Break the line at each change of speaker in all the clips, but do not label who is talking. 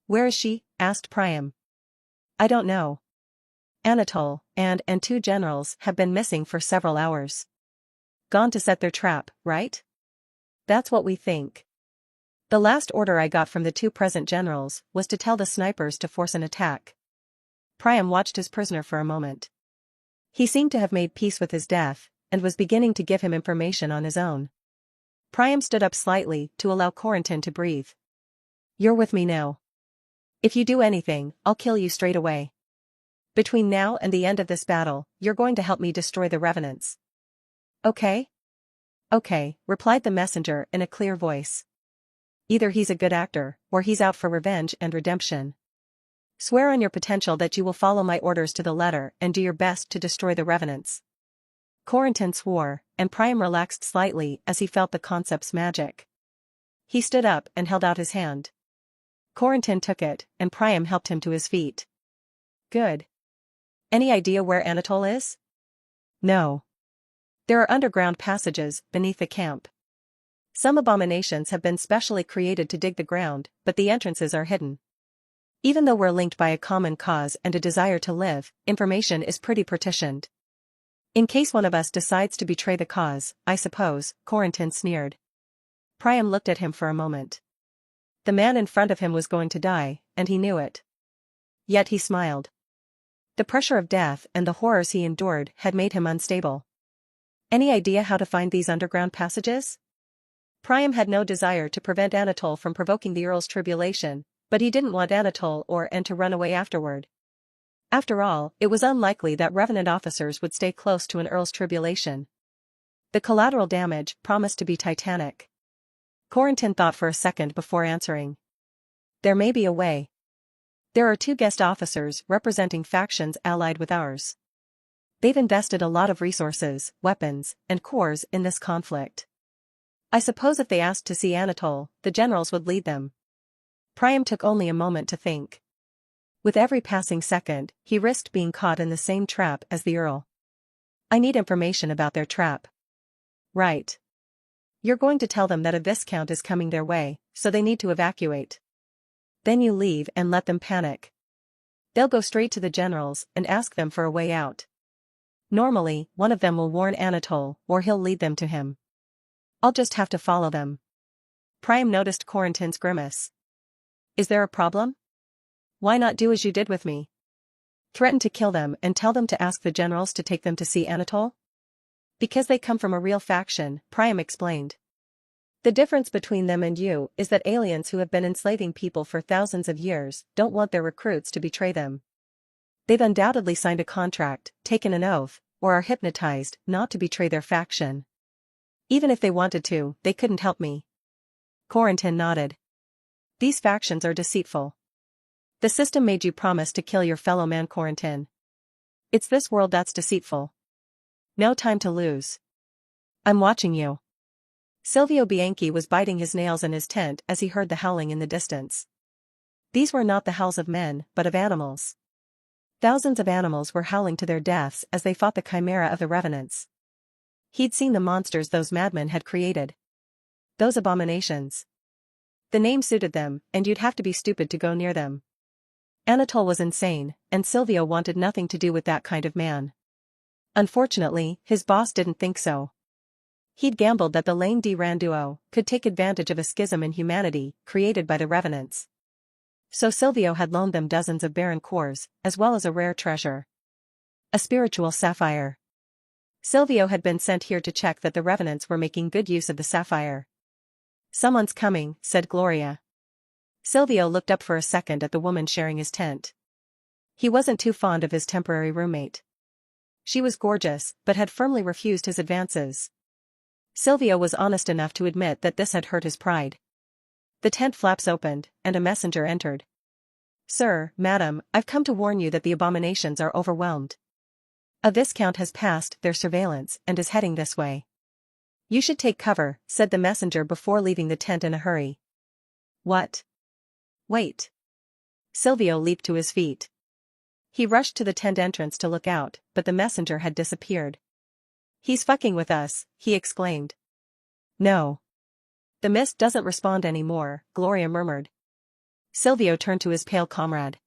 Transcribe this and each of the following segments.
Where is she? Asked Priam. I don't know. Anatole, and 2 generals have been missing for several hours. Gone to set their trap, right? That's what we think. The last order I got from the 2 present generals was to tell the snipers to force an attack. Priam watched his prisoner for a moment. He seemed to have made peace with his death, and was beginning to give him information on his own. Priam stood up slightly to allow Corentin to breathe. You're with me now. If you do anything, I'll kill you straight away. Between now and the end of this battle, you're going to help me destroy the revenants. Okay? Okay, replied the messenger in a clear voice. Either he's a good actor, or he's out for revenge and redemption. Swear on your potential that you will follow my orders to the letter and do your best to destroy the revenants. Corentin swore, and Priam relaxed slightly as he felt the concept's magic. He stood up and held out his hand. Corentin took it, and Priam helped him to his feet. Good. Any idea where Anatole is? No. There are underground passages beneath the camp. Some abominations have been specially created to dig the ground, but the entrances are hidden. Even though we're linked by a common cause and a desire to live, information is pretty partitioned. In case one of us decides to betray the cause, I suppose, Corentin sneered. Priam looked at him for a moment. The man in front of him was going to die, and he knew it. Yet he smiled. The pressure of death and the horrors he endured had made him unstable. Any idea how to find these underground passages? Priam had no desire to prevent Anatole from provoking the Earl's tribulation, but he didn't want Anatole or to run away afterward. After all, it was unlikely that Revenant officers would stay close to an Earl's tribulation. The collateral damage promised to be titanic. Corentin thought for a second before answering. There may be a way. There are 2 guest officers representing factions allied with ours. They've invested a lot of resources, weapons, and cores in this conflict. I suppose if they asked to see Anatole, the generals would lead them. Priam took only a moment to think. With every passing second, he risked being caught in the same trap as the Earl. I need information about their trap. Right. You're going to tell them that a Viscount is coming their way, so they need to evacuate. Then you leave and let them panic. They'll go straight to the generals and ask them for a way out. Normally, one of them will warn Anatole, or he'll lead them to him. I'll just have to follow them. Priam noticed Corentin's grimace. Is there a problem? Why not do as you did with me? Threaten to kill them and tell them to ask the generals to take them to see Anatole? Because they come from a real faction, Priam explained. The difference between them and you is that aliens who have been enslaving people for thousands of years don't want their recruits to betray them. They've undoubtedly signed a contract, taken an oath, or are hypnotized not to betray their faction. Even if they wanted to, they couldn't help me. Corentin nodded. These factions are deceitful. The system made you promise to kill your fellow man, Corentin. It's this world that's deceitful. No time to lose. I'm watching you. Silvio Bianchi was biting his nails in his tent as he heard the howling in the distance. These were not the howls of men, but of animals. Thousands of animals were howling to their deaths as they fought the chimera of the revenants. He'd seen the monsters those madmen had created. Those abominations. The name suited them, and you'd have to be stupid to go near them. Anatole was insane, and Silvio wanted nothing to do with that kind of man. Unfortunately, his boss didn't think so. He'd gambled that the Lane de Randuo could take advantage of a schism in humanity created by the revenants. So Silvio had loaned them dozens of barren cores, as well as a rare treasure. A spiritual sapphire. Silvio had been sent here to check that the revenants were making good use of the sapphire. Someone's coming, said Gloria. Silvio looked up for a second at the woman sharing his tent. He wasn't too fond of his temporary roommate. She was gorgeous, but had firmly refused his advances. Silvio was honest enough to admit that this had hurt his pride. The tent flaps opened, and a messenger entered. Sir, madam, I've come to warn you that the abominations are overwhelmed. A Viscount has passed their surveillance and is heading this way. You should take cover, said the messenger before leaving the tent in a hurry. What? Wait. Silvio leaped to his feet. He rushed to the tent entrance to look out, but the messenger had disappeared. He's fucking with us, he exclaimed. No. The mist doesn't respond anymore, Gloria murmured. Silvio turned to his pale comrade.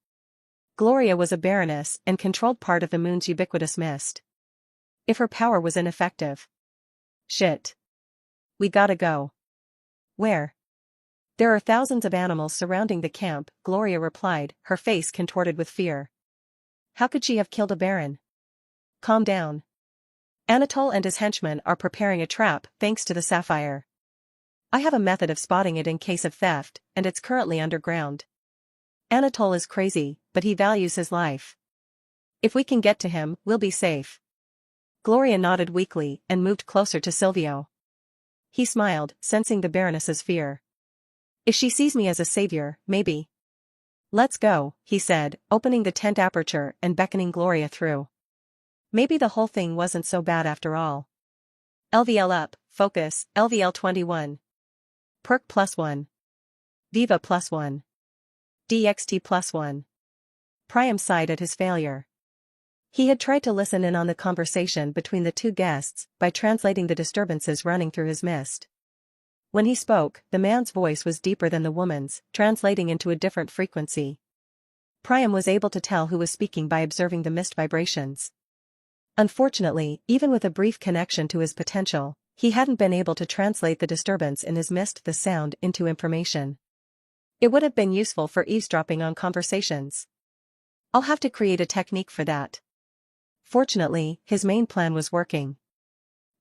Gloria was a baroness and controlled part of the moon's ubiquitous mist. If her power was ineffective. Shit. We gotta go. Where? There are thousands of animals surrounding the camp, Gloria replied, her face contorted with fear. How could she have killed a baron? Calm down. Anatole and his henchmen are preparing a trap thanks to the sapphire. I have a method of spotting it in case of theft, and it's currently underground. Anatole is crazy, but he values his life. If we can get to him, we'll be safe. Gloria nodded weakly and moved closer to Silvio. He smiled, sensing the Baroness's fear. If she sees me as a savior, maybe. Let's go, he said, opening the tent aperture and beckoning Gloria through. Maybe the whole thing wasn't so bad after all. LVL up, focus, LVL 21. Perk +1. Viva +1. DXT +1. Priam sighed at his failure. He had tried to listen in on the conversation between the two guests by translating the disturbances running through his mist. When he spoke, the man's voice was deeper than the woman's, translating into a different frequency. Priam was able to tell who was speaking by observing the mist vibrations. Unfortunately, even with a brief connection to his potential, he hadn't been able to translate the disturbance in his mist the sound into information. It would have been useful for eavesdropping on conversations. I'll have to create a technique for that. Fortunately, his main plan was working.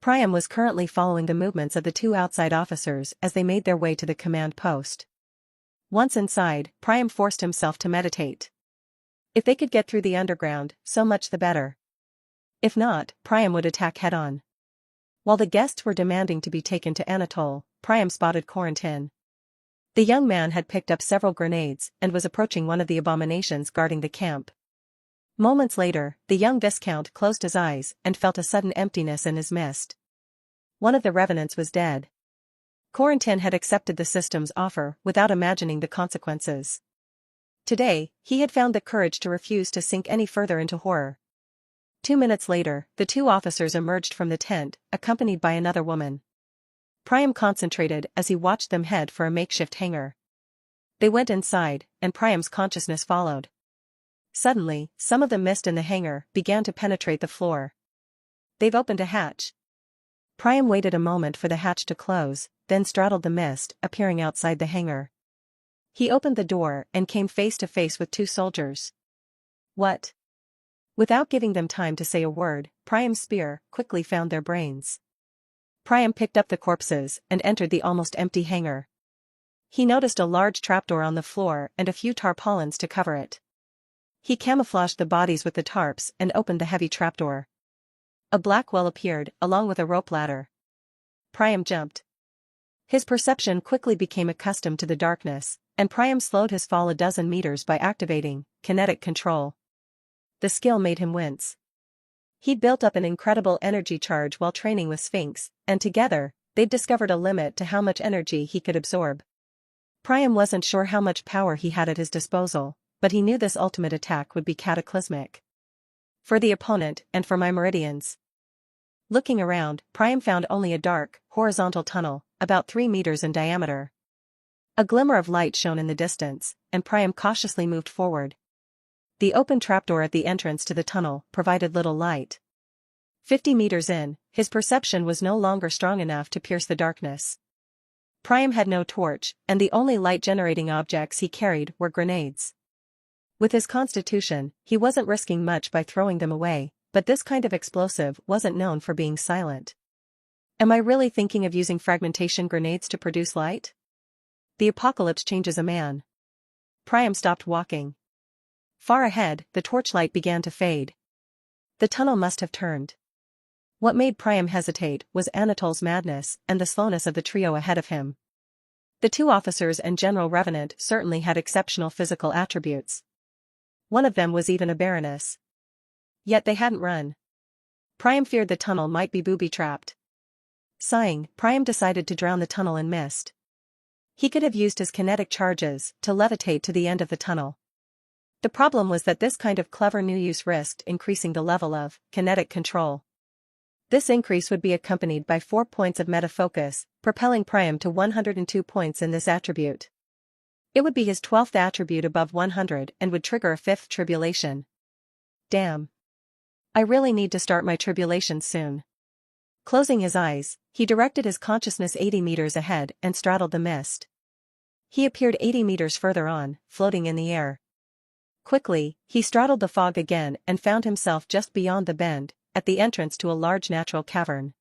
Priam was currently following the movements of the two outside officers as they made their way to the command post. Once inside, Priam forced himself to meditate. If they could get through the underground, so much the better. If not, Priam would attack head-on. While the guests were demanding to be taken to Anatole, Priam spotted Corentin. The young man had picked up several grenades and was approaching one of the abominations guarding the camp. Moments later, the young Viscount closed his eyes and felt a sudden emptiness in his mist. One of the revenants was dead. Corentin had accepted the system's offer without imagining the consequences. Today, he had found the courage to refuse to sink any further into horror. 2 minutes later, the two officers emerged from the tent, accompanied by another woman. Priam concentrated as he watched them head for a makeshift hangar. They went inside, and Priam's consciousness followed. Suddenly, some of the mist in the hangar began to penetrate the floor. They've opened a hatch. Priam waited a moment for the hatch to close, then straddled the mist, appearing outside the hangar. He opened the door and came face to face with two soldiers. What? Without giving them time to say a word, Priam's spear quickly found their brains. Priam picked up the corpses and entered the almost empty hangar. He noticed a large trapdoor on the floor and a few tarpaulins to cover it. He camouflaged the bodies with the tarps and opened the heavy trapdoor. A black well appeared, along with a rope ladder. Priam jumped. His perception quickly became accustomed to the darkness, and Priam slowed his fall a dozen meters by activating kinetic control. The skill made him wince. He'd built up an incredible energy charge while training with Sphinx, and together, they'd discovered a limit to how much energy he could absorb. Priam wasn't sure how much power he had at his disposal, but he knew this ultimate attack would be cataclysmic. For the opponent, and for my meridians. Looking around, Priam found only a dark, horizontal tunnel, about 3 meters in diameter. A glimmer of light shone in the distance, and Priam cautiously moved forward. The open trapdoor at the entrance to the tunnel provided little light. 50 meters in, his perception was no longer strong enough to pierce the darkness. Priam had no torch, and the only light-generating objects he carried were grenades. With his constitution, he wasn't risking much by throwing them away, but this kind of explosive wasn't known for being silent. Am I really thinking of using fragmentation grenades to produce light? The apocalypse changes a man. Priam stopped walking. Far ahead, the torchlight began to fade. The tunnel must have turned. What made Priam hesitate was Anatole's madness and the slowness of the trio ahead of him. The two officers and General Revenant certainly had exceptional physical attributes. One of them was even a baroness. Yet they hadn't run. Priam feared the tunnel might be booby-trapped. Sighing, Priam decided to drown the tunnel in mist. He could have used his kinetic charges to levitate to the end of the tunnel. The problem was that this kind of clever new use risked increasing the level of kinetic control. This increase would be accompanied by 4 points of metafocus, propelling Priam to 102 points in this attribute. It would be his 12th attribute above 100 and would trigger a 5th tribulation. Damn. I really need to start my tribulation soon. Closing his eyes, he directed his consciousness 80 meters ahead and straddled the mist. He appeared 80 meters further on, floating in the air. Quickly, he straddled the fog again and found himself just beyond the bend, at the entrance to a large natural cavern.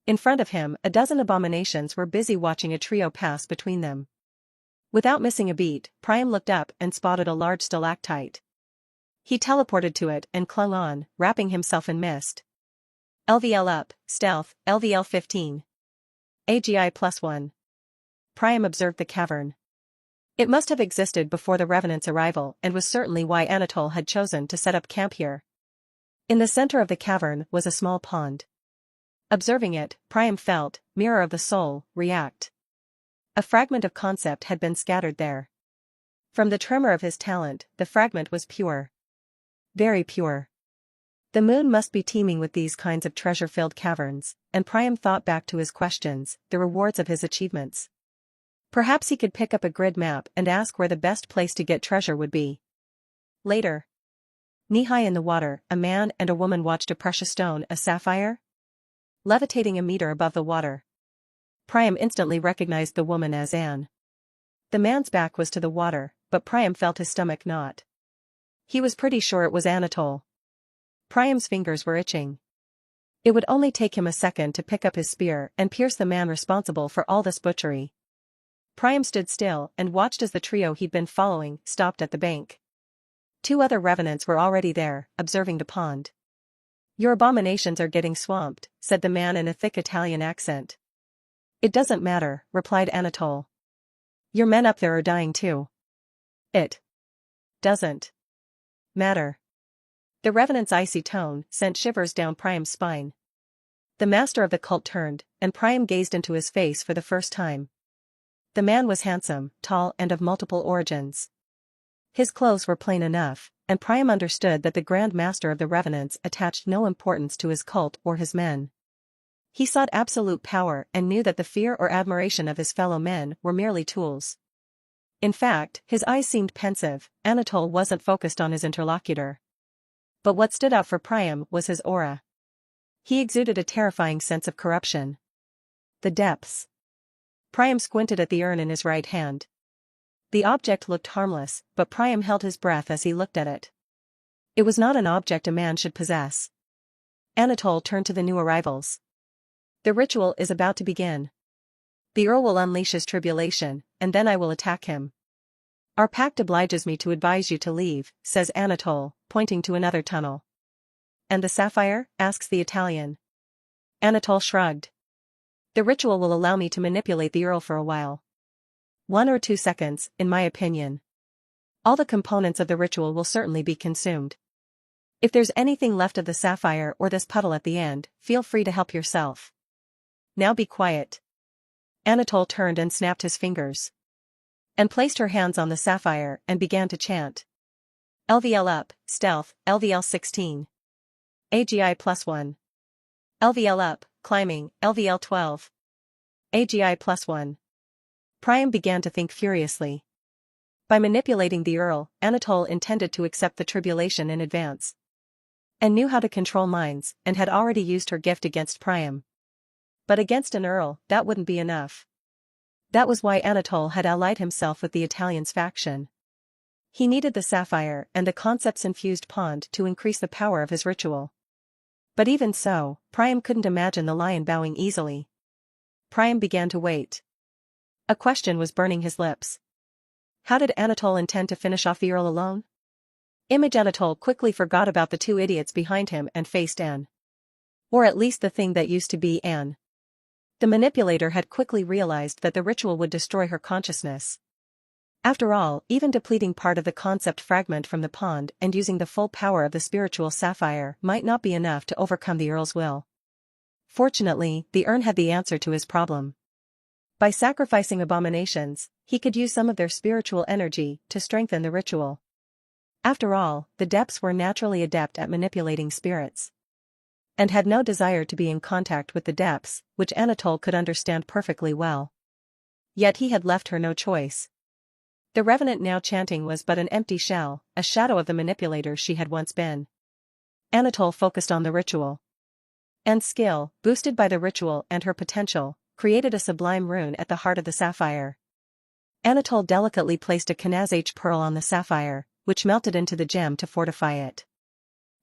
In front of him, a dozen abominations were busy watching a trio pass between them. Without missing a beat, Priam looked up and spotted a large stalactite. He teleported to it and clung on, wrapping himself in mist. LVL up, stealth, LVL 15. AGI +1. Priam observed the cavern. It must have existed before the Revenant's arrival and was certainly why Anatole had chosen to set up camp here. In the center of the cavern was a small pond. Observing it, Priam felt, mirror of the soul, react. A fragment of concept had been scattered there. From the tremor of his talent, the fragment was pure. Very pure. The moon must be teeming with these kinds of treasure-filled caverns, and Priam thought back to his questions, the rewards of his achievements. Perhaps he could pick up a grid map and ask where the best place to get treasure would be. Later. Knee-high in the water, a man and a woman watched a precious stone, a sapphire, levitating a meter above the water. Priam instantly recognized the woman as Anne. The man's back was to the water, but Priam felt his stomach knot. He was pretty sure it was Anatole. Priam's fingers were itching. It would only take him a second to pick up his spear and pierce the man responsible for all this butchery. Priam stood still and watched as the trio he'd been following stopped at the bank. 2 other revenants were already there, observing the pond. "Your abominations are getting swamped," said the man in a thick Italian accent. "It doesn't matter," replied Anatole. "Your men up there are dying too." "It doesn't matter." The Revenant's icy tone sent shivers down Priam's spine. The master of the cult turned, and Priam gazed into his face for the first time. The man was handsome, tall and of multiple origins. His clothes were plain enough, and Priam understood that the Grand Master of the Revenants attached no importance to his cult or his men. He sought absolute power and knew that the fear or admiration of his fellow men were merely tools. In fact, his eyes seemed pensive. Anatole wasn't focused on his interlocutor. But what stood out for Priam was his aura. He exuded a terrifying sense of corruption. The depths. Priam squinted at the urn in his right hand. The object looked harmless, but Priam held his breath as he looked at it. It was not an object a man should possess. Anatole turned to the new arrivals. "The ritual is about to begin. The Earl will unleash his tribulation, and then I will attack him. Our pact obliges me to advise you to leave," says Anatole, pointing to another tunnel. "And the sapphire?" asks the Italian. Anatole shrugged. "The ritual will allow me to manipulate the Earl for a while. 1 or 2 seconds, in my opinion. All the components of the ritual will certainly be consumed. If there's anything left of the sapphire or this puddle at the end, feel free to help yourself. Now be quiet." Anatole turned and snapped his fingers. And placed her hands on the sapphire and began to chant. LVL up, stealth, LVL 16. AGI +1. LVL up, climbing, LVL 12. AGI +1. Priam began to think furiously. By manipulating the Earl, Anatole intended to accept the tribulation in advance. And knew how to control minds, and had already used her gift against Priam. But against an Earl, that wouldn't be enough. That was why Anatole had allied himself with the Italian's faction. He needed the sapphire and the concepts-infused pond to increase the power of his ritual. But even so, Priam couldn't imagine the lion bowing easily. Priam began to wait. A question was burning his lips. How did Anatole intend to finish off the Earl alone? Anatole quickly forgot about the 2 idiots behind him and faced Anne. Or at least the thing that used to be Anne. The manipulator had quickly realized that the ritual would destroy her consciousness. After all, even depleting part of the concept fragment from the pond and using the full power of the spiritual sapphire might not be enough to overcome the Earl's will. Fortunately, the urn had the answer to his problem. By sacrificing abominations, he could use some of their spiritual energy to strengthen the ritual. After all, the depths were naturally adept at manipulating spirits. And had no desire to be in contact with the depths, which Anatole could understand perfectly well. Yet he had left her no choice. The revenant now chanting was but an empty shell, a shadow of the manipulator she had once been. Anatole focused on the ritual. And skill, boosted by the ritual and her potential, created a sublime rune at the heart of the sapphire. Anatole delicately placed a Knazh pearl on the sapphire, which melted into the gem to fortify it.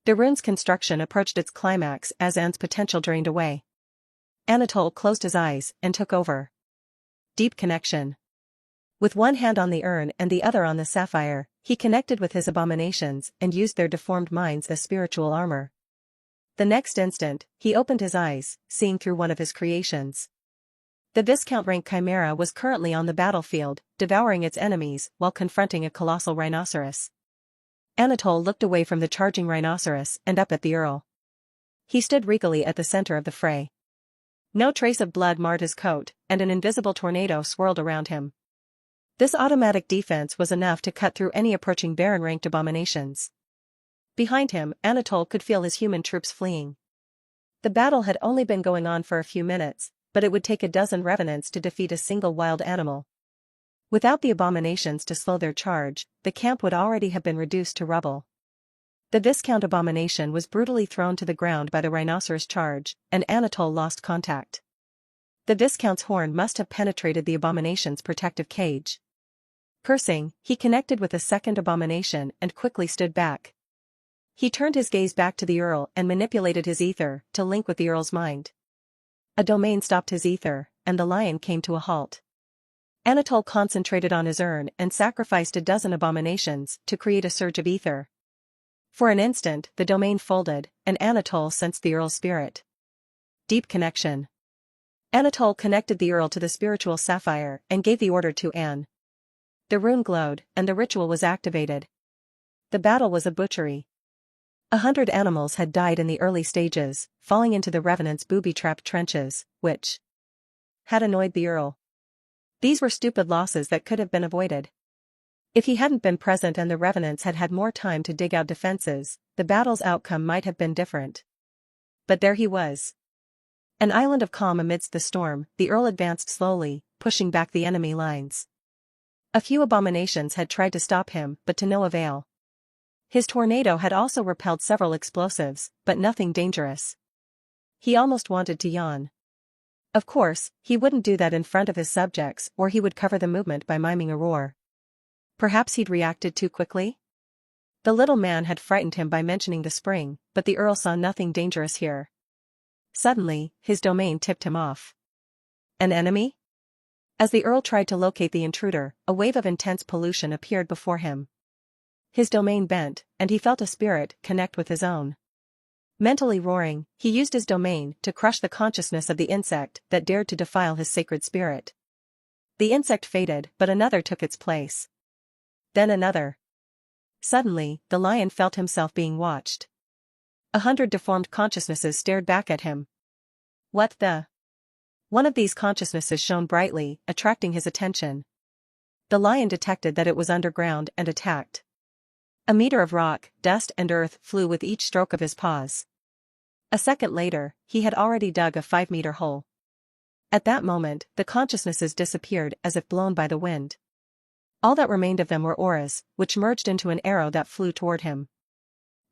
The rune's construction approached its climax as Anne's potential drained away. Anatole closed his eyes and took over. Deep connection. With one hand on the urn and the other on the sapphire, he connected with his abominations and used their deformed minds as spiritual armor. The next instant, he opened his eyes, seeing through one of his creations. The Viscount rank chimera was currently on the battlefield, devouring its enemies while confronting a colossal rhinoceros. Anatole looked away from the charging rhinoceros and up at the Earl. He stood regally at the center of the fray. No trace of blood marred his coat, and an invisible tornado swirled around him. This automatic defense was enough to cut through any approaching Baron-ranked abominations. Behind him, Anatole could feel his human troops fleeing. The battle had only been going on for a few minutes, but it would take a dozen revenants to defeat a single wild animal. Without the abominations to slow their charge, the camp would already have been reduced to rubble. The Viscount abomination was brutally thrown to the ground by the rhinoceros charge, and Anatole lost contact. The Viscount's horn must have penetrated the abomination's protective cage. Cursing, he connected with a second abomination and quickly stood back. He turned his gaze back to the Earl and manipulated his ether to link with the Earl's mind. A domain stopped his ether, and the lion came to a halt. Anatole concentrated on his urn and sacrificed a dozen abominations to create a surge of ether. For an instant, the domain folded, and Anatole sensed the Earl's spirit. Deep connection. Anatole connected the Earl to the spiritual sapphire and gave the order to Anne. The rune glowed, and the ritual was activated. The battle was a butchery. 100 animals had died in the early stages, falling into the revenants' booby-trapped trenches, which had annoyed the Earl. These were stupid losses that could have been avoided. If he hadn't been present and the revenants had had more time to dig out defenses, the battle's outcome might have been different. But there he was. An island of calm amidst the storm, the Earl advanced slowly, pushing back the enemy lines. A few abominations had tried to stop him, but to no avail. His tornado had also repelled several explosives, but nothing dangerous. He almost wanted to yawn. Of course, he wouldn't do that in front of his subjects, or he would cover the movement by miming a roar. Perhaps he'd reacted too quickly? The little man had frightened him by mentioning the spring, but the Earl saw nothing dangerous here. Suddenly, his domain tipped him off. An enemy? As the Earl tried to locate the intruder, a wave of intense pollution appeared before him. His domain bent, and he felt a spirit connect with his own. Mentally roaring, he used his domain to crush the consciousness of the insect that dared to defile his sacred spirit. The insect faded, but another took its place. Then another. Suddenly, the lion felt himself being watched. 100 deformed consciousnesses stared back at him. What the? One of these consciousnesses shone brightly, attracting his attention. The lion detected that it was underground and attacked. A meter of rock, dust and earth flew with each stroke of his paws. A second later, he had already dug a 5-meter hole. At that moment, the consciousnesses disappeared as if blown by the wind. All that remained of them were auras, which merged into an arrow that flew toward him.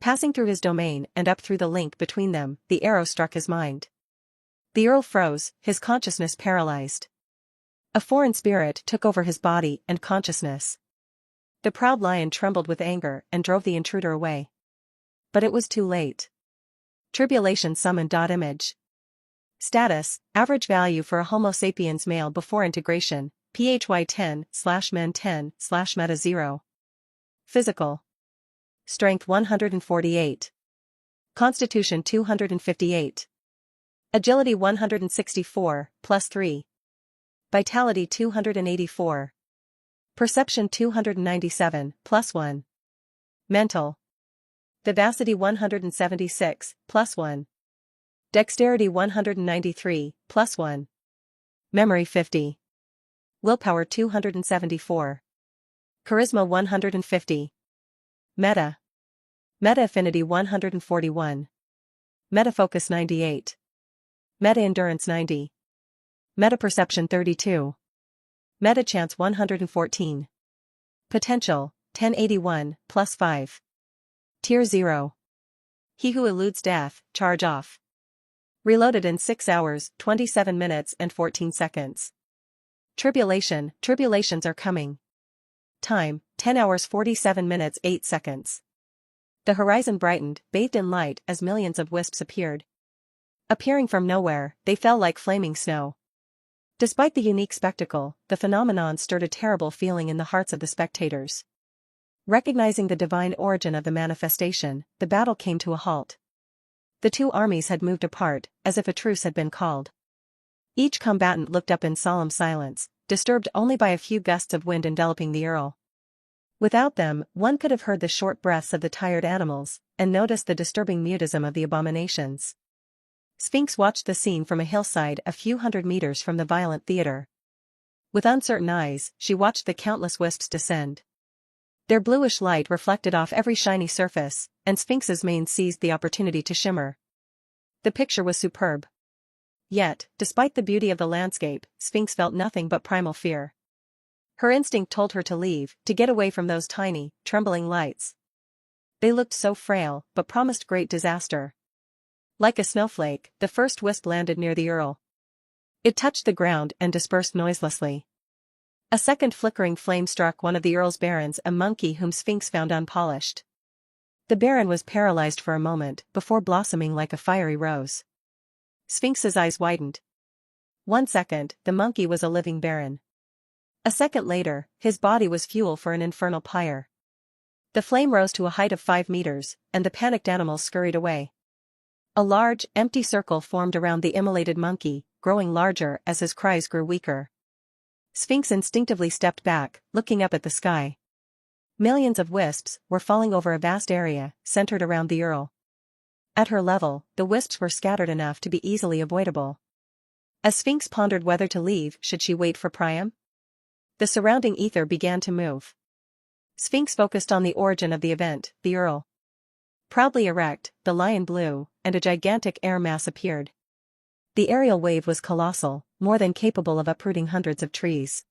Passing through his domain and up through the link between them, the arrow struck his mind. The Earl froze, his consciousness paralyzed. A foreign spirit took over his body and consciousness. The proud lion trembled with anger and drove the intruder away. But it was too late. Tribulation summoned. Image. Status, average value for a Homo sapiens male before integration, PHY 10/men 10/meta 0. Physical. Strength 148. Constitution 258. Agility 164, +3. Vitality 284. Perception 297, +1. Mental. Vivacity 176, +1. Dexterity 193, +1. Memory 50. Willpower 274. Charisma 150. Meta. Meta affinity 141. Meta focus 98. Meta endurance 90. Meta perception 32. Meta chance 114. Potential, 1081, +5. Tier 0. He who eludes death, charge off. Reloaded in 6 hours, 27 minutes and 14 seconds. Tribulation, tribulations are coming. Time, 10 hours 47 minutes 8 seconds. The horizon brightened, bathed in light as millions of wisps appeared. Appearing from nowhere, they fell like flaming snow. Despite the unique spectacle, the phenomenon stirred a terrible feeling in the hearts of the spectators. Recognizing the divine origin of the manifestation, the battle came to a halt. The two armies had moved apart, as if a truce had been called. Each combatant looked up in solemn silence, disturbed only by a few gusts of wind enveloping the earl. Without them, one could have heard the short breaths of the tired animals, and noticed the disturbing mutism of the abominations. Sphinx watched the scene from a hillside a few hundred meters from the violent theater. With uncertain eyes, she watched the countless wisps descend. Their bluish light reflected off every shiny surface, and Sphinx's mane seized the opportunity to shimmer. The picture was superb. Yet, despite the beauty of the landscape, Sphinx felt nothing but primal fear. Her instinct told her to leave, to get away from those tiny, trembling lights. They looked so frail, but promised great disaster. Like a snowflake, the first wisp landed near the earl. It touched the ground and dispersed noiselessly. A second flickering flame struck one of the earl's barons, a monkey whom Sphinx found unpolished. The baron was paralyzed for a moment, before blossoming like a fiery rose. Sphinx's eyes widened. 1 second, the monkey was a living baron. A second later, his body was fuel for an infernal pyre. The flame rose to a height of 5 meters, and the panicked animals scurried away. A large, empty circle formed around the immolated monkey, growing larger as his cries grew weaker. Sphinx instinctively stepped back, looking up at the sky. Millions of wisps were falling over a vast area, centered around the earl. At her level, the wisps were scattered enough to be easily avoidable. As Sphinx pondered whether to leave, should she wait for Priam? The surrounding ether began to move. Sphinx focused on the origin of the event, the earl. Proudly erect, the lion blew, and a gigantic air mass appeared. The aerial wave was colossal, more than capable of uprooting hundreds of trees.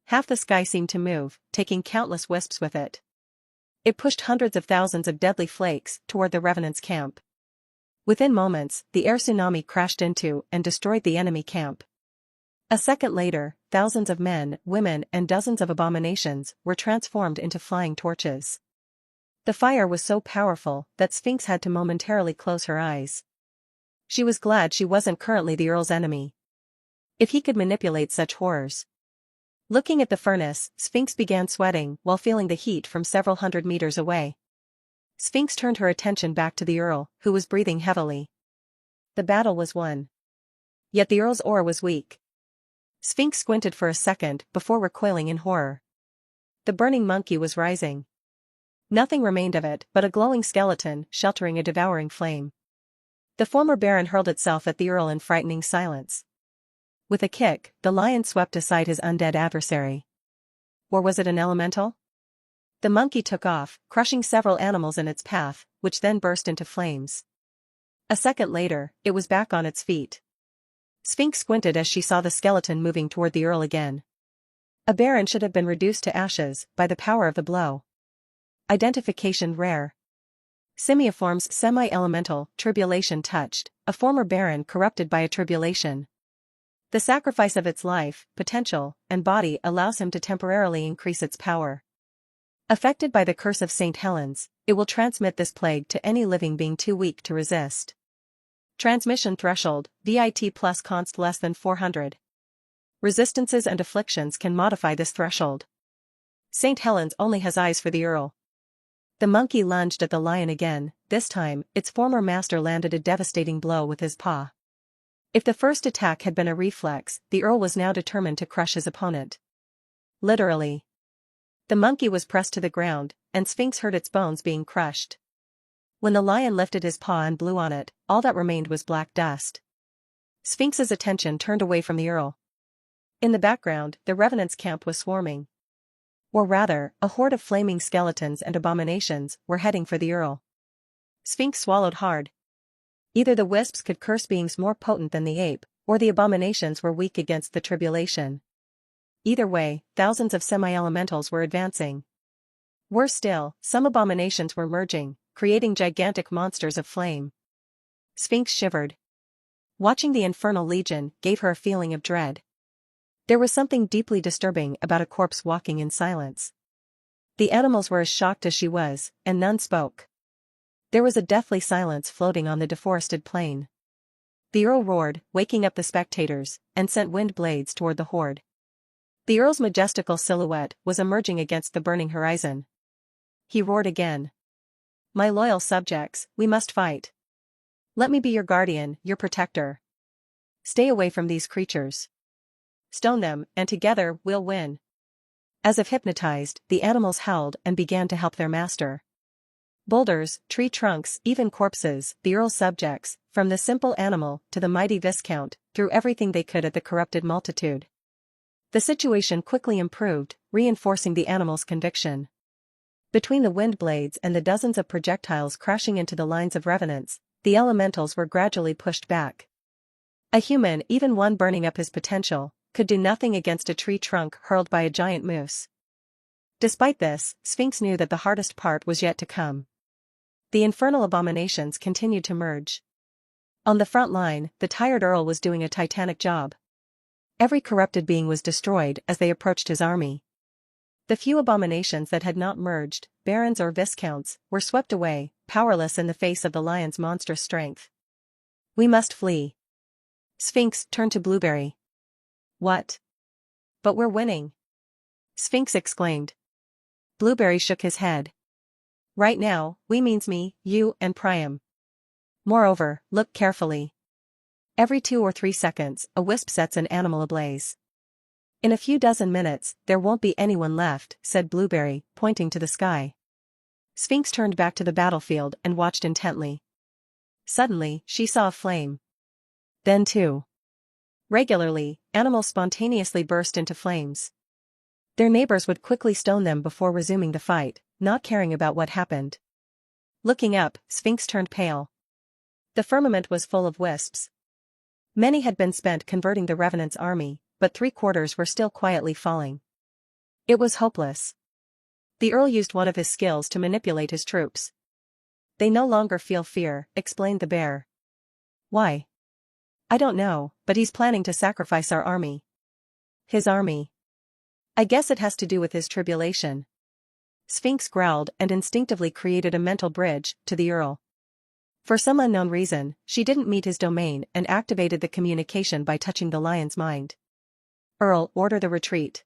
Half the sky seemed to move, taking countless wisps with it. It pushed hundreds of thousands of deadly flakes toward the revenants' camp. Within moments, the air tsunami crashed into and destroyed the enemy camp. A second later, thousands of men, women, and dozens of abominations were transformed into flying torches. The fire was so powerful that Sphinx had to momentarily close her eyes. She was glad she wasn't currently the earl's enemy. If he could manipulate such horrors. Looking at the furnace, Sphinx began sweating while feeling the heat from several hundred meters away. Sphinx turned her attention back to the earl, who was breathing heavily. The battle was won. Yet the earl's aura was weak. Sphinx squinted for a second before recoiling in horror. The burning monkey was rising. Nothing remained of it but a glowing skeleton sheltering a devouring flame. The former baron hurled itself at the earl in frightening silence. With a kick, the lion swept aside his undead adversary. Or was it an elemental? The monkey took off, crushing several animals in its path, which then burst into flames. A second later, it was back on its feet. Sphinx squinted as she saw the skeleton moving toward the earl again. A baron should have been reduced to ashes by the power of the blow. Identification rare. Simiiforms semi-elemental, tribulation touched, a former baron corrupted by a tribulation. The sacrifice of its life, potential, and body allows him to temporarily increase its power. Affected by the curse of St. Helens, it will transmit this plague to any living being too weak to resist. Transmission threshold, VIT plus const less than 400. Resistances and afflictions can modify this threshold. St. Helens only has eyes for the earl. The monkey lunged at the lion again, this time, its former master landed a devastating blow with his paw. If the first attack had been a reflex, the earl was now determined to crush his opponent. Literally. The monkey was pressed to the ground, and Sphinx heard its bones being crushed. When the lion lifted his paw and blew on it, all that remained was black dust. Sphinx's attention turned away from the earl. In the background, the revenants' camp was swarming. Or rather, a horde of flaming skeletons and abominations were heading for the earl. Sphinx swallowed hard. Either the wisps could curse beings more potent than the ape, or the abominations were weak against the tribulation. Either way, thousands of semi-elementals were advancing. Worse still, some abominations were merging, creating gigantic monsters of flame. Sphinx shivered. Watching the infernal legion gave her a feeling of dread. There was something deeply disturbing about a corpse walking in silence. The animals were as shocked as she was, and none spoke. There was a deathly silence floating on the deforested plain. The Earl roared, waking up the spectators, and sent wind blades toward the horde. The Earl's majestical silhouette was emerging against the burning horizon. He roared again. "My loyal subjects, we must fight. Let me be your guardian, your protector. Stay away from these creatures. Stone them, and together we'll win." As if hypnotized, the animals howled and began to help their master. Boulders, tree trunks, even corpses, the Earl's subjects, from the simple animal to the mighty Viscount, threw everything they could at the corrupted multitude. The situation quickly improved, reinforcing the animals' conviction. Between the wind blades and the dozens of projectiles crashing into the lines of revenants, the elementals were gradually pushed back. A human, even one burning up his potential, could do nothing against a tree trunk hurled by a giant moose. Despite this, Sphinx knew that the hardest part was yet to come. The infernal abominations continued to merge. On the front line, the tired Earl was doing a titanic job. Every corrupted being was destroyed as they approached his army. The few abominations that had not merged, barons or viscounts, were swept away, powerless in the face of the lion's monstrous strength. "We must flee." Sphinx turned to Blueberry. "What? But we're winning," Sphinx exclaimed. Blueberry shook his head. "Right now, we means me, you, and Priam. Moreover, look carefully. Every 2 or 3 seconds, a wisp sets an animal ablaze. In a few dozen minutes, there won't be anyone left," said Blueberry, pointing to the sky. Sphinx turned back to the battlefield and watched intently. Suddenly, she saw a flame. Then two. Regularly, animals spontaneously burst into flames. Their neighbors would quickly stone them before resuming the fight, not caring about what happened. Looking up, Sphinx turned pale. The firmament was full of wisps. Many had been spent converting the Revenant's army, but 3/4 were still quietly falling. It was hopeless. The Earl used one of his skills to manipulate his troops. "They no longer feel fear," explained the bear. "Why?" "I don't know, but he's planning to sacrifice our army." "His army? I guess it has to do with his tribulation." Sphinx growled and instinctively created a mental bridge to the Earl. For some unknown reason, she didn't meet his domain and activated the communication by touching the lion's mind. "Earl, order the retreat.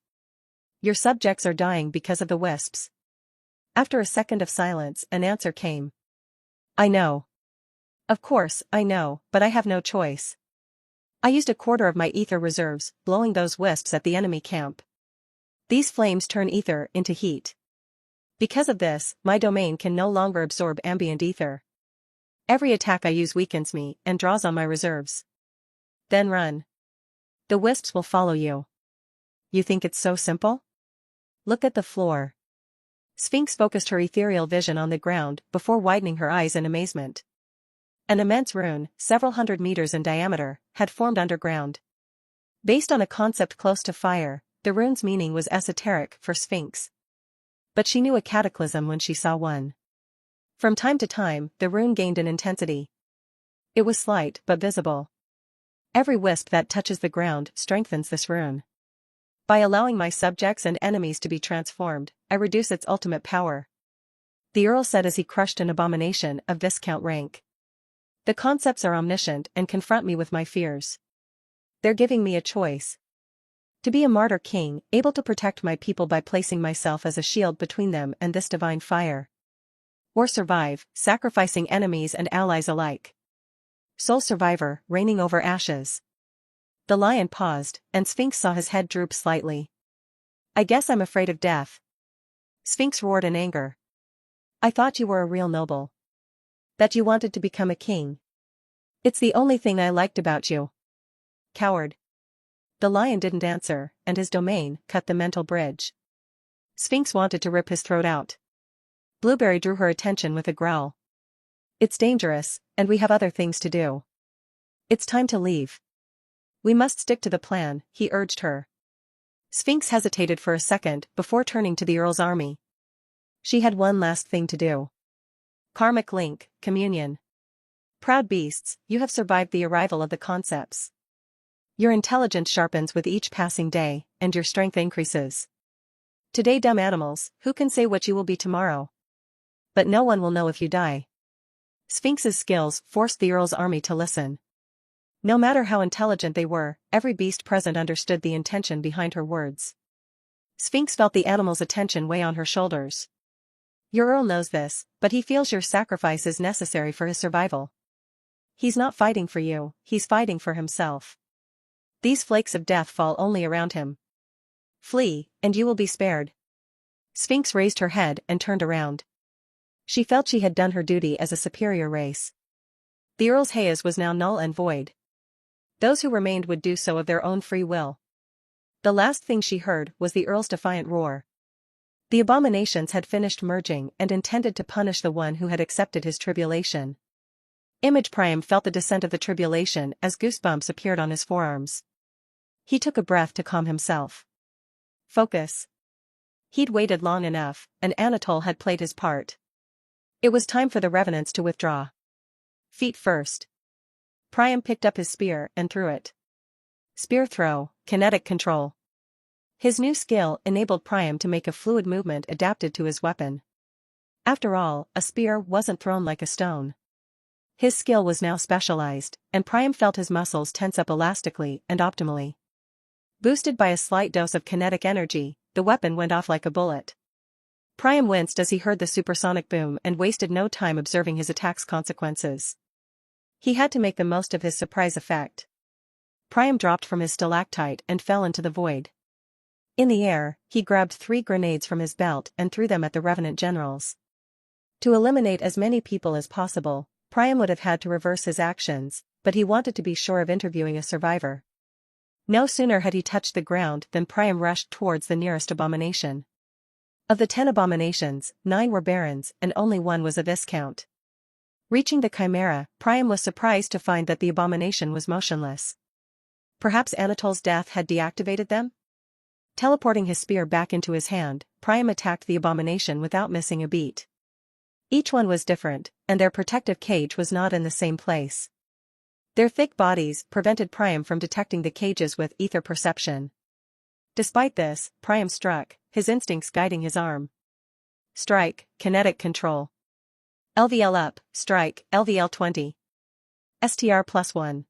Your subjects are dying because of the wisps." After a second of silence, an answer came. "I know. Of course, I know, but I have no choice. I used 1/4 of my ether reserves, blowing those wisps at the enemy camp. These flames turn ether into heat. Because of this, my domain can no longer absorb ambient ether. Every attack I use weakens me and draws on my reserves. Then run. The wisps will follow you." "You think it's so simple? Look at the floor." Sphinx focused her ethereal vision on the ground before widening her eyes in amazement. An immense rune, several hundred meters in diameter, had formed underground. Based on a concept close to fire, the rune's meaning was esoteric for Sphinx. But she knew a cataclysm when she saw one. From time to time, the rune gained in intensity. It was slight but visible. "Every wisp that touches the ground strengthens this rune. By allowing my subjects and enemies to be transformed, I reduce its ultimate power," the Earl said as he crushed an abomination of Viscount rank. "The concepts are omniscient and confront me with my fears. They're giving me a choice. To be a martyr king, able to protect my people by placing myself as a shield between them and this divine fire. Or survive, sacrificing enemies and allies alike. Sole survivor, reigning over ashes." The lion paused, and Sphinx saw his head droop slightly. "I guess I'm afraid of death." Sphinx roared in anger. "I thought you were a real noble. That you wanted to become a king. It's the only thing I liked about you. Coward." The lion didn't answer, and his domain cut the mental bridge. Sphinx wanted to rip his throat out. Blueberry drew her attention with a growl. "It's dangerous, and we have other things to do. It's time to leave." "We must stick to the plan," he urged her. Sphinx hesitated for a second before turning to the Earl's army. She had one last thing to do. Karmic link, communion. Proud beasts, you have survived the arrival of the concepts. Your intelligence sharpens with each passing day, and your strength increases. Today, dumb animals, who can say what you will be tomorrow? But no one will know if you die. Sphinx's skills forced the Earl's army to listen. No matter how intelligent they were, every beast present understood the intention behind her words. Sphinx felt the animal's attention weigh on her shoulders. Your Earl knows this, but he feels your sacrifice is necessary for his survival. He's not fighting for you, he's fighting for himself. These flakes of death fall only around him. Flee, and you will be spared. Sphinx raised her head and turned around. She felt she had done her duty as a superior race. The Earl's Hayes was now null and void. Those who remained would do so of their own free will. The last thing she heard was the Earl's defiant roar. The abominations had finished merging and intended to punish the one who had accepted his tribulation. Image Priam felt the descent of the tribulation as goosebumps appeared on his forearms. He took a breath to calm himself. Focus. He'd waited long enough, and Anatole had played his part. It was time for the revenants to withdraw. Feet first. Priam picked up his spear and threw it. Spear throw, kinetic control. His new skill enabled Priam to make a fluid movement adapted to his weapon. After all, a spear wasn't thrown like a stone. His skill was now specialized, and Priam felt his muscles tense up elastically and optimally. Boosted by a slight dose of kinetic energy, the weapon went off like a bullet. Priam winced as he heard the supersonic boom and wasted no time observing his attack's consequences. He had to make the most of his surprise effect. Priam dropped from his stalactite and fell into the void. In the air, he grabbed 3 grenades from his belt and threw them at the revenant generals. To eliminate as many people as possible, Priam would have had to reverse his actions, but he wanted to be sure of interviewing a survivor. No sooner had he touched the ground than Priam rushed towards the nearest abomination. Of the 10 abominations, 9 were barons and only 1 was a viscount. Reaching the chimera, Priam was surprised to find that the abomination was motionless. Perhaps Anatole's death had deactivated them? Teleporting his spear back into his hand, Priam attacked the abomination without missing a beat. Each one was different, and their protective cage was not in the same place. Their thick bodies prevented Priam from detecting the cages with ether perception. Despite this, Priam struck, his instincts guiding his arm. Strike, kinetic control. LVL up, strike, LVL 20. STR+1.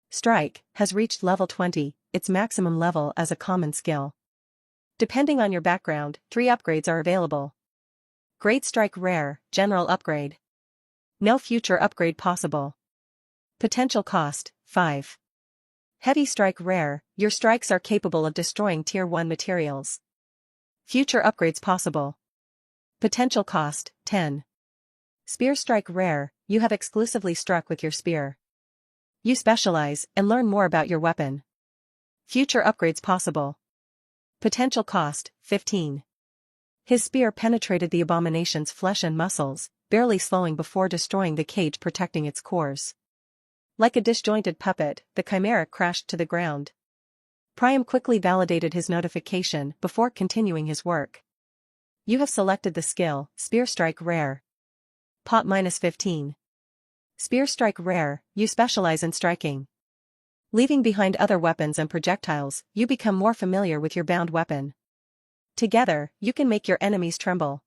Strike has reached level 20, its maximum level as a common skill. Depending on your background, 3 upgrades are available. Great Strike Rare, General Upgrade. No future upgrade possible. Potential cost, 5. Heavy Strike Rare, your strikes are capable of destroying Tier 1 materials. Future upgrades possible. Potential cost, 10. Spear Strike Rare, you have exclusively struck with your spear. You specialize and learn more about your weapon. Future upgrades possible. Potential cost, 15. His spear penetrated the abomination's flesh and muscles, barely slowing before destroying the cage protecting its cores. Like a disjointed puppet, the chimera crashed to the ground. Priam quickly validated his notification before continuing his work. You have selected the skill, Spear Strike Rare. Pot -15. Spear Strike Rare, you specialize in striking. Leaving behind other weapons and projectiles, you become more familiar with your bound weapon. Together, you can make your enemies tremble.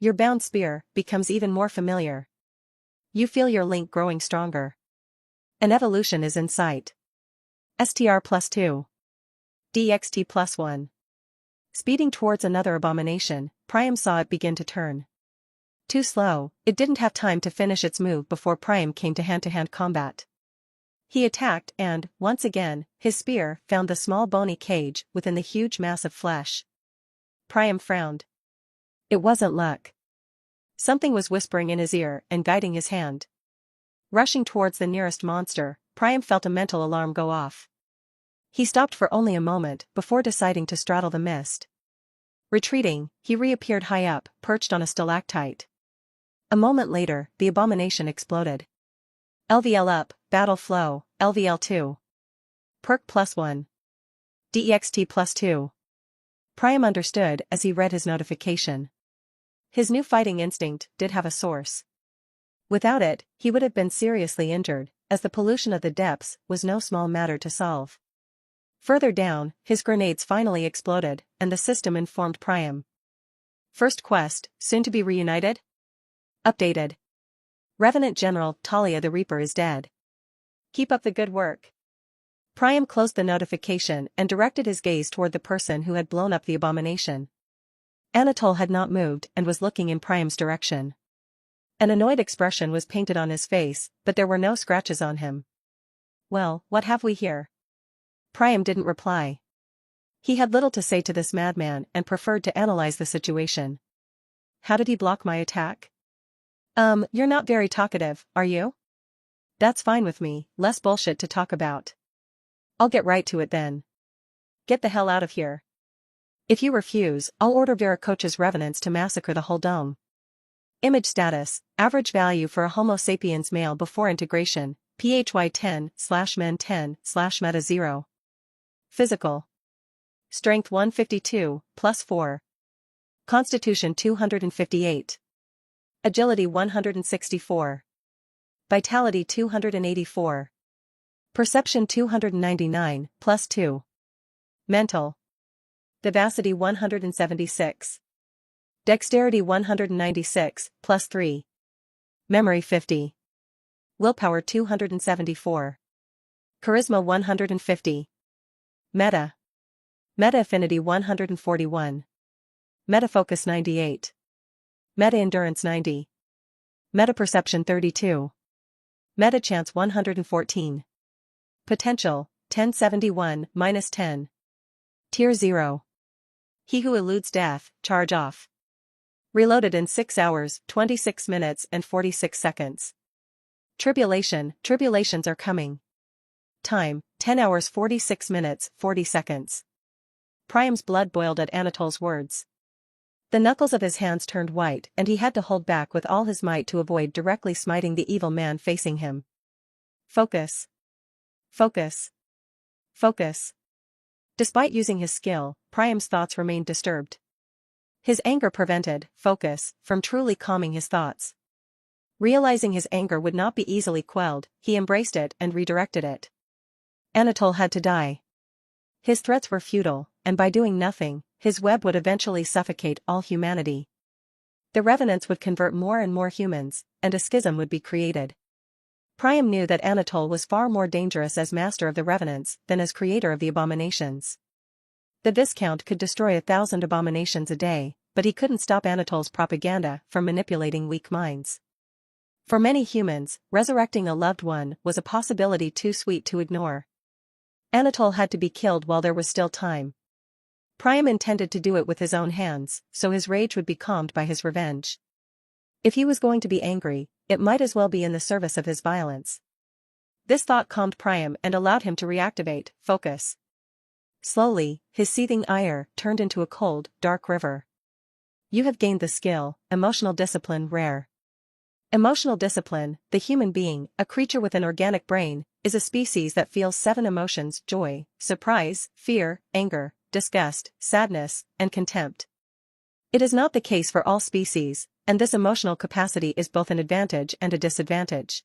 Your bound spear becomes even more familiar. You feel your link growing stronger. An evolution is in sight. STR+2. DXT+1. Speeding towards another abomination, Priam saw it begin to turn. Too slow, it didn't have time to finish its move before Priam came to hand-to-hand combat. He attacked and, once again, his spear found the small bony cage within the huge mass of flesh. Priam frowned. It wasn't luck. Something was whispering in his ear and guiding his hand. Rushing towards the nearest monster, Priam felt a mental alarm go off. He stopped for only a moment before deciding to straddle the mist. Retreating, he reappeared high up, perched on a stalactite. A moment later, the abomination exploded. LVL up, battle flow, LVL 2. Perk +1. DEXT +2. Priam understood as he read his notification. His new fighting instinct did have a source. Without it, he would have been seriously injured, as the pollution of the depths was no small matter to solve. Further down, his grenades finally exploded, and the system informed Priam. First quest, soon to be reunited? Updated. Revenant General Talia the Reaper is dead. Keep up the good work. Priam closed the notification and directed his gaze toward the person who had blown up the abomination. Anatole had not moved and was looking in Priam's direction. An annoyed expression was painted on his face, but there were no scratches on him. Well, what have we here? Priam didn't reply. He had little to say to this madman and preferred to analyze the situation. How did he block my attack? You're not very talkative, are you? That's fine with me, less bullshit to talk about. I'll get right to it then. Get the hell out of here. If you refuse, I'll order Veracocha's revenants to massacre the whole dome. Image status, average value for a Homo sapiens male before integration, PHY 10/men 10/meta 0. Physical. Strength 152, +4. Constitution 258. Agility 164. Vitality 284. Perception 299, +2. Mental. Vivacity 176. Dexterity 196, +3. Memory 50. Willpower 274. Charisma 150. Meta. Meta Affinity 141. Meta Focus 98. Meta Endurance 90. Meta Perception 32. Meta Chance 114. Potential, 1071, -10. Tier 0. He who eludes death, charge off. Reloaded in 6 hours, 26 minutes and 46 seconds. Tribulations are coming. Time, 10 hours 46 minutes, 40 seconds. Priam's blood boiled at Anatole's words. The knuckles of his hands turned white and he had to hold back with all his might to avoid directly smiting the evil man facing him. Focus. Focus. Focus. Despite using his skill, Priam's thoughts remained disturbed. His anger prevented focus from truly calming his thoughts. Realizing his anger would not be easily quelled, he embraced it and redirected it. Anatole had to die. His threats were futile, and by doing nothing, his web would eventually suffocate all humanity. The revenants would convert more and more humans, and a schism would be created. Priam knew that Anatole was far more dangerous as master of the revenants than as creator of the abominations. The Viscount could destroy 1,000 abominations a day, but he couldn't stop Anatole's propaganda from manipulating weak minds. For many humans, resurrecting a loved one was a possibility too sweet to ignore. Anatole had to be killed while there was still time. Priam intended to do it with his own hands, so his rage would be calmed by his revenge. If he was going to be angry, it might as well be in the service of his violence. This thought calmed Priam and allowed him to reactivate focus. Slowly, his seething ire turned into a cold, dark river. You have gained the skill, Emotional Discipline Rare. Emotional discipline, the human being, a creature with an organic brain, is a species that feels 7 emotions: joy, surprise, fear, anger, disgust, sadness, and contempt. It is not the case for all species, and this emotional capacity is both an advantage and a disadvantage.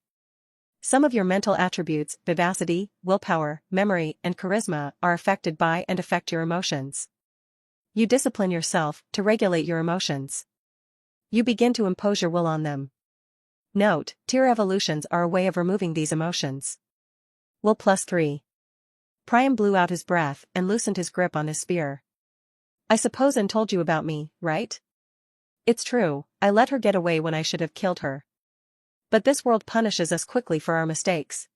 Some of your mental attributes, vivacity, willpower, memory, and charisma, are affected by and affect your emotions. You discipline yourself to regulate your emotions. You begin to impose your will on them. Note, tier evolutions are a way of removing these emotions. Will +3. Priam blew out his breath and loosened his grip on his spear. I suppose Anne told you about me, right? It's true, I let her get away when I should have killed her. But this world punishes us quickly for our mistakes.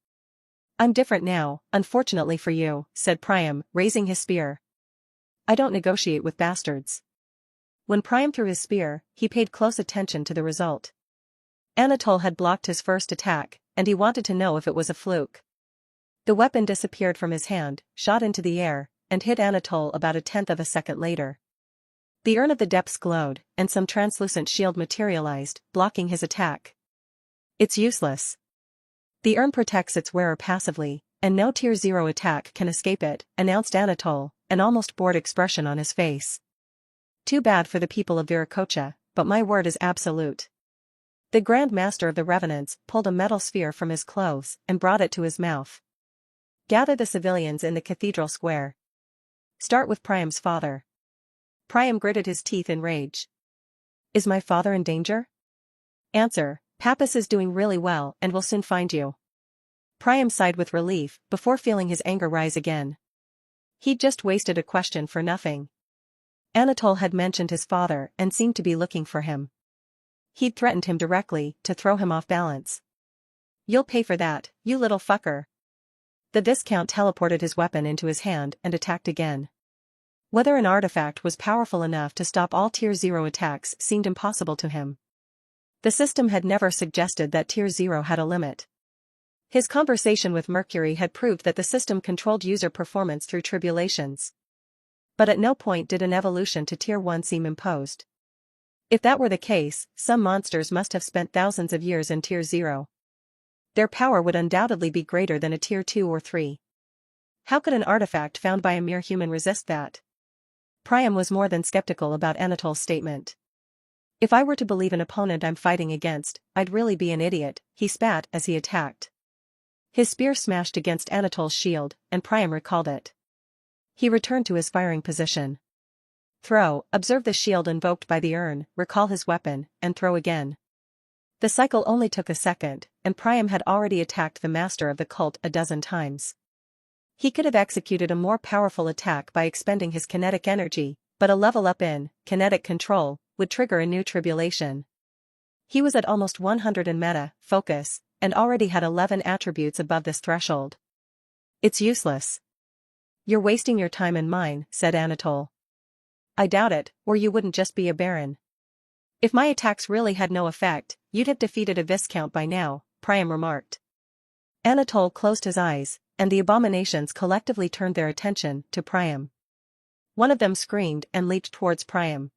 I'm different now, unfortunately for you, said Priam, raising his spear. I don't negotiate with bastards. When Priam threw his spear, he paid close attention to the result. Anatole had blocked his first attack, and he wanted to know if it was a fluke. The weapon disappeared from his hand, shot into the air, and hit Anatole about 1/10 of a second later. The urn of the depths glowed, and some translucent shield materialized, blocking his attack. It's useless. The urn protects its wearer passively, and no tier 0 attack can escape it, announced Anatole, an almost bored expression on his face. Too bad for the people of Viracocha, but my word is absolute. The Grand Master of the Revenants pulled a metal sphere from his clothes and brought it to his mouth. Gather the civilians in the cathedral square. Start with Priam's father. Priam gritted his teeth in rage. Is my father in danger? Answer, Pappus is doing really well and will soon find you. Priam sighed with relief before feeling his anger rise again. He'd just wasted a question for nothing. Anatole had mentioned his father and seemed to be looking for him. He'd threatened him directly to throw him off balance. You'll pay for that, you little fucker. The Viscount teleported his weapon into his hand and attacked again. Whether an artifact was powerful enough to stop all Tier 0 attacks seemed impossible to him. The system had never suggested that Tier 0 had a limit. His conversation with Mercury had proved that the system controlled user performance through tribulations. But at no point did an evolution to Tier 1 seem imposed. If that were the case, some monsters must have spent thousands of years in Tier 0. Their power would undoubtedly be greater than a Tier 2 or 3. How could an artifact found by a mere human resist that? Priam was more than skeptical about Anatole's statement. If I were to believe an opponent I'm fighting against, I'd really be an idiot, he spat as he attacked. His spear smashed against Anatole's shield, and Priam recalled it. He returned to his firing position. Throw, observe the shield invoked by the urn, recall his weapon, and throw again. The cycle only took a second, and Priam had already attacked the master of the cult a dozen times. He could have executed a more powerful attack by expending his kinetic energy, but a level up in kinetic control would trigger a new tribulation. He was at almost 100 in meta, focus, and already had 11 attributes above this threshold. It's useless. You're wasting your time and mine, said Anatole. I doubt it, or you wouldn't just be a baron. If my attacks really had no effect, you'd have defeated a Viscount by now, Priam remarked. Anatole closed his eyes, and the abominations collectively turned their attention to Priam. One of them screamed and leaped towards Priam.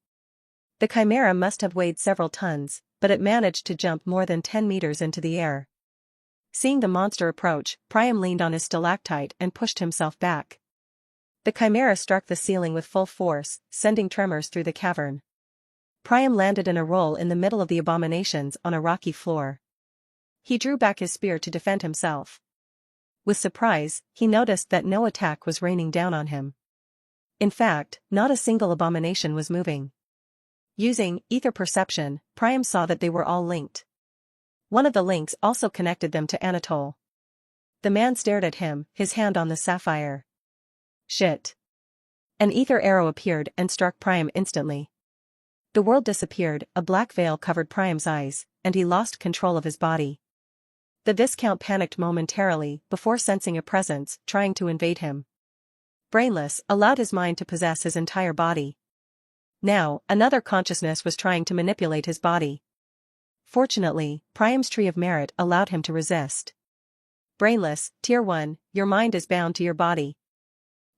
The chimera must have weighed several tons, but it managed to jump more than 10 meters into the air. Seeing the monster approach, Priam leaned on his stalactite and pushed himself back. The chimera struck the ceiling with full force, sending tremors through the cavern. Priam landed in a roll in the middle of the abominations on a rocky floor. He drew back his spear to defend himself. With surprise, he noticed that no attack was raining down on him. In fact, not a single abomination was moving. Using ether perception, Priam saw that they were all linked. One of the links also connected them to Anatole. The man stared at him, his hand on the sapphire. Shit. An ether arrow appeared and struck Priam instantly. The world disappeared, a black veil covered Priam's eyes, and he lost control of his body. The Viscount panicked momentarily before sensing a presence trying to invade him. Brainless, allowed his mind to possess his entire body. Now, another consciousness was trying to manipulate his body. Fortunately, Priam's Tree of Merit allowed him to resist. Brainless, Tier 1, your mind is bound to your body.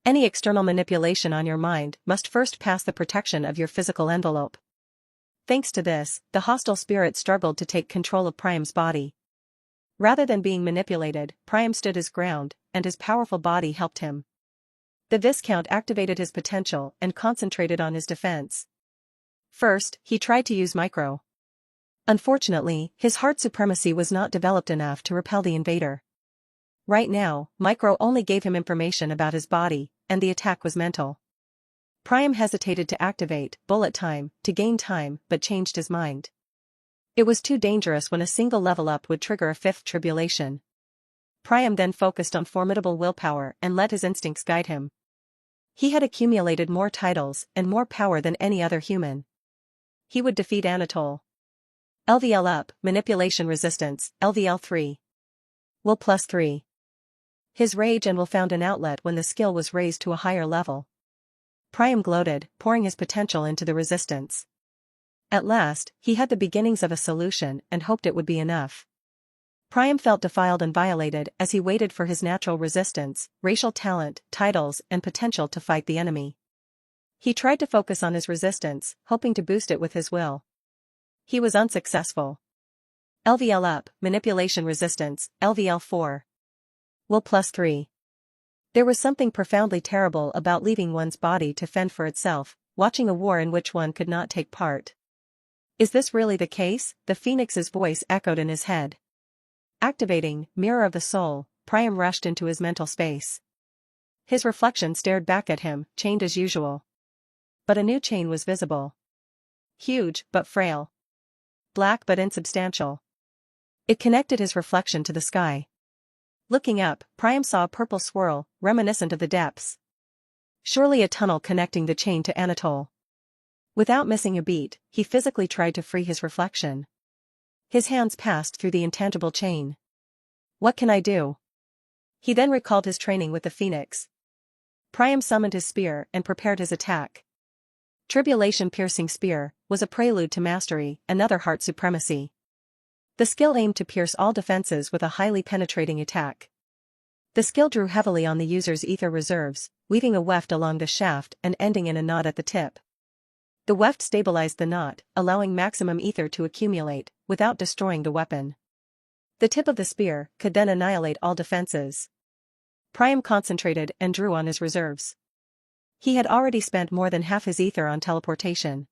Any external manipulation on your mind must first pass the protection of your physical envelope. Thanks to this, the hostile spirit struggled to take control of Priam's body. Rather than being manipulated, Priam stood his ground, and his powerful body helped him. The Viscount activated his potential and concentrated on his defense. First, he tried to use Micro. Unfortunately, his heart supremacy was not developed enough to repel the invader. Right now, Micro only gave him information about his body, and the attack was mental. Priam hesitated to activate Bullet Time to gain time but changed his mind. It was too dangerous when a single level up would trigger a fifth tribulation. Priam then focused on formidable willpower and let his instincts guide him. He had accumulated more titles and more power than any other human. He would defeat Anatole. LVL up, manipulation resistance, LVL 3. Will plus 3. His rage and will found an outlet when the skill was raised to a higher level. Priam gloated, pouring his potential into the resistance. At last, he had the beginnings of a solution and hoped it would be enough. Priam felt defiled and violated as he waited for his natural resistance, racial talent, titles, and potential to fight the enemy. He tried to focus on his resistance, hoping to boost it with his will. He was unsuccessful. LVL up, manipulation resistance, LVL 4. Will plus 3. There was something profoundly terrible about leaving one's body to fend for itself, watching a war in which one could not take part. Is this really the case? The Phoenix's voice echoed in his head. Activating Mirror of the Soul, Priam rushed into his mental space. His reflection stared back at him, chained as usual. But a new chain was visible. Huge, but frail. Black but insubstantial. It connected his reflection to the sky. Looking up, Priam saw a purple swirl, reminiscent of the depths. Surely a tunnel connecting the chain to Anatole. Without missing a beat, he physically tried to free his reflection. His hands passed through the intangible chain. What can I do? He then recalled his training with the Phoenix. Priam summoned his spear and prepared his attack. Tribulation-piercing spear was a prelude to mastery, another heart supremacy. The skill aimed to pierce all defenses with a highly penetrating attack. The skill drew heavily on the user's ether reserves, weaving a weft along the shaft and ending in a knot at the tip. The weft stabilized the knot, allowing maximum ether to accumulate, without destroying the weapon. The tip of the spear could then annihilate all defenses. Priam concentrated and drew on his reserves. He had already spent more than half his ether on teleportation.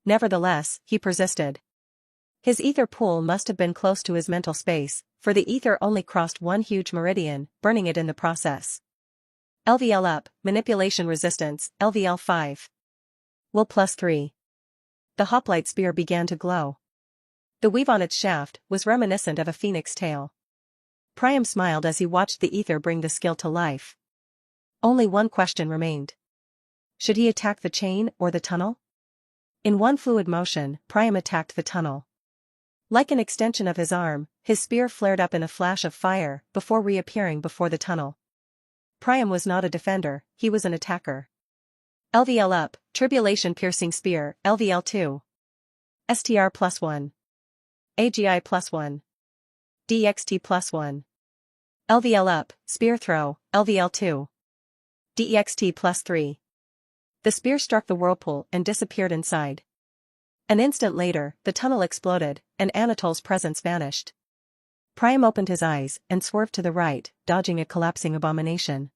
Nevertheless, he persisted. His ether pool must have been close to his mental space, for the ether only crossed one huge meridian, burning it in the process. LVL up, manipulation resistance, LVL 5. Will +3. The hoplite spear began to glow. The weave on its shaft was reminiscent of a phoenix tail. Priam smiled as he watched the ether bring the skill to life. Only one question remained. Should he attack the chain or the tunnel? In one fluid motion, Priam attacked the tunnel. Like an extension of his arm, his spear flared up in a flash of fire before reappearing before the tunnel. Priam was not a defender, he was an attacker. LVL up, tribulation-piercing spear, LVL 2. STR +1. AGI +1. DXT +1. LVL up, spear throw, LVL 2. DEXT +3. The spear struck the whirlpool and disappeared inside. An instant later, the tunnel exploded, and Anatole's presence vanished. Priam opened his eyes and swerved to the right, dodging a collapsing abomination.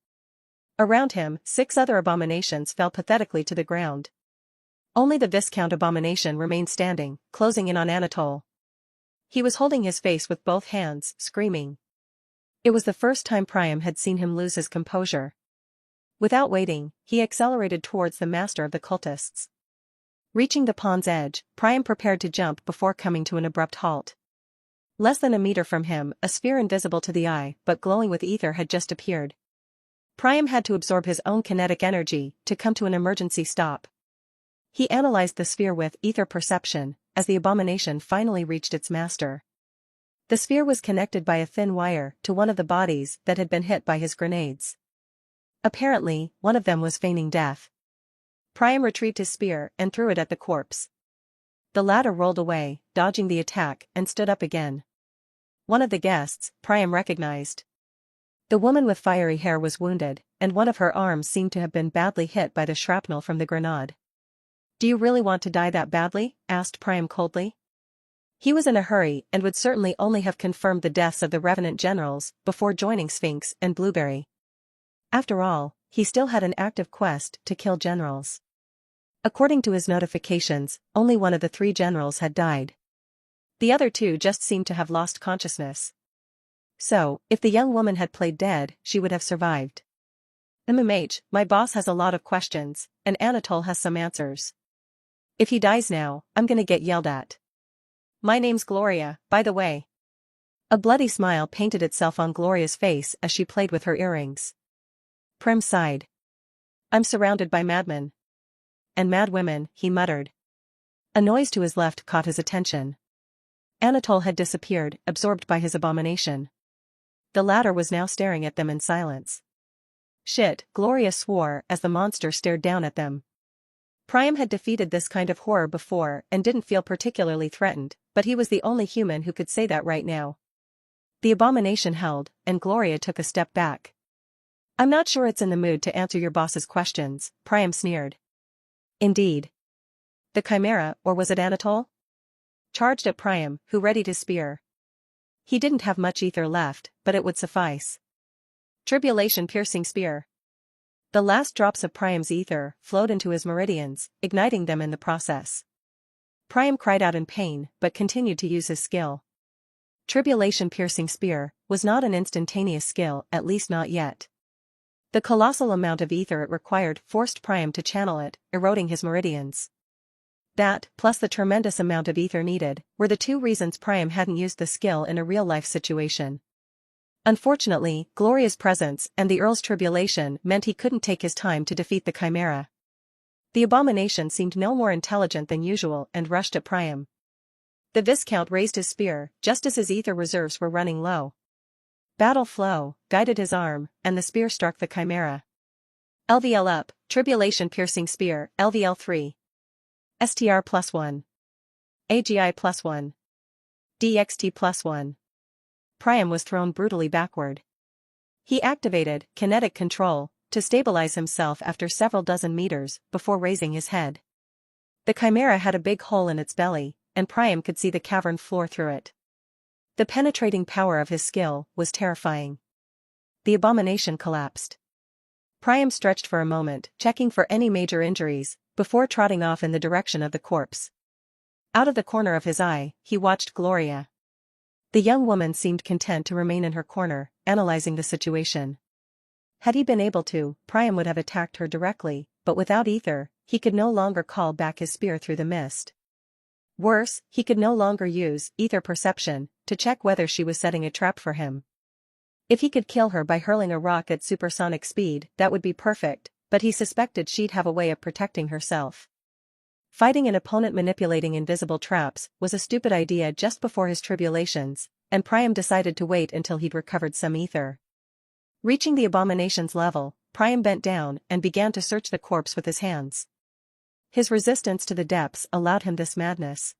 Around him, 6 other abominations fell pathetically to the ground. Only the Viscount abomination remained standing, closing in on Anatole. He was holding his face with both hands, screaming. It was the first time Priam had seen him lose his composure. Without waiting, he accelerated towards the master of the cultists. Reaching the pond's edge, Priam prepared to jump before coming to an abrupt halt. Less than a meter from him, a sphere invisible to the eye but glowing with ether had just appeared. Priam had to absorb his own kinetic energy to come to an emergency stop. He analyzed the sphere with ether perception, as the abomination finally reached its master. The sphere was connected by a thin wire to one of the bodies that had been hit by his grenades. Apparently, one of them was feigning death. Priam retrieved his spear and threw it at the corpse. The latter rolled away, dodging the attack, and stood up again. One of the guests, Priam recognized. The woman with fiery hair was wounded, and one of her arms seemed to have been badly hit by the shrapnel from the grenade. "Do you really want to die that badly?" asked Priam coldly. He was in a hurry and would certainly only have confirmed the deaths of the Revenant generals before joining Sphinx and Blueberry. After all, he still had an active quest to kill generals. According to his notifications, only one of the 3 generals had died. The other 2 just seemed to have lost consciousness. So, if the young woman had played dead, she would have survived. My boss has a lot of questions, and Anatole has some answers. If he dies now, I'm gonna get yelled at. My name's Gloria, by the way. A bloody smile painted itself on Gloria's face as she played with her earrings. Priam sighed. I'm surrounded by madmen. And mad women, he muttered. A noise to his left caught his attention. Anatole had disappeared, absorbed by his abomination. The latter was now staring at them in silence. Shit, Gloria swore as the monster stared down at them. Priam had defeated this kind of horror before and didn't feel particularly threatened, but he was the only human who could say that right now. The abomination held, and Gloria took a step back. I'm not sure it's in the mood to answer your boss's questions, Priam sneered. Indeed. The Chimera, or was it Anatole? Charged at Priam, who readied his spear. He didn't have much ether left, but it would suffice. Tribulation-piercing spear. The last drops of Priam's ether flowed into his meridians, igniting them in the process. Priam cried out in pain but continued to use his skill. Tribulation-piercing spear was not an instantaneous skill, at least not yet. The colossal amount of ether it required forced Priam to channel it, eroding his meridians. That, plus the tremendous amount of ether needed, were the two reasons Priam hadn't used the skill in a real-life situation. Unfortunately, Gloria's presence and the Earl's tribulation meant he couldn't take his time to defeat the Chimera. The abomination seemed no more intelligent than usual and rushed at Priam. The Viscount raised his spear just as his ether reserves were running low. Battle flow guided his arm, and the spear struck the Chimera. LVL up, tribulation-piercing spear, LVL 3. STR +1. AGI +1. DXT +1. Priam was thrown brutally backward. He activated kinetic control to stabilize himself after several dozen meters before raising his head. The Chimera had a big hole in its belly, and Priam could see the cavern floor through it. The penetrating power of his skill was terrifying. The abomination collapsed. Priam stretched for a moment, checking for any major injuries, before trotting off in the direction of the corpse. Out of the corner of his eye, he watched Gloria. The young woman seemed content to remain in her corner, analyzing the situation. Had he been able to, Priam would have attacked her directly, but without ether, he could no longer call back his spear through the mist. Worse, he could no longer use ether perception to check whether she was setting a trap for him. If he could kill her by hurling a rock at supersonic speed, that would be perfect, but he suspected she'd have a way of protecting herself. Fighting an opponent manipulating invisible traps was a stupid idea just before his tribulations, and Priam decided to wait until he'd recovered some ether. Reaching the abomination's level, Priam bent down and began to search the corpse with his hands. His resistance to the depths allowed him this madness.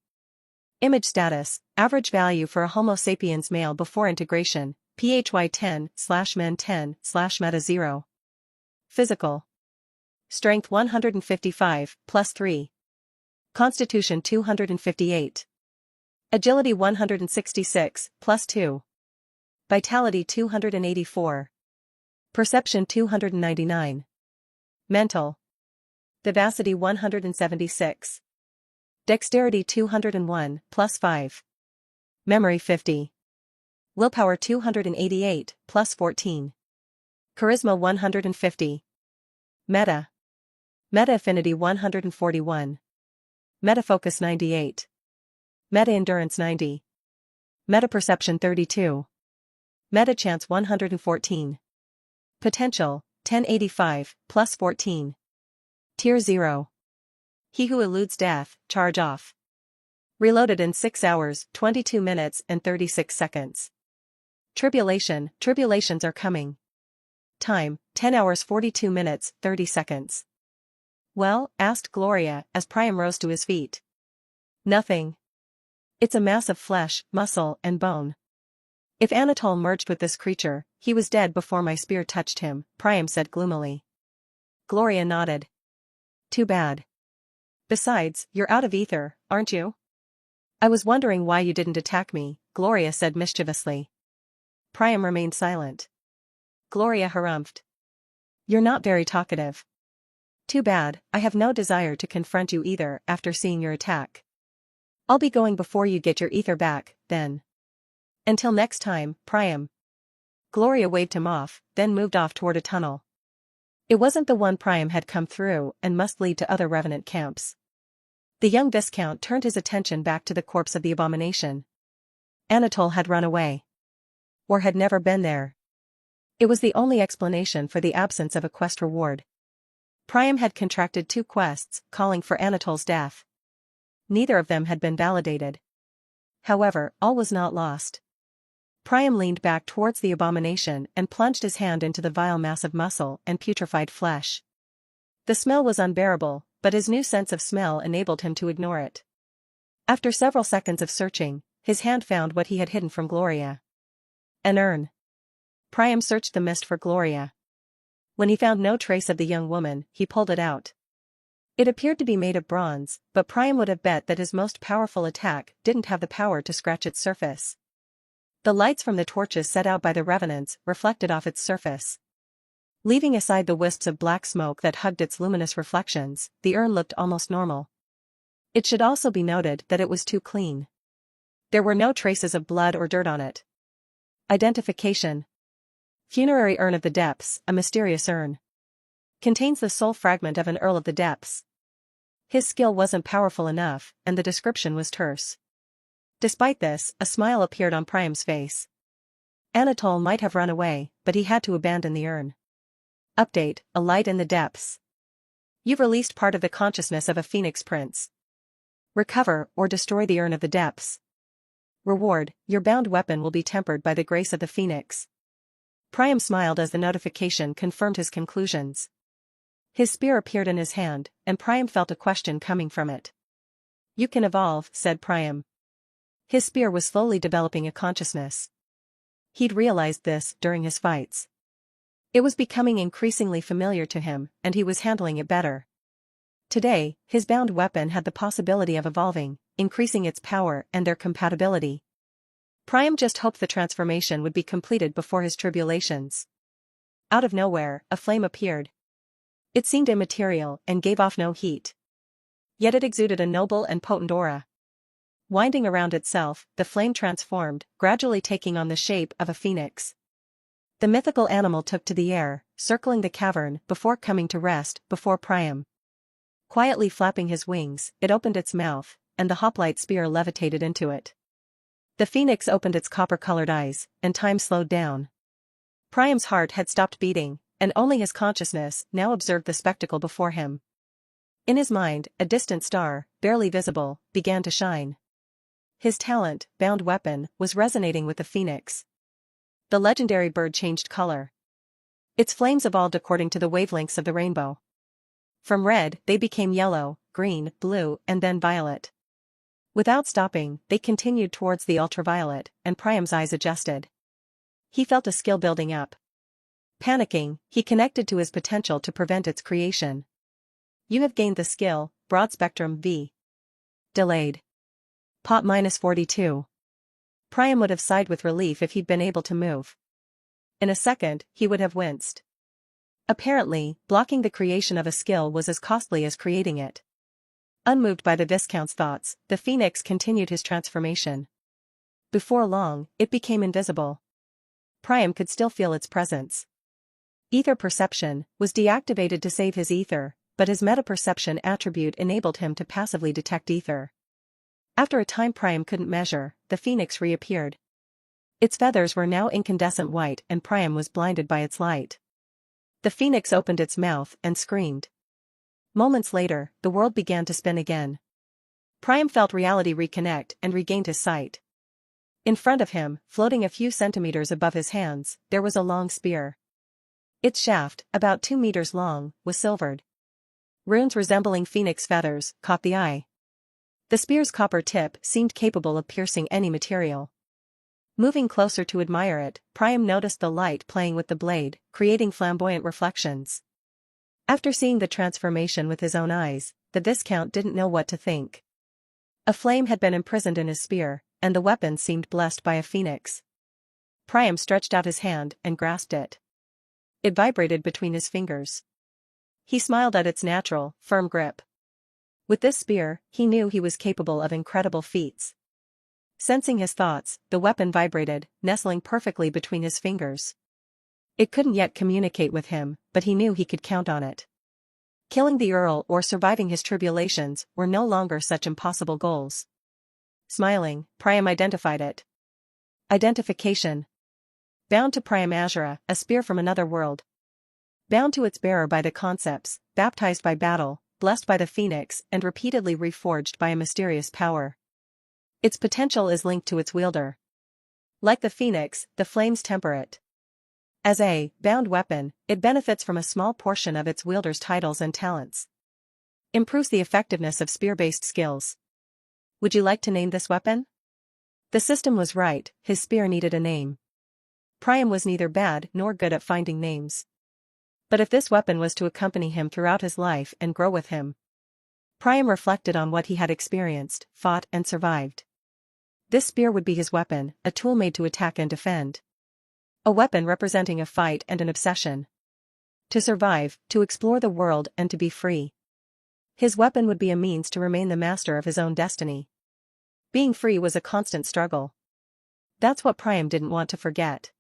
Image status, average value for a Homo sapiens male before integration, PHY 10/men 10/meta 0. Physical. Strength 155, +3. Constitution 258. Agility 166, +2. Vitality 284. Perception 299. Mental. Vivacity 176. Dexterity 201, +5. Memory 50. Willpower 288, +14. Charisma 150. Meta. Meta affinity 141. Meta focus 98. Meta endurance 90. Meta perception 32. Meta chance 114. Potential 1085, +14. Tier 0. He who eludes death, charge off. Reloaded in 6 hours, 22 minutes and 36 seconds. Tribulations are coming. Time, 10 hours 42 minutes, 30 seconds. Well, asked Gloria as Priam rose to his feet. Nothing. It's a mass of flesh, muscle, and bone. If Anatole merged with this creature, he was dead before my spear touched him, Priam said gloomily. Gloria nodded. Too bad. Besides, you're out of ether, aren't you? I was wondering why you didn't attack me, Gloria said mischievously. Priam remained silent. Gloria harumphed. You're not very talkative. Too bad, I have no desire to confront you either after seeing your attack. I'll be going before you get your ether back, then. Until next time, Priam. Gloria waved him off, then moved off toward a tunnel. It wasn't the one Priam had come through and must lead to other revenant camps. The young Viscount turned his attention back to the corpse of the abomination. Anatole had run away. Or had never been there. It was the only explanation for the absence of a quest reward. Priam had contracted 2 quests calling for Anatole's death. Neither of them had been validated. However, all was not lost. Priam leaned back towards the abomination and plunged his hand into the vile mass of muscle and putrefied flesh. The smell was unbearable, but his new sense of smell enabled him to ignore it. After several seconds of searching, his hand found what he had hidden from Gloria. An urn. Priam searched the mist for Gloria. When he found no trace of the young woman, he pulled it out. It appeared to be made of bronze, but Priam would have bet that his most powerful attack didn't have the power to scratch its surface. The lights from the torches set out by the revenants reflected off its surface. Leaving aside the wisps of black smoke that hugged its luminous reflections, the urn looked almost normal. It should also be noted that it was too clean. There were no traces of blood or dirt on it. Identification. Funerary urn of the depths, a mysterious urn. Contains the sole fragment of an Earl of the Depths. His skill wasn't powerful enough, and the description was terse. Despite this, a smile appeared on Priam's face. Anatole might have run away, but he had to abandon the urn. Update: A light in the depths. You've released part of the consciousness of a Phoenix Prince. Recover or destroy the urn of the depths. Reward: Your bound weapon will be tempered by the grace of the Phoenix. Priam smiled as the notification confirmed his conclusions. His spear appeared in his hand, and Priam felt a question coming from it. You can evolve, said Priam. His spear was slowly developing a consciousness. He'd realized this during his fights. It was becoming increasingly familiar to him, and he was handling it better. Today, his bound weapon had the possibility of evolving, increasing its power and their compatibility. Priam just hoped the transformation would be completed before his tribulations. Out of nowhere, a flame appeared. It seemed immaterial and gave off no heat. Yet it exuded a noble and potent aura. Winding around itself, the flame transformed, gradually taking on the shape of a phoenix. The mythical animal took to the air, circling the cavern before coming to rest before Priam. Quietly flapping his wings, it opened its mouth, and the hoplite spear levitated into it. The phoenix opened its copper-colored eyes, and time slowed down. Priam's heart had stopped beating, and only his consciousness now observed the spectacle before him. In his mind, a distant star, barely visible, began to shine. His talent, bound weapon, was resonating with the phoenix. The legendary bird changed color. Its flames evolved according to the wavelengths of the rainbow. From red, they became yellow, green, blue, and then violet. Without stopping, they continued towards the ultraviolet, and Priam's eyes adjusted. He felt a skill building up. Panicking, he connected to his potential to prevent its creation. You have gained the skill, Broad Spectrum V. Delayed. Pot -42. Priam would have sighed with relief if he'd been able to move. In a second, he would have winced. Apparently, blocking the creation of a skill was as costly as creating it. Unmoved by the Viscount's thoughts, the phoenix continued his transformation. Before long, it became invisible. Priam could still feel its presence. Ether perception was deactivated to save his ether, but his metaperception attribute enabled him to passively detect ether. After a time Priam couldn't measure, the phoenix reappeared. Its feathers were now incandescent white and Priam was blinded by its light. The phoenix opened its mouth and screamed. Moments later, the world began to spin again. Priam felt reality reconnect and regained his sight. In front of him, floating a few centimeters above his hands, there was a long spear. Its shaft, about 2 meters long, was silvered. Runes resembling phoenix feathers caught the eye. The spear's copper tip seemed capable of piercing any material. Moving closer to admire it, Priam noticed the light playing with the blade, creating flamboyant reflections. After seeing the transformation with his own eyes, the Viscount didn't know what to think. A flame had been imprisoned in his spear, and the weapon seemed blessed by a phoenix. Priam stretched out his hand and grasped it. It vibrated between his fingers. He smiled at its natural, firm grip. With this spear, he knew he was capable of incredible feats. Sensing his thoughts, the weapon vibrated, nestling perfectly between his fingers. It couldn't yet communicate with him, but he knew he could count on it. Killing the Earl or surviving his tribulations were no longer such impossible goals. Smiling, Priam identified it. Identification. Bound to Priam Azura, a spear from another world. Bound to its bearer by the concepts, baptized by battle, blessed by the phoenix and repeatedly reforged by a mysterious power. Its potential is linked to its wielder. Like the phoenix, the flames temper it. As a bound weapon, it benefits from a small portion of its wielder's titles and talents. Improves the effectiveness of spear-based skills. Would you like to name this weapon? The system was right, his spear needed a name. Priam was neither bad nor good at finding names. But if this weapon was to accompany him throughout his life and grow with him. Priam reflected on what he had experienced, fought and survived. This spear would be his weapon, a tool made to attack and defend. A weapon representing a fight and an obsession. To survive, to explore the world and to be free. His weapon would be a means to remain the master of his own destiny. Being free was a constant struggle. That's what Priam didn't want to forget.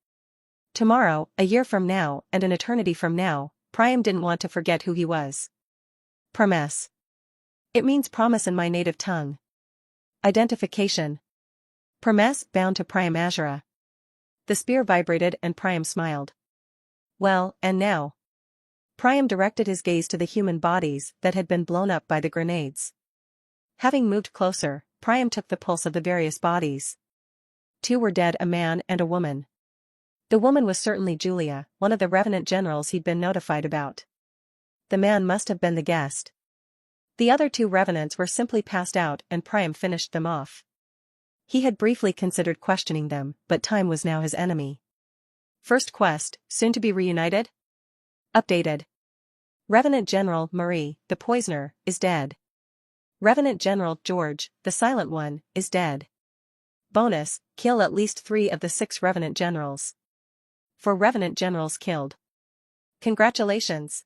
Tomorrow, a year from now, and an eternity from now, Priam didn't want to forget who he was. Promes. It means promise in my native tongue. Identification. Promes bound to Priam Azura. The spear vibrated and Priam smiled. Well, and now? Priam directed his gaze to the human bodies that had been blown up by the grenades. Having moved closer, Priam took the pulse of the various bodies. 2 were dead, a man and a woman. The woman was certainly Julia, one of the Revenant generals he'd been notified about. The man must have been the guest. The other 2 Revenants were simply passed out and Priam finished them off. He had briefly considered questioning them, but time was now his enemy. First quest, soon to be reunited? Updated. Revenant General Marie, the Poisoner, is dead. Revenant General George, the Silent One, is dead. Bonus, kill at least 3 of the 6 Revenant Generals. 4 Revenant Generals killed. Congratulations.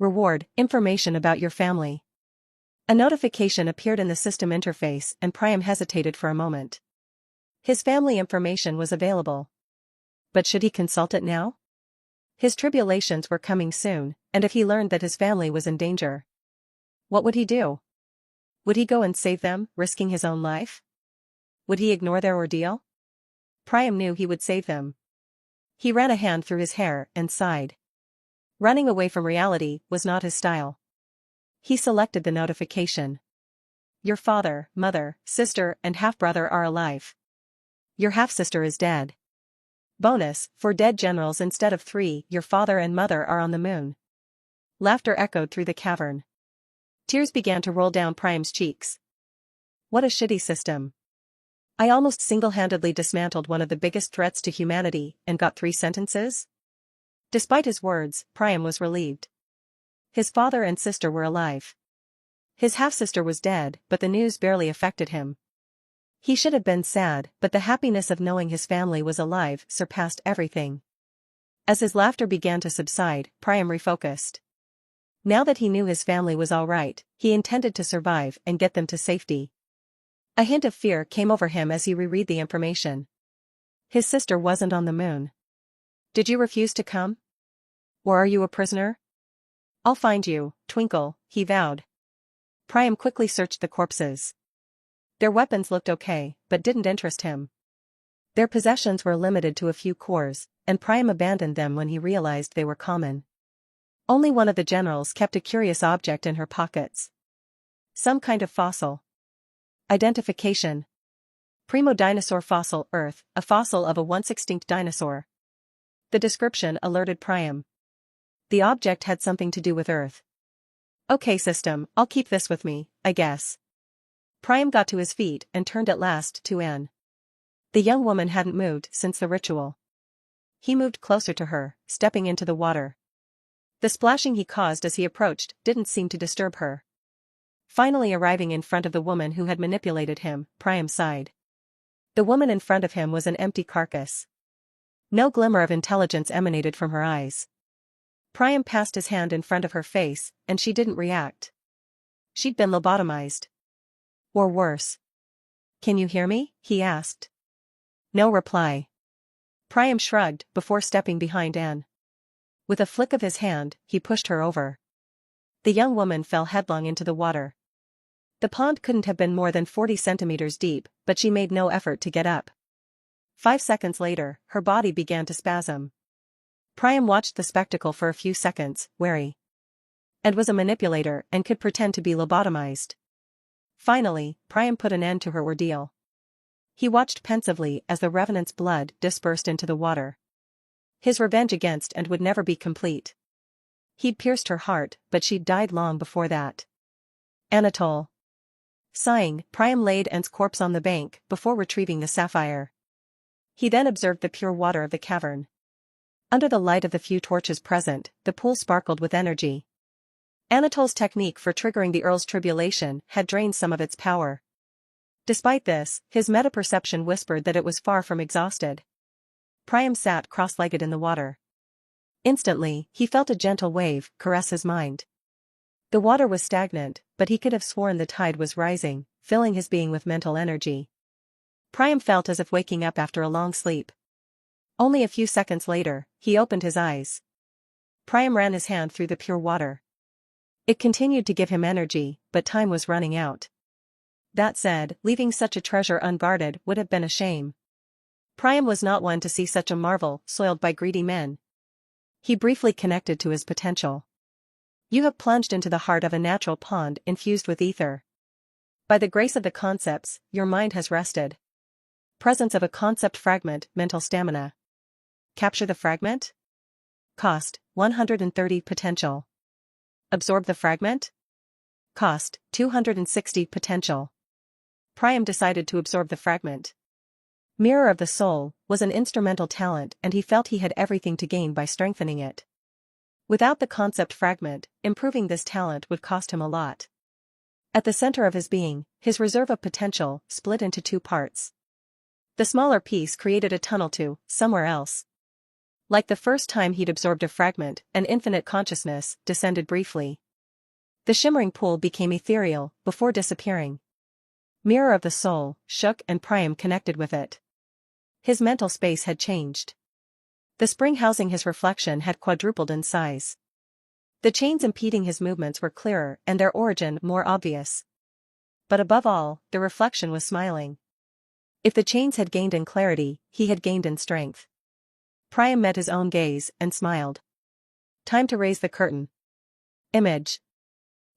Reward, information about your family. A notification appeared in the system interface and Priam hesitated for a moment. His family information was available. But should he consult it now? His tribulations were coming soon, and if he learned that his family was in danger, what would he do? Would he go and save them, risking his own life? Would he ignore their ordeal? Priam knew he would save them. He ran a hand through his hair and sighed. Running away from reality was not his style. He selected the notification. Your father, mother, sister, and half-brother are alive. Your half-sister is dead. Bonus, 4 dead generals instead of 3, your father and mother are on the moon. Laughter echoed through the cavern. Tears began to roll down Priam's cheeks. What a shitty system. I almost single-handedly dismantled one of the biggest threats to humanity and got 3 sentences? Despite his words, Priam was relieved. His father and sister were alive. His half-sister was dead, but the news barely affected him. He should have been sad, but the happiness of knowing his family was alive surpassed everything. As his laughter began to subside, Priam refocused. Now that he knew his family was all right, he intended to survive and get them to safety. A hint of fear came over him as he reread the information. His sister wasn't on the moon. Did you refuse to come? Or are you a prisoner? I'll find you, Twinkle, he vowed. Priam quickly searched the corpses. Their weapons looked okay, but didn't interest him. Their possessions were limited to a few cores, and Priam abandoned them when he realized they were common. Only one of the generals kept a curious object in her pockets. Some kind of fossil. Identification. Primo dinosaur fossil Earth, a fossil of a once-extinct dinosaur. The description alerted Priam. The object had something to do with Earth. Okay system, I'll keep this with me, I guess. Priam got to his feet and turned at last to Anne. The young woman hadn't moved since the ritual. He moved closer to her, stepping into the water. The splashing he caused as he approached didn't seem to disturb her. Finally arriving in front of the woman who had manipulated him, Priam sighed. The woman in front of him was an empty carcass. No glimmer of intelligence emanated from her eyes. Priam passed his hand in front of her face, and she didn't react. She'd been lobotomized. Or worse. Can you hear me? He asked. No reply. Priam shrugged before stepping behind Anne. With a flick of his hand, he pushed her over. The young woman fell headlong into the water. The pond couldn't have been more than 40 centimeters deep, but she made no effort to get up. 5 seconds later, her body began to spasm. Priam watched the spectacle for a few seconds, wary. And was a manipulator and could pretend to be lobotomized. Finally, Priam put an end to her ordeal. He watched pensively as the Revenant's blood dispersed into the water. His revenge against and would never be complete. He'd pierced her heart, but she'd died long before that. Anatole. Sighing, Priam laid Anne's corpse on the bank before retrieving the sapphire. He then observed the pure water of the cavern. Under the light of the few torches present, the pool sparkled with energy. Anatole's technique for triggering the Earl's tribulation had drained some of its power. Despite this, his meta-perception whispered that it was far from exhausted. Priam sat cross-legged in the water. Instantly, he felt a gentle wave caress his mind. The water was stagnant, but he could have sworn the tide was rising, filling his being with mental energy. Priam felt as if waking up after a long sleep. Only a few seconds later, he opened his eyes. Priam ran his hand through the pure water. It continued to give him energy, but time was running out. That said, leaving such a treasure unguarded would have been a shame. Priam was not one to see such a marvel soiled by greedy men. He briefly connected to his potential. You have plunged into the heart of a natural pond infused with ether. By the grace of the concepts, your mind has rested. Presence of a concept fragment, mental stamina. Capture the fragment? Cost, 130 potential. Absorb the fragment? Cost, 260 potential. Priam decided to absorb the fragment. Mirror of the Soul was an instrumental talent and he felt he had everything to gain by strengthening it. Without the concept fragment, improving this talent would cost him a lot. At the center of his being, his reserve of potential split into two parts. The smaller piece created a tunnel to somewhere else. Like the first time he'd absorbed a fragment, an infinite consciousness descended briefly. The shimmering pool became ethereal before disappearing. Mirror of the Soul shook and Priam connected with it. His mental space had changed. The spring housing his reflection had quadrupled in size. The chains impeding his movements were clearer and their origin more obvious. But above all, the reflection was smiling. If the chains had gained in clarity, he had gained in strength. Priam met his own gaze and smiled. Time to raise the curtain. Image.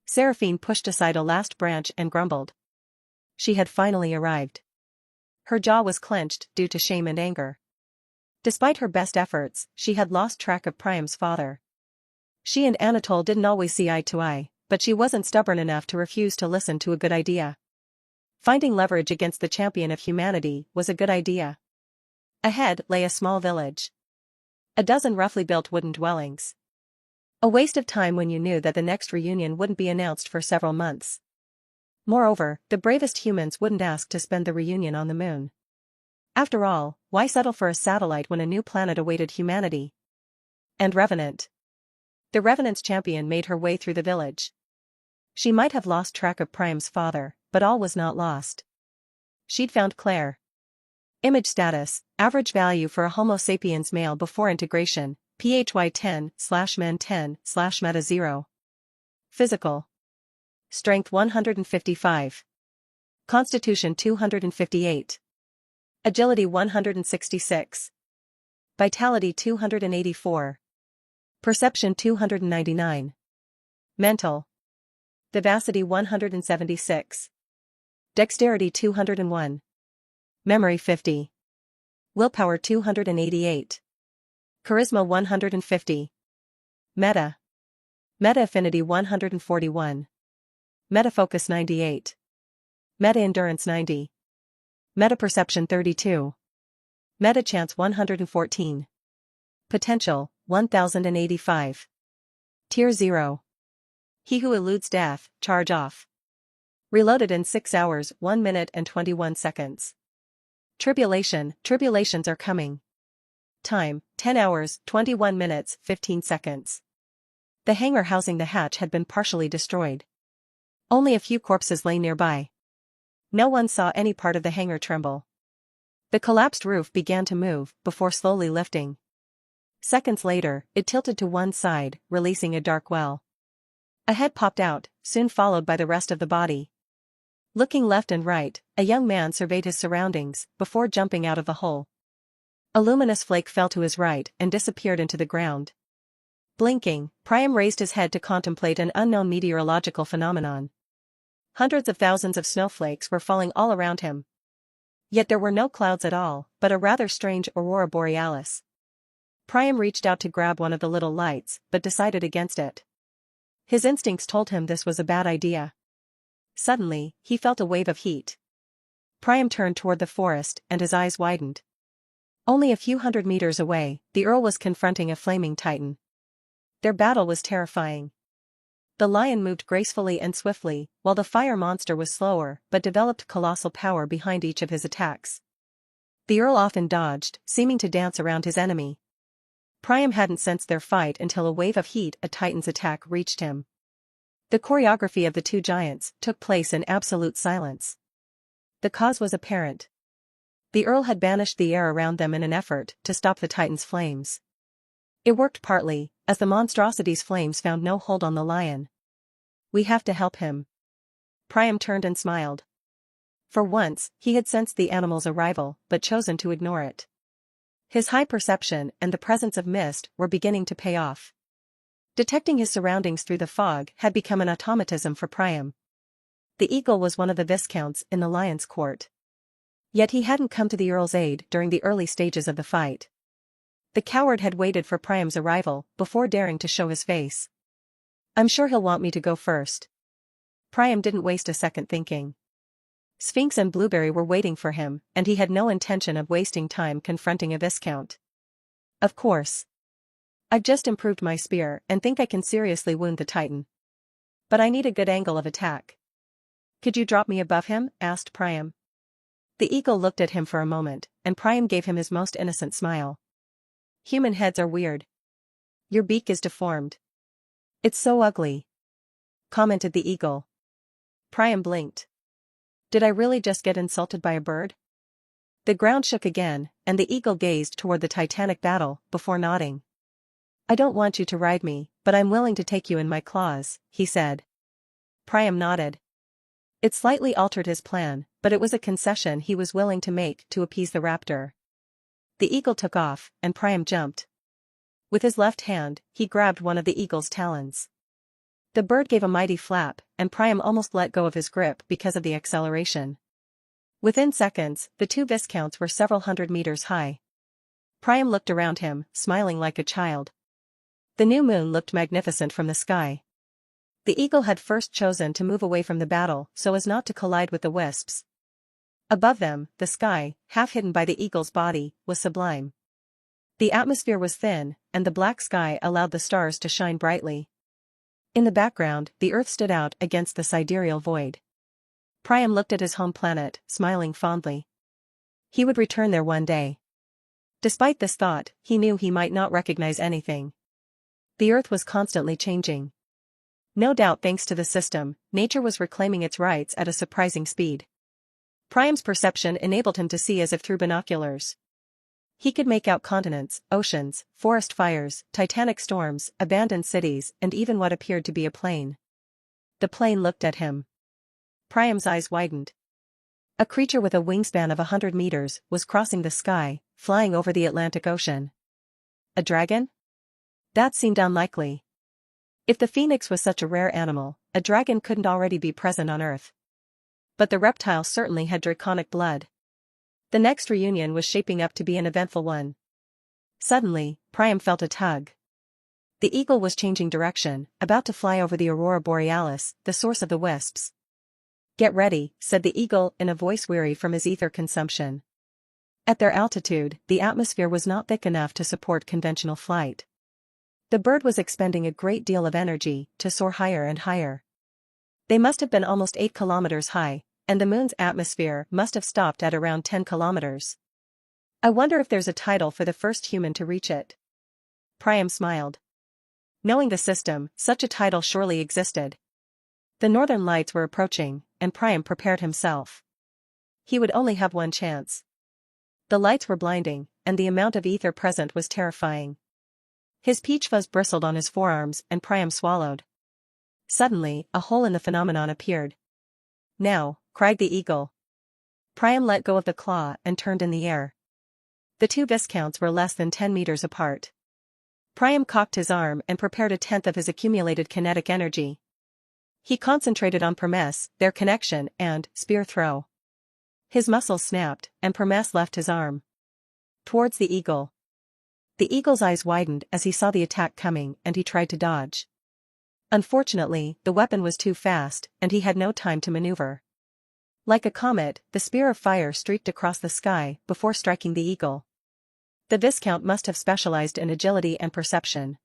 Seraphine pushed aside a last branch and grumbled. She had finally arrived. Her jaw was clenched due to shame and anger. Despite her best efforts, she had lost track of Priam's father. She and Anatole didn't always see eye to eye, but she wasn't stubborn enough to refuse to listen to a good idea. Finding leverage against the champion of humanity was a good idea. Ahead lay a small village. A dozen roughly built wooden dwellings. A waste of time when you knew that the next reunion wouldn't be announced for several months. Moreover, the bravest humans wouldn't ask to spend the reunion on the moon. After all, why settle for a satellite when a new planet awaited humanity? And Revenant. The Revenant's champion made her way through the village. She might have lost track of Priam's father, but all was not lost. She'd found Claire. Image status, average value for a Homo sapiens male before integration, PHY 10/men 10/meta 0. Physical. Strength 155. Constitution 258. Agility 166. Vitality 284. Perception 299. Mental. Vivacity 176. Dexterity 201. Memory 50. Willpower 288. Charisma 150. Meta. Meta affinity 141. Meta focus 98. Meta endurance 90. Meta perception 32. Meta chance 114. Potential 1085. Tier 0. He who eludes death, charge off. Reloaded in 6 hours, 1 minute and 21 seconds. Tribulations are coming. Time, 10 hours, 21 minutes, 15 seconds. The hangar housing the hatch had been partially destroyed. Only a few corpses lay nearby. No one saw any part of the hangar tremble. The collapsed roof began to move, before slowly lifting. Seconds later, it tilted to one side, releasing a dark well. A head popped out, soon followed by the rest of the body. Looking left and right, a young man surveyed his surroundings, before jumping out of the hole. A luminous flake fell to his right and disappeared into the ground. Blinking, Priam raised his head to contemplate an unknown meteorological phenomenon. Hundreds of thousands of snowflakes were falling all around him. Yet there were no clouds at all, but a rather strange aurora borealis. Priam reached out to grab one of the little lights, but decided against it. His instincts told him this was a bad idea. Suddenly, he felt a wave of heat. Priam turned toward the forest and his eyes widened. Only a few hundred meters away, the Earl was confronting a flaming titan. Their battle was terrifying. The lion moved gracefully and swiftly, while the fire monster was slower but developed colossal power behind each of his attacks. The Earl often dodged, seeming to dance around his enemy. Priam hadn't sensed their fight until a wave of heat a Titan's attack reached him. The choreography of the two giants took place in absolute silence. The cause was apparent. The Earl had banished the air around them in an effort to stop the Titan's flames. It worked partly, as the monstrosity's flames found no hold on the lion. "We have to help him." Priam turned and smiled. For once, he had sensed the animal's arrival, but chosen to ignore it. His high perception and the presence of mist were beginning to pay off. Detecting his surroundings through the fog had become an automatism for Priam. The eagle was one of the viscounts in the lion's court. Yet he hadn't come to the Earl's aid during the early stages of the fight. The coward had waited for Priam's arrival before daring to show his face. "I'm sure he'll want me to go first." Priam didn't waste a second thinking. Sphinx and Blueberry were waiting for him, and he had no intention of wasting time confronting a viscount. "Of course. I've just improved my spear and think I can seriously wound the Titan. But I need a good angle of attack." "Could you drop me above him?" asked Priam. The eagle looked at him for a moment, and Priam gave him his most innocent smile. "Human heads are weird. Your beak is deformed." "It's so ugly," commented the eagle. Priam blinked. Did I really just get insulted by a bird? The ground shook again, and the eagle gazed toward the titanic battle before nodding. "I don't want you to ride me, but I'm willing to take you in my claws," he said. Priam nodded. It slightly altered his plan, but it was a concession he was willing to make to appease the raptor. The eagle took off, and Priam jumped. With his left hand, he grabbed one of the eagle's talons. The bird gave a mighty flap, and Priam almost let go of his grip because of the acceleration. Within seconds, the two viscounts were several hundred meters high. Priam looked around him, smiling like a child. The new moon looked magnificent from the sky. The eagle had first chosen to move away from the battle so as not to collide with the wisps. Above them, the sky, half hidden by the eagle's body, was sublime. The atmosphere was thin, and the black sky allowed the stars to shine brightly. In the background, the earth stood out against the sidereal void. Priam looked at his home planet, smiling fondly. He would return there one day. Despite this thought, he knew he might not recognize anything. The earth was constantly changing. No doubt thanks to the system, nature was reclaiming its rights at a surprising speed. Priam's perception enabled him to see as if through binoculars. He could make out continents, oceans, forest fires, titanic storms, abandoned cities, and even what appeared to be a plane. The plane looked at him. Priam's eyes widened. A creature with a wingspan of 100 meters was crossing the sky, flying over the Atlantic Ocean. A dragon? That seemed unlikely. If the phoenix was such a rare animal, a dragon couldn't already be present on Earth. But the reptile certainly had draconic blood. The next reunion was shaping up to be an eventful one. Suddenly, Priam felt a tug. The eagle was changing direction, about to fly over the Aurora Borealis, the source of the wisps. "Get ready," said the eagle in a voice weary from his ether consumption. At their altitude, the atmosphere was not thick enough to support conventional flight. The bird was expending a great deal of energy to soar higher and higher. They must have been almost 8 kilometers high, and the moon's atmosphere must have stopped at around 10 kilometers. "I wonder if there's a title for the first human to reach it." Priam smiled. Knowing the system, such a title surely existed. The northern lights were approaching, and Priam prepared himself. He would only have one chance. The lights were blinding, and the amount of ether present was terrifying. His peach fuzz bristled on his forearms and Priam swallowed. Suddenly, a hole in the phenomenon appeared. "Now," cried the eagle. Priam let go of the claw and turned in the air. The two viscounts were less than 10 meters apart. Priam cocked his arm and prepared a tenth of his accumulated kinetic energy. He concentrated on Promes, their connection, and spear throw. His muscles snapped, and Promes left his arm. Towards the eagle. The eagle's eyes widened as he saw the attack coming, and he tried to dodge. Unfortunately, the weapon was too fast, and he had no time to maneuver. Like a comet, the spear of fire streaked across the sky before striking the eagle. The Viscount must have specialized in agility and perception.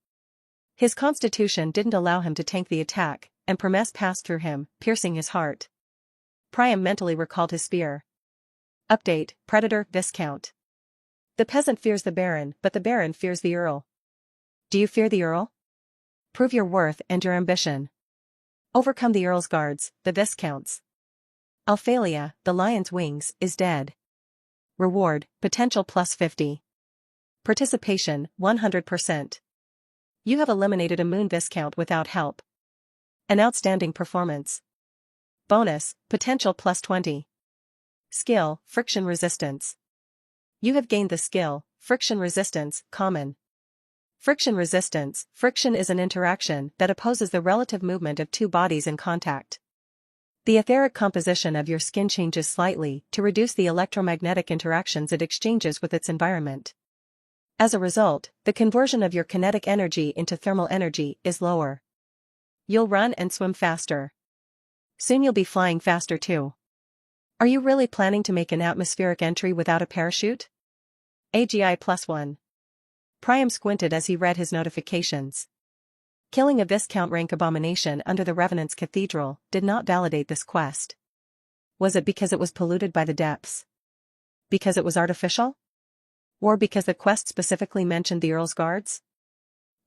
His constitution didn't allow him to tank the attack, and Promes passed through him, piercing his heart. Priam mentally recalled his spear. Update, Predator, Viscount. The peasant fears the Baron, but the Baron fears the Earl. Do you fear the Earl? Prove your worth and your ambition. Overcome the Earl's guards, the Viscounts. Alphalia, the Lion's Wings, is dead. Reward, potential plus 50. Participation, 100%. You have eliminated a Moon Viscount without help. An outstanding performance. Bonus, potential plus 20. Skill, friction resistance. You have gained the skill, friction resistance, common. Friction resistance. Friction is an interaction that opposes the relative movement of two bodies in contact. The etheric composition of your skin changes slightly to reduce the electromagnetic interactions it exchanges with its environment. As a result, the conversion of your kinetic energy into thermal energy is lower. You'll run and swim faster. Soon you'll be flying faster too. Are you really planning to make an atmospheric entry without a parachute? AGI +1. Priam squinted as he read his notifications. Killing a Viscount rank abomination under the Revenant's Cathedral did not validate this quest. Was it because it was polluted by the depths? Because it was artificial? Or because the quest specifically mentioned the Earl's guards?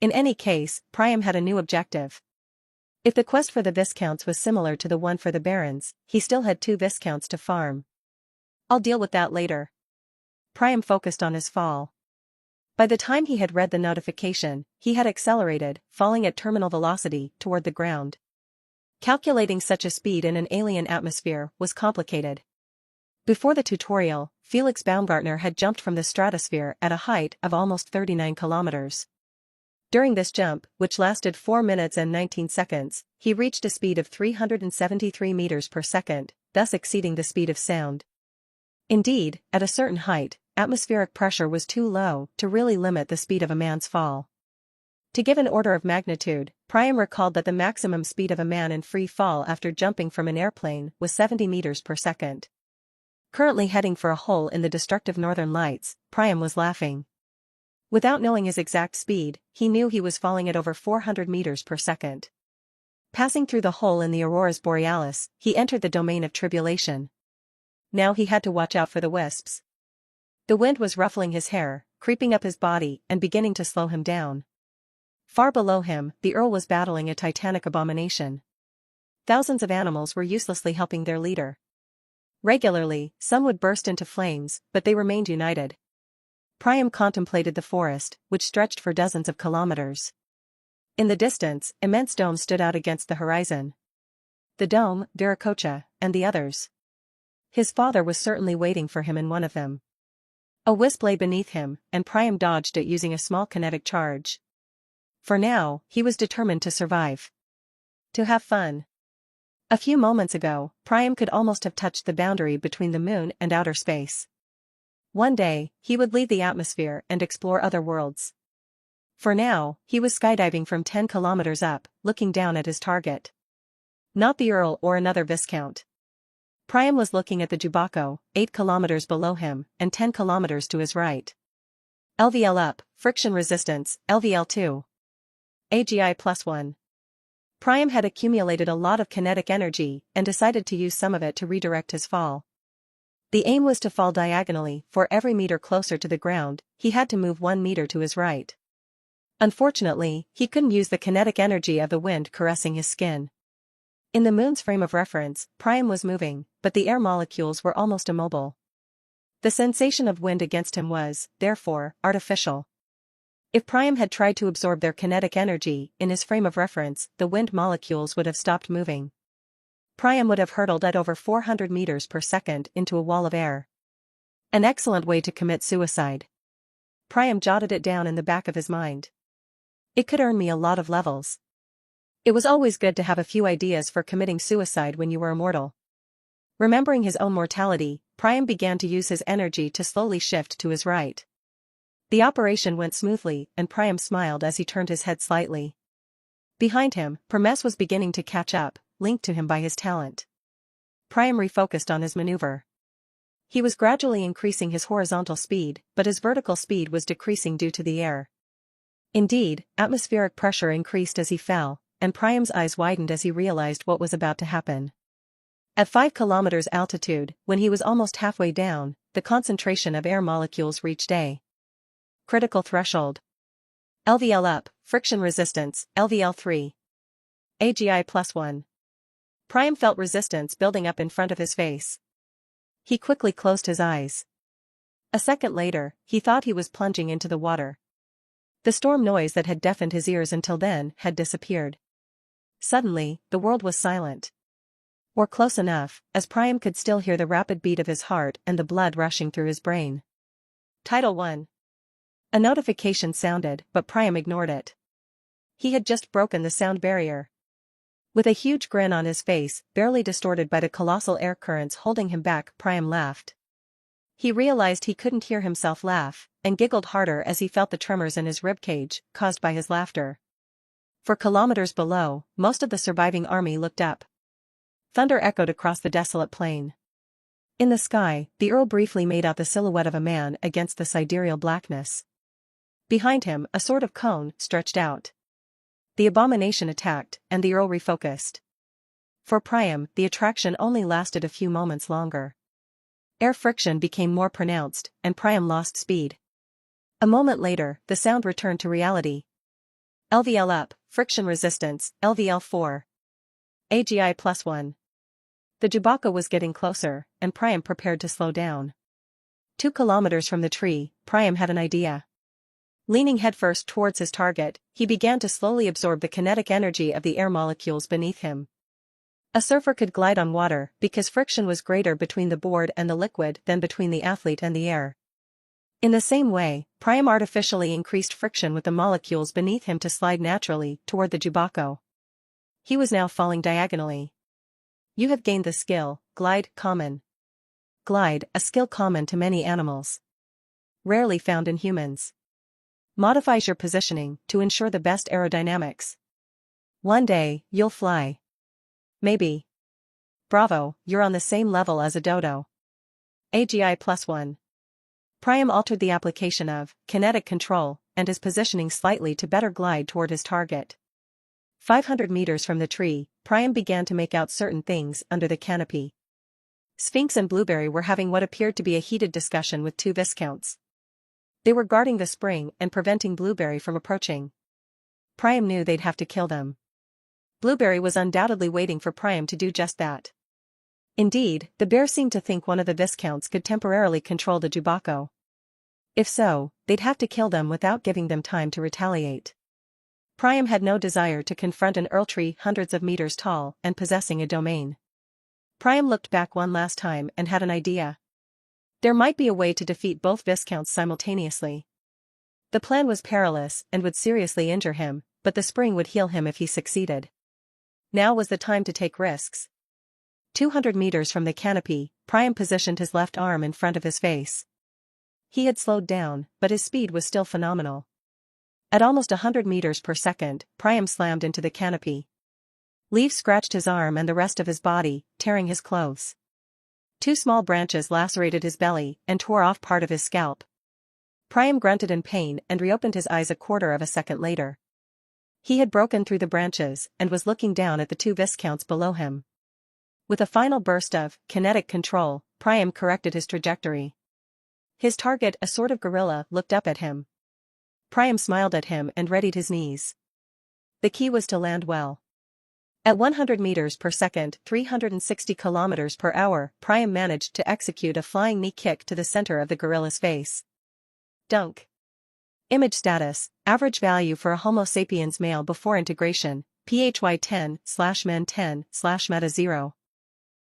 In any case, Priam had a new objective. If the quest for the Viscounts was similar to the one for the Barons, he still had 2 Viscounts to farm. I'll deal with that later. Priam focused on his fall. By the time he had read the notification, he had accelerated, falling at terminal velocity, toward the ground. Calculating such a speed in an alien atmosphere was complicated. Before the tutorial, Felix Baumgartner had jumped from the stratosphere at a height of almost 39 kilometers. During this jump, which lasted 4 minutes and 19 seconds, he reached a speed of 373 meters per second, thus exceeding the speed of sound. Indeed, at a certain height, atmospheric pressure was too low to really limit the speed of a man's fall. To give an order of magnitude, Priam recalled that the maximum speed of a man in free fall after jumping from an airplane was 70 meters per second. Currently heading for a hole in the destructive northern lights, Priam was laughing. Without knowing his exact speed, he knew he was falling at over 400 meters per second. Passing through the hole in the Auroras Borealis, he entered the domain of tribulation. Now he had to watch out for the wisps. The wind was ruffling his hair, creeping up his body and beginning to slow him down. Far below him, the Earl was battling a titanic abomination. Thousands of animals were uselessly helping their leader. Regularly, some would burst into flames, but they remained united. Priam contemplated the forest, which stretched for dozens of kilometers. In the distance, immense domes stood out against the horizon. The dome, Viracocha, and the others. His father was certainly waiting for him in one of them. A wisp lay beneath him, and Priam dodged it using a small kinetic charge. For now, he was determined to survive. To have fun. A few moments ago, Priam could almost have touched the boundary between the moon and outer space. One day, he would leave the atmosphere and explore other worlds. For now, he was skydiving from 10 kilometers up, looking down at his target. Not the Earl or another Viscount. Priam was looking at the Jubaco, 8 kilometers below him, and 10 kilometers to his right. LVL up, friction resistance, LVL 2. AGI +1. Priam had accumulated a lot of kinetic energy and decided to use some of it to redirect his fall. The aim was to fall diagonally. For every meter closer to the ground, he had to move 1 meter to his right. Unfortunately, he couldn't use the kinetic energy of the wind caressing his skin. In the moon's frame of reference, Priam was moving, but the air molecules were almost immobile. The sensation of wind against him was, therefore, artificial. If Priam had tried to absorb their kinetic energy in his frame of reference, the wind molecules would have stopped moving. Priam would have hurtled at over 400 meters per second into a wall of air. An excellent way to commit suicide. Priam jotted it down in the back of his mind. It could earn me a lot of levels. It was always good to have a few ideas for committing suicide when you were immortal. Remembering his own mortality, Priam began to use his energy to slowly shift to his right. The operation went smoothly, and Priam smiled as he turned his head slightly. Behind him, Promes was beginning to catch up, linked to him by his talent. Priam refocused on his maneuver. He was gradually increasing his horizontal speed, but his vertical speed was decreasing due to the air. Indeed, atmospheric pressure increased as he fell, and Priam's eyes widened as he realized what was about to happen. At 5 kilometers altitude, when he was almost halfway down, the concentration of air molecules reached a critical threshold. LVL up, friction resistance, LVL3. AGI +1. Priam felt resistance building up in front of his face. He quickly closed his eyes. A second later, he thought he was plunging into the water. The storm noise that had deafened his ears until then had disappeared. Suddenly, the world was silent. Or close enough, as Priam could still hear the rapid beat of his heart and the blood rushing through his brain. Tidal 1. A notification sounded, but Priam ignored it. He had just broken the sound barrier. With a huge grin on his face, barely distorted by the colossal air currents holding him back, Priam laughed. He realized he couldn't hear himself laugh, and giggled harder as he felt the tremors in his ribcage, caused by his laughter. For kilometers below, most of the surviving army looked up. Thunder echoed across the desolate plain. In the sky, the Earl briefly made out the silhouette of a man against the sidereal blackness. Behind him, a sort of cone stretched out. The abomination attacked, and the Earl refocused. For Priam, the attraction only lasted a few moments longer. Air friction became more pronounced, and Priam lost speed. A moment later, the sound returned to reality. LVL up, friction resistance, LVL4. AGI +1. The Chewbacca was getting closer, and Priam prepared to slow down. 2 kilometers from the tree, Priam had an idea. Leaning headfirst towards his target, he began to slowly absorb the kinetic energy of the air molecules beneath him. A surfer could glide on water because friction was greater between the board and the liquid than between the athlete and the air. In the same way, Priam artificially increased friction with the molecules beneath him to slide naturally toward the Chewbacca. He was now falling diagonally. You have gained the skill, Glide, common. Glide, a skill common to many animals. Rarely found in humans. Modifies your positioning to ensure the best aerodynamics. One day, you'll fly. Maybe. Bravo, you're on the same level as a dodo. AGI +1. Priam altered the application of kinetic control and his positioning slightly to better glide toward his target. 500 meters from the tree, Priam began to make out certain things under the canopy. Sphinx and Blueberry were having what appeared to be a heated discussion with 2 Viscounts. They were guarding the spring and preventing Blueberry from approaching. Priam knew they'd have to kill them. Blueberry was undoubtedly waiting for Priam to do just that. Indeed, the bear seemed to think one of the Viscounts could temporarily control the Chewbacca. If so, they'd have to kill them without giving them time to retaliate. Priam had no desire to confront an Earl tree hundreds of meters tall and possessing a domain. Priam looked back one last time and had an idea. There might be a way to defeat both Viscounts simultaneously. The plan was perilous and would seriously injure him, but the spring would heal him if he succeeded. Now was the time to take risks. 200 meters from the canopy, Priam positioned his left arm in front of his face. He had slowed down, but his speed was still phenomenal. At almost 100 meters per second, Priam slammed into the canopy. Leaves scratched his arm and the rest of his body, tearing his clothes. 2 small branches lacerated his belly and tore off part of his scalp. Priam grunted in pain and reopened his eyes a quarter of a second later. He had broken through the branches and was looking down at the 2 Viscounts below him. With a final burst of kinetic control, Priam corrected his trajectory. His target, a sort of gorilla, looked up at him. Priam smiled at him and readied his knees. The key was to land well. At 100 meters per second, 360 kilometers per hour, Priam managed to execute a flying knee kick to the center of the gorilla's face. Dunk. Image status, average value for a Homo sapiens male before integration, PHY 10/men 10/meta 0.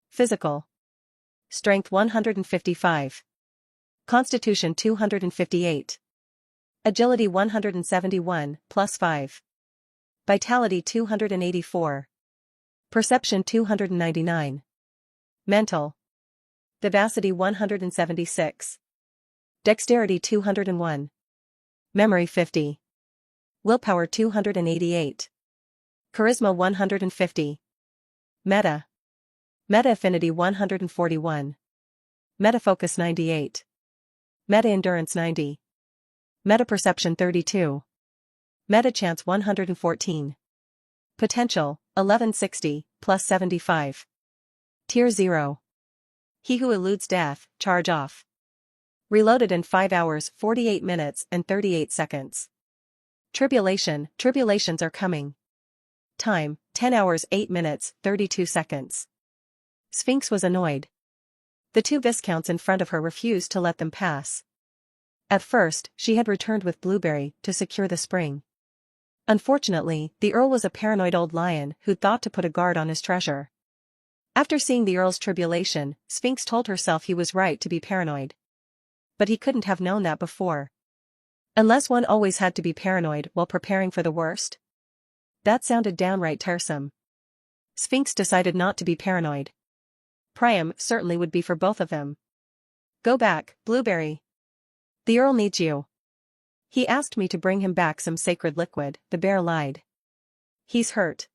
Physical. Strength 155. Constitution 258. Agility 171, +5. Vitality 284. Perception 299. Mental. Vivacity 176. Dexterity 201. Memory 50. Willpower 288. Charisma 150. Meta. Meta affinity 141. Meta focus 98. Meta endurance 90. Meta perception 32. Meta chance 114. Potential, 1160, plus 75. Tier 0. He who eludes death, charge off. Reloaded in 5 hours 48 minutes and 38 seconds. Tribulations are coming. Time, 10 hours 8 minutes 32 seconds. Sphinx was annoyed. The two viscounts in front of her refused to let them pass. At first, she had returned with Blueberry to secure the spring. Unfortunately, the Earl was a paranoid old lion who'd thought to put a guard on his treasure. After seeing the Earl's tribulation, Sphinx told herself he was right to be paranoid. But he couldn't have known that before. Unless one always had to be paranoid while preparing for the worst? That sounded downright tiresome. Sphinx decided not to be paranoid. Priam certainly would be for both of them. Go back, Blueberry. The Earl needs you. He asked me to bring him back some sacred liquid, the bear lied. He's hurt.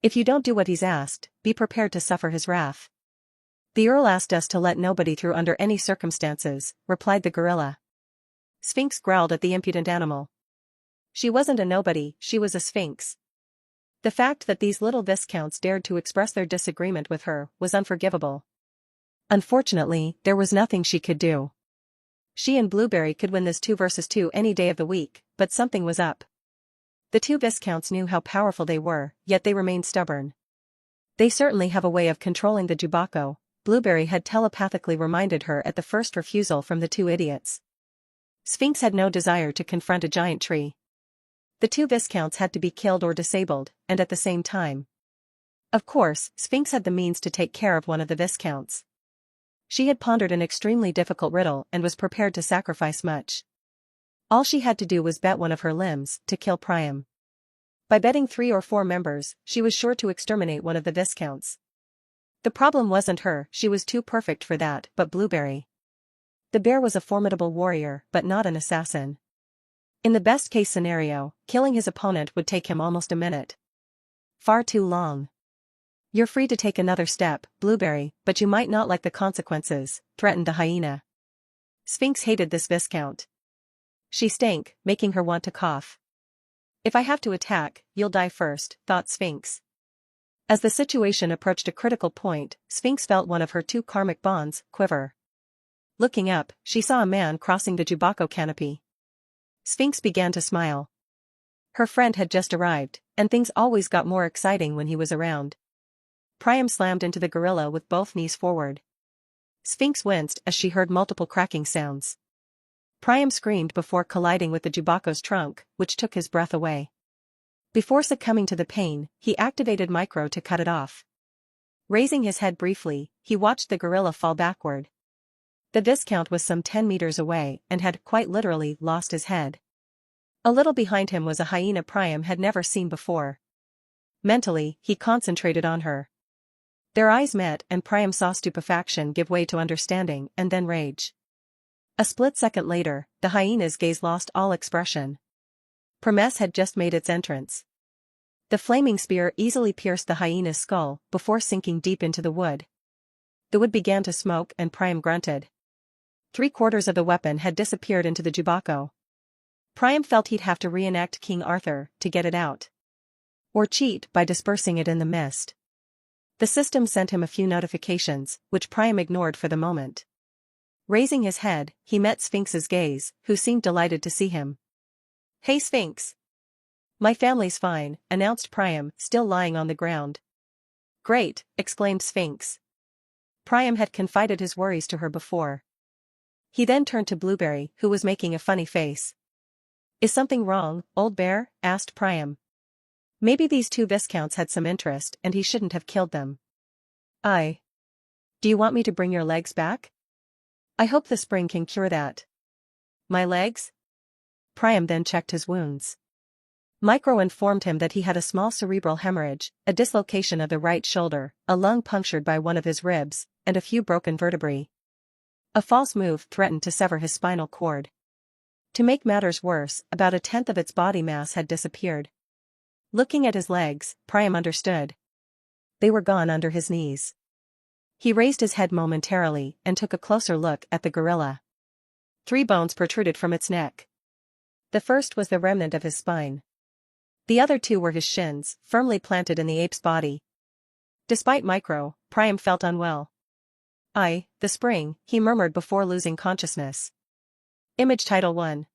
If you don't do what he's asked, be prepared to suffer his wrath. The Earl asked us to let nobody through under any circumstances, replied the gorilla. Sphinx growled at the impudent animal. She wasn't a nobody, she was a sphinx. The fact that these little viscounts dared to express their disagreement with her was unforgivable. Unfortunately, there was nothing she could do. She and Blueberry could win this 2 versus 2 any day of the week, but something was up. The two viscounts knew how powerful they were, yet they remained stubborn. They certainly have a way of controlling the Jubako, Blueberry had telepathically reminded her at the first refusal from the two idiots. Sphinx had no desire to confront a giant tree. The two viscounts had to be killed or disabled, and at the same time. Of course, Sphinx had the means to take care of one of the viscounts. She had pondered an extremely difficult riddle and was prepared to sacrifice much. All she had to do was bet one of her limbs to kill Priam. By betting 3 or 4 members, she was sure to exterminate one of the viscounts. The problem wasn't her, she was too perfect for that, but Blueberry. The bear was a formidable warrior, but not an assassin. In the best-case scenario, killing his opponent would take him almost a minute. Far too long. You're free to take another step, Blueberry, but you might not like the consequences, threatened the hyena. Sphinx hated this viscount. She stank, making her want to cough. If I have to attack, you'll die first, thought Sphinx. As the situation approached a critical point, Sphinx felt one of her 2 karmic bonds quiver. Looking up, she saw a man crossing the Jubako canopy. Sphinx began to smile. Her friend had just arrived, and things always got more exciting when he was around. Priam slammed into the gorilla with both knees forward. Sphinx winced as she heard multiple cracking sounds. Priam screamed before colliding with the Jubako's trunk, which took his breath away. Before succumbing to the pain, he activated Micro to cut it off. Raising his head briefly, he watched the gorilla fall backward. The viscount was some 10 meters away and had quite literally lost his head. A little behind him was a hyena Priam had never seen before. Mentally, he concentrated on her. Their eyes met and Priam saw stupefaction give way to understanding and then rage. A split second later, the hyena's gaze lost all expression. Promes had just made its entrance. The flaming spear easily pierced the hyena's skull before sinking deep into the wood. The wood began to smoke and Priam grunted. 3/4 of the weapon had disappeared into the Jubako. Priam felt he'd have to reenact King Arthur to get it out. Or cheat by dispersing it in the mist. The system sent him a few notifications, which Priam ignored for the moment. Raising his head, he met Sphinx's gaze, who seemed delighted to see him. Hey Sphinx. My family's fine, announced Priam, still lying on the ground. Great, exclaimed Sphinx. Priam had confided his worries to her before. He then turned to Blueberry, who was making a funny face. Is something wrong, old bear? Asked Priam. Maybe these two viscounts had some interest and he shouldn't have killed them. Do you want me to bring your legs back? I hope the spring can cure that. My legs? Priam then checked his wounds. Micro informed him that he had a small cerebral hemorrhage, a dislocation of the right shoulder, a lung punctured by one of his ribs, and a few broken vertebrae. A false move threatened to sever his spinal cord. To make matters worse, about 1/10 of its body mass had disappeared. Looking at his legs, Priam understood. They were gone under his knees. He raised his head momentarily and took a closer look at the gorilla. 3 bones protruded from its neck. The first was the remnant of his spine. The other two were his shins, firmly planted in the ape's body. Despite Micro, Priam felt unwell. The spring, he murmured before losing consciousness. Image title 1.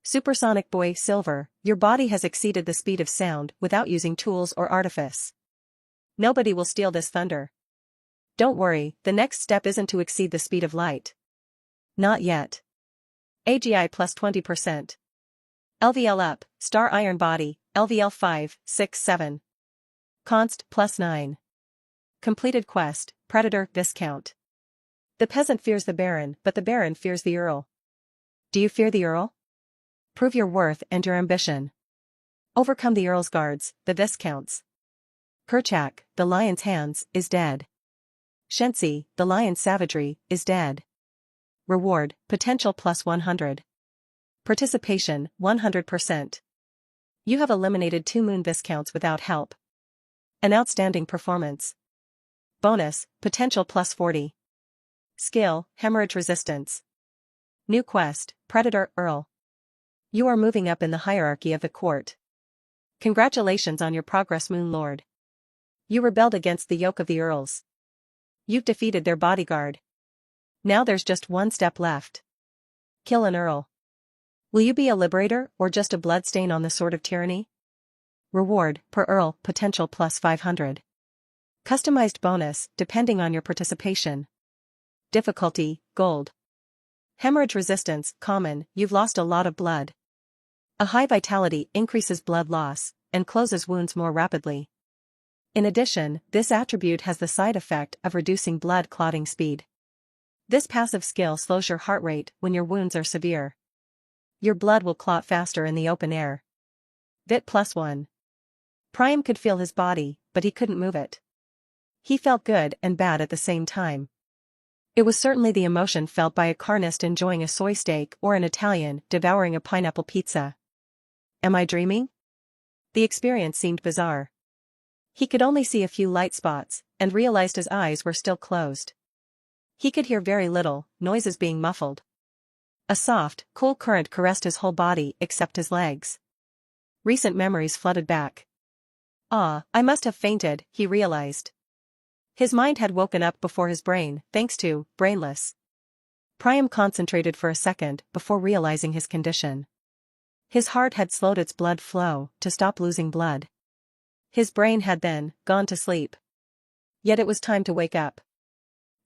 Supersonic Boy Silver, your body has exceeded the speed of sound without using tools or artifice. Nobody will steal this thunder. Don't worry, the next step isn't to exceed the speed of light. Not yet. AGI plus 20%. LVL up, Star Iron Body, LVL 5, 6, 7. Const plus 9. Completed quest, Predator, Viscount. The peasant fears the Baron, but the Baron fears the Earl. Do you fear the Earl? Prove your worth and your ambition. Overcome the Earl's guards, the Viscounts. Kerchak, the lion's hands, is dead. Shensi, the lion's savagery, is dead. Reward, potential plus 100. Participation, 100%. You have eliminated 2 Moon Viscounts without help. An outstanding performance. Bonus, potential plus 40. Skill, hemorrhage resistance. New quest, Predator, Earl. You are moving up in the hierarchy of the court. Congratulations on your progress, Moon Lord. You rebelled against the yoke of the Earls. You've defeated their bodyguard. Now there's just one step left. Kill an Earl. Will you be a liberator or just a bloodstain on the sword of tyranny? Reward, per Earl, potential plus 500. Customized bonus, depending on your participation. Difficulty, gold. Hemorrhage resistance, common, you've lost a lot of blood. A high vitality increases blood loss, and closes wounds more rapidly. In addition, this attribute has the side effect of reducing blood clotting speed. This passive skill slows your heart rate when your wounds are severe. Your blood will clot faster in the open air. Vit plus 1. Priam could feel his body, but he couldn't move it. He felt good and bad at the same time. It was certainly the emotion felt by a carnist enjoying a soy steak or an Italian devouring a pineapple pizza. Am I dreaming? The experience seemed bizarre. He could only see a few light spots, and realized his eyes were still closed. He could hear very little, noises being muffled. A soft, cool current caressed his whole body except his legs. Recent memories flooded back. I must have fainted, he realized. His mind had woken up before his brain, thanks to Brainless. Priam concentrated for a second before realizing his condition. His heart had slowed its blood flow to stop losing blood. His brain had then gone to sleep. Yet it was time to wake up.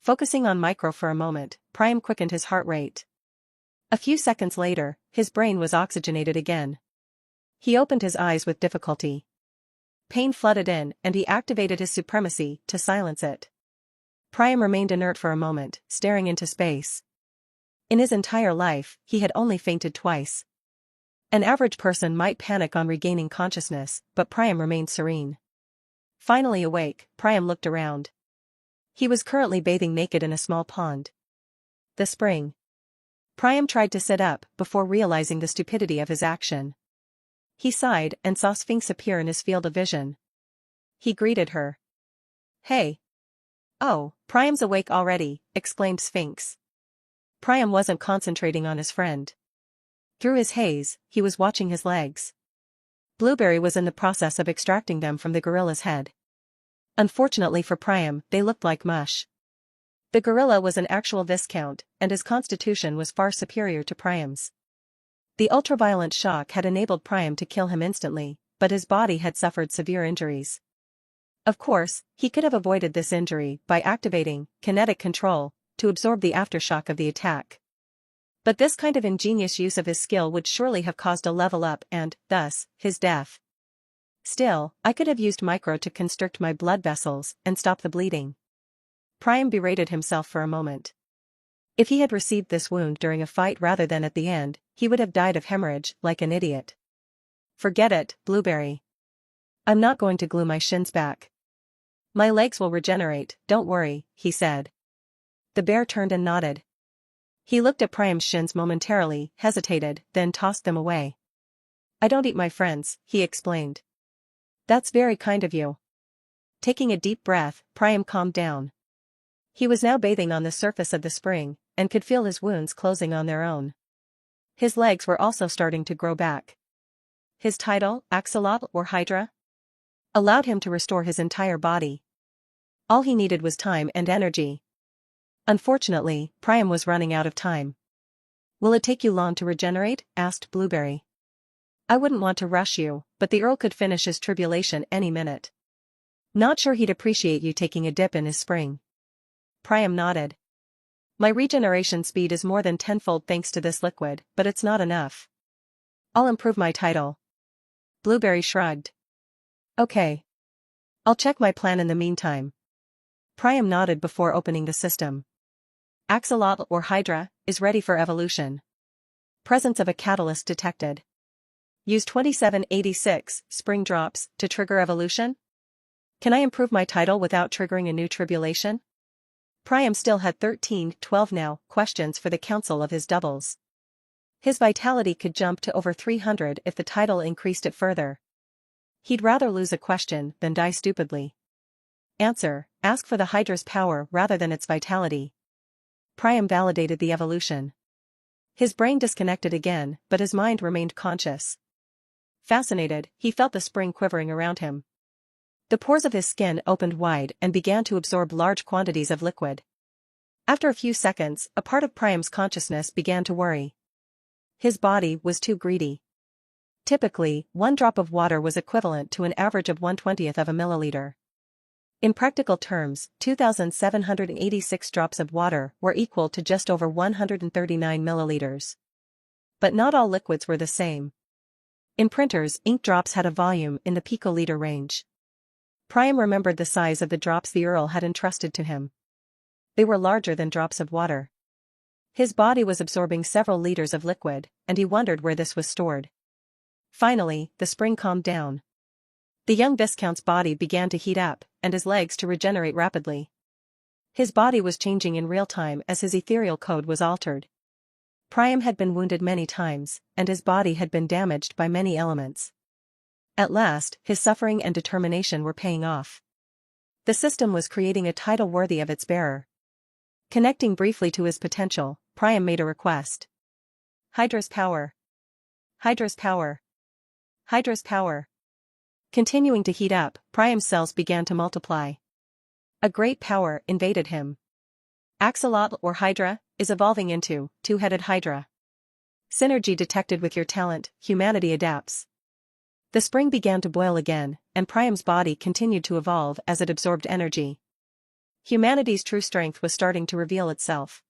Focusing on Micro for a moment, Priam quickened his heart rate. A few seconds later, his brain was oxygenated again. He opened his eyes with difficulty. Pain flooded in, and he activated his supremacy to silence it. Priam remained inert for a moment, staring into space. In his entire life, he had only fainted twice. An average person might panic on regaining consciousness, but Priam remained serene. Finally awake, Priam looked around. He was currently bathing naked in a small pond. The spring. Priam tried to sit up before realizing the stupidity of his action. He sighed and saw Sphinx appear in his field of vision. He greeted her. Hey. Oh, Priam's awake already, exclaimed Sphinx. Priam wasn't concentrating on his friend. Through his haze, he was watching his legs. Blueberry was in the process of extracting them from the gorilla's head. Unfortunately for Priam, they looked like mush. The gorilla was an actual Viscount, and his constitution was far superior to Priam's. The ultraviolent shock had enabled Priam to kill him instantly, but his body had suffered severe injuries. Of course, he could have avoided this injury by activating kinetic control to absorb the aftershock of the attack. But this kind of ingenious use of his skill would surely have caused a level up and, thus, his death. Still, I could have used Micro to constrict my blood vessels and stop the bleeding. Priam berated himself for a moment. If he had received this wound during a fight rather than at the end, he would have died of hemorrhage like an idiot. Forget it, Blueberry. I'm not going to glue my shins back. My legs will regenerate, don't worry, he said. The bear turned and nodded. He looked at Priam's shins momentarily, hesitated, then tossed them away. I don't eat my friends, he explained. That's very kind of you. Taking a deep breath, Priam calmed down. He was now bathing on the surface of the spring, and could feel his wounds closing on their own. His legs were also starting to grow back. His title, Axolotl or Hydra, allowed him to restore his entire body. All he needed was time and energy. Unfortunately, Priam was running out of time. "Will it take you long to regenerate?" asked Blueberry. "I wouldn't want to rush you, but the Earl could finish his tribulation any minute. Not sure he'd appreciate you taking a dip in his spring." Priam nodded. "My regeneration speed is more than tenfold thanks to this liquid, but it's not enough. I'll improve my title." Blueberry shrugged. "Okay. I'll check my plan in the meantime." Priam nodded before opening the system. Axolotl or Hydra is ready for evolution. Presence of a catalyst detected. Use 2786 spring drops to trigger evolution. Can I improve my title without triggering a new tribulation? Priam still had 12 now questions for the council of his doubles. His vitality could jump to over 300 if the title increased it further. He'd rather lose a question than die stupidly. Answer: ask for the Hydra's power rather than its vitality. Priam validated the evolution. His brain disconnected again, but his mind remained conscious. Fascinated, he felt the spring quivering around him. The pores of his skin opened wide and began to absorb large quantities of liquid. After a few seconds, a part of Priam's consciousness began to worry. His body was too greedy. Typically, 1 drop of water was equivalent to an average of 1/20th of a milliliter. In practical terms, 2,786 drops of water were equal to just over 139 milliliters. But not all liquids were the same. In printers, ink drops had a volume in the picoliter range. Priam remembered the size of the drops the Earl had entrusted to him. They were larger than drops of water. His body was absorbing several liters of liquid, and he wondered where this was stored. Finally, the spring calmed down. The young Viscount's body began to heat up, and his legs to regenerate rapidly. His body was changing in real time as his ethereal code was altered. Priam had been wounded many times, and his body had been damaged by many elements. At last, his suffering and determination were paying off. The system was creating a title worthy of its bearer. Connecting briefly to his potential, Priam made a request. "Hydra's power. Hydra's power. Hydra's power." Continuing to heat up, Priam's cells began to multiply. A great power invaded him. Axolotl or Hydra is evolving into two-headed Hydra. Synergy detected with your talent, humanity adapts. The spring began to boil again, and Priam's body continued to evolve as it absorbed energy. Humanity's true strength was starting to reveal itself.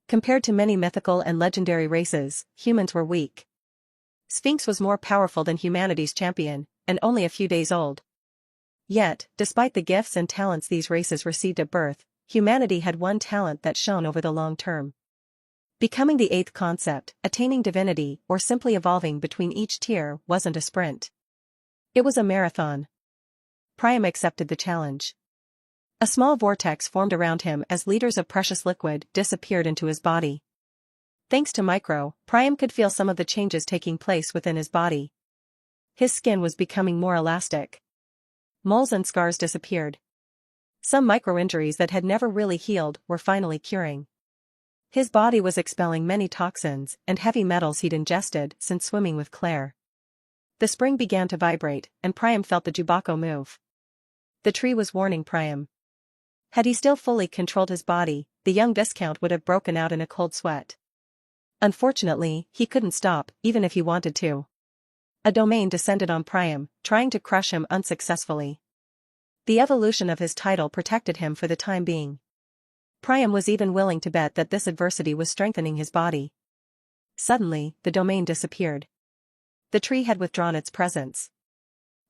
Compared to many mythical and legendary races, humans were weak. Sphinx was more powerful than humanity's champion, and only a few days old. Yet, despite the gifts and talents these races received at birth, humanity had one talent that shone over the long term. Becoming the 8th concept, attaining divinity, or simply evolving between each tier wasn't a sprint. It was a marathon. Priam accepted the challenge. A small vortex formed around him as liters of precious liquid disappeared into his body. Thanks to Micro, Priam could feel some of the changes taking place within his body. His skin was becoming more elastic. Moles and scars disappeared. Some micro-injuries that had never really healed were finally curing. His body was expelling many toxins and heavy metals he'd ingested since swimming with Claire. The spring began to vibrate, and Priam felt the Jubako move. The tree was warning Priam. Had he still fully controlled his body, the young Viscount would have broken out in a cold sweat. Unfortunately, he couldn't stop, even if he wanted to. A domain descended on Priam, trying to crush him unsuccessfully. The evolution of his title protected him for the time being. Priam was even willing to bet that this adversity was strengthening his body. Suddenly, the domain disappeared. The tree had withdrawn its presence.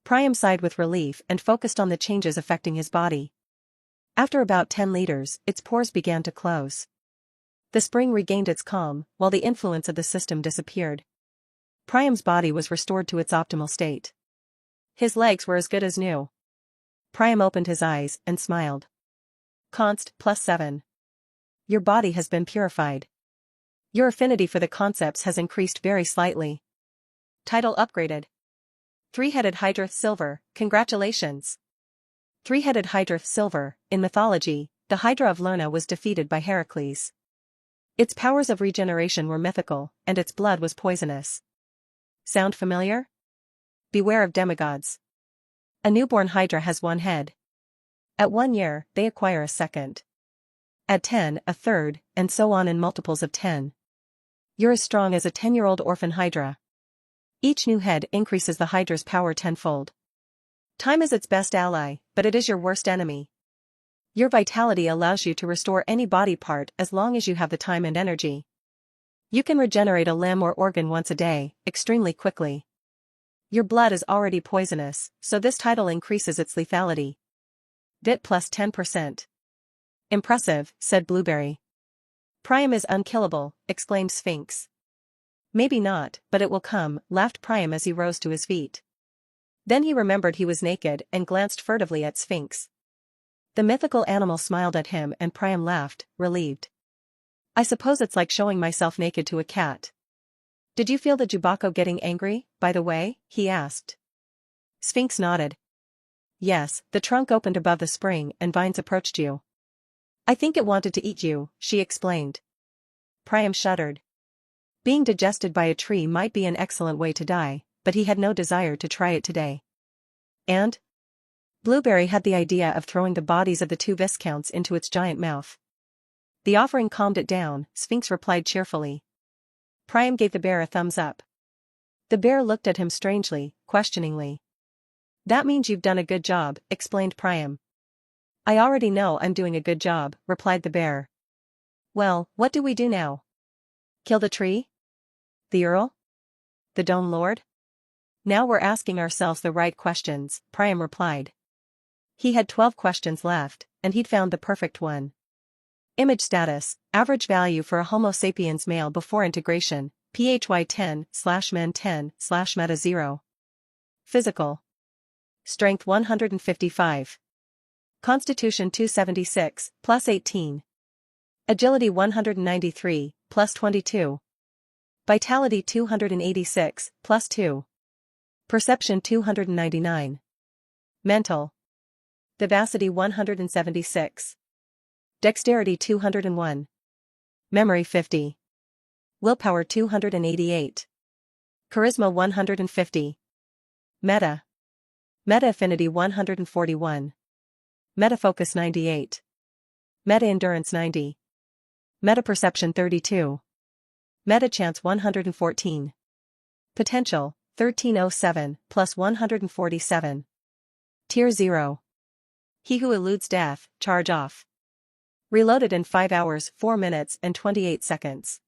Priam sighed with relief and focused on the changes affecting his body. After about 10 liters, its pores began to close. The spring regained its calm, while the influence of the system disappeared. Priam's body was restored to its optimal state. His legs were as good as new. Priam opened his eyes and smiled. Const +7. Your body has been purified. Your affinity for the concepts has increased very slightly. Title upgraded. Three-headed Hydra Silver, congratulations. Three-headed Hydra Silver, in mythology, the Hydra of Lerna was defeated by Heracles. Its powers of regeneration were mythical, and its blood was poisonous. Sound familiar? Beware of demigods. A newborn hydra has one head. At 1 year, they acquire a second. At 10, a third, and so on in multiples of 10. You're as strong as a 10-year-old orphan hydra. Each new head increases the hydra's power tenfold. Time is its best ally, but it is your worst enemy. Your vitality allows you to restore any body part as long as you have the time and energy. You can regenerate a limb or organ once a day, extremely quickly. Your blood is already poisonous, so this title increases its lethality. VIT plus 10%. Impressive, said Blueberry. Priam is unkillable, exclaimed Sphinx. Maybe not, but it will come, laughed Priam as he rose to his feet. Then he remembered he was naked and glanced furtively at Sphinx. The mythical animal smiled at him and Priam laughed, relieved. I suppose it's like showing myself naked to a cat. Did you feel the Jubako getting angry, by the way? He asked. Sphinx nodded. Yes, the trunk opened above the spring and vines approached you. I think it wanted to eat you, she explained. Priam shuddered. Being digested by a tree might be an excellent way to die, but he had no desire to try it today. And? Blueberry had the idea of throwing the bodies of the 2 viscounts into its giant mouth. The offering calmed it down, Sphinx replied cheerfully. Priam gave the bear a thumbs up. The bear looked at him strangely, questioningly. That means you've done a good job, explained Priam. I already know I'm doing a good job, replied the bear. Well, what do we do now? Kill the tree? The Earl? The Dome Lord? Now we're asking ourselves the right questions, Priam replied. He had 12 questions left, and he'd found the perfect one. Image status, average value for a Homo sapiens male before integration, PHY 10/men 10/meta 0. Physical. Strength 155. Constitution 276, plus 18. Agility 193, plus 22. Vitality 286, plus 2. Perception 299. Mental. Vivacity 176. Dexterity 201. Memory 50. Willpower 288. Charisma 150. Meta. Meta affinity 141. Meta focus 98. Meta endurance 90. Meta perception 32. Meta chance 114. Potential 1307 plus 147. Tier 0. He who eludes death, charge off. Reloaded in 5 hours, 4 minutes and 28 seconds.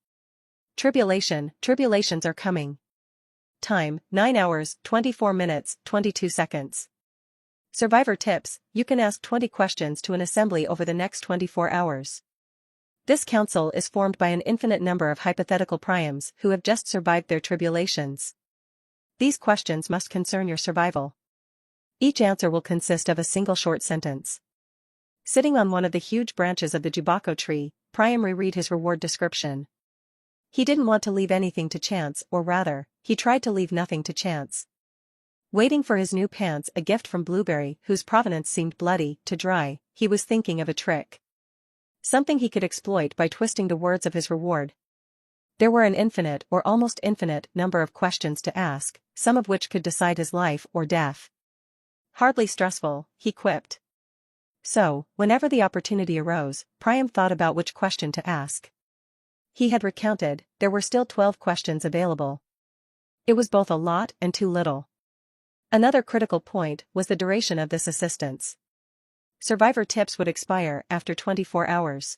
Tribulations are coming. Time, 9 hours, 24 minutes, 22 seconds. Survivor tips, you can ask 20 questions to an assembly over the next 24 hours. This council is formed by an infinite number of hypothetical priams who have just survived their tribulations. These questions must concern your survival. Each answer will consist of a single short sentence. Sitting on one of the huge branches of the Jubako tree, Priam reread his reward description. He didn't want to leave anything to chance, or rather, he tried to leave nothing to chance. Waiting for his new pants, a gift from Blueberry whose provenance seemed bloody, to dry, he was thinking of a trick. Something he could exploit by twisting the words of his reward. There were an infinite or almost infinite number of questions to ask, some of which could decide his life or death. Hardly stressful, he quipped. So, whenever the opportunity arose, Priam thought about which question to ask. He had recounted, there were still 12 questions available. It was both a lot and too little. Another critical point was the duration of this assistance. Survivor tips would expire after 24 hours.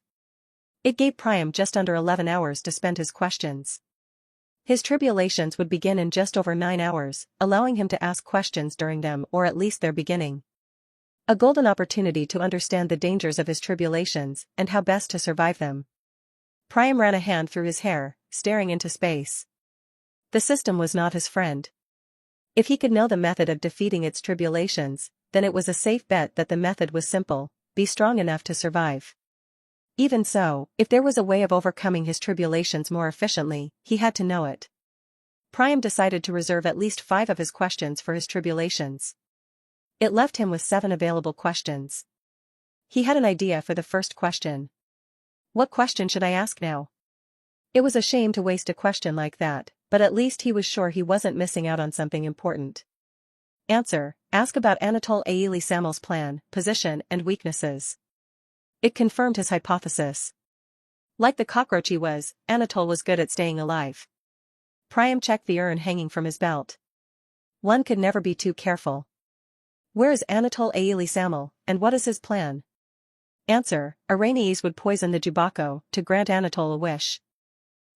It gave Priam just under 11 hours to spend his questions. His tribulations would begin in just over 9 hours, allowing him to ask questions during them or at least their beginning. A golden opportunity to understand the dangers of his tribulations and how best to survive them. Priam ran a hand through his hair, staring into space. The system was not his friend. If he could know the method of defeating its tribulations, then it was a safe bet that the method was simple: be strong enough to survive. Even so, if there was a way of overcoming his tribulations more efficiently, he had to know it. Priam decided to reserve at least 5 of his questions for his tribulations. It left him with 7 available questions. He had an idea for the first question. What question should I ask now? It was a shame to waste a question like that, but at least he was sure he wasn't missing out on something important. Answer, ask about Anatole Aili Samel's plan, position and weaknesses. It confirmed his hypothesis. Like the cockroach he was, Anatole was good at staying alive. Priam checked the urn hanging from his belt. One could never be too careful. Where is Anatole Aili Samel, and what is his plan? Answer, Arrhenius would poison the Jubako to grant Anatole a wish.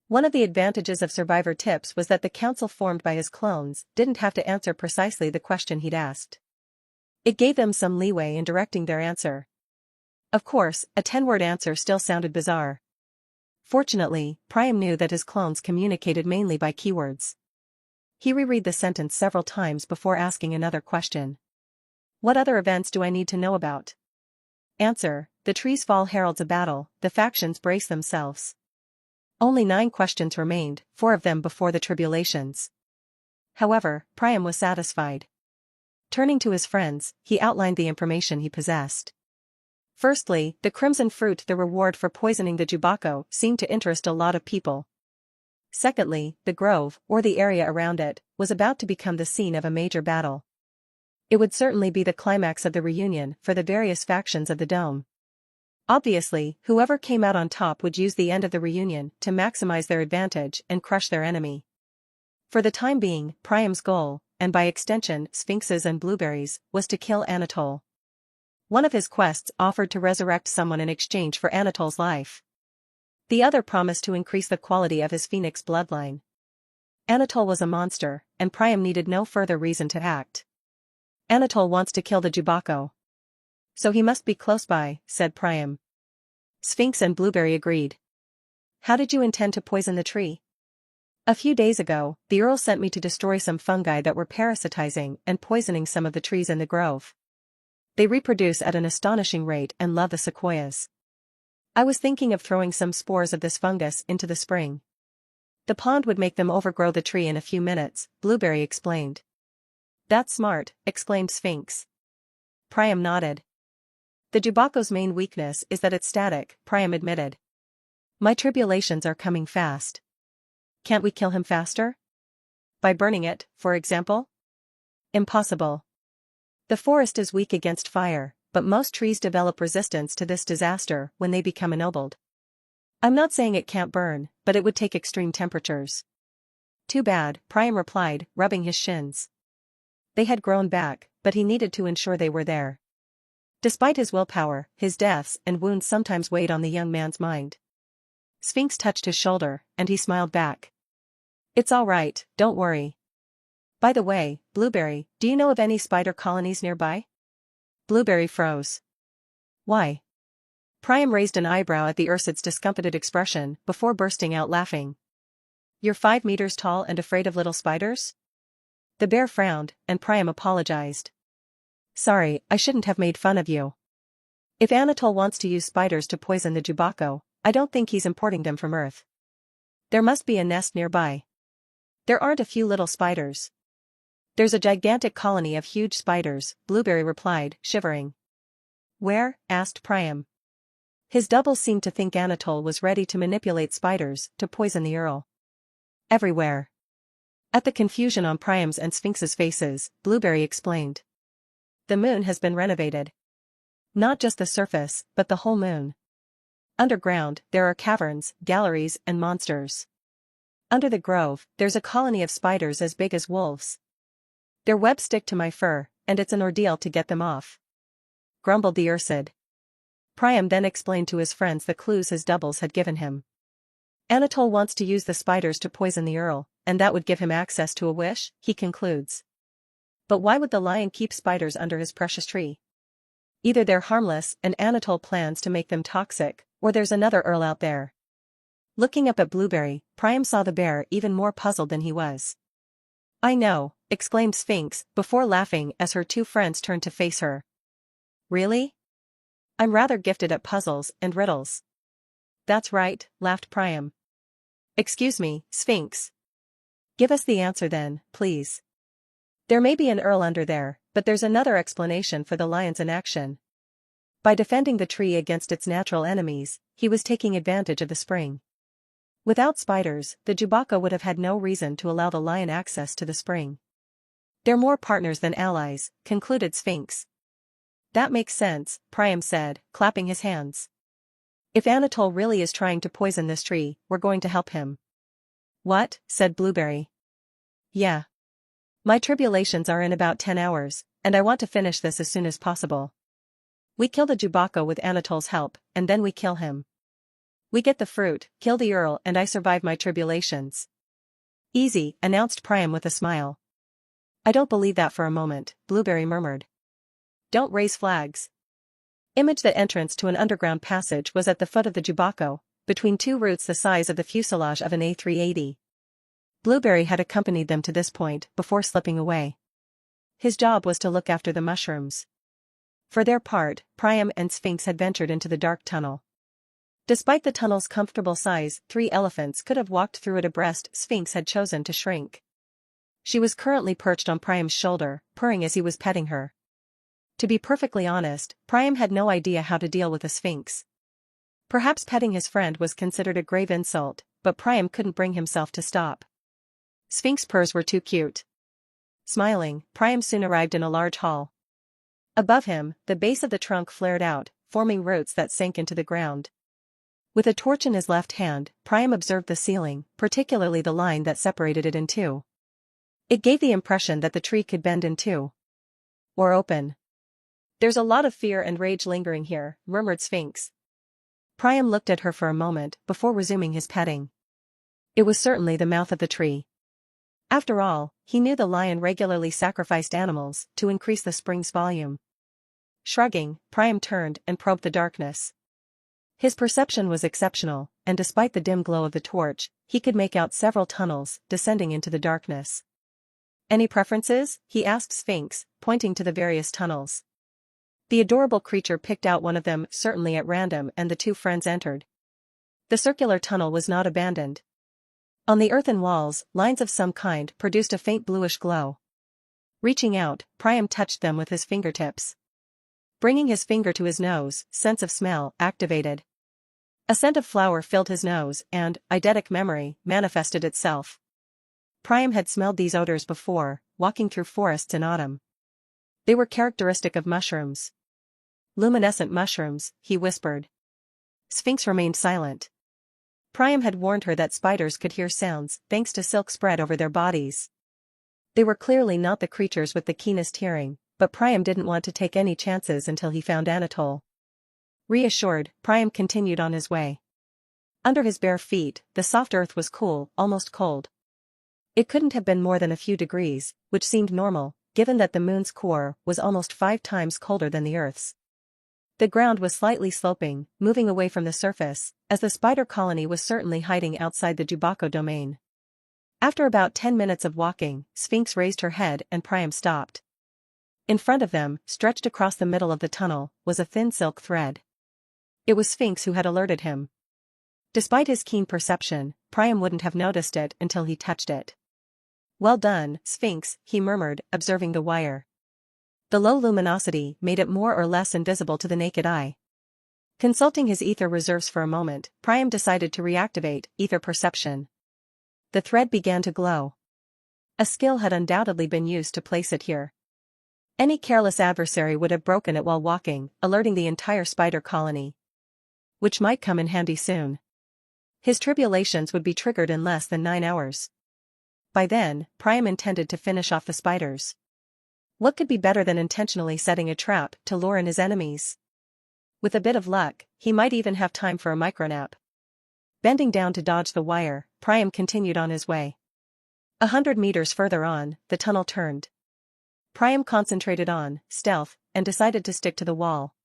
One of the advantages of survivor tips was that the council formed by his clones didn't have to answer precisely the question he'd asked. It gave them some leeway in directing their answer. Of course, a 10-word answer still sounded bizarre. Fortunately, Priam knew that his clones communicated mainly by keywords. He reread the sentence several times before asking another question. What other events do I need to know about? Answer, the trees fall heralds a battle, the factions brace themselves. Only 9 questions remained, 4 of them before the tribulations. However, Priam was satisfied. Turning to his friends, he outlined the information he possessed. Firstly, the crimson fruit, the reward for poisoning the Jubako, seemed to interest a lot of people. Secondly, the grove, or the area around it, was about to become the scene of a major battle. It would certainly be the climax of the reunion for the various factions of the Dome. Obviously, whoever came out on top would use the end of the reunion to maximize their advantage and crush their enemy. For the time being, Priam's goal, and by extension Sphinx's and Blueberry's, was to kill Anatole. One of his quests offered to resurrect someone in exchange for Anatole's life. The other promised to increase the quality of his phoenix bloodline. Anatole was a monster, and Priam needed no further reason to act. Anatole wants to kill the Jubako. So he must be close by, said Priam. Sphinx and Blueberry agreed. How did you intend to poison the tree? A few days ago, the Earl sent me to destroy some fungi that were parasitizing and poisoning some of the trees in the grove. They reproduce at an astonishing rate and love the sequoias. I was thinking of throwing some spores of this fungus into the spring. The pond would make them overgrow the tree in a few minutes, Blueberry explained. That's smart, exclaimed Sphinx. Priam nodded. The Jubako's main weakness is that it's static, Priam admitted. My tribulations are coming fast. Can't we kill him faster? By burning it, for example? Impossible. The forest is weak against fire, but most trees develop resistance to this disaster when they become ennobled. I'm not saying it can't burn, but it would take extreme temperatures. Too bad, Priam replied, rubbing his shins. They had grown back, but he needed to ensure they were there. Despite his willpower, his deaths and wounds sometimes weighed on the young man's mind. Sphinx touched his shoulder, and he smiled back. It's all right, don't worry. By the way, Blueberry, do you know of any spider colonies nearby? Blueberry froze. Why? Priam raised an eyebrow at the Ursid's discomfited expression before bursting out laughing. You're 5 meters tall and afraid of little spiders? The bear frowned, and Priam apologized. Sorry, I shouldn't have made fun of you. If Anatole wants to use spiders to poison the Jubako, I don't think he's importing them from Earth. There must be a nest nearby. There aren't a few little spiders. There's a gigantic colony of huge spiders, Blueberry replied, shivering. Where? Asked Priam. His doubles seemed to think Anatole was ready to manipulate spiders to poison the Earl. Everywhere. At the confusion on Priam's and Sphinx's faces, Blueberry explained. The moon has been renovated. Not just the surface, but the whole moon. Underground, there are caverns, galleries, and monsters. Under the grove, there's a colony of spiders as big as wolves. Their webs stick to my fur, and it's an ordeal to get them off. Grumbled the Ursid. Priam then explained to his friends the clues his doubles had given him. Anatole wants to use the spiders to poison the Earl, and that would give him access to a wish, he concludes. But why would the lion keep spiders under his precious tree? Either they're harmless and Anatole plans to make them toxic, or there's another Earl out there. Looking up at Blueberry, Priam saw the bear even more puzzled than he was. I know, exclaimed Sphinx, before laughing as her 2 friends turned to face her. Really? I'm rather gifted at puzzles and riddles. That's right, laughed Priam. Excuse me, Sphinx. Give us the answer then, please. There may be an Earl under there, but there's another explanation for the lion's inaction. By defending the tree against its natural enemies, he was taking advantage of the spring. Without spiders, the Jubako would have had no reason to allow the lion access to the spring. They're more partners than allies, concluded Sphinx. That makes sense, Priam said, clapping his hands. If Anatole really is trying to poison this tree, we're going to help him. What? Said Blueberry. Yeah. My tribulations are in about 10 hours, and I want to finish this as soon as possible. We kill the Jubako with Anatole's help, and then we kill him. We get the fruit, kill the Earl, and I survive my tribulations. Easy, announced Priam with a smile. I don't believe that for a moment, Blueberry murmured. Don't raise flags. Image that entrance to an underground passage was at the foot of the Jubako, between two roots the size of the fuselage of an A380. Blueberry had accompanied them to this point before slipping away. His job was to look after the mushrooms. For their part, Priam and Sphinx had ventured into the dark tunnel. Despite the tunnel's comfortable size, 3 elephants could have walked through it abreast. Sphinx had chosen to shrink. She was currently perched on Priam's shoulder, purring as he was petting her. To be perfectly honest, Priam had no idea how to deal with a Sphinx. Perhaps petting his friend was considered a grave insult, but Priam couldn't bring himself to stop. Sphinx purrs were too cute. Smiling, Priam soon arrived in a large hall. Above him, the base of the trunk flared out, forming roots that sank into the ground. With a torch in his left hand, Priam observed the ceiling, particularly the line that separated it in two. It gave the impression that the tree could bend in two. Or open. There's a lot of fear and rage lingering here, murmured Sphinx. Priam looked at her for a moment before resuming his petting. It was certainly the mouth of the tree. After all, he knew the lion regularly sacrificed animals to increase the spring's volume. Shrugging, Priam turned and probed the darkness. His perception was exceptional, and despite the dim glow of the torch, he could make out several tunnels descending into the darkness. Any preferences? He asked Sphinx, pointing to the various tunnels. The adorable creature picked out one of them, certainly at random, and the two friends entered. The circular tunnel was not abandoned. On the earthen walls, lines of some kind produced a faint bluish glow. Reaching out, Priam touched them with his fingertips. Bringing his finger to his nose, sense of smell activated. A scent of flower filled his nose and, eidetic memory, manifested itself. Priam had smelled these odors before, walking through forests in autumn. They were characteristic of mushrooms. Luminescent mushrooms, he whispered. Sphinx remained silent. Priam had warned her that spiders could hear sounds thanks to silk spread over their bodies. They were clearly not the creatures with the keenest hearing, but Priam didn't want to take any chances until he found Anatole. Reassured, Priam continued on his way. Under his bare feet, the soft earth was cool, almost cold. It couldn't have been more than a few degrees, which seemed normal, given that the moon's core was almost 5 times colder than the Earth's. The ground was slightly sloping, moving away from the surface, as the spider colony was certainly hiding outside the Jubako domain. After about 10 minutes of walking, Sphinx raised her head and Priam stopped. In front of them, stretched across the middle of the tunnel, was a thin silk thread. It was Sphinx who had alerted him. Despite his keen perception, Priam wouldn't have noticed it until he touched it. Well done, Sphinx, he murmured, observing the wire. The low luminosity made it more or less invisible to the naked eye. Consulting his ether reserves for a moment, Priam decided to reactivate ether perception. The thread began to glow. A skill had undoubtedly been used to place it here. Any careless adversary would have broken it while walking, alerting the entire spider colony. Which might come in handy soon. His tribulations would be triggered in less than 9 hours. By then, Priam intended to finish off the spiders. What could be better than intentionally setting a trap to lure in his enemies? With a bit of luck, he might even have time for a micronap. Bending down to dodge the wire, Priam continued on his way. 100 meters further on, the tunnel turned. Priam concentrated on stealth and decided to stick to the wall.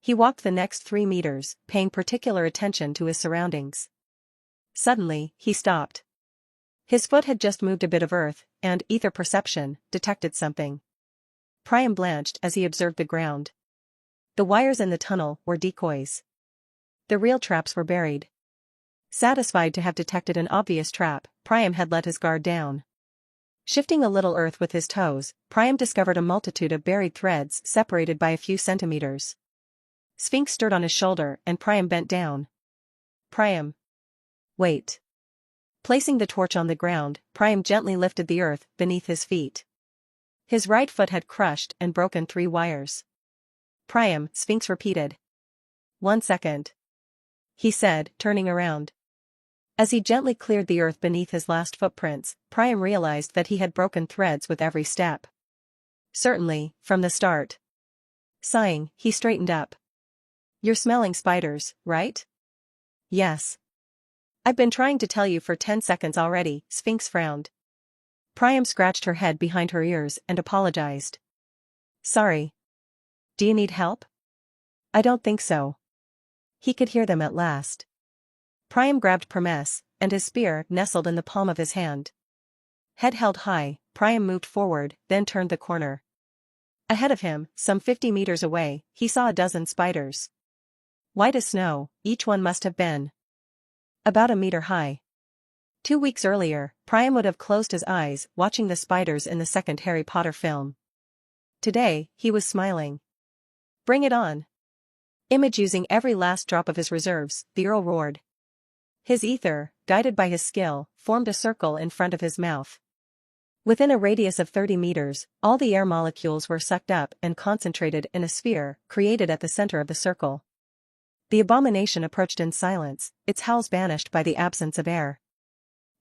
He walked the next 3 meters, paying particular attention to his surroundings. Suddenly, he stopped. His foot had just moved a bit of earth, and ether perception detected something. Priam blanched as he observed the ground. The wires in the tunnel were decoys. The real traps were buried. Satisfied to have detected an obvious trap, Priam had let his guard down. Shifting a little earth with his toes, Priam discovered a multitude of buried threads separated by a few centimeters. Sphinx stirred on his shoulder and Priam bent down. Priam. Wait. Placing the torch on the ground, Priam gently lifted the earth beneath his feet. His right foot had crushed and broken 3 wires. Priam, Sphinx repeated. 1 second. He said, turning around. As he gently cleared the earth beneath his last footprints, Priam realized that he had broken threads with every step. Certainly, from the start. Sighing, he straightened up. You're smelling spiders, right? Yes. I've been trying to tell you for 10 seconds already, Sphinx frowned. Priam scratched her head behind her ears and apologized. Sorry. Do you need help? I don't think so. He could hear them at last. Priam grabbed Promes, and his spear nestled in the palm of his hand. Head held high, Priam moved forward, then turned the corner. Ahead of him, some 50 meters away, he saw a dozen spiders. White as snow, each one must have been about a meter high. 2 weeks earlier, Priam would have closed his eyes watching the spiders in the second Harry Potter film. Today, he was smiling. Bring it on. Image using every last drop of his reserves, the Earl roared. His ether, guided by his skill, formed a circle in front of his mouth. Within a radius of 30 meters, all the air molecules were sucked up and concentrated in a sphere created at the center of the circle. The abomination approached in silence, its howls banished by the absence of air.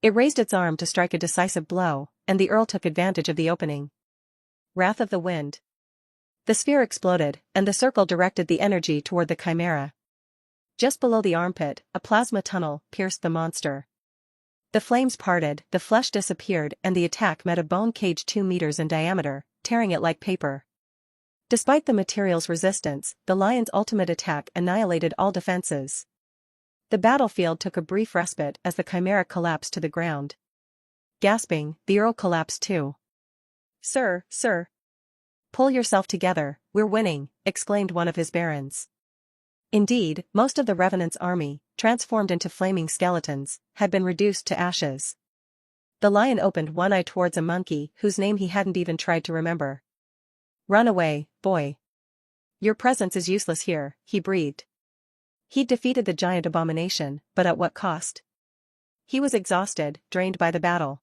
It raised its arm to strike a decisive blow, and the Earl took advantage of the opening. Wrath of the Wind. The sphere exploded, and the circle directed the energy toward the chimera. Just below the armpit, a plasma tunnel pierced the monster. The flames parted, the flesh disappeared, and the attack met a bone cage 2 meters in diameter, tearing it like paper. Despite the material's resistance, the lion's ultimate attack annihilated all defenses. The battlefield took a brief respite as the chimera collapsed to the ground. Gasping, the Earl collapsed too. Sir. Pull yourself together, we're winning, exclaimed one of his barons. Indeed, most of the Revenant's army, transformed into flaming skeletons, had been reduced to ashes. The lion opened one eye towards a monkey whose name he hadn't even tried to remember. Run away, boy. Your presence is useless here, he breathed. He'd defeated the giant abomination, but at what cost? He was exhausted, drained by the battle.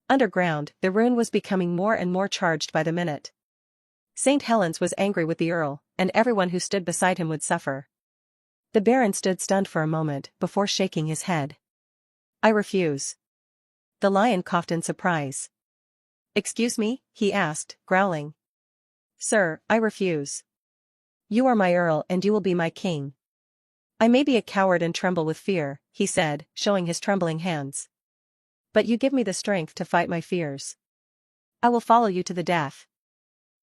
Underground, the rune was becoming more and more charged by the minute. St. Helens was angry with the Earl, and everyone who stood beside him would suffer. The Baron stood stunned for a moment before shaking his head. I refuse. The lion coughed in surprise. Excuse me? He asked, growling. Sir, I refuse. You are my Earl and you will be my king. I may be a coward and tremble with fear, he said, showing his trembling hands. But you give me the strength to fight my fears. I will follow you to the death.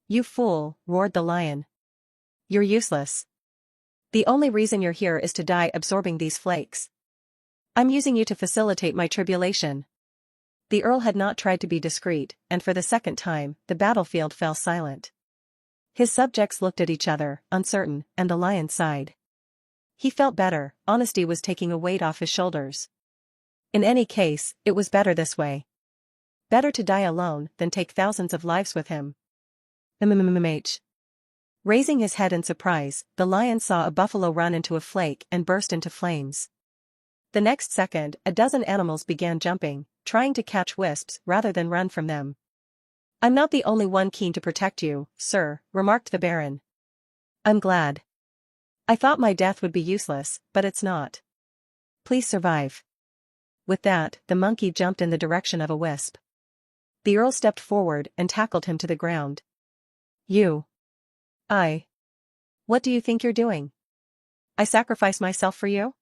You fool, roared the lion. You're useless. The only reason you're here is to die absorbing these flakes. I'm using you to facilitate my tribulation. The Earl had not tried to be discreet, and for the second time, the battlefield fell silent. His subjects looked at each other, uncertain, and the lion sighed. He felt better, honesty was taking a weight off his shoulders. In any case, it was better this way. Better to die alone than take thousands of lives with him. Raising his head in surprise, the lion saw a buffalo run into a flake and burst into flames. The next second, a dozen animals began jumping, trying to catch wisps rather than run from them. I'm not the only one keen to protect you, sir, remarked the Baron. I'm glad. I thought my death would be useless, but it's not. Please survive. With that, the monkey jumped in the direction of a wisp. The Earl stepped forward and tackled him to the ground. You. What do you think you're doing? I sacrifice myself for you?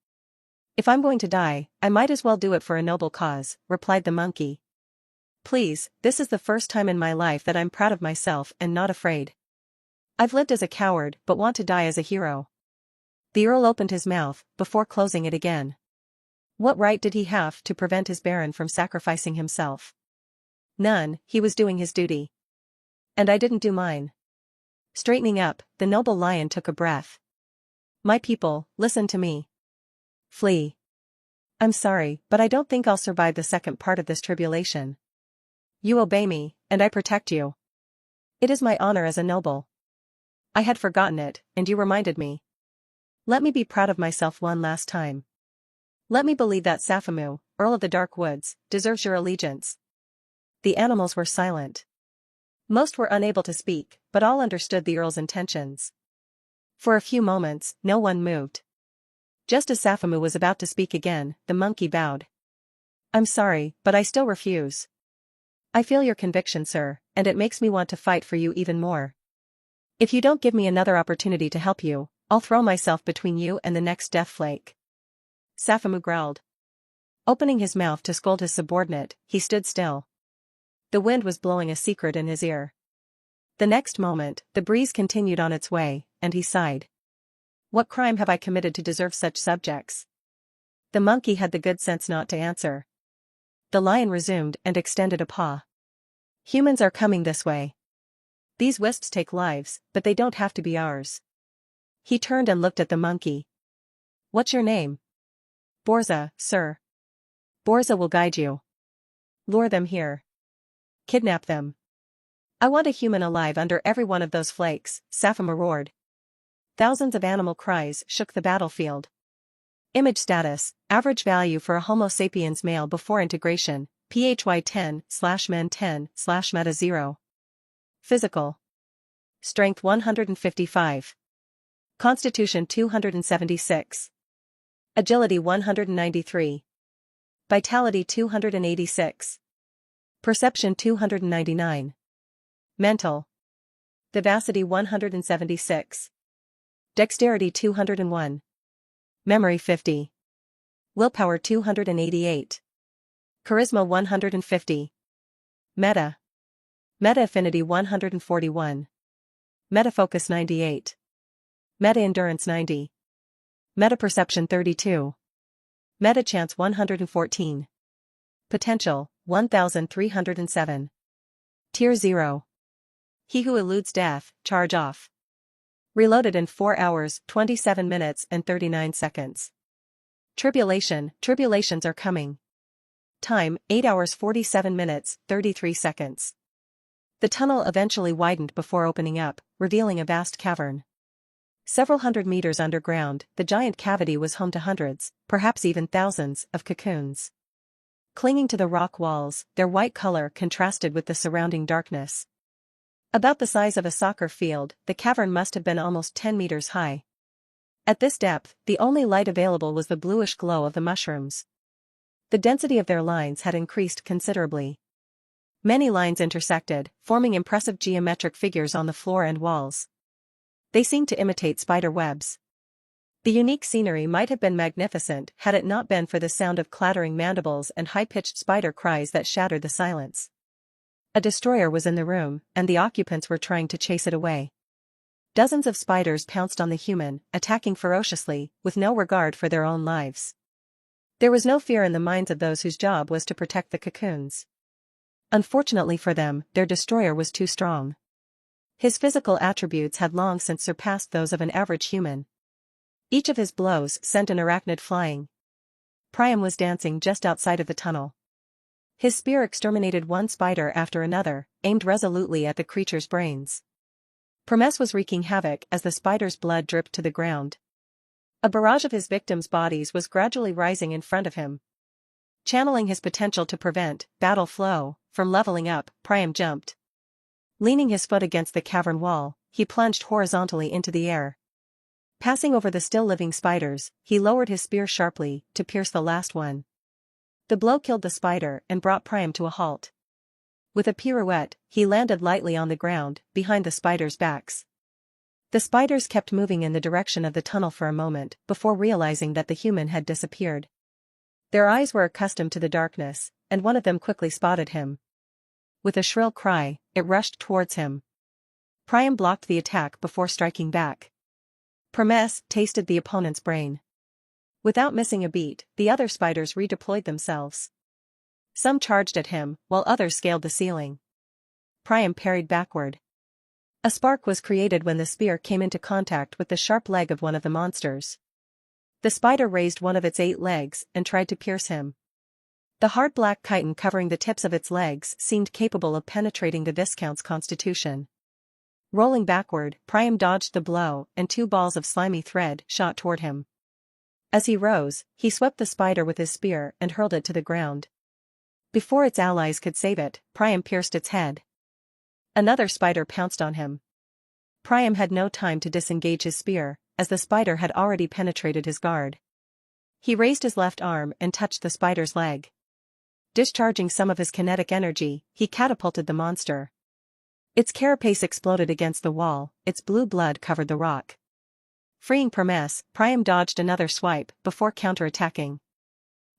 If I'm going to die, I might as well do it for a noble cause, replied the monkey. Please, this is the first time in my life that I'm proud of myself and not afraid. I've lived as a coward but want to die as a hero. The Earl opened his mouth, before closing it again. What right did he have to prevent his Baron from sacrificing himself? None, he was doing his duty. And I didn't do mine. Straightening up, the noble lion took a breath. My people, listen to me. Flee. I'm sorry, but I don't think I'll survive the second part of this tribulation. You obey me, and I protect you. It is my honor as a noble. I had forgotten it, and you reminded me. Let me be proud of myself one last time. Let me believe that Safamu, Earl of the Dark Woods, deserves your allegiance. The animals were silent. Most were unable to speak, but all understood the Earl's intentions. For a few moments, no one moved. Just as Safamu was about to speak again, the monkey bowed. "I'm sorry, but I still refuse. I feel your conviction, sir, and it makes me want to fight for you even more. If you don't give me another opportunity to help you, I'll throw myself between you and the next death flake." Safamu growled. Opening his mouth to scold his subordinate, he stood still. The wind was blowing a secret in his ear. The next moment, the breeze continued on its way, and he sighed. "What crime have I committed to deserve such subjects?" The monkey had the good sense not to answer. The lion resumed and extended a paw. "Humans are coming this way. These wisps take lives, but they don't have to be ours." He turned and looked at the monkey. "What's your name?" "Borza, sir." "Borza will guide you. Lure them here. Kidnap them. I want a human alive under every one of those flakes," Safamu roared. Thousands of animal cries shook the battlefield. Image status, average value for a Homo sapiens male before integration, PHY 10/men 10/meta 0. Physical strength 155. Constitution 276. Agility 193. Vitality 286. Perception 299. Mental vivacity 176. Dexterity 201. Memory 50. Willpower 288. Charisma 150. Meta affinity 141. Metafocus 98. Meta endurance 90. Meta perception 32. Meta chance 114. Potential 1307. Tier 0. He who eludes death, charge off. Reloaded in 4 hours, 27 minutes and 39 seconds. Tribulations are coming. Time, 8 hours 47 minutes, 33 seconds. The tunnel eventually widened before opening up, revealing a vast cavern. Several hundred meters underground, the giant cavity was home to hundreds, perhaps even thousands, of cocoons. Clinging to the rock walls, their white color contrasted with the surrounding darkness. About the size of a soccer field, the cavern must have been almost 10 meters high. At this depth, the only light available was the bluish glow of the mushrooms. The density of their lines had increased considerably. Many lines intersected, forming impressive geometric figures on the floor and walls. They seemed to imitate spider webs. The unique scenery might have been magnificent had it not been for the sound of clattering mandibles and high-pitched spider cries that shattered the silence. A destroyer was in the room, and the occupants were trying to chase it away. Dozens of spiders pounced on the human, attacking ferociously, with no regard for their own lives. There was no fear in the minds of those whose job was to protect the cocoons. Unfortunately for them, their destroyer was too strong. His physical attributes had long since surpassed those of an average human. Each of his blows sent an arachnid flying. Priam was dancing just outside of the tunnel. His spear exterminated one spider after another, aimed resolutely at the creature's brains. Promes was wreaking havoc as the spider's blood dripped to the ground. A barrage of his victims' bodies was gradually rising in front of him. Channeling his potential to prevent battle flow from leveling up, Priam jumped. Leaning his foot against the cavern wall, he plunged horizontally into the air. Passing over the still-living spiders, he lowered his spear sharply to pierce the last one. The blow killed the spider and brought Priam to a halt. With a pirouette, he landed lightly on the ground, behind the spiders' backs. The spiders kept moving in the direction of the tunnel for a moment before realizing that the human had disappeared. Their eyes were accustomed to the darkness, and one of them quickly spotted him. With a shrill cry, it rushed towards him. Priam blocked the attack before striking back. Promes tasted the opponent's brain. Without missing a beat, the other spiders redeployed themselves. Some charged at him, while others scaled the ceiling. Priam parried backward. A spark was created when the spear came into contact with the sharp leg of one of the monsters. The spider raised one of its 8 legs and tried to pierce him. The hard black chitin covering the tips of its legs seemed capable of penetrating the Viscount's constitution. Rolling backward, Priam dodged the blow, and 2 balls of slimy thread shot toward him. As he rose, he swept the spider with his spear and hurled it to the ground. Before its allies could save it, Priam pierced its head. Another spider pounced on him. Priam had no time to disengage his spear, as the spider had already penetrated his guard. He raised his left arm and touched the spider's leg. Discharging some of his kinetic energy, he catapulted the monster. Its carapace exploded against the wall, its blue blood covered the rock. Freeing Promes, Priam dodged another swipe before counterattacking.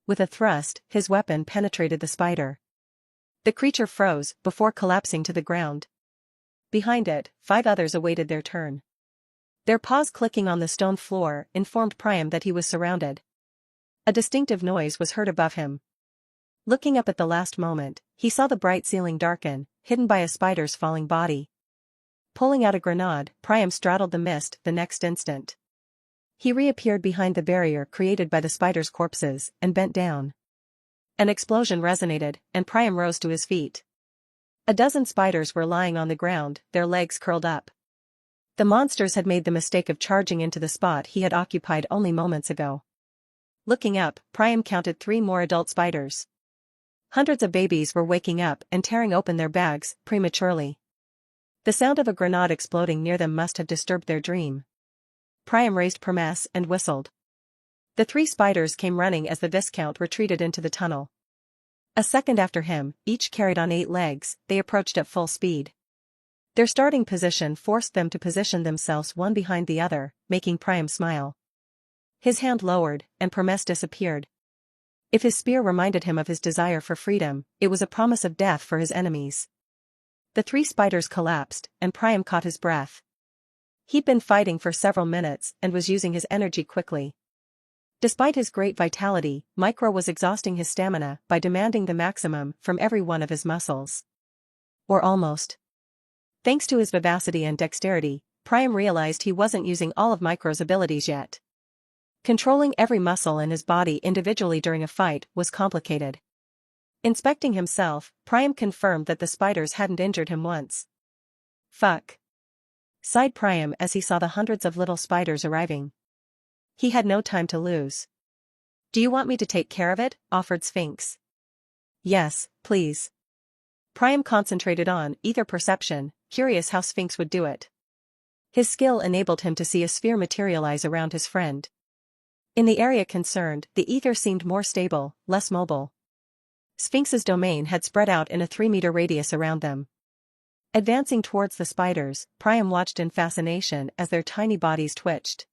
With a thrust, his weapon penetrated the spider. The creature froze before collapsing to the ground. Behind it, 5 others awaited their turn. Their paws clicking on the stone floor informed Priam that he was surrounded. A distinctive noise was heard above him. Looking up at the last moment, he saw the bright ceiling darken, hidden by a spider's falling body. Pulling out a grenade, Priam straddled the mist the next instant. He reappeared behind the barrier created by the spider's corpses and bent down. An explosion resonated, and Priam rose to his feet. A dozen spiders were lying on the ground, their legs curled up. The monsters had made the mistake of charging into the spot he had occupied only moments ago. Looking up, Priam counted 3 more adult spiders. Hundreds of babies were waking up and tearing open their bags prematurely. The sound of a grenade exploding near them must have disturbed their dream. Priam raised Promes and whistled. The 3 spiders came running as the Viscount retreated into the tunnel. A second after him, each carried on 8 legs, they approached at full speed. Their starting position forced them to position themselves one behind the other, making Priam smile. His hand lowered, and Promes disappeared. If his spear reminded him of his desire for freedom, it was a promise of death for his enemies. The 3 spiders collapsed, and Priam caught his breath. He'd been fighting for several minutes and was using his energy quickly. Despite his great vitality, Micro was exhausting his stamina by demanding the maximum from every one of his muscles. Or almost. Thanks to his vivacity and dexterity, Priam realized he wasn't using all of Micro's abilities yet. Controlling every muscle in his body individually during a fight was complicated. Inspecting himself, Priam confirmed that the spiders hadn't injured him once. Fuck. Sighed Priam as he saw the hundreds of little spiders arriving. He had no time to lose. Do you want me to take care of it? Offered Sphinx. Yes, please. Priam concentrated on ether perception, curious how Sphinx would do it. His skill enabled him to see a sphere materialize around his friend. In the area concerned, the ether seemed more stable, less mobile. Sphinx's domain had spread out in a 3-meter radius around them. Advancing towards the spiders, Priam watched in fascination as their tiny bodies twitched.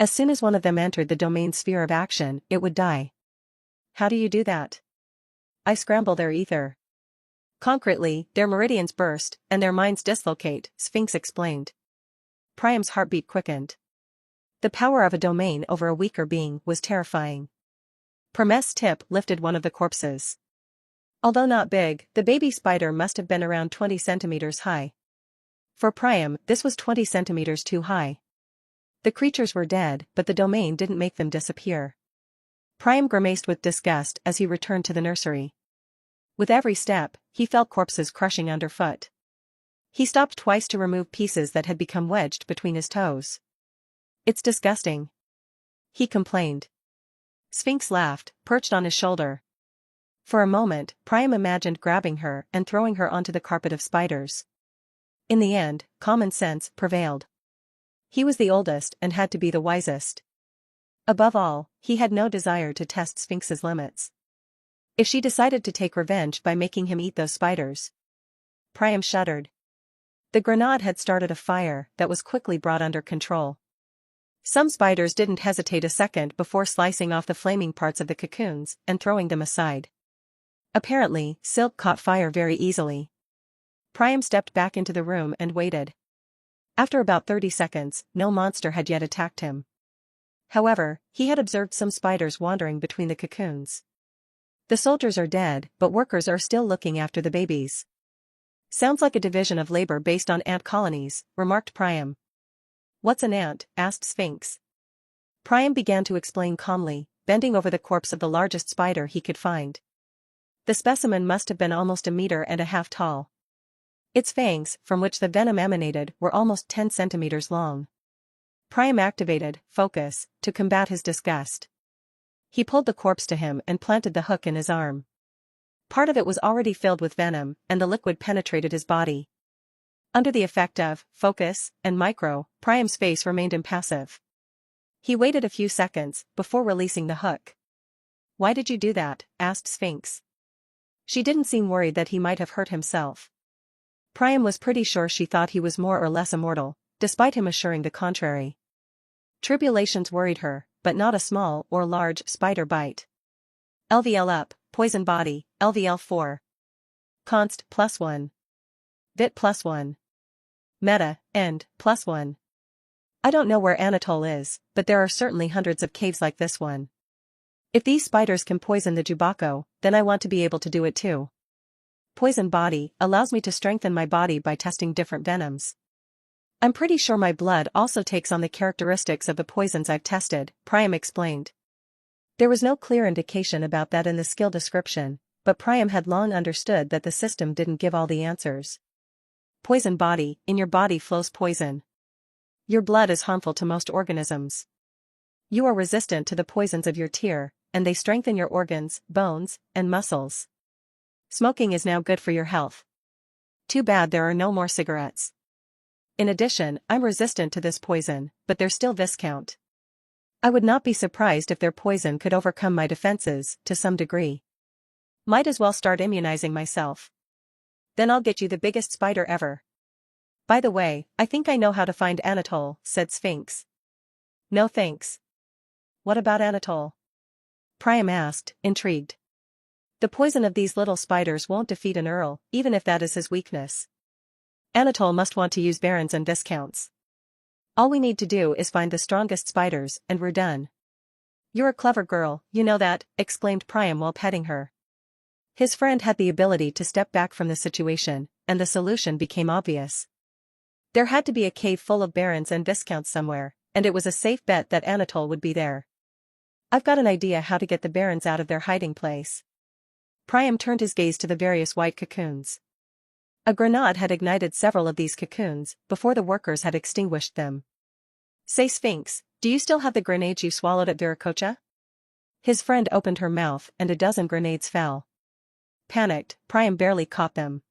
As soon as one of them entered the domain sphere of action, it would die. How do you do that? I scramble their ether. Concretely, their meridians burst, and their minds dislocate, Sphinx explained. Priam's heartbeat quickened. The power of a domain over a weaker being was terrifying. Promes' tip lifted one of the corpses. Although not big, the baby spider must have been around 20 centimeters high. For Priam, this was 20 centimeters too high. The creatures were dead, but the domain didn't make them disappear. Priam grimaced with disgust as he returned to the nursery. With every step, he felt corpses crushing underfoot. He stopped twice to remove pieces that had become wedged between his toes. It's disgusting. He complained. Sphinx laughed, perched on his shoulder. For a moment, Priam imagined grabbing her and throwing her onto the carpet of spiders. In the end, common sense prevailed. He was the oldest and had to be the wisest. Above all, he had no desire to test Sphinx's limits. If she decided to take revenge by making him eat those spiders. Priam shuddered. The grenade had started a fire that was quickly brought under control. Some spiders didn't hesitate a second before slicing off the flaming parts of the cocoons and throwing them aside. Apparently, silk caught fire very easily. Priam stepped back into the room and waited. After about 30 seconds, no monster had yet attacked him. However, he had observed some spiders wandering between the cocoons. The soldiers are dead, but workers are still looking after the babies. Sounds like a division of labor based on ant colonies, remarked Priam. What's an ant? Asked Sphinx. Priam began to explain calmly, bending over the corpse of the largest spider he could find. The specimen must have been almost 1.5 meters tall. Its fangs, from which the venom emanated, were almost 10 centimeters long. Priam activated focus to combat his disgust. He pulled the corpse to him and planted the hook in his arm. Part of it was already filled with venom, and the liquid penetrated his body. Under the effect of Focus and Micro, Priam's face remained impassive. He waited a few seconds before releasing the hook. "Why did you do that?" asked Sphinx. She didn't seem worried that he might have hurt himself. Priam was pretty sure she thought he was more or less immortal, despite him assuring the contrary. Tribulations worried her, but not a small or large spider bite. LVL up, Poison Body, LVL 4. Const, +1. Vit +1. Meta, End, +1. I don't know where Anatole is, but there are certainly hundreds of caves like this one. If these spiders can poison the Jubako, then I want to be able to do it too. Poison Body allows me to strengthen my body by testing different venoms. I'm pretty sure my blood also takes on the characteristics of the poisons I've tested, Priam explained. There was no clear indication about that in the skill description, but Priam had long understood that the system didn't give all the answers. Poison Body, in your body flows poison. Your blood is harmful to most organisms. You are resistant to the poisons of your tier, and they strengthen your organs, bones, and muscles. Smoking is now good for your health. Too bad there are no more cigarettes. In addition, I'm resistant to this poison, but there's still Viscount. I would not be surprised if their poison could overcome my defenses, to some degree. Might as well start immunizing myself. Then I'll get you the biggest spider ever. By the way, I think I know how to find Anatole, said Sphinx. No thanks. What about Anatole? Priam asked, intrigued. The poison of these little spiders won't defeat an Earl, even if that is his weakness. Anatole must want to use Barons and Viscounts. All we need to do is find the strongest spiders, and we're done. You're a clever girl, you know that, exclaimed Priam while petting her. His friend had the ability to step back from the situation, and the solution became obvious. There had to be a cave full of Barons and Viscounts somewhere, and it was a safe bet that Anatole would be there. I've got an idea how to get the Barons out of their hiding place. Priam turned his gaze to the various white cocoons. A grenade had ignited several of these cocoons before the workers had extinguished them. Say Sphinx, do you still have the grenades you swallowed at Viracocha? His friend opened her mouth and a dozen grenades fell. Panicked, Priam barely caught them.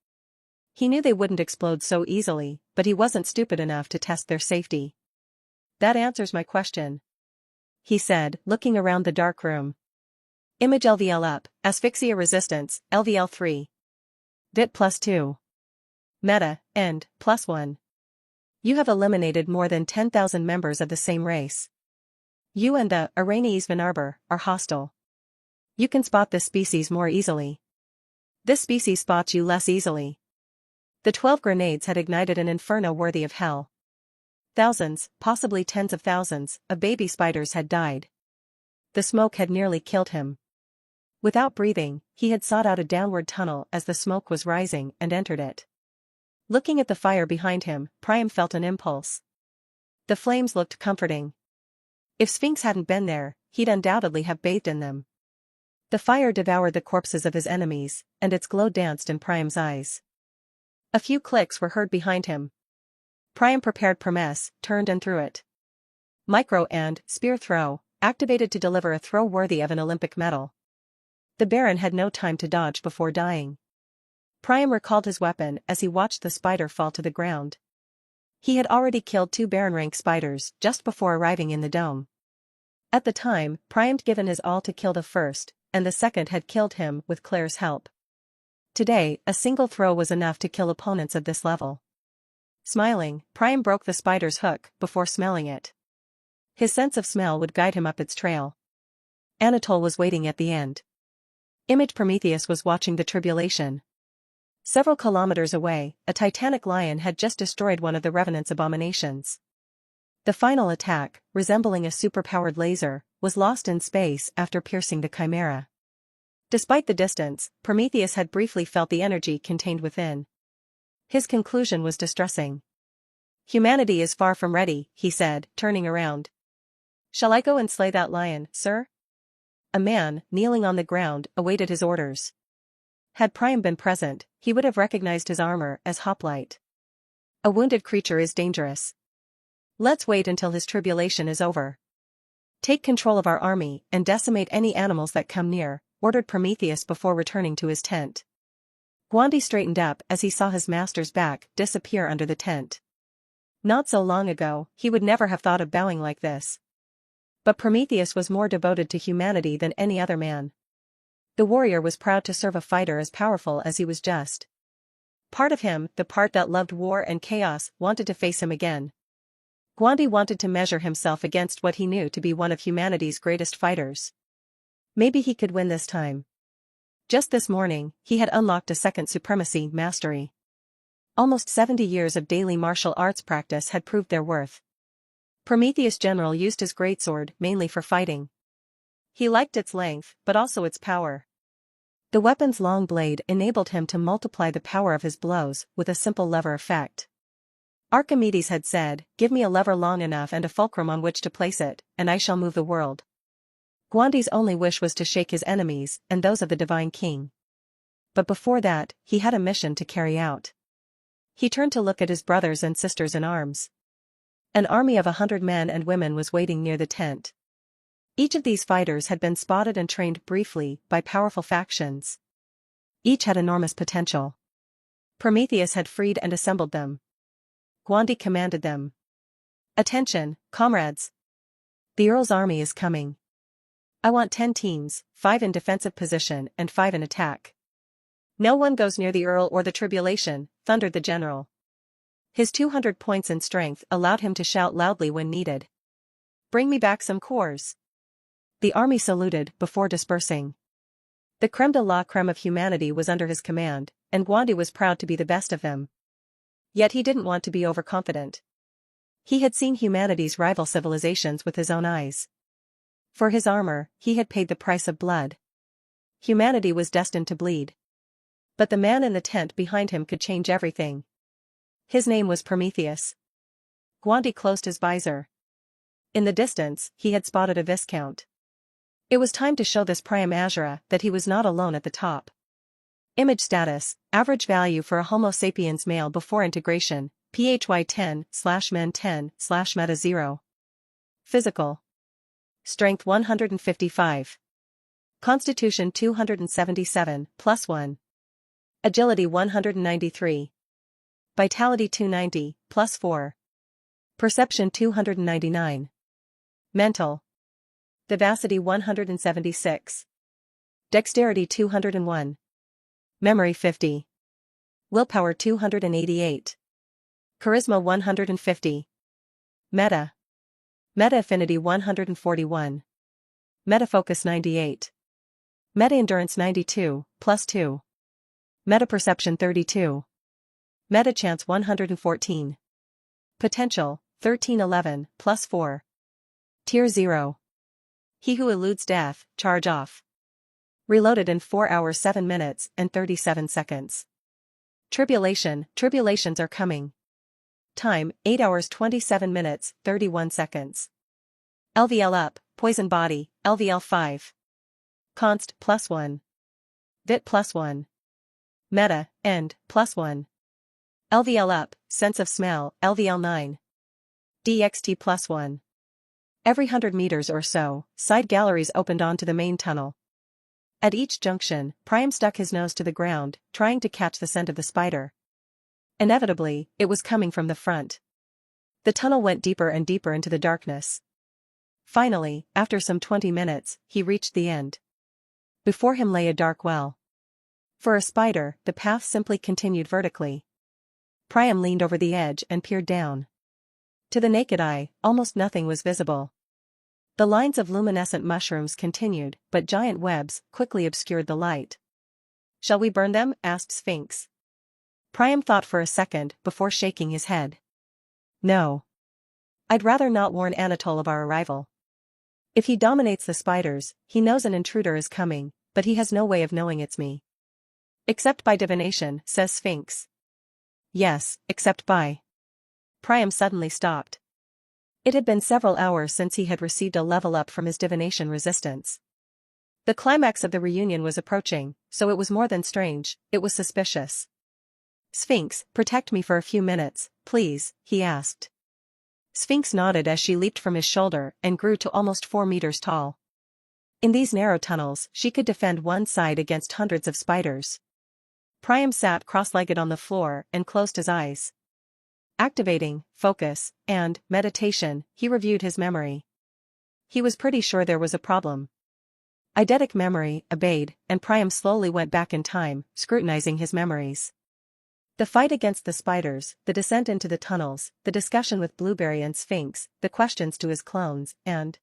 He knew they wouldn't explode so easily, but he wasn't stupid enough to test their safety. That answers my question, he said, looking around the dark room. Image LVL up, Asphyxia Resistance, LVL 3. Vit +2. Meta, End, +1. You have eliminated more than 10,000 members of the same race. You and the Aranees Vinarbor are hostile. You can spot this species more easily. This species spots you less easily. The 12 grenades had ignited an inferno worthy of hell. Thousands, possibly tens of thousands, of baby spiders had died. The smoke had nearly killed him. Without breathing, he had sought out a downward tunnel as the smoke was rising and entered it. Looking at the fire behind him, Priam felt an impulse. The flames looked comforting. If Sphinx hadn't been there, he'd undoubtedly have bathed in them. The fire devoured the corpses of his enemies, and its glow danced in Priam's eyes. A few clicks were heard behind him. Priam prepared Promesse, turned and threw it. Micro and Spear Throw, activated to deliver a throw worthy of an Olympic medal. The Baron had no time to dodge before dying. Priam recalled his weapon as he watched the spider fall to the ground. He had already killed 2 Baron-rank spiders just before arriving in the dome. At the time, Priam'd given his all to kill the first, and the second had killed him with Claire's help. Today, a single throw was enough to kill opponents of this level. Smiling, Priam broke the spider's hook before smelling it. His sense of smell would guide him up its trail. Anatole was waiting at the end. Image Prometheus was watching the tribulation. Several kilometers away, a titanic lion had just destroyed one of the Revenant's abominations. The final attack, resembling a superpowered laser, was lost in space after piercing the chimera. Despite the distance, Prometheus had briefly felt the energy contained within. His conclusion was distressing. Humanity is far from ready, he said, turning around. Shall I go and slay that lion, sir? A man, kneeling on the ground, awaited his orders. Had Priam been present, he would have recognized his armor as hoplite. A wounded creature is dangerous. Let's wait until his tribulation is over. Take control of our army and decimate any animals that come near, ordered Prometheus before returning to his tent. Guandi straightened up as he saw his master's back disappear under the tent. Not so long ago, he would never have thought of bowing like this. But Prometheus was more devoted to humanity than any other man. The warrior was proud to serve a fighter as powerful as he was just. Part of him, the part that loved war and chaos, wanted to face him again. Guandi wanted to measure himself against what he knew to be one of humanity's greatest fighters. Maybe he could win this time. Just this morning, he had unlocked a second supremacy mastery. Almost 70 years of daily martial arts practice had proved their worth. Prometheus General used his greatsword mainly for fighting. He liked its length, but also its power. The weapon's long blade enabled him to multiply the power of his blows with a simple lever effect. Archimedes had said, "Give me a lever long enough and a fulcrum on which to place it, and I shall move the world." Guandi's only wish was to shake his enemies and those of the divine king. But before that, he had a mission to carry out. He turned to look at his brothers and sisters in arms. An army of 100 men and women was waiting near the tent. Each of these fighters had been spotted and trained briefly by powerful factions. Each had enormous potential. Prometheus had freed and assembled them. Guandi commanded them. "Attention, comrades! The Earl's army is coming. I want 10 teams, 5 in defensive position and 5 in attack. No one goes near the Earl or the tribulation," thundered the general. His 200 points in strength allowed him to shout loudly when needed. "Bring me back some cores." The army saluted before dispersing. The creme de la creme of humanity was under his command, and Guandi was proud to be the best of them. Yet he didn't want to be overconfident. He had seen humanity's rival civilizations with his own eyes. For his armor, he had paid the price of blood. Humanity was destined to bleed. But the man in the tent behind him could change everything. His name was Prometheus. Guandi closed his visor. In the distance, he had spotted a Viscount. It was time to show this Priam Azura that he was not alone at the top. Image status, average value for a Homo sapiens male before integration, PHY 10/men 10/meta 0. Physical. Strength 155. Constitution 277, +1. Agility 193. Vitality 290, +4. Perception 299. Mental. Vivacity 176. Dexterity 201. Memory 50. Willpower 288. Charisma 150. Meta. Meta affinity 141. Meta focus 98. Meta endurance 92, +2. Meta perception 32. Meta chance 114. Potential 1311, +4. Tier 0. He who eludes death, charge off. Reloaded in 4 hours 7 minutes and 37 seconds. Tribulations are coming. Time, 8 hours 27 minutes, 31 seconds. LVL up, poison body, LVL 5. Const, +1. Vit +1. Meta, end, +1. LVL up, sense of smell, LVL 9. DXT +1. Every 100 meters or so, side galleries opened onto the main tunnel. At each junction, Priam stuck his nose to the ground, trying to catch the scent of the spider. Inevitably, it was coming from the front. The tunnel went deeper and deeper into the darkness. Finally, after some 20 minutes, he reached the end. Before him lay a dark well. For a spider, the path simply continued vertically. Priam leaned over the edge and peered down. To the naked eye, almost nothing was visible. The lines of luminescent mushrooms continued, but giant webs quickly obscured the light. "Shall we burn them?" asked Sphinx. Priam thought for a second before shaking his head. "No. I'd rather not warn Anatole of our arrival. If he dominates the spiders, he knows an intruder is coming, but he has no way of knowing it's me." "Except by divination," says Sphinx. "Yes, except by..." Priam suddenly stopped. It had been several hours since he had received a level up from his divination resistance. The climax of the reunion was approaching, so it was more than strange, it was suspicious. "Sphinx, protect me for a few minutes, please," he asked. Sphinx nodded as she leaped from his shoulder and grew to almost 4 meters tall. In these narrow tunnels, she could defend one side against hundreds of spiders. Priam sat cross-legged on the floor and closed his eyes. Activating focus and meditation, he reviewed his memory. He was pretty sure there was a problem. Eidetic memory obeyed, and Priam slowly went back in time, scrutinizing his memories. The fight against the spiders, the descent into the tunnels, the discussion with Blueberry and Sphinx, the questions to his clones, and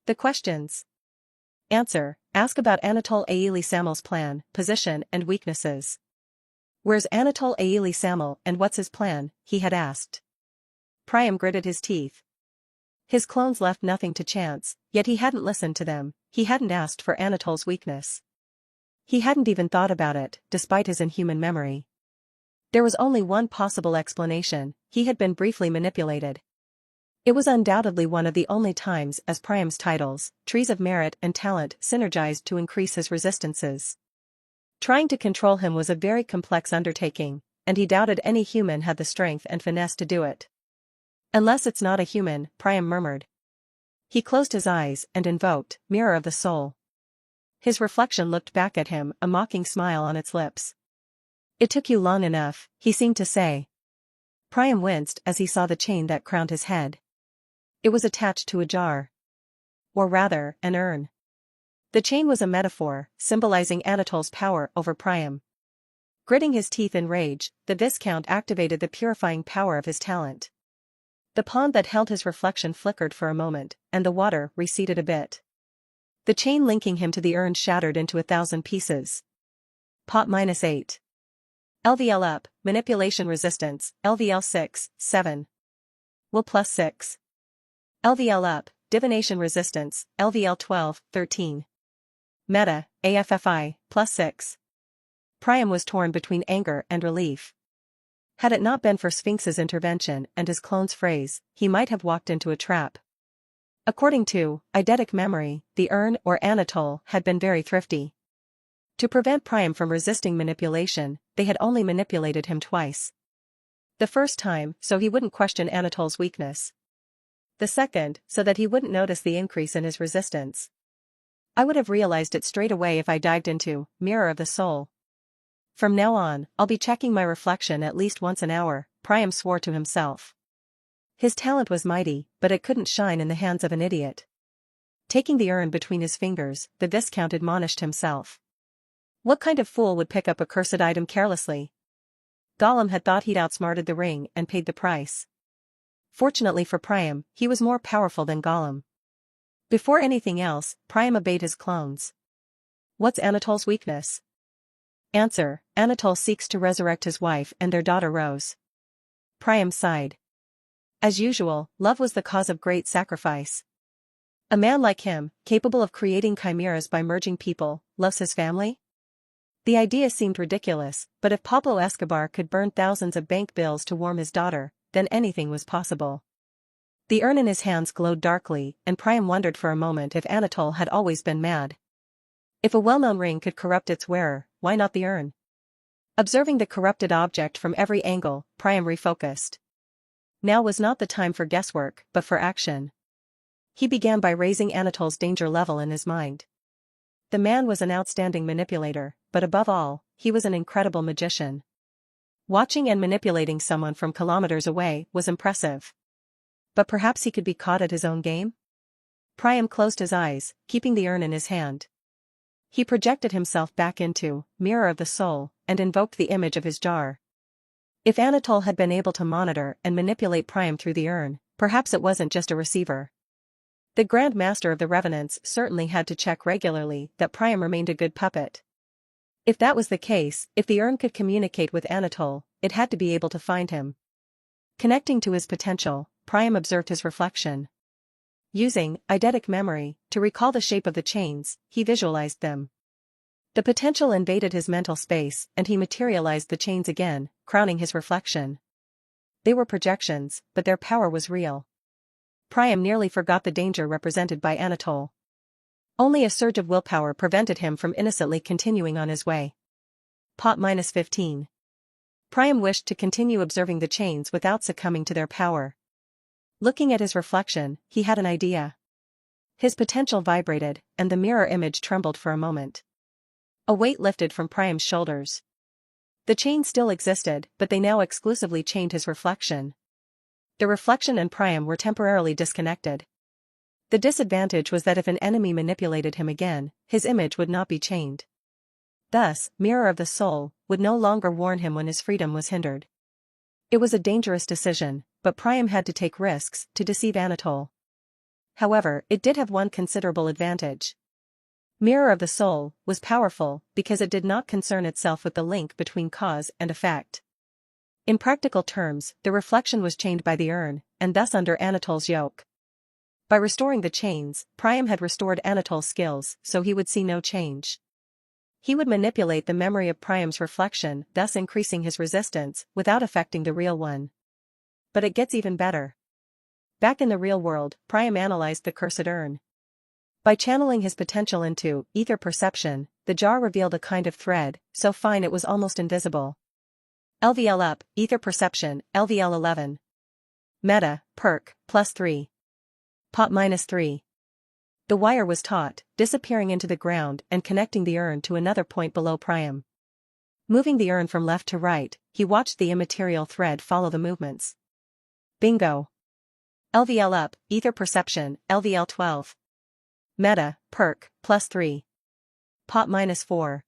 the questions. Answer: ask about Anatole Aili Samel's plan, position, and weaknesses. Where's Anatole Aili Samel and what's his plan? He had asked. Priam gritted his teeth. His clones left nothing to chance, yet he hadn't listened to them, he hadn't asked for Anatole's weakness. He hadn't even thought about it, despite his inhuman memory. There was only one possible explanation: he had been briefly manipulated. It was undoubtedly one of the only times as Priam's titles, trees of merit and talent synergized to increase his resistances. Trying to control him was a very complex undertaking, and he doubted any human had the strength and finesse to do it. Unless it's not a human, Priam murmured. He closed his eyes and invoked, Mirror of the Soul. His reflection looked back at him, a mocking smile on its lips. It took you long enough, he seemed to say. Priam winced as he saw the chain that crowned his head. It was attached to a jar. Or rather, an urn. The chain was a metaphor, symbolizing Anatole's power over Priam. Gritting his teeth in rage, the Viscount activated the purifying power of his talent. The pond that held his reflection flickered for a moment, and the water receded a bit. The chain linking him to the urn shattered into 1,000 pieces. Pot -8. LVL up, manipulation resistance, LVL 6, 7. Will +6. LVL up, divination resistance, LVL 12, 13. Meta, AFFI, +6. Priam was torn between anger and relief. Had it not been for Sphinx's intervention and his clone's phrase, he might have walked into a trap. According to eidetic memory, the urn or Anatole had been very thrifty. To prevent Priam from resisting manipulation, they had only manipulated him twice. The first time, so he wouldn't question Anatole's weakness. The second, so that he wouldn't notice the increase in his resistance. I would have realized it straight away if I dived into Mirror of the Soul. From now on, I'll be checking my reflection at least once an hour, Priam swore to himself. His talent was mighty, but it couldn't shine in the hands of an idiot. Taking the urn between his fingers, the Viscount admonished himself. What kind of fool would pick up a cursed item carelessly? Gollum had thought he'd outsmarted the ring and paid the price. Fortunately for Priam, he was more powerful than Gollum. Before anything else, Priam obeyed his clones. What's Anatole's weakness? Answer: Anatole seeks to resurrect his wife and their daughter Rose. Priam sighed. As usual, love was the cause of great sacrifice. A man like him, capable of creating chimeras by merging people, loves his family? The idea seemed ridiculous, but if Pablo Escobar could burn thousands of bank bills to warm his daughter, then anything was possible. The urn in his hands glowed darkly, and Priam wondered for a moment if Anatole had always been mad. If a well-known ring could corrupt its wearer, why not the urn? Observing the corrupted object from every angle, Priam refocused. Now was not the time for guesswork, but for action. He began by raising Anatole's danger level in his mind. The man was an outstanding manipulator, but above all, he was an incredible magician. Watching and manipulating someone from kilometers away was impressive. But perhaps he could be caught at his own game? Priam closed his eyes, keeping the urn in his hand. He projected himself back into Mirror of the Soul and invoked the image of his jar. If Anatole had been able to monitor and manipulate Priam through the urn, perhaps it wasn't just a receiver. The Grand Master of the Revenants certainly had to check regularly that Priam remained a good puppet. If that was the case, if the urn could communicate with Anatole, it had to be able to find him. Connecting to his potential, Priam observed his reflection. Using eidetic memory to recall the shape of the chains, he visualized them. The potential invaded his mental space and he materialized the chains again, crowning his reflection. They were projections, but their power was real. Priam nearly forgot the danger represented by Anatole. Only a surge of willpower prevented him from innocently continuing on his way. Pot -15. Priam wished to continue observing the chains without succumbing to their power. Looking at his reflection, he had an idea. His potential vibrated, and the mirror image trembled for a moment. A weight lifted from Priam's shoulders. The chains still existed, but they now exclusively chained his reflection. The reflection and Priam were temporarily disconnected. The disadvantage was that if an enemy manipulated him again, his image would not be chained. Thus, Mirror of the Soul would no longer warn him when his freedom was hindered. It was a dangerous decision, but Priam had to take risks to deceive Anatole. However, it did have one considerable advantage. Mirror of the Soul was powerful because it did not concern itself with the link between cause and effect. In practical terms, the reflection was chained by the urn, and thus under Anatole's yoke. By restoring the chains, Priam had restored Anatole's skills, so he would see no change. He would manipulate the memory of Priam's reflection, thus increasing his resistance, without affecting the real one. But it gets even better. Back in the real world, Priam analyzed the cursed urn. By channeling his potential into ether perception, the jar revealed a kind of thread, so fine it was almost invisible. LVL up, ether perception, LVL 11. Meta, perk, +3. Pot -3. The wire was taut, disappearing into the ground and connecting the urn to another point below Priam. Moving the urn from left to right, he watched the immaterial thread follow the movements. Bingo. LVL up, ether perception, LVL 12. Meta, perk, +3. Pot -4.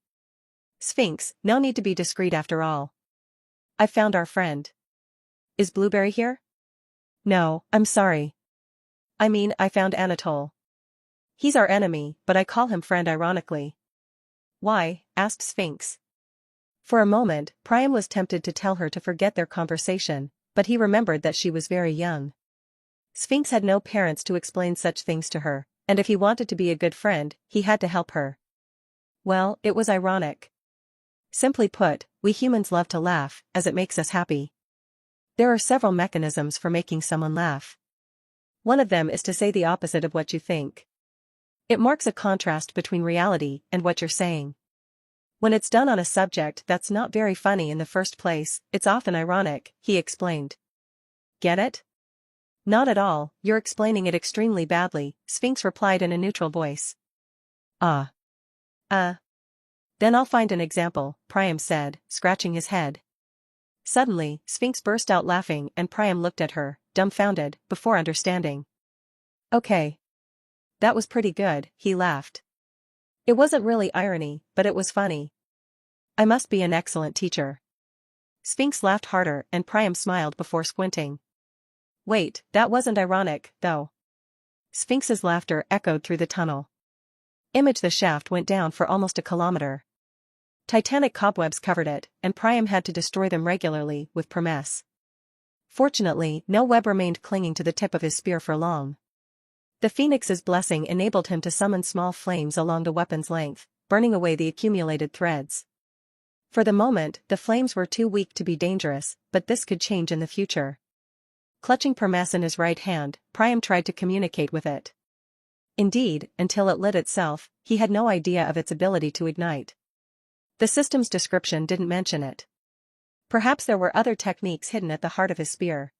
Sphinx, no need to be discreet after all. I found our friend. Is Blueberry here? No, I'm sorry. I mean, I found Anatole. He's our enemy, but I call him friend ironically. Why? Asked Sphinx. For a moment, Priam was tempted to tell her to forget their conversation, but he remembered that she was very young. Sphinx had no parents to explain such things to her, and if he wanted to be a good friend, he had to help her. Well, it was ironic. Simply put, we humans love to laugh, as it makes us happy. There are several mechanisms for making someone laugh. One of them is to say the opposite of what you think. It marks a contrast between reality and what you're saying. When it's done on a subject that's not very funny in the first place, it's often ironic, he explained. Get it? Not at all, you're explaining it extremely badly, Sphinx replied in a neutral voice. Then I'll find an example, Priam said, scratching his head. Suddenly, Sphinx burst out laughing and Priam looked at her, dumbfounded, before understanding. Okay. That was pretty good, he laughed. It wasn't really irony, but it was funny. I must be an excellent teacher. Sphinx laughed harder and Priam smiled before squinting. Wait, that wasn't ironic, though. Sphinx's laughter echoed through the tunnel. The shaft went down for almost a kilometer. Titanic cobwebs covered it, and Priam had to destroy them regularly with Promes. Fortunately, no web remained clinging to the tip of his spear for long. The Phoenix's blessing enabled him to summon small flames along the weapon's length, burning away the accumulated threads. For the moment, the flames were too weak to be dangerous, but this could change in the future. Clutching Promes in his right hand, Priam tried to communicate with it. Indeed, until it lit itself, he had no idea of its ability to ignite. The system's description didn't mention it. Perhaps there were other techniques hidden at the heart of his spear.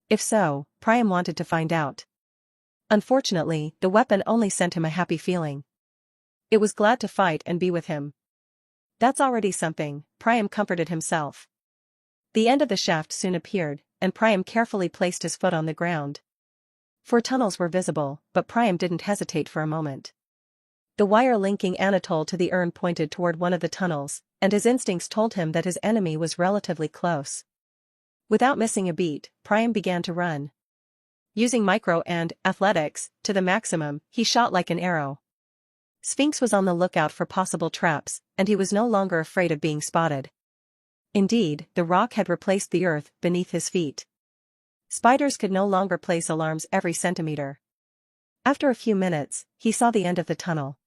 If so, Priam wanted to find out. Unfortunately, the weapon only sent him a happy feeling. It was glad to fight and be with him. That's already something, Priam comforted himself. The end of the shaft soon appeared, and Priam carefully placed his foot on the ground. 4 tunnels were visible, but Priam didn't hesitate for a moment. The wire linking Anatole to the urn pointed toward one of the tunnels, and his instincts told him that his enemy was relatively close. Without missing a beat, Priam began to run. Using micro and athletics to the maximum, he shot like an arrow. Sphinx was on the lookout for possible traps, and he was no longer afraid of being spotted. Indeed, the rock had replaced the earth beneath his feet. Spiders could no longer place alarms every centimeter. After a few minutes, he saw the end of the tunnel.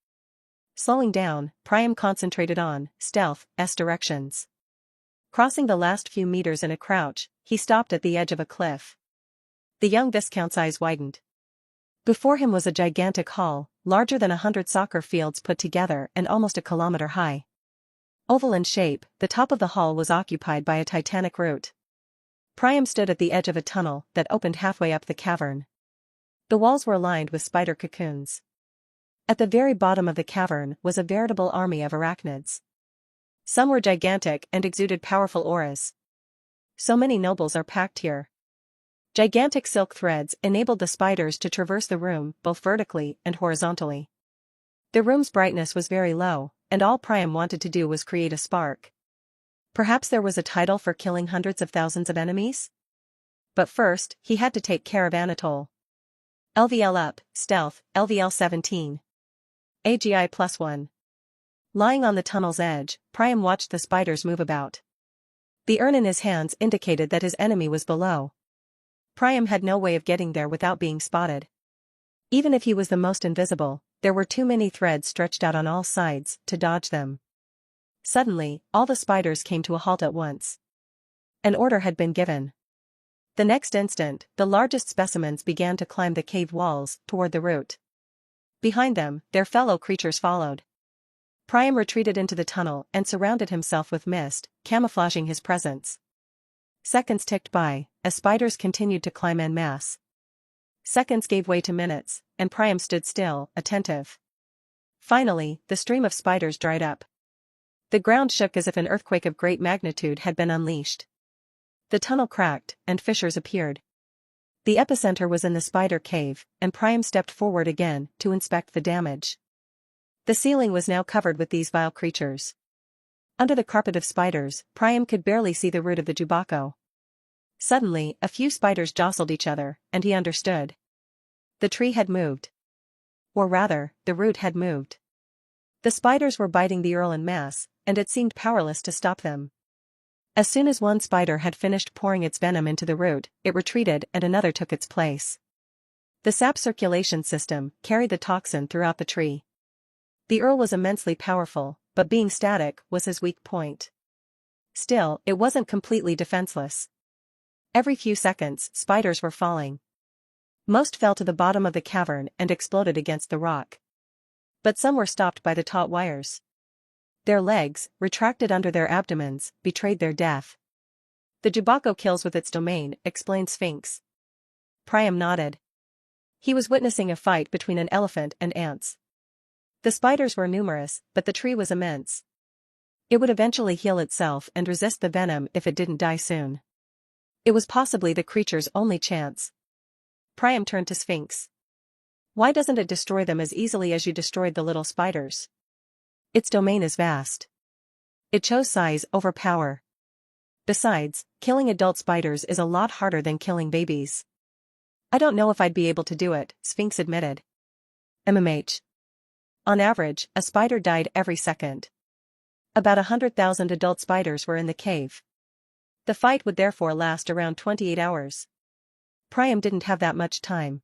Slowing down, Priam concentrated on stealth's directions. Crossing the last few meters in a crouch, he stopped at the edge of a cliff. The young Viscount's eyes widened. Before him was a gigantic hall, larger than 100 soccer fields put together and almost a kilometer high. Oval in shape, the top of the hall was occupied by a titanic root. Priam stood at the edge of a tunnel that opened halfway up the cavern. The walls were lined with spider cocoons. At the very bottom of the cavern was a veritable army of arachnids. Some were gigantic and exuded powerful auras. So many nobles are packed here. Gigantic silk threads enabled the spiders to traverse the room both vertically and horizontally. The room's brightness was very low, and all Priam wanted to do was create a spark. Perhaps there was a title for killing hundreds of thousands of enemies? But first, he had to take care of Anatole. LVL up, stealth, LVL 17. AGI +1. Lying on the tunnel's edge, Priam watched the spiders move about. The urn in his hands indicated that his enemy was below. Priam had no way of getting there without being spotted. Even if he was the most invisible, there were too many threads stretched out on all sides to dodge them. Suddenly, all the spiders came to a halt at once. An order had been given. The next instant, the largest specimens began to climb the cave walls toward the root. Behind them, their fellow creatures followed. Priam retreated into the tunnel and surrounded himself with mist, camouflaging his presence. Seconds ticked by, as spiders continued to climb en masse. Seconds gave way to minutes, and Priam stood still, attentive. Finally, the stream of spiders dried up. The ground shook as if an earthquake of great magnitude had been unleashed. The tunnel cracked, and fissures appeared. The epicenter was in the spider cave, and Priam stepped forward again to inspect the damage. The ceiling was now covered with these vile creatures. Under the carpet of spiders, Priam could barely see the root of the Jubako. Suddenly, a few spiders jostled each other, and he understood. The tree had moved. Or rather, the root had moved. The spiders were biting the earl en masse, and it seemed powerless to stop them. As soon as one spider had finished pouring its venom into the root, it retreated and another took its place. The sap circulation system carried the toxin throughout the tree. The earl was immensely powerful, but being static was his weak point. Still, it wasn't completely defenseless. Every few seconds, spiders were falling. Most fell to the bottom of the cavern and exploded against the rock. But some were stopped by the taut wires. Their legs, retracted under their abdomens, betrayed their death. The Jubako kills with its domain, explained Sphinx. Priam nodded. He was witnessing a fight between an elephant and ants. The spiders were numerous, but the tree was immense. It would eventually heal itself and resist the venom if it didn't die soon. It was possibly the creature's only chance. Priam turned to Sphinx. Why doesn't it destroy them as easily as you destroyed the little spiders? Its domain is vast. It chose size over power. Besides, killing adult spiders is a lot harder than killing babies. I don't know if I'd be able to do it, Sphinx admitted. MMH. On average, a spider died every second. About 100,000 adult spiders were in the cave. The fight would therefore last around 28 hours. Priam didn't have that much time.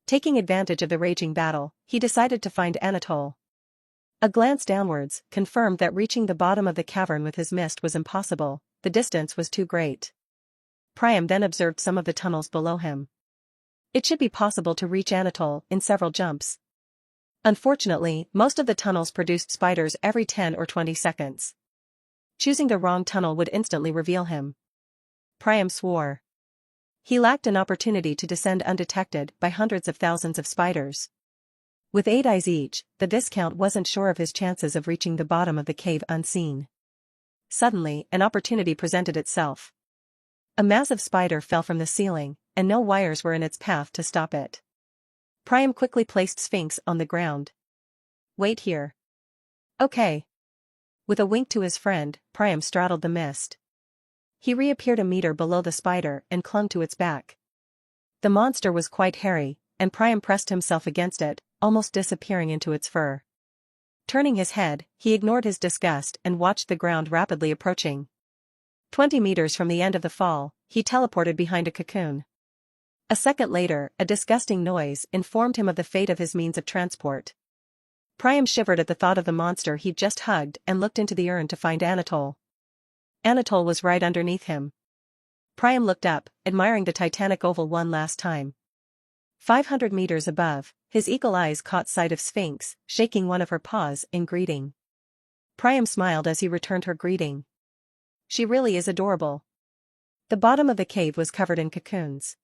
Taking advantage of the raging battle, he decided to find Anatole. A glance downwards confirmed that reaching the bottom of the cavern with his mist was impossible, the distance was too great. Priam then observed some of the tunnels below him. It should be possible to reach Anatole in several jumps. Unfortunately, most of the tunnels produced spiders every 10 or 20 seconds. Choosing the wrong tunnel would instantly reveal him. Priam swore. He lacked an opportunity to descend undetected by hundreds of thousands of spiders. With 8 eyes each, the Viscount wasn't sure of his chances of reaching the bottom of the cave unseen. Suddenly, an opportunity presented itself. A massive spider fell from the ceiling, and no wires were in its path to stop it. Priam quickly placed Sphinx on the ground. Wait here. Okay. With a wink to his friend, Priam straddled the mist. He reappeared a meter below the spider and clung to its back. The monster was quite hairy, and Priam pressed himself against it, almost disappearing into its fur. Turning his head, he ignored his disgust and watched the ground rapidly approaching. 20 meters from the end of the fall, he teleported behind a cocoon. A second later, a disgusting noise informed him of the fate of his means of transport. Priam shivered at the thought of the monster he'd just hugged and looked into the urn to find Anatole. Anatole was right underneath him. Priam looked up, admiring the titanic oval one last time. 500 meters above, his eagle eyes caught sight of Sphinx, shaking one of her paws in greeting. Priam smiled as he returned her greeting. She really is adorable. The bottom of the cave was covered in cocoons.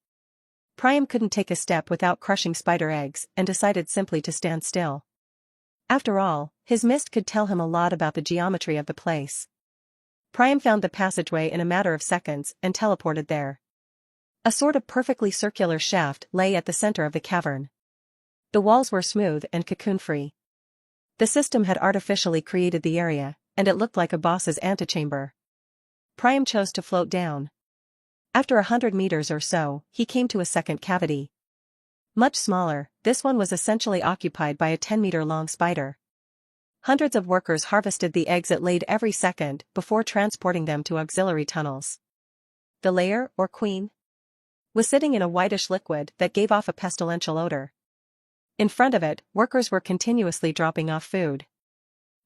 Priam couldn't take a step without crushing spider eggs and decided simply to stand still. After all, his mist could tell him a lot about the geometry of the place. Priam found the passageway in a matter of seconds and teleported there. A sort of perfectly circular shaft lay at the center of the cavern. The walls were smooth and cocoon-free. The system had artificially created the area, and it looked like a boss's antechamber. Priam chose to float down. After 100 meters or so, he came to a second cavity. Much smaller, this one was essentially occupied by a 10-meter-long spider. Hundreds of workers harvested the eggs it laid every second before transporting them to auxiliary tunnels. The layer, or queen, was sitting in a whitish liquid that gave off a pestilential odor. In front of it, workers were continuously dropping off food.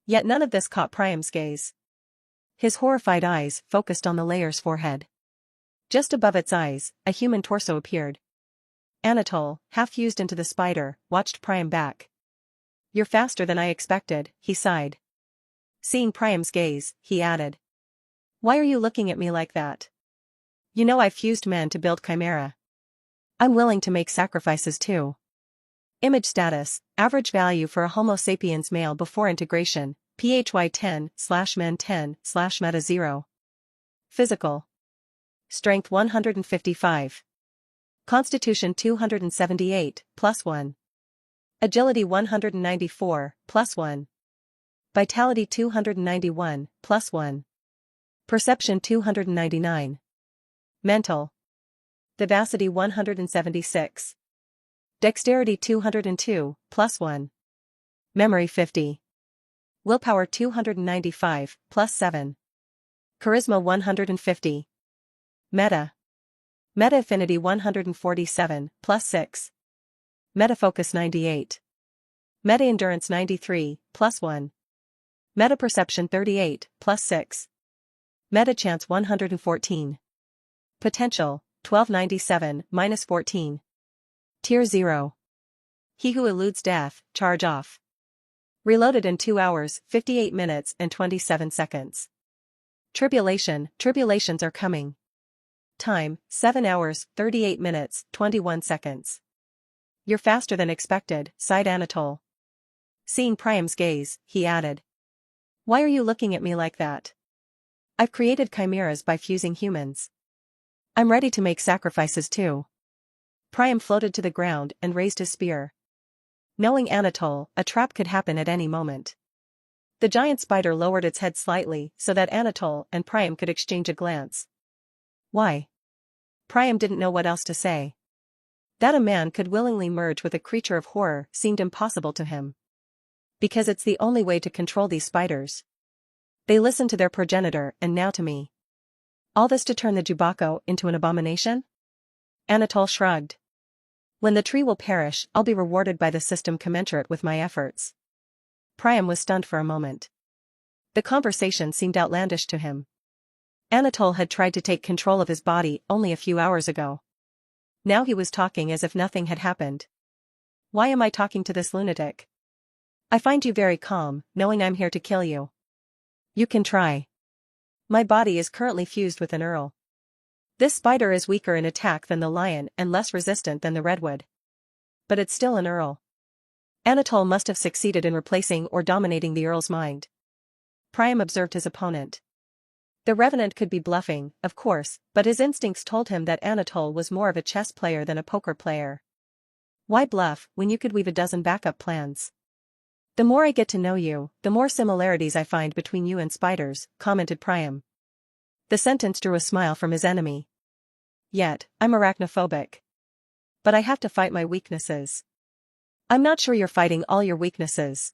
Yet none of this caught Priam's gaze. His horrified eyes focused on the layer's forehead. Just above its eyes, a human torso appeared. Anatole, half fused into the spider, watched Priam back. "You're faster than I expected," he sighed. Seeing Priam's gaze, he added, "Why are you looking at me like that? You know I've fused men to build Chimera. I'm willing to make sacrifices too." Image status, average value for a Homo sapiens male before integration, PHY 10/men 10/meta 0. Physical. Strength 155. Constitution 278, +1. Agility 194, +1. Vitality 291, +1. Perception 299. Mental. Vivacity 176. Dexterity 202, +1. Memory 50. Willpower 295, +7. Charisma 150. Meta. Meta affinity 147, +6. Meta focus 98. Meta endurance 93, +1. Meta perception 38, +6. Meta chance 114. Potential, 1297, -14. Tier 0. He who eludes death, charge off. Reloaded in 2 hours, 58 minutes and 27 seconds. Tribulations are coming. Time, 7 hours, 38 minutes, 21 seconds. You're faster than expected, sighed Anatole. Seeing Priam's gaze, he added, "Why are you looking at me like that? I've created chimeras by fusing humans. I'm ready to make sacrifices too." Priam floated to the ground and raised his spear. Knowing Anatole, a trap could happen at any moment. The giant spider lowered its head slightly so that Anatole and Priam could exchange a glance. Why? Priam didn't know what else to say. That a man could willingly merge with a creature of horror seemed impossible to him. Because it's the only way to control these spiders. They listened to their progenitor and now to me. All this to turn the Jubako into an abomination? Anatole shrugged. When the tree will perish, I'll be rewarded by the system commensurate with my efforts. Priam was stunned for a moment. The conversation seemed outlandish to him. Anatole had tried to take control of his body only a few hours ago. Now he was talking as if nothing had happened. Why am I talking to this lunatic? I find you very calm, knowing I'm here to kill you. You can try. My body is currently fused with an Earl. This spider is weaker in attack than the lion and less resistant than the redwood. But it's still an Earl. Anatole must have succeeded in replacing or dominating the Earl's mind. Priam observed his opponent. The Revenant could be bluffing, of course, but his instincts told him that Anatole was more of a chess player than a poker player. Why bluff when you could weave a dozen backup plans? The more I get to know you, the more similarities I find between you and spiders, commented Priam. The sentence drew a smile from his enemy. Yet, I'm arachnophobic. But I have to fight my weaknesses. I'm not sure you're fighting all your weaknesses.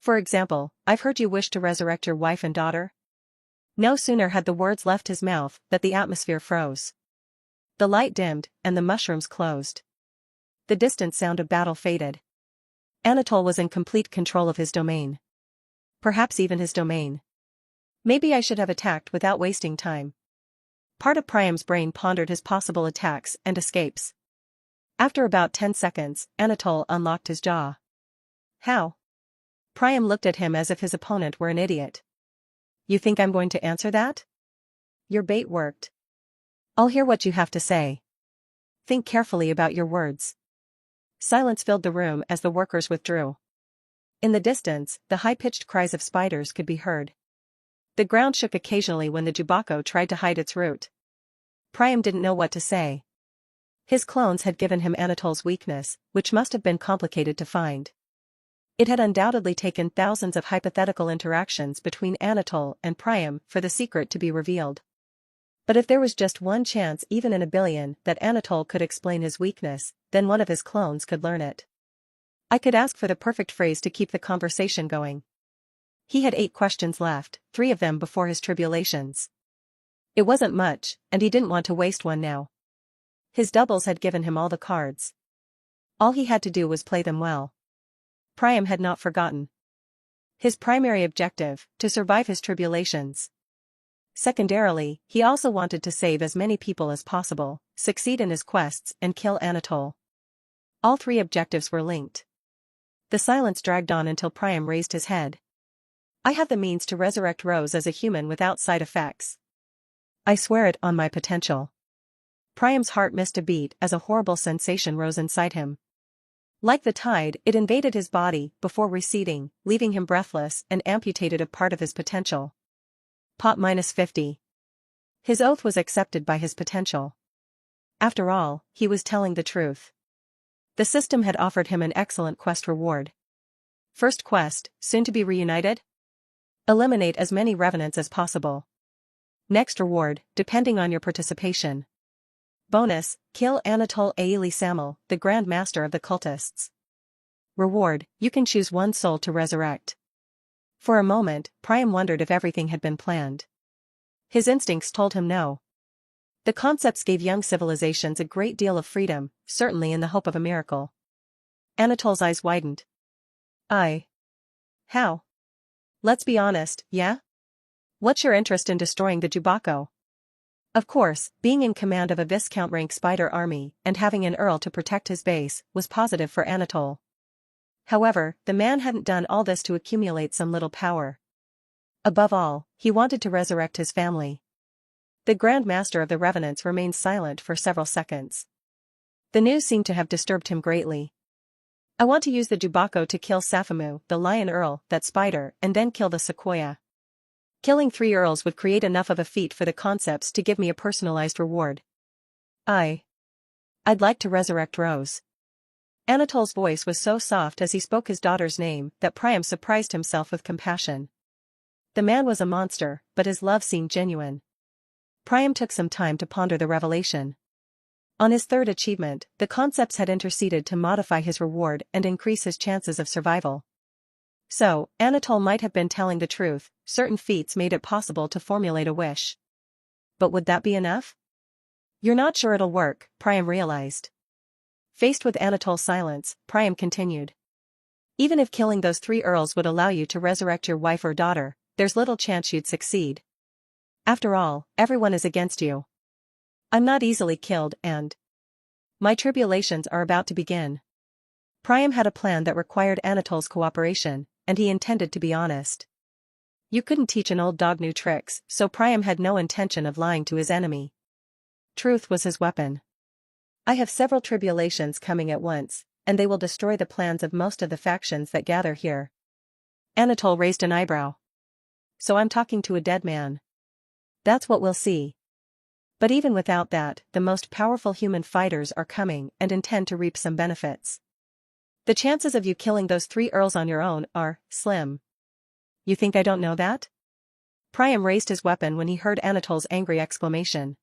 For example, I've heard you wish to resurrect your wife and daughter. No sooner had the words left his mouth that the atmosphere froze. The light dimmed, and the mushrooms closed. The distant sound of battle faded. Anatole was in complete control of his domain. Perhaps even his domain. Maybe I should have attacked without wasting time. Part of Priam's brain pondered his possible attacks and escapes. After about 10 seconds, Anatole unlocked his jaw. How? Priam looked at him as if his opponent were an idiot. You think I'm going to answer that? Your bait worked. I'll hear what you have to say. Think carefully about your words. Silence filled the room as the workers withdrew. In the distance, the high-pitched cries of spiders could be heard. The ground shook occasionally when the Jubako tried to hide its route. Priam didn't know what to say. His clones had given him Anatole's weakness, which must have been complicated to find. It had undoubtedly taken thousands of hypothetical interactions between Anatole and Priam for the secret to be revealed. But if there was just one chance even in a billion that Anatole could explain his weakness, then one of his clones could learn it. I could ask for the perfect phrase to keep the conversation going. He had 8 questions left, 3 of them before his tribulations. It wasn't much, and he didn't want to waste one now. His doubles had given him all the cards. All he had to do was play them well. Priam had not forgotten. His primary objective, to survive his tribulations. Secondarily, he also wanted to save as many people as possible, succeed in his quests and kill Anatole. All 3 objectives were linked. The silence dragged on until Priam raised his head. I have the means to resurrect Rose as a human without side effects. I swear it on my potential. Priam's heart missed a beat as a horrible sensation rose inside him. Like the tide, it invaded his body before receding, leaving him breathless and amputated of part of his potential. Pot -50. His oath was accepted by his potential. After all, he was telling the truth. The system had offered him an excellent quest reward. First quest, soon to be reunited? Eliminate as many revenants as possible. Next reward, depending on your participation. Bonus, kill Anatole Aili Samel, the Grand Master of the Cultists. Reward, you can choose one soul to resurrect. For a moment, Priam wondered if everything had been planned. His instincts told him no. The concepts gave young civilizations a great deal of freedom, certainly in the hope of a miracle. Anatole's eyes widened. How? Let's be honest, yeah? What's your interest in destroying the Jubako? Of course, being in command of a Viscount-rank spider army and having an Earl to protect his base was positive for Anatole. However, the man hadn't done all this to accumulate some little power. Above all, he wanted to resurrect his family. The Grand Master of the Revenants remained silent for several seconds. The news seemed to have disturbed him greatly. I want to use the Jubako to kill Safamu, the Lion Earl, that spider, and then kill the Sequoia. Killing 3 Earls would create enough of a feat for the concepts to give me a personalized reward. I'd like to resurrect Rose. Anatole's voice was so soft as he spoke his daughter's name that Priam surprised himself with compassion. The man was a monster, but his love seemed genuine. Priam took some time to ponder the revelation. On his 3rd achievement, the concepts had interceded to modify his reward and increase his chances of survival. So, Anatole might have been telling the truth, certain feats made it possible to formulate a wish. But would that be enough? You're not sure it'll work, Priam realized. Faced with Anatole's silence, Priam continued. Even if killing those 3 Earls would allow you to resurrect your wife or daughter, there's little chance you'd succeed. After all, everyone is against you. I'm not easily killed and my tribulations are about to begin. Priam had a plan that required Anatole's cooperation, and he intended to be honest. You couldn't teach an old dog new tricks, so Priam had no intention of lying to his enemy. Truth was his weapon. I have several tribulations coming at once, and they will destroy the plans of most of the factions that gather here. Anatole raised an eyebrow. So I'm talking to a dead man. That's what we'll see. But even without that, the most powerful human fighters are coming and intend to reap some benefits. The chances of you killing those 3 Earls on your own are slim. You think I don't know that? Priam raised his weapon when he heard Anatole's angry exclamation.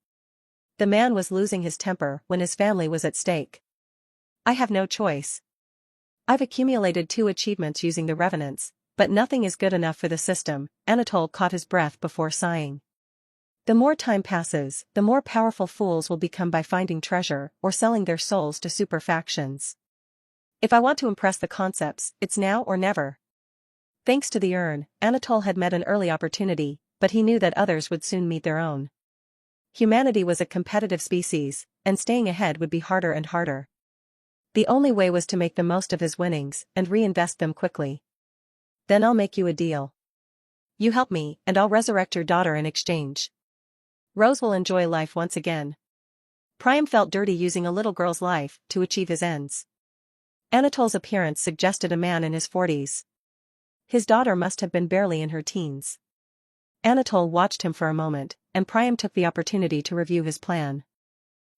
The man was losing his temper when his family was at stake. I have no choice. I've accumulated 2 achievements using the Revenants, but nothing is good enough for the system. Anatole caught his breath before sighing. The more time passes, the more powerful fools will become by finding treasure or selling their souls to super factions. If I want to impress the concepts, it's now or never. Thanks to the urn, Anatole had met an early opportunity, but he knew that others would soon meet their own. Humanity was a competitive species, and staying ahead would be harder and harder. The only way was to make the most of his winnings and reinvest them quickly. Then I'll make you a deal. You help me, and I'll resurrect your daughter in exchange. Rose will enjoy life once again. Priam felt dirty using a little girl's life to achieve his ends. Anatole's appearance suggested a man in his 40s. His daughter must have been barely in her teens. Anatole watched him for a moment, and Priam took the opportunity to review his plan.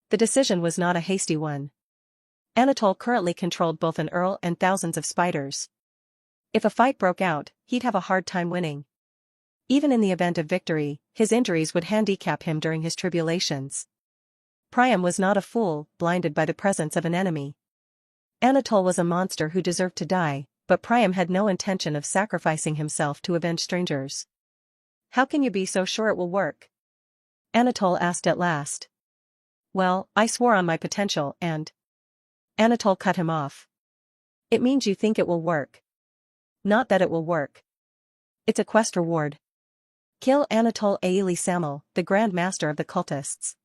The decision was not a hasty one. Anatole currently controlled both an earl and thousands of spiders. If a fight broke out, he'd have a hard time winning. Even in the event of victory, his injuries would handicap him during his tribulations. Priam was not a fool, blinded by the presence of an enemy. Anatole was a monster who deserved to die, but Priam had no intention of sacrificing himself to avenge strangers. "How can you be so sure it will work?" Anatole asked at last. "Well, I swore on my potential and—" Anatole cut him off. "It means you think it will work. Not that it will work. It's a quest reward. Kill Anatole Aili Samel, the Grand Master of the Cultists.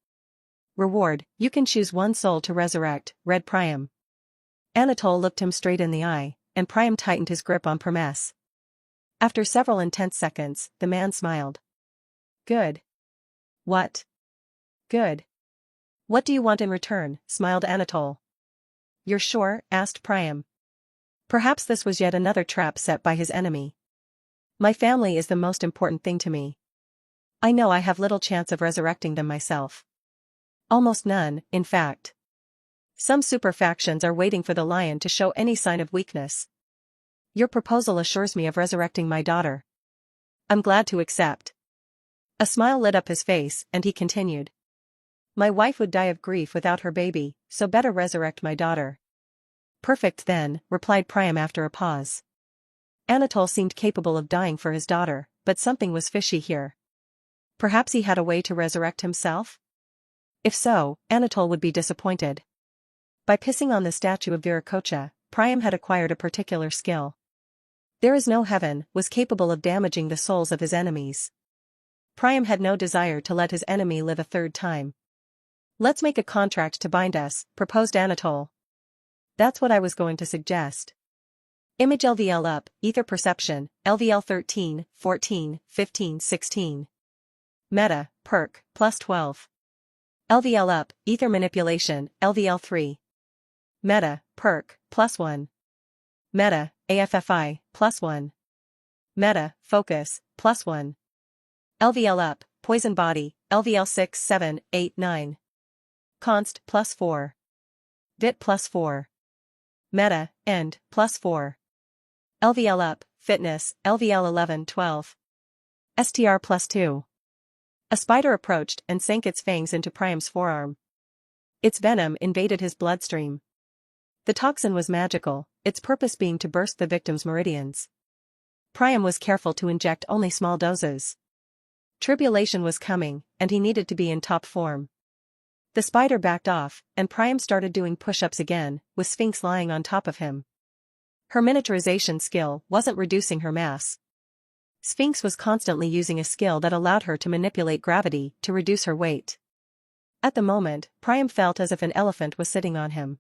Reward, you can choose one soul to resurrect," read Priam. Anatole looked him straight in the eye, and Priam tightened his grip on Promes. After several intense seconds, the man smiled. "Good." "What?" "Good. What do you want in return?" smiled Anatole. "You're sure?" asked Priam. Perhaps this was yet another trap set by his enemy. "My family is the most important thing to me. I know I have little chance of resurrecting them myself. Almost none, in fact. Some super factions are waiting for the lion to show any sign of weakness. Your proposal assures me of resurrecting my daughter. I'm glad to accept." A smile lit up his face, and he continued. "My wife would die of grief without her baby, so better resurrect my daughter." "Perfect then," replied Priam after a pause. Anatole seemed capable of dying for his daughter, but something was fishy here. Perhaps he had a way to resurrect himself? If so, Anatole would be disappointed. By pissing on the statue of Viracocha, Priam had acquired a particular skill. There is no heaven was capable of damaging the souls of his enemies. Priam had no desire to let his enemy live a third time. "Let's make a contract to bind us," proposed Anatole. "That's what I was going to suggest. Image LVL up, ether perception, LVL 13, 14, 15, 16. Meta, perk, +12. LVL up, ether manipulation, LVL 3. Meta, perk, +1. Meta, AFFI, +1. Meta, focus, +1. LVL up, poison body, LVL 6, 7, 8, 9. Const, +4. Vit +4. Meta, end, +4. LVL up, fitness, LVL 11, 12. STR +2. A spider approached and sank its fangs into Priam's forearm. Its venom invaded his bloodstream. The toxin was magical, its purpose being to burst the victim's meridians. Priam was careful to inject only small doses. Tribulation was coming, and he needed to be in top form. The spider backed off, and Priam started doing push-ups again, with Sphinx lying on top of him. Her miniaturization skill wasn't reducing her mass. Sphinx was constantly using a skill that allowed her to manipulate gravity to reduce her weight. At the moment, Priam felt as if an elephant was sitting on him.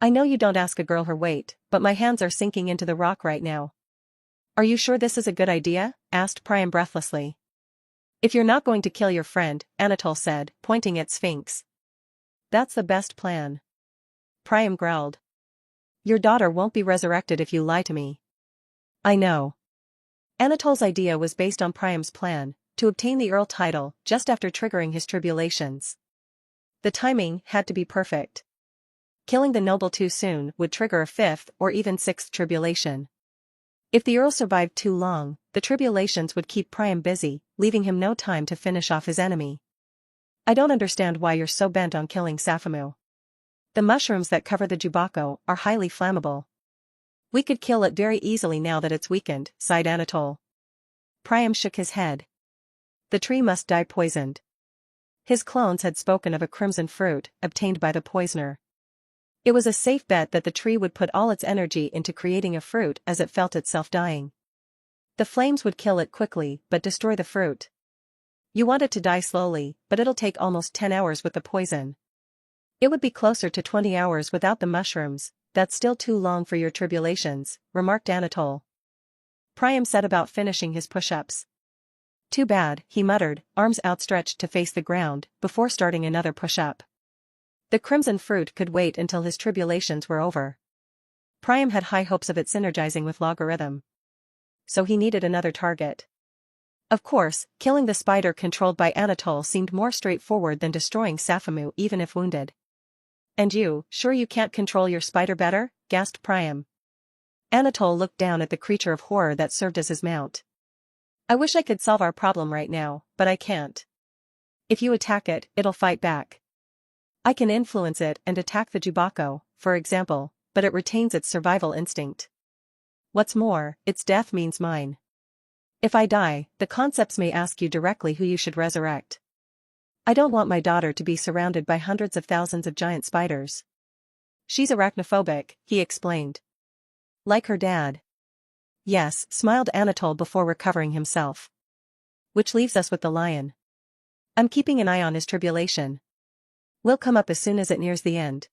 "I know you don't ask a girl her weight, but my hands are sinking into the rock right now." "Are you sure this is a good idea?" asked Priam breathlessly. "If you're not going to kill your friend," Anatole said, pointing at Sphinx. "That's the best plan." Priam growled. "Your daughter won't be resurrected if you lie to me." "I know." Anatole's idea was based on Priam's plan, to obtain the Earl title just after triggering his tribulations. The timing had to be perfect. Killing the noble too soon would trigger a fifth or even sixth tribulation. If the Earl survived too long, the tribulations would keep Priam busy, leaving him no time to finish off his enemy. "I don't understand why you're so bent on killing Safamu. The mushrooms that cover the Jubako are highly flammable. We could kill it very easily now that it's weakened," sighed Anatole. Priam shook his head. "The tree must die poisoned." His clones had spoken of a crimson fruit, obtained by the poisoner. It was a safe bet that the tree would put all its energy into creating a fruit as it felt itself dying. The flames would kill it quickly but destroy the fruit. You want it to die slowly, but it'll take almost 10 hours with the poison. It would be closer to 20 hours without the mushrooms. "That's still too long for your tribulations," remarked Anatole. Priam set about finishing his push-ups. "Too bad," he muttered, arms outstretched to face the ground, before starting another push-up. The crimson fruit could wait until his tribulations were over. Priam had high hopes of it synergizing with Logarithm. so he needed another target. Of course, killing the spider controlled by Anatole seemed more straightforward than destroying Safamu even if wounded. "And you, sure you can't control your spider better?" gasped Priam. Anatole looked down at the creature of horror that served as his mount. "I wish I could solve our problem right now, but I can't. If you attack it, it'll fight back. I can influence it and attack the Jubako, for example, but it retains its survival instinct. What's more, its death means mine. If I die, the concepts may ask you directly who you should resurrect. I don't want my daughter to be surrounded by hundreds of thousands of giant spiders. She's arachnophobic," he explained. "Like her dad." "Yes," smiled Anatole before recovering himself. "Which leaves us with the lion. I'm keeping an eye on his tribulation. We'll come up as soon as it nears the end.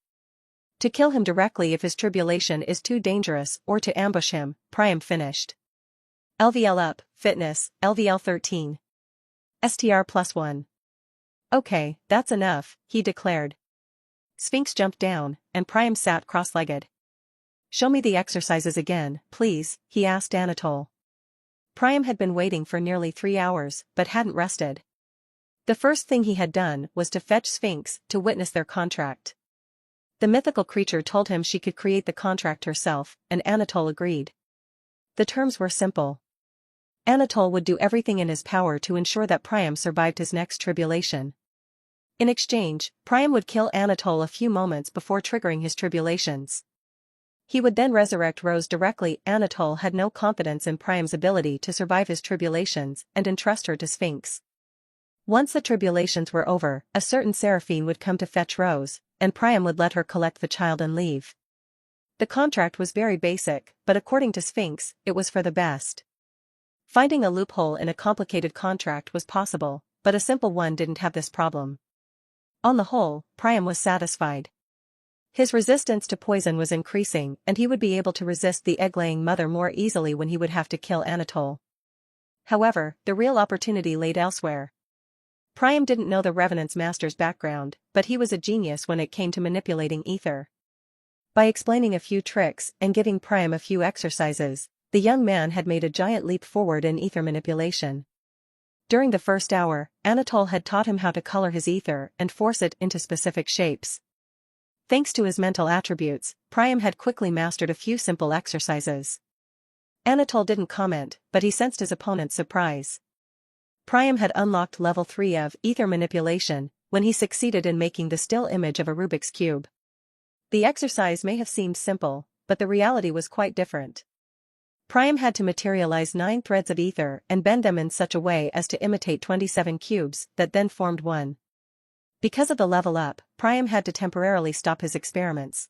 To kill him directly if his tribulation is too dangerous or to ambush him," Priam finished. LVL up, fitness, LVL 13. STR +1. "Okay, that's enough," he declared. Sphinx jumped down, and Priam sat cross-legged. "Show me the exercises again, please," he asked Anatole. Priam had been waiting for nearly 3 hours, but hadn't rested. The first thing he had done was to fetch Sphinx to witness their contract. The mythical creature told him she could create the contract herself, and Anatole agreed. The terms were simple. Anatole would do everything in his power to ensure that Priam survived his next tribulation. In exchange, Priam would kill Anatole a few moments before triggering his tribulations. He would then resurrect Rose directly. Anatole had no confidence in Priam's ability to survive his tribulations and entrust her to Sphinx. Once the tribulations were over, a certain Seraphine would come to fetch Rose, and Priam would let her collect the child and leave. The contract was very basic, but according to Sphinx, it was for the best. Finding a loophole in a complicated contract was possible, but a simple one didn't have this problem. On the whole, Priam was satisfied. His resistance to poison was increasing and he would be able to resist the egg-laying mother more easily when he would have to kill Anatole. However, the real opportunity laid elsewhere. Priam didn't know the Revenant's master's background, but he was a genius when it came to manipulating ether. By explaining a few tricks and giving Priam a few exercises, the young man had made a giant leap forward in ether manipulation. During the first hour, Anatole had taught him how to color his ether and force it into specific shapes. Thanks to his mental attributes, Priam had quickly mastered a few simple exercises. Anatole didn't comment, but he sensed his opponent's surprise. Priam had unlocked level 3 of ether manipulation when he succeeded in making the still image of a Rubik's Cube. The exercise may have seemed simple, but the reality was quite different. Priam had to materialize 9 threads of ether and bend them in such a way as to imitate 27 cubes that then formed one. Because of the level up, Priam had to temporarily stop his experiments.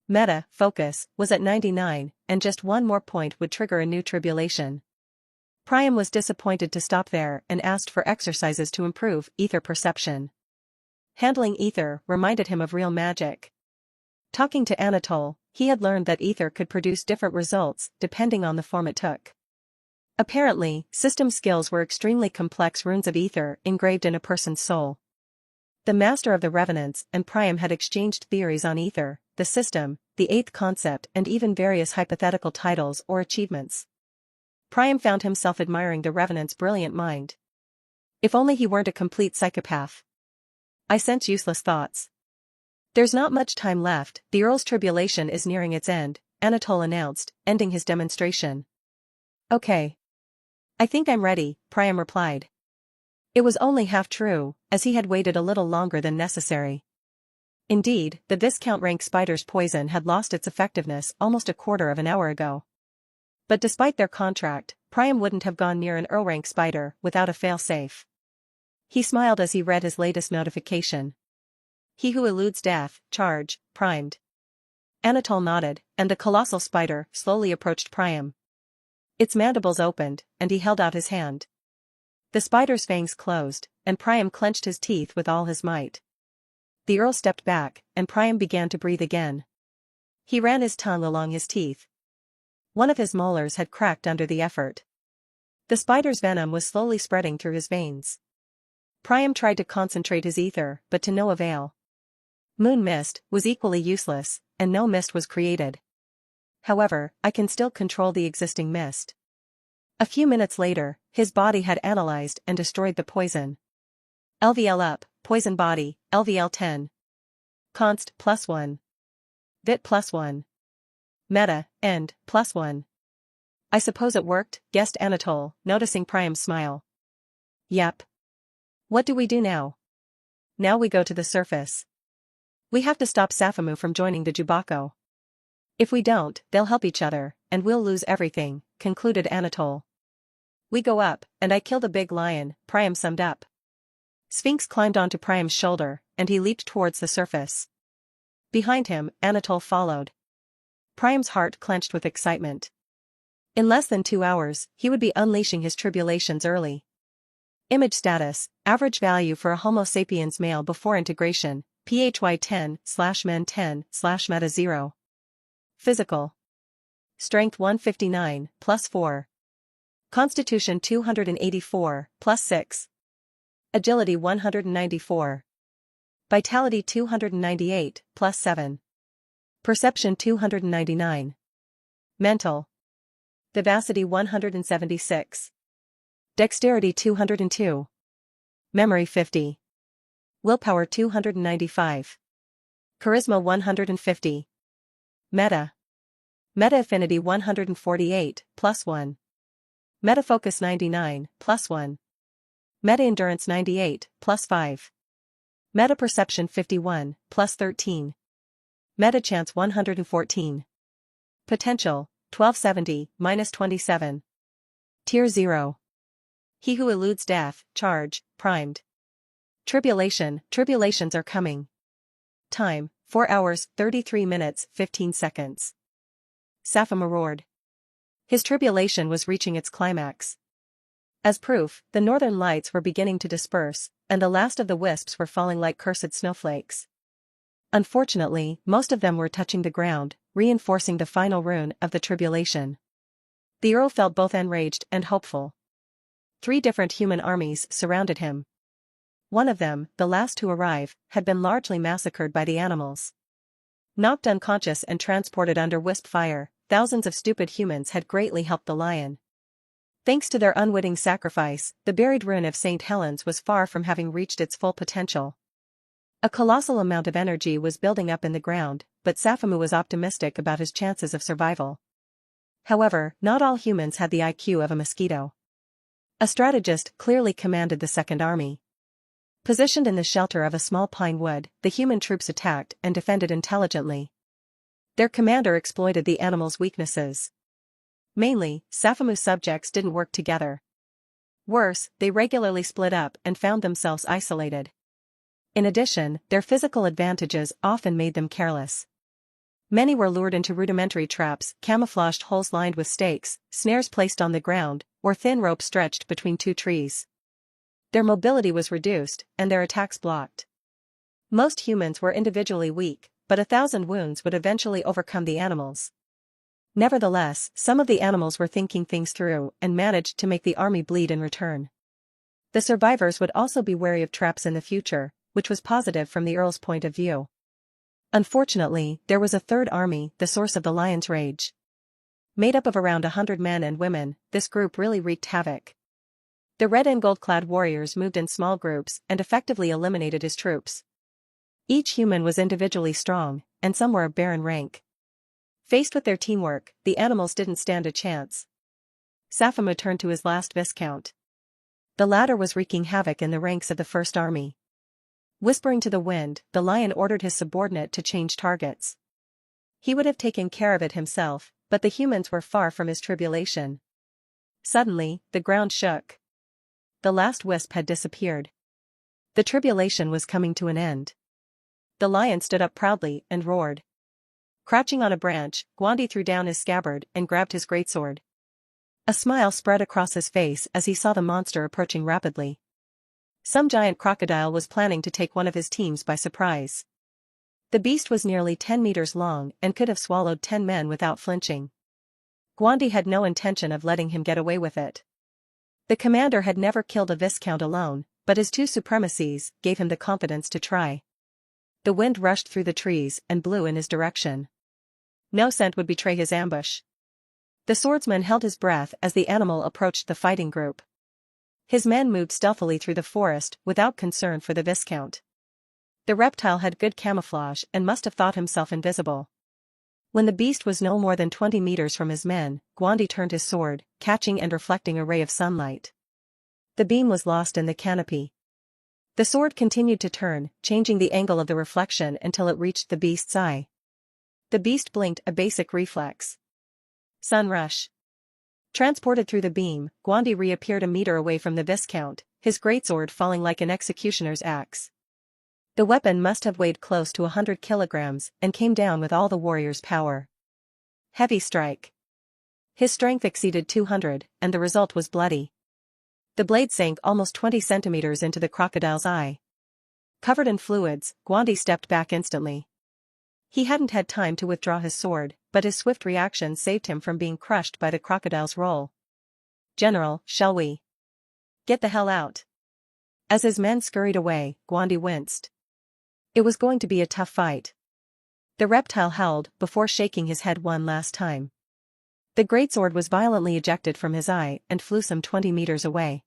Meta, focus, was at 99, and just one more point would trigger a new tribulation. Priam was disappointed to stop there and asked for exercises to improve ether perception. Handling ether reminded him of real magic. Talking to Anatole, he had learned that ether could produce different results depending on the form it took. Apparently, system skills were extremely complex runes of ether engraved in a person's soul. The master of the Revenants and Priam had exchanged theories on ether, the system, the 8th concept and even various hypothetical titles or achievements. Priam found himself admiring the Revenant's brilliant mind. If only he weren't a complete psychopath. "I sense useless thoughts. There's not much time left, the Earl's tribulation is nearing its end," Anatole announced, ending his demonstration. "Okay. I think I'm ready," Priam replied. It was only half true, as he had waited a little longer than necessary. Indeed, the Viscount rank spider's poison had lost its effectiveness almost a quarter of an hour ago. But despite their contract, Priam wouldn't have gone near an Earl rank spider without a fail-safe. He smiled as he read his latest notification. "He who eludes death, charge, primed." Anatole nodded, and the colossal spider slowly approached Priam. Its mandibles opened, and he held out his hand. The spider's fangs closed, and Priam clenched his teeth with all his might. The Earl stepped back, and Priam began to breathe again. He ran his tongue along his teeth. One of his molars had cracked under the effort. The spider's venom was slowly spreading through his veins. Priam tried to concentrate his ether, but to no avail. Moon mist was equally useless, and no mist was created. However, I can still control the existing mist. A few minutes later, his body had analyzed and destroyed the poison. LVL up, poison body, LVL 10. Const, +1. Vit +1. Meta, end, +1. I suppose it worked, guessed Anatole, noticing Priam's smile. Yep. What do we do now? Now we go to the surface. We have to stop Safamu from joining the Jubako. If we don't, they'll help each other, and we'll lose everything, concluded Anatole. We go up, and I kill the big lion, Priam summed up. Sphinx climbed onto Priam's shoulder, and he leaped towards the surface. Behind him, Anatole followed. Priam's heart clenched with excitement. In less than 2 hours, he would be unleashing his tribulations early. Image status, average value for a Homo sapiens male before integration, PHY 10/men 10/meta 0. Physical. Strength 159, +4. Constitution 284, +6. Agility 194. Vitality 298, +7. Perception 299. Mental. Vivacity 176. Dexterity 202. Memory 50. Willpower 295. Charisma 150. Meta. Meta affinity 148, +1. Meta focus 99, +1. Meta endurance 98, +5. Meta perception 51, +13. Meta chance 114. Potential, 1270, -27. Tier 0. He who eludes death, charge, primed. Tribulations are coming. Time, 4 hours, 33 minutes, 15 seconds. Safamu roared. His tribulation was reaching its climax. As proof, the northern lights were beginning to disperse, and the last of the wisps were falling like cursed snowflakes. Unfortunately, most of them were touching the ground, reinforcing the final rune of the tribulation. The Earl felt both enraged and hopeful. 3 different human armies surrounded him. One of them, the last to arrive, had been largely massacred by the animals. Knocked unconscious and transported under wisp fire, thousands of stupid humans had greatly helped the lion. Thanks to their unwitting sacrifice, the buried ruin of St. Helens was far from having reached its full potential. A colossal amount of energy was building up in the ground, but Safamu was optimistic about his chances of survival. However, not all humans had the IQ of a mosquito. A strategist clearly commanded the Second Army. Positioned in the shelter of a small pine wood, the human troops attacked and defended intelligently. Their commander exploited the animals' weaknesses. Mainly, Safamu's subjects didn't work together. Worse, they regularly split up and found themselves isolated. In addition, their physical advantages often made them careless. Many were lured into rudimentary traps, camouflaged holes lined with stakes, snares placed on the ground, or thin ropes stretched between 2 trees. Their mobility was reduced, and their attacks blocked. Most humans were individually weak, but 1,000 wounds would eventually overcome the animals. Nevertheless, some of the animals were thinking things through and managed to make the army bleed in return. The survivors would also be wary of traps in the future, which was positive from the Earl's point of view. Unfortunately, there was a third army, the source of the lion's rage. Made up of around 100 men and women, this group really wreaked havoc. The red and gold-clad warriors moved in small groups and effectively eliminated his troops. Each human was individually strong, and some were of barren rank. Faced with their teamwork, the animals didn't stand a chance. Safamu turned to his last Viscount. The latter was wreaking havoc in the ranks of the First Army. Whispering to the wind, the lion ordered his subordinate to change targets. He would have taken care of it himself, but the humans were far from his tribulation. Suddenly, the ground shook. The last wisp had disappeared. The tribulation was coming to an end. The lion stood up proudly and roared. Crouching on a branch, Guandi threw down his scabbard and grabbed his greatsword. A smile spread across his face as he saw the monster approaching rapidly. Some giant crocodile was planning to take one of his teams by surprise. The beast was nearly 10 meters long and could have swallowed 10 men without flinching. Guandi had no intention of letting him get away with it. The commander had never killed a Viscount alone, but his 2 supremacies gave him the confidence to try. The wind rushed through the trees and blew in his direction. No scent would betray his ambush. The swordsman held his breath as the animal approached the fighting group. His men moved stealthily through the forest without concern for the Viscount. The reptile had good camouflage and must have thought himself invisible. When the beast was no more than 20 meters from his men, Guandi turned his sword, catching and reflecting a ray of sunlight. The beam was lost in the canopy. The sword continued to turn, changing the angle of the reflection until it reached the beast's eye. The beast blinked, a basic reflex. Sun rush. Transported through the beam, Guandi reappeared a meter away from the Viscount, his greatsword falling like an executioner's axe. The weapon must have weighed close to 100 kilograms and came down with all the warrior's power. Heavy strike. His strength exceeded 200, and the result was bloody. The blade sank almost 20 centimeters into the crocodile's eye. Covered in fluids, Guandi stepped back instantly. He hadn't had time to withdraw his sword, but his swift reaction saved him from being crushed by the crocodile's roll. "General, shall we get the hell out?" As his men scurried away, Guandi winced. It was going to be a tough fight. The reptile howled before shaking his head one last time. The greatsword was violently ejected from his eye and flew some 20 meters away.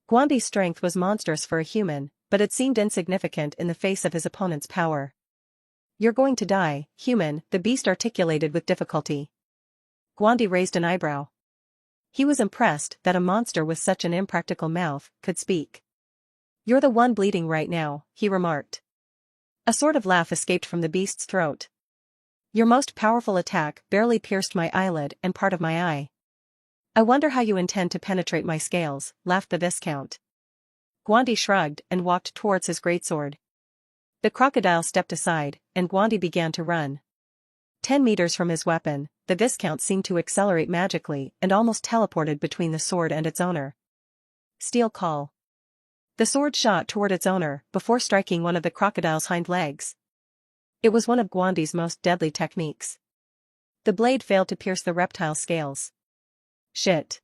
Guandi's strength was monstrous for a human, but it seemed insignificant in the face of his opponent's power. "You're going to die, human," the beast articulated with difficulty. Guandi raised an eyebrow. He was impressed that a monster with such an impractical mouth could speak. "You're the one bleeding right now," he remarked. A sort of laugh escaped from the beast's throat. "Your most powerful attack barely pierced my eyelid and part of my eye. I wonder how you intend to penetrate my scales," laughed the Viscount. Guandi shrugged and walked towards his greatsword. The crocodile stepped aside, and Guandi began to run. 10 meters from his weapon, the Viscount seemed to accelerate magically and almost teleported between the sword and its owner. Steel call. The sword shot toward its owner before striking one of the crocodile's hind legs. It was one of Guandi's most deadly techniques. The blade failed to pierce the reptile's scales. Shit.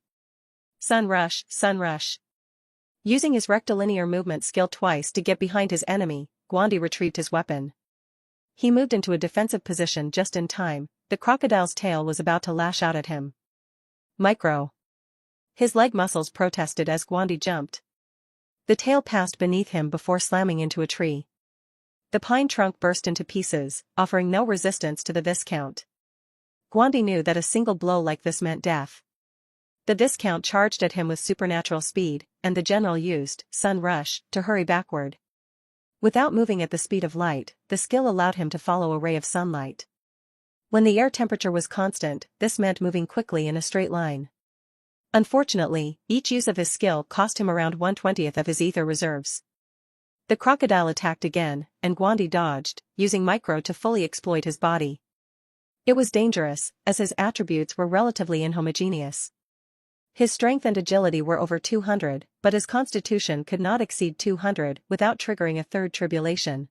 Sun rush, sun rush. Using his rectilinear movement skill twice to get behind his enemy, Guandi retrieved his weapon. He moved into a defensive position just in time. The crocodile's tail was about to lash out at him. Micro. His leg muscles protested as Guandi jumped. The tail passed beneath him before slamming into a tree. The pine trunk burst into pieces, offering no resistance to the Viscount. Guandi knew that a single blow like this meant death. The Viscount charged at him with supernatural speed, and the general used sun rush to hurry backward. Without moving at the speed of light, the skill allowed him to follow a ray of sunlight. When the air temperature was constant, this meant moving quickly in a straight line. Unfortunately, each use of his skill cost him around 1/20th of his ether reserves. The crocodile attacked again, and Guandi dodged, using micro to fully exploit his body. It was dangerous, as his attributes were relatively inhomogeneous. His strength and agility were over 200, but his constitution could not exceed 200 without triggering a third tribulation.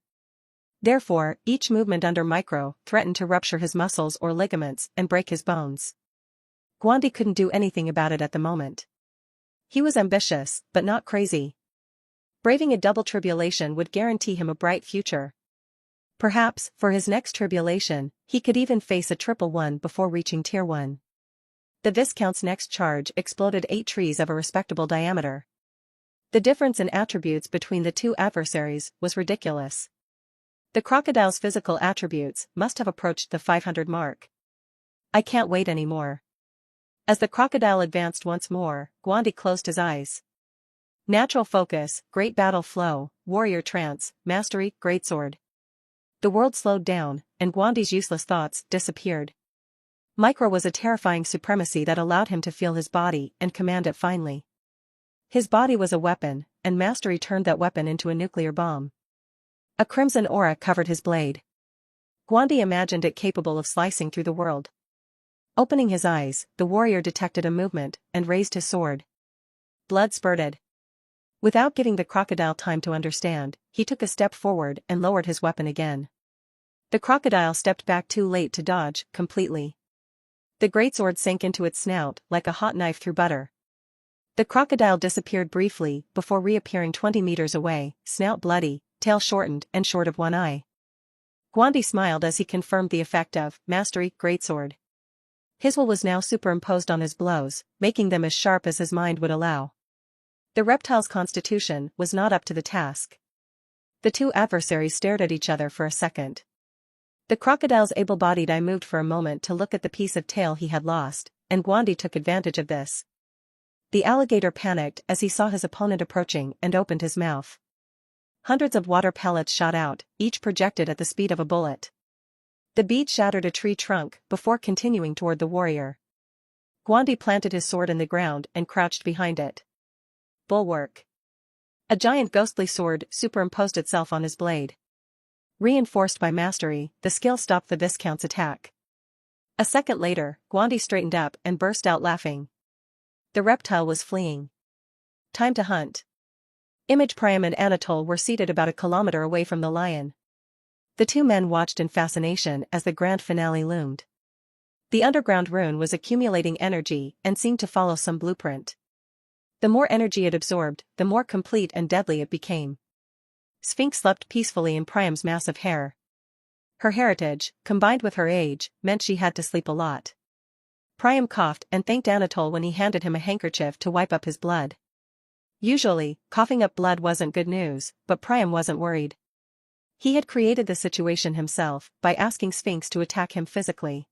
Therefore, each movement under micro threatened to rupture his muscles or ligaments and break his bones. Guandi couldn't do anything about it at the moment. He was ambitious, but not crazy. Braving a double tribulation would guarantee him a bright future. Perhaps, for his next tribulation, he could even face a triple one before reaching Tier 1. The Viscount's next charge exploded 8 trees of a respectable diameter. The difference in attributes between the two adversaries was ridiculous. The crocodile's physical attributes must have approached the 500 mark. "I can't wait anymore." As the crocodile advanced once more, Guandi closed his eyes. Natural focus, great battle flow, warrior trance, mastery, greatsword. The world slowed down, and Guandi's useless thoughts disappeared. Micro was a terrifying supremacy that allowed him to feel his body and command it finely. His body was a weapon, and mastery turned that weapon into a nuclear bomb. A crimson aura covered his blade. Guandi imagined it capable of slicing through the world. Opening his eyes, the warrior detected a movement and raised his sword. Blood spurted. Without giving the crocodile time to understand, he took a step forward and lowered his weapon again. The crocodile stepped back too late to dodge completely. The greatsword sank into its snout like a hot knife through butter. The crocodile disappeared briefly before reappearing 20 meters away, snout bloody, tail shortened and short of one eye. Guandi smiled as he confirmed the effect of mastery greatsword. His will was now superimposed on his blows, making them as sharp as his mind would allow. The reptile's constitution was not up to the task. The two adversaries stared at each other for a second. The crocodile's able-bodied eye moved for a moment to look at the piece of tail he had lost, and Guandi took advantage of this. The alligator panicked as he saw his opponent approaching and opened his mouth. Hundreds of water pellets shot out, each projected at the speed of a bullet. The bead shattered a tree trunk before continuing toward the warrior. Guandi planted his sword in the ground and crouched behind it. Bulwark. A giant ghostly sword superimposed itself on his blade. Reinforced by mastery, the skill stopped the Viscount's attack. A second later, Guandi straightened up and burst out laughing. The reptile was fleeing. Time to hunt. Image Priam and Anatole were seated about a kilometer away from the lion. The two men watched in fascination as the grand finale loomed. The underground rune was accumulating energy and seemed to follow some blueprint. The more energy it absorbed, the more complete and deadly it became. Sphinx slept peacefully in Priam's massive hair. Her heritage, combined with her age, meant she had to sleep a lot. Priam coughed and thanked Anatole when he handed him a handkerchief to wipe up his blood. Usually, coughing up blood wasn't good news, but Priam wasn't worried. He had created the situation himself by asking Sphinx to attack him physically.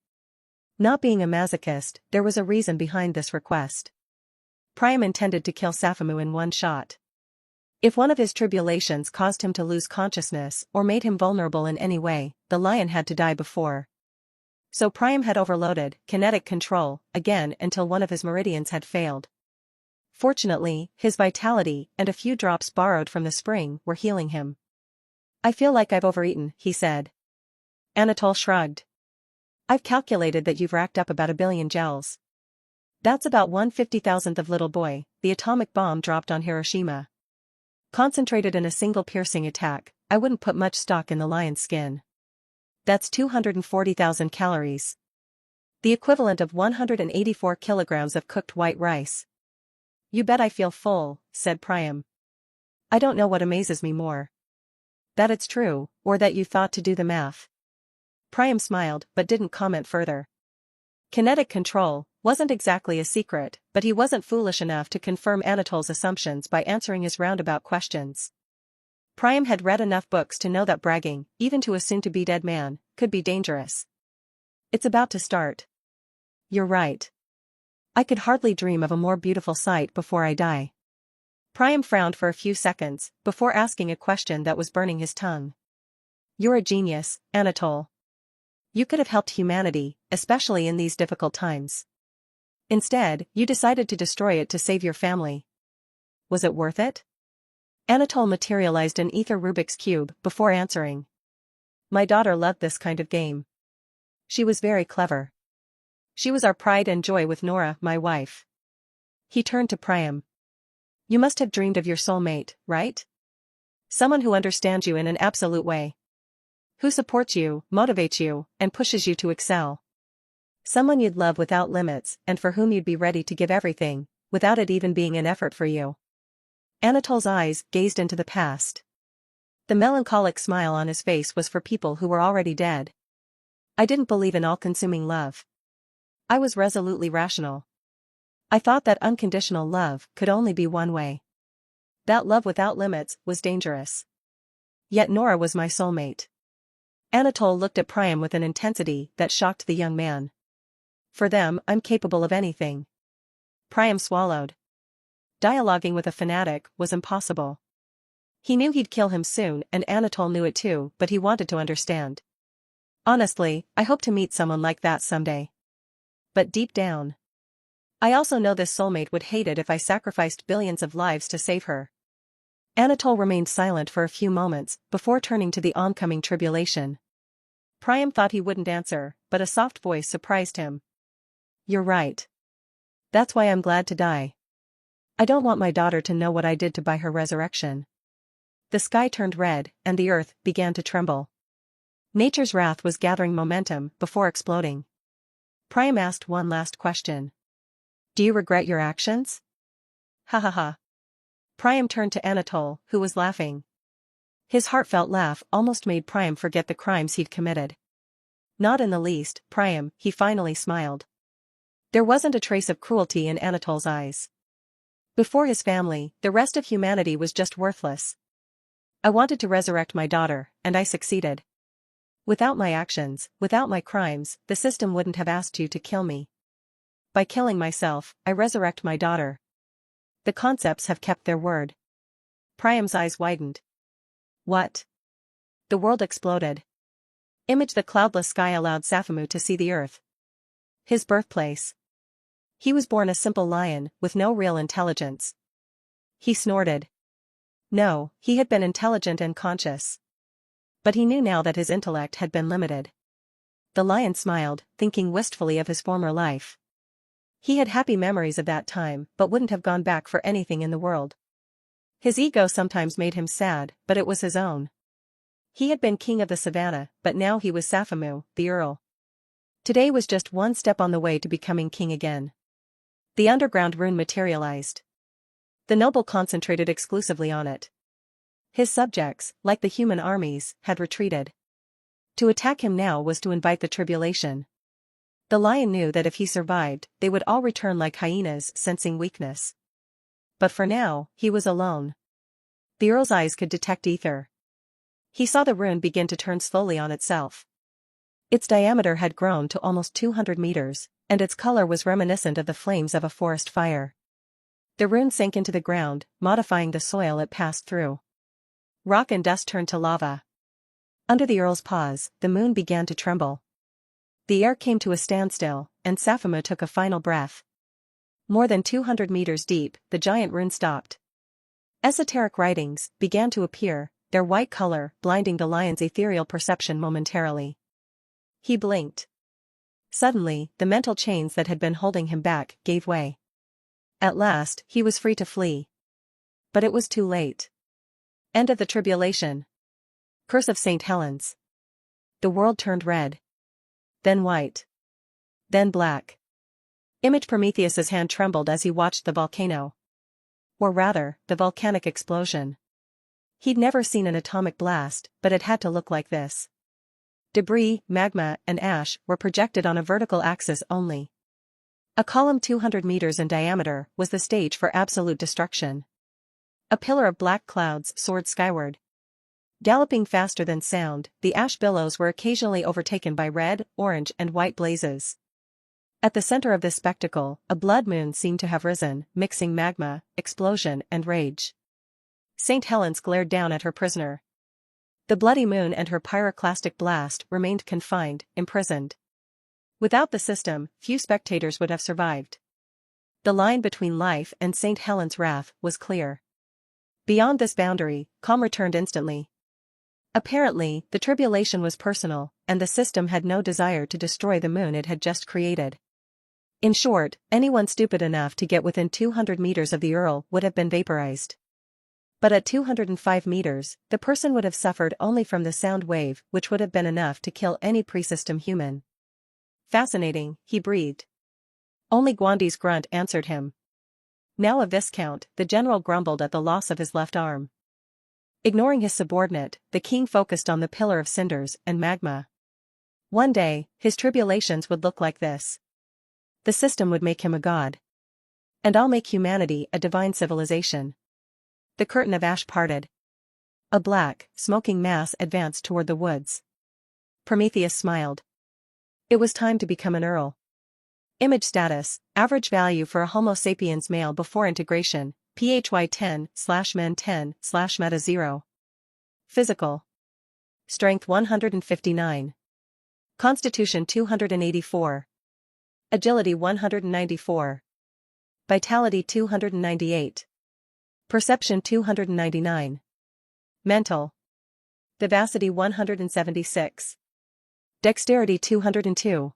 Not being a masochist, there was a reason behind this request. Priam intended to kill Safamu in one shot. If one of his tribulations caused him to lose consciousness or made him vulnerable in any way, the lion had to die before. So Priam had overloaded kinetic control again until one of his meridians had failed. Fortunately, his vitality and a few drops borrowed from the spring were healing him. "I feel like I've overeaten," he said. Anatole shrugged. "I've calculated that you've racked up about 1 billion gels. That's about 1/50,000th of little boy, the atomic bomb dropped on Hiroshima. Concentrated in a single piercing attack, I wouldn't put much stock in the lion's skin. That's 240,000 calories. The equivalent of 184 kilograms of cooked white rice." "You bet I feel full," said Priam. "I don't know what amazes me more. That it's true, or that you thought to do the math." Priam smiled but didn't comment further. Kinetic control wasn't exactly a secret, but he wasn't foolish enough to confirm Anatole's assumptions by answering his roundabout questions. Priam had read enough books to know that bragging, even to a soon-to-be dead man, could be dangerous. "It's about to start." "You're right. I could hardly dream of a more beautiful sight before I die." Priam frowned for a few seconds, before asking a question that was burning his tongue. "You're a genius, Anatole. You could have helped humanity, especially in these difficult times. Instead, you decided to destroy it to save your family. Was it worth it?" Anatole materialized an ether Rubik's Cube before answering. "My daughter loved this kind of game. She was very clever. She was our pride and joy with Nora, my wife." He turned to Priam. "You must have dreamed of your soulmate, right? Someone who understands you in an absolute way. Who supports you, motivates you, and pushes you to excel. Someone you'd love without limits and for whom you'd be ready to give everything, without it even being an effort for you." Anatole's eyes gazed into the past. The melancholic smile on his face was for people who were already dead. "I didn't believe in all-consuming love. I was resolutely rational. I thought that unconditional love could only be one way. That love without limits was dangerous. Yet Nora was my soulmate." Anatole looked at Priam with an intensity that shocked the young man. "For them, I'm capable of anything." Priam swallowed. Dialoguing with a fanatic was impossible. He knew he'd kill him soon and Anatole knew it too, but he wanted to understand. "Honestly, I hope to meet someone like that someday. But deep down, I also know this soulmate would hate it if I sacrificed billions of lives to save her." Anatole remained silent for a few moments before turning to the oncoming tribulation. Priam thought he wouldn't answer, but a soft voice surprised him. "You're right. That's why I'm glad to die. I don't want my daughter to know what I did to buy her resurrection." The sky turned red, and the earth began to tremble. Nature's wrath was gathering momentum before exploding. Priam asked one last question. "Do you regret your actions?" "Ha ha ha." Priam turned to Anatole, who was laughing. His heartfelt laugh almost made Priam forget the crimes he'd committed. "Not in the least, Priam," he finally smiled. There wasn't a trace of cruelty in Anatole's eyes. Before his family, the rest of humanity was just worthless. I wanted to resurrect my daughter, and I succeeded. Without my actions, without my crimes, the system wouldn't have asked you to kill me. By killing myself, I resurrect my daughter. The concepts have kept their word. Priam's eyes widened. What? The world exploded. Image the cloudless sky allowed Safamu to see the earth. His birthplace. He was born a simple lion, with no real intelligence. He snorted. No, he had been intelligent and conscious. But he knew now that his intellect had been limited. The lion smiled, thinking wistfully of his former life. He had happy memories of that time, but wouldn't have gone back for anything in the world. His ego sometimes made him sad, but it was his own. He had been king of the savannah, but now he was Safamu, the earl. Today was just one step on the way to becoming king again. The underground rune materialized. The noble concentrated exclusively on it. His subjects, like the human armies, had retreated. To attack him now was to invite the tribulation. The lion knew that if he survived, they would all return like hyenas, sensing weakness. But for now, he was alone. The earl's eyes could detect ether. He saw the rune begin to turn slowly on itself. Its diameter had grown to almost 200 meters, and its color was reminiscent of the flames of a forest fire. The rune sank into the ground, modifying the soil it passed through. Rock and dust turned to lava. Under the earl's paws, the moon began to tremble. The air came to a standstill, and Safamu took a final breath. More than 200 meters deep, the giant rune stopped. Esoteric writings began to appear, their white color blinding the lion's ethereal perception momentarily. He blinked. Suddenly, the mental chains that had been holding him back gave way. At last, he was free to flee. But it was too late. End of the tribulation. Curse of St. Helens. The world turned red. Then white. Then black. Image Prometheus's hand trembled as he watched the volcano. Or rather, the volcanic explosion. He'd never seen an atomic blast, but it had to look like this. Debris, magma, and ash were projected on a vertical axis only. A column 200 meters in diameter was the stage for absolute destruction. A pillar of black clouds soared skyward. Galloping faster than sound, the ash billows were occasionally overtaken by red, orange, and white blazes. At the center of this spectacle, a blood moon seemed to have risen, mixing magma, explosion, and rage. St. Helens glared down at her prisoner. The bloody moon and her pyroclastic blast remained confined, imprisoned. Without the system, few spectators would have survived. The line between life and St. Helens' wrath was clear. Beyond this boundary, calm returned instantly. Apparently, the tribulation was personal, and the system had no desire to destroy the moon it had just created. In short, anyone stupid enough to get within 200 meters of the Earl would have been vaporized. But at 205 meters, the person would have suffered only from the sound wave, which would have been enough to kill any pre-system human. Fascinating, he breathed. Only Gwandi's grunt answered him. Now a Viscount, the general grumbled at the loss of his left arm. Ignoring his subordinate, the king focused on the pillar of cinders and magma. One day, his tribulations would look like this. The system would make him a god. And I'll make humanity a divine civilization. The curtain of ash parted. A black, smoking mass advanced toward the woods. Prometheus smiled. It was time to become an earl. Image status, average value for a Homo sapiens male before integration, PHY 10/men 10/meta 0. Physical. Strength 159. Constitution 284. Agility 194. Vitality 298. Perception 299. Mental. Vivacity 176. Dexterity 202.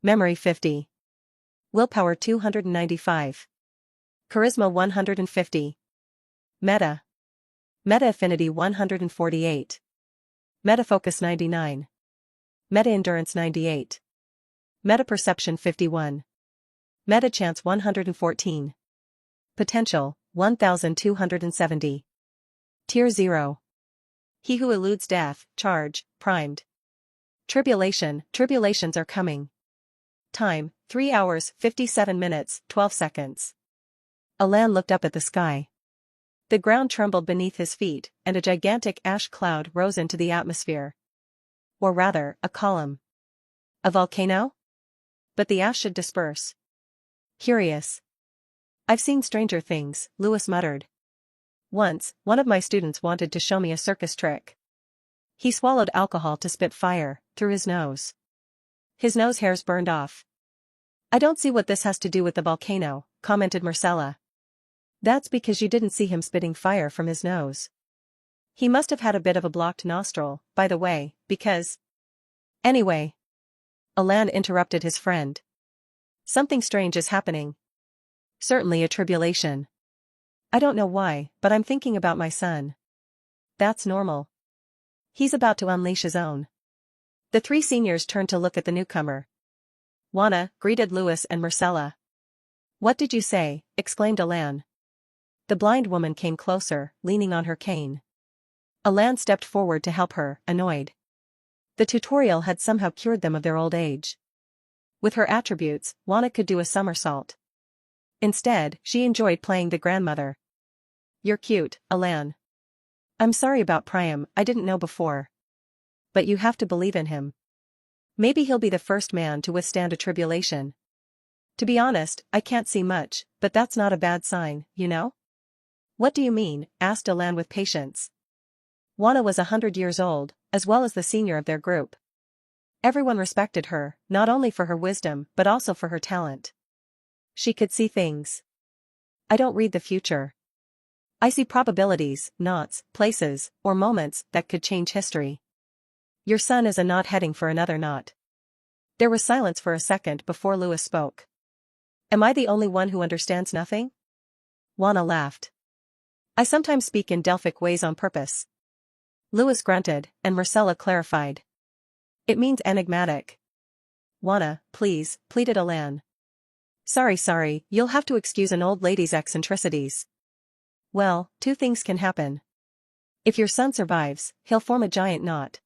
Memory 50. Willpower 295. Charisma 150. Meta. Meta affinity 148. Meta focus 99. Meta endurance 98. Meta perception 51. Meta chance 114. Potential 1270. Tier 0. He who eludes death, charge, primed. Tribulation, tribulations are coming. Time, 3 hours, 57 minutes, 12 seconds. Alan looked up at the sky. The ground trembled beneath his feet, and a gigantic ash cloud rose into the atmosphere. Or rather, a column. A volcano? But the ash should disperse. Curious. I've seen stranger things, Lewis muttered. Once, one of my students wanted to show me a circus trick. He swallowed alcohol to spit fire through his nose. His nose hairs burned off. I don't see what this has to do with the volcano, commented Marcella. That's because you didn't see him spitting fire from his nose. He must have had a bit of a blocked nostril, by the way, because... Anyway. Alan interrupted his friend. Something strange is happening. Certainly a tribulation. I don't know why, but I'm thinking about my son. That's normal. He's about to unleash his own. The three seniors turned to look at the newcomer. Juana greeted Lewis and Marcella. What did you say? Exclaimed Alan. The blind woman came closer, leaning on her cane. Alan stepped forward to help her, annoyed. The tutorial had somehow cured them of their old age. With her attributes, Juana could do a somersault. Instead, she enjoyed playing the grandmother. You're cute, Alan. I'm sorry about Priam, I didn't know before. But you have to believe in him. Maybe he'll be the first man to withstand a tribulation. To be honest, I can't see much, but that's not a bad sign, you know? What do you mean? Asked Alan with patience. Juana was 100 years old, as well as the senior of their group. Everyone respected her, not only for her wisdom but also for her talent. She could see things. I don't read the future. I see probabilities, knots, places, or moments that could change history. Your son is a knot heading for another knot. There was silence for a second before Lewis spoke. Am I the only one who understands nothing? Juana laughed. I sometimes speak in Delphic ways on purpose. Lewis grunted, and Marcella clarified. It means enigmatic. Juana, please, pleaded Alan. Sorry, you'll have to excuse an old lady's eccentricities. Well, two things can happen. If your son survives, he'll form a giant knot.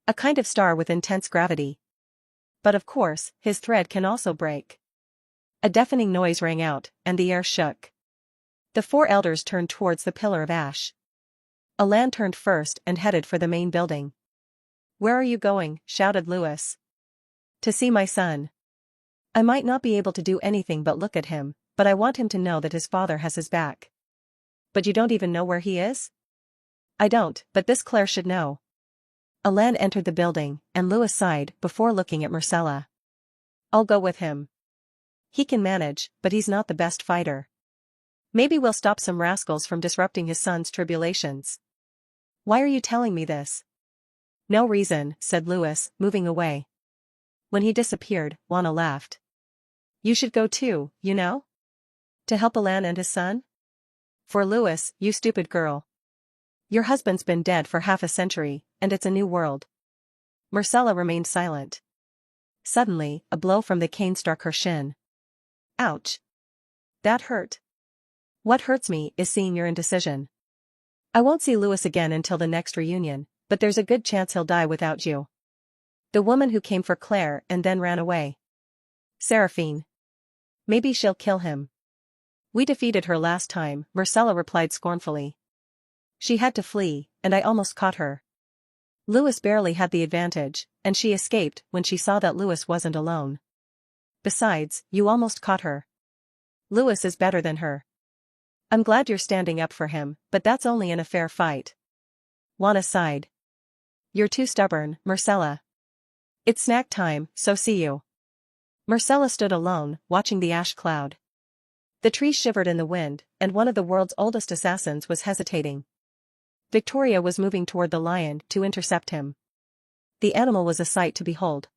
A kind of star with intense gravity. But of course, his thread can also break. A deafening noise rang out, and the air shook. The four elders turned towards the pillar of ash. Alan turned first and headed for the main building. Where are you going? Shouted Lewis. To see my son. I might not be able to do anything but look at him, but I want him to know that his father has his back. But you don't even know where he is? I don't, but this Claire should know. Alan entered the building, and Lewis sighed before looking at Marcella. I'll go with him. He can manage, but he's not the best fighter. Maybe we'll stop some rascals from disrupting his son's tribulations. Why are you telling me this? No reason, said Lewis, moving away. When he disappeared, Juana laughed. You should go too, you know? To help Alan and his son? For Lewis, you stupid girl. Your husband's been dead for half a century, and it's a new world. Marcella remained silent. Suddenly, a blow from the cane struck her shin. Ouch. That hurt. What hurts me is seeing your indecision. I won't see Lewis again until the next reunion, but there's a good chance he'll die without you. The woman who came for Claire and then ran away. Seraphine. Maybe she'll kill him. We defeated her last time, Marcella replied scornfully. She had to flee, and I almost caught her. Lewis barely had the advantage, and she escaped when she saw that Lewis wasn't alone. Besides, you almost caught her. Lewis is better than her. I'm glad you're standing up for him, but that's only in a fair fight. Juana sighed. You're too stubborn, Marcella. It's snack time, so see you. Marcella stood alone, watching the ash cloud. The trees shivered in the wind, and one of the world's oldest assassins was hesitating. Victoria was moving toward the lion to intercept him. The animal was a sight to behold.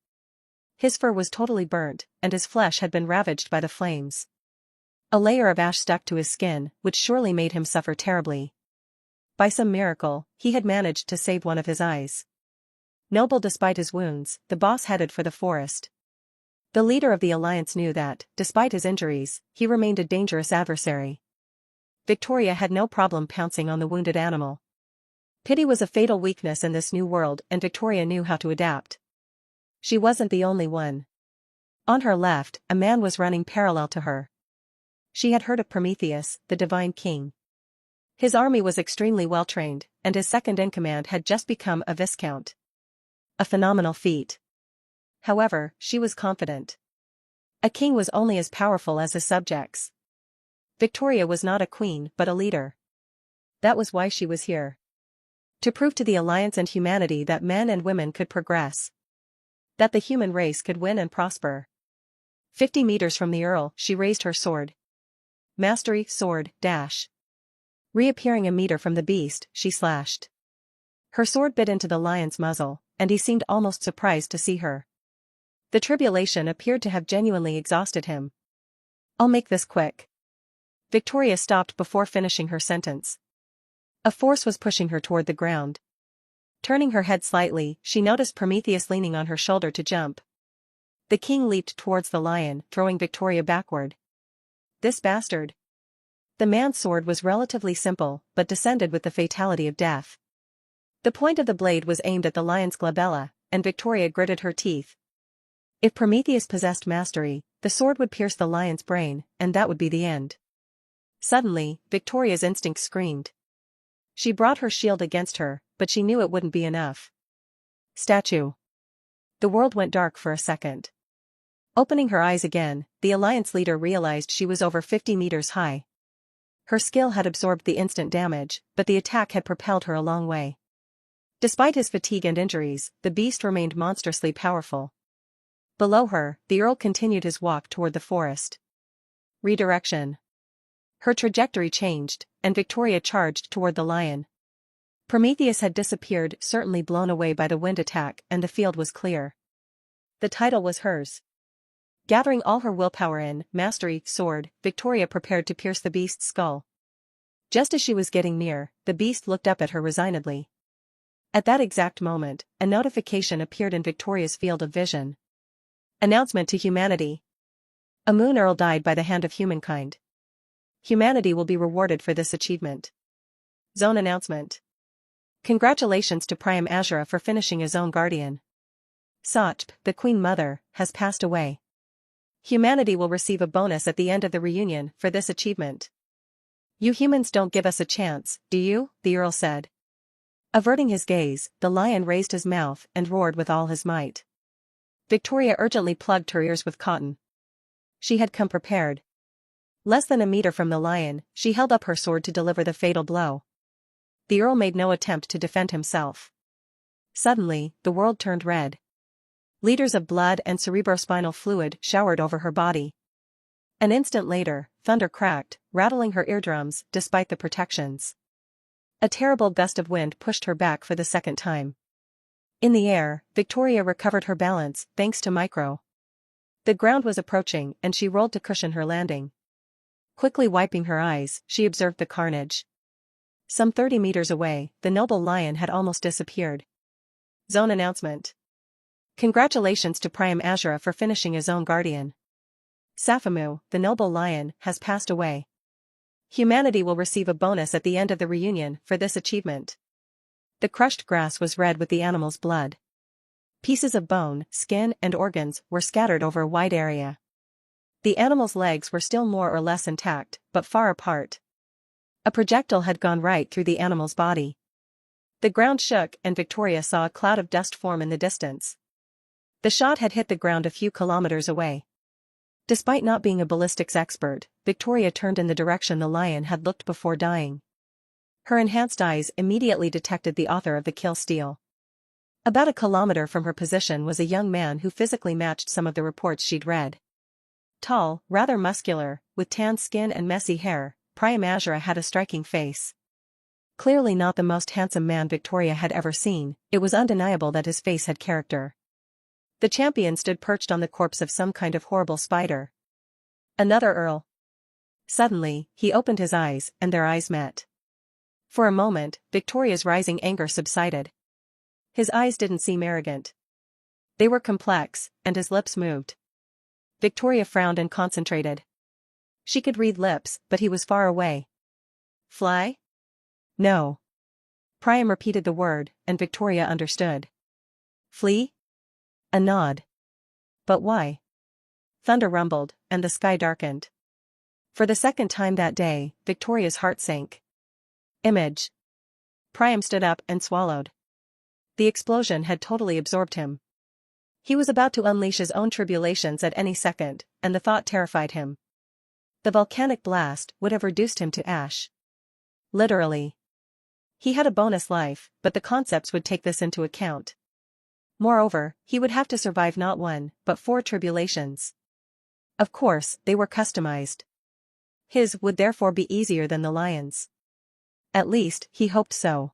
His fur was totally burnt, and his flesh had been ravaged by the flames. A layer of ash stuck to his skin, which surely made him suffer terribly. By some miracle, he had managed to save one of his eyes. Noble despite his wounds, the boss headed for the forest. The leader of the alliance knew that, despite his injuries, he remained a dangerous adversary. Victoria had no problem pouncing on the wounded animal. Pity was a fatal weakness in this new world, and Victoria knew how to adapt. She wasn't the only one. On her left, a man was running parallel to her. She had heard of Prometheus, the divine king. His army was extremely well-trained, and his second-in-command had just become a viscount. A phenomenal feat. However, she was confident. A king was only as powerful as his subjects. Victoria was not a queen but a leader. That was why she was here. To prove to the Alliance and humanity that men and women could progress. That the human race could win and prosper. 50 meters from the Earl, she raised her sword. Mastery, sword, dash. Reappearing a meter from the beast, she slashed. Her sword bit into the lion's muzzle, and he seemed almost surprised to see her. The tribulation appeared to have genuinely exhausted him. I'll make this quick. Victoria stopped before finishing her sentence. A force was pushing her toward the ground. Turning her head slightly, she noticed Prometheus leaning on her shoulder to jump. The king leaped towards the lion, throwing Victoria backward. This bastard. The man's sword was relatively simple, but descended with the fatality of death. The point of the blade was aimed at the lion's glabella, and Victoria gritted her teeth. If Prometheus possessed mastery, the sword would pierce the lion's brain, and that would be the end. Suddenly, Victoria's instinct screamed. She brought her shield against her, but she knew it wouldn't be enough. Statue. The world went dark for a second. Opening her eyes again, the Alliance leader realized she was over 50 meters high. Her skill had absorbed the instant damage, but the attack had propelled her a long way. Despite his fatigue and injuries, the beast remained monstrously powerful. Below her, the Earl continued his walk toward the forest. Redirection. Her trajectory changed, and Victoria charged toward the lion. Prometheus had disappeared, certainly blown away by the wind attack, and the field was clear. The title was hers. Gathering all her willpower in, mastery, sword, Victoria prepared to pierce the beast's skull. Just as she was getting near, the beast looked up at her resignedly. At that exact moment, a notification appeared in Victoria's field of vision. Announcement to humanity. A moon earl died by the hand of humankind. Humanity will be rewarded for this achievement. Zone announcement. Congratulations to Priam Azura for finishing his own guardian. Sachp, the Queen Mother, has passed away. Humanity will receive a bonus at the end of the reunion for this achievement. You humans don't give us a chance, do you? The Earl said. Averting his gaze, the lion raised his mouth and roared with all his might. Victoria urgently plugged her ears with cotton. She had come prepared. Less than a meter from the lion, she held up her sword to deliver the fatal blow. The Earl made no attempt to defend himself. Suddenly, the world turned red. Liters of blood and cerebrospinal fluid showered over her body. An instant later, thunder cracked, rattling her eardrums despite the protections. A terrible gust of wind pushed her back for the second time. In the air, Victoria recovered her balance thanks to Micro. The ground was approaching and she rolled to cushion her landing. Quickly wiping her eyes, she observed the carnage. Some 30 meters away, the noble lion had almost disappeared. Zone announcement. Congratulations to Priam Azura for finishing his own guardian. Safamu, the noble lion, has passed away. Humanity will receive a bonus at the end of the reunion for this achievement. The crushed grass was red with the animal's blood. Pieces of bone, skin, and organs were scattered over a wide area. The animal's legs were still more or less intact, but far apart. A projectile had gone right through the animal's body. The ground shook and Victoria saw a cloud of dust form in the distance. The shot had hit the ground a few kilometers away. Despite not being a ballistics expert, Victoria turned in the direction the lion had looked before dying. Her enhanced eyes immediately detected the author of the kill steal. About a kilometer from her position was a young man who physically matched some of the reports she'd read. Tall, rather muscular, with tan skin and messy hair, Priam Azura had a striking face. Clearly not the most handsome man Victoria had ever seen, it was undeniable that his face had character. The champion stood perched on the corpse of some kind of horrible spider. Another Earl. Suddenly, he opened his eyes, and their eyes met. For a moment, Victoria's rising anger subsided. His eyes didn't seem arrogant. They were complex, and his lips moved. Victoria frowned and concentrated. She could read lips, but he was far away. Fly? No. Priam repeated the word, and Victoria understood. Flee? A nod. But why? Thunder rumbled, and the sky darkened. For the second time that day, Victoria's heart sank. Image. Priam stood up and swallowed. The explosion had totally absorbed him. He was about to unleash his own tribulations at any second, and the thought terrified him. The volcanic blast would have reduced him to ash. Literally. He had a bonus life, but the concepts would take this into account. Moreover, he would have to survive not one, but 4 tribulations. Of course, they were customized. His would therefore be easier than the lion's. At least, he hoped so.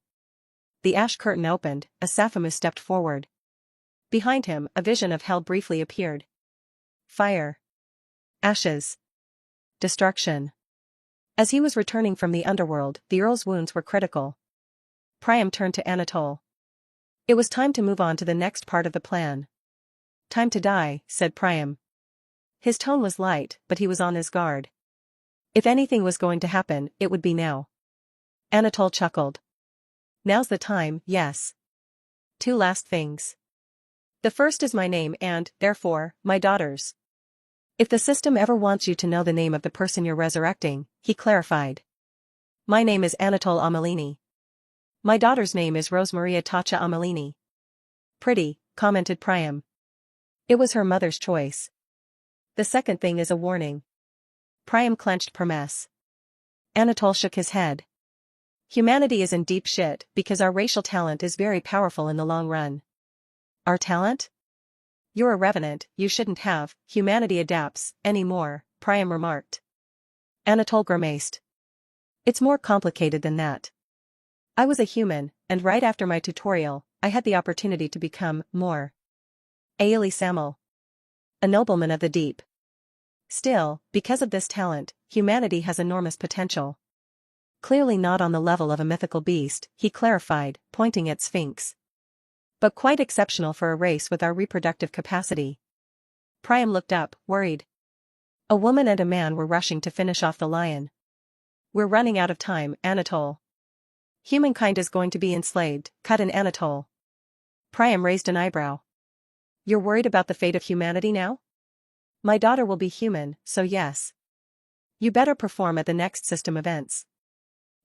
The ash curtain opened, as Saphamus stepped forward. Behind him, a vision of hell briefly appeared. Fire. Ashes. Destruction. As he was returning from the underworld, the Earl's wounds were critical. Priam turned to Anatole. It was time to move on to the next part of the plan. Time to die, said Priam. His tone was light, but he was on his guard. If anything was going to happen, it would be now. Anatole chuckled. Now's the time, yes. 2 last things. The first is my name and, therefore, my daughter's. If the system ever wants you to know the name of the person you're resurrecting, he clarified. My name is Anatole Amelini. My daughter's name is Rosemaria Tacha Amelini. Pretty, commented Priam. It was her mother's choice. The second thing is a warning. Priam clenched Hermes. Anatole shook his head. Humanity is in deep shit because our racial talent is very powerful in the long run. Our talent? You're a revenant, you shouldn't have, humanity adapts, anymore, Priam remarked. Anatole grimaced. It's more complicated than that. I was a human, and right after my tutorial, I had the opportunity to become more. Aili Samel. A nobleman of the deep. Still, because of this talent, humanity has enormous potential. Clearly not on the level of a mythical beast, he clarified, pointing at Sphinx. But quite exceptional for a race with our reproductive capacity. Priam looked up, worried. A woman and a man were rushing to finish off the lion. We're running out of time, Anatole. Humankind is going to be enslaved, cut in Anatole. Priam raised an eyebrow. You're worried about the fate of humanity now? My daughter will be human, so yes. You better perform at the next system events.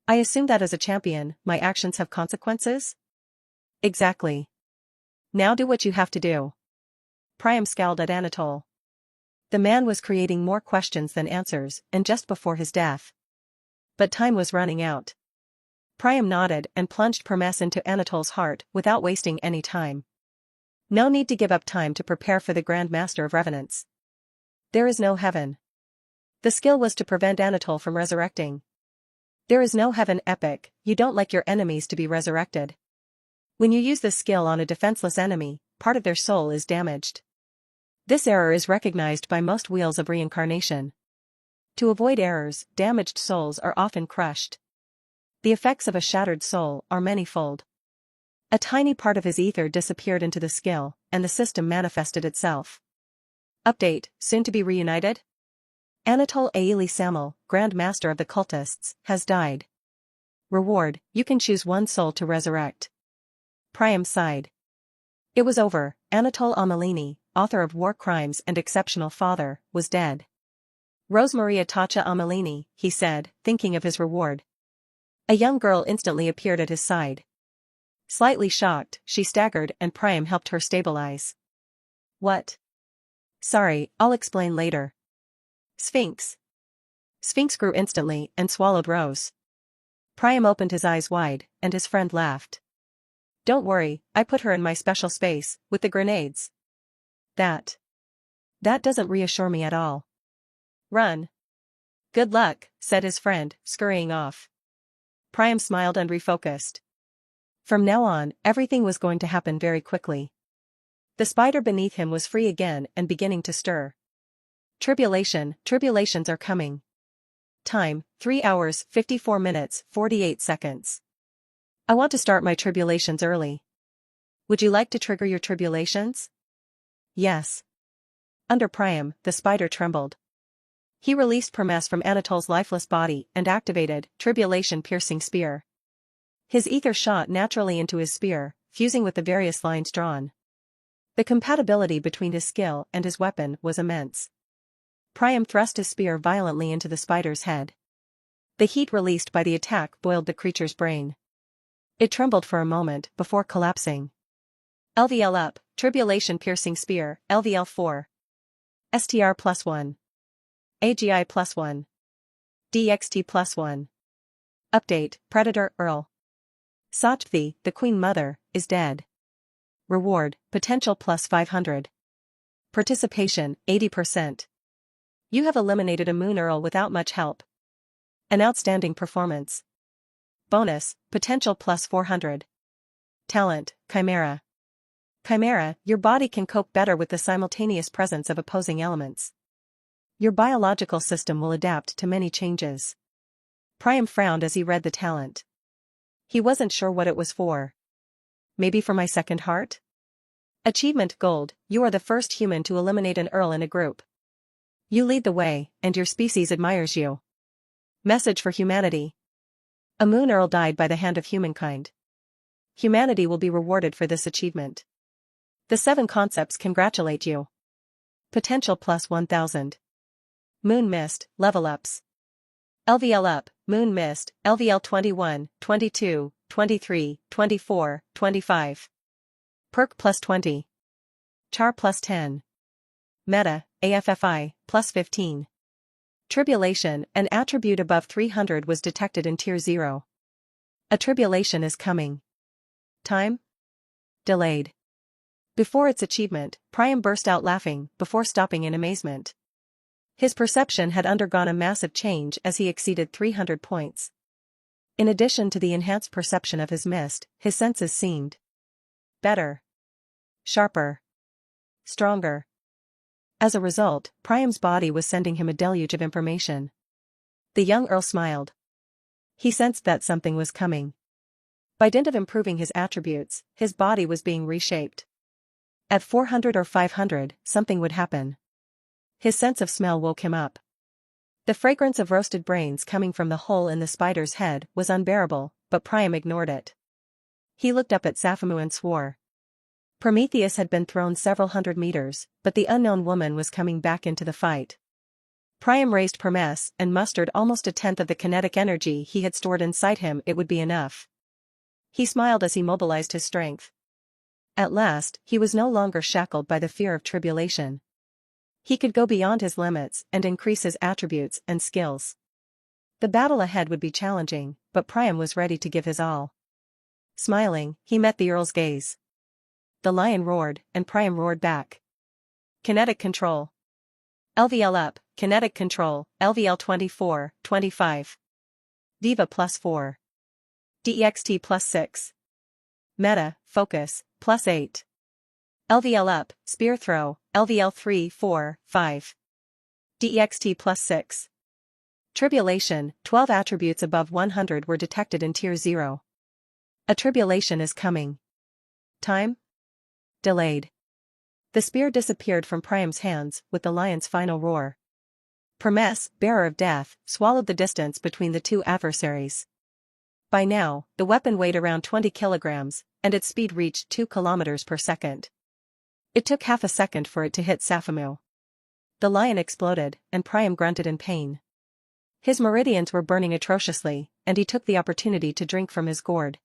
I assume that as a champion, my actions have consequences? Exactly. Now do what you have to do. Priam scowled at Anatole. The man was creating more questions than answers, and just before his death. But time was running out. Priam nodded and plunged Hermes into Anatole's heart without wasting any time. No need to give up time to prepare for the Grand Master of Revenants. There is no heaven. The skill was to prevent Anatole from resurrecting. There is no heaven epic, you don't like your enemies to be resurrected. When you use this skill on a defenseless enemy, part of their soul is damaged. This error is recognized by most wheels of reincarnation. To avoid errors, damaged souls are often crushed. The effects of a shattered soul are manifold. A tiny part of his ether disappeared into the skill, and the system manifested itself. Update, soon to be reunited? Anatole Aili Samel, Grand Master of the Cultists, has died. Reward, you can choose one soul to resurrect. Priam sighed. It was over, Anatole Amelini, author of War Crimes and Exceptional Father, was dead. Rosemaria Tacha Amelini, he said, thinking of his reward. A young girl instantly appeared at his side. Slightly shocked, she staggered and Priam helped her stabilize. What? Sorry, I'll explain later. Sphinx. Sphinx grew instantly and swallowed Rose. Priam opened his eyes wide, and his friend laughed. Don't worry, I put her in my special space, with the grenades. That doesn't reassure me at all. Run. Good luck, said his friend, scurrying off. Priam smiled and refocused. From now on, everything was going to happen very quickly. The spider beneath him was free again and beginning to stir. Tribulations are coming. Time, 3 hours, 54 minutes, 48 seconds. I want to start my tribulations early. Would you like to trigger your tribulations? Yes. Under Priam, the spider trembled. He released Hermes from Anatole's lifeless body and activated Tribulation-Piercing Spear. His ether shot naturally into his spear, fusing with the various lines drawn. The compatibility between his skill and his weapon was immense. Priam thrust his spear violently into the spider's head. The heat released by the attack boiled the creature's brain. It trembled for a moment before collapsing. LVL up, Tribulation Piercing Spear, LVL 4. STR +1. AGI +1. DXT +1. Update, Predator Earl. Sattvi, the Queen Mother, is dead. Reward, potential +500. Participation, 80%. You have eliminated a Moon Earl without much help. An outstanding performance. Bonus, potential +400. Talent, Chimera. Chimera, your body can cope better with the simultaneous presence of opposing elements. Your biological system will adapt to many changes. Priam frowned as he read the talent. He wasn't sure what it was for. Maybe for my second heart? Achievement Gold, you are the first human to eliminate an Earl in a group. You lead the way, and your species admires you. Message for humanity. A Moon Earl died by the hand of humankind. Humanity will be rewarded for this achievement. The 7 concepts congratulate you. Potential +1000. Moon Mist, Level Ups. LVL Up, Moon Mist, LVL 21, 22, 23, 24, 25. Perk +20. Char +10. Meta, AFFI, +15. Tribulation, an attribute above 300 was detected in Tier 0. A tribulation is coming. Time? Delayed. Before its achievement, Priam burst out laughing, before stopping in amazement. His perception had undergone a massive change as he exceeded 300 points. In addition to the enhanced perception of his mist, his senses seemed better, sharper, stronger. As a result, Priam's body was sending him a deluge of information. The young Earl smiled. He sensed that something was coming. By dint of improving his attributes, his body was being reshaped. At 400 or 500, something would happen. His sense of smell woke him up. The fragrance of roasted brains coming from the hole in the spider's head was unbearable, but Priam ignored it. He looked up at Sapphemu and swore. Prometheus had been thrown several hundred meters, but the unknown woman was coming back into the fight. Priam raised Permes and mustered almost a tenth of the kinetic energy he had stored inside him. It would be enough. He smiled as he mobilized his strength. At last, he was no longer shackled by the fear of tribulation. He could go beyond his limits and increase his attributes and skills. The battle ahead would be challenging, but Priam was ready to give his all. Smiling, he met the Earl's gaze. The lion roared, and Priam roared back. Kinetic Control. LVL Up, Kinetic Control, LVL 24, 25. Diva +4. DEXT +6. Meta, Focus, +8. LVL Up, Spear Throw, LVL 3, 4, 5. DEXT +6. Tribulation, 12 attributes above 100 were detected in Tier 0. A tribulation is coming. Time? Delayed. The spear disappeared from Priam's hands with the lion's final roar. Permes, bearer of death, swallowed the distance between the two adversaries. By now, the weapon weighed around 20 kilograms, and its speed reached 2 kilometers per second. It took half a second for it to hit Sapphemu. The lion exploded, and Priam grunted in pain. His meridians were burning atrociously, and he took the opportunity to drink from his gourd.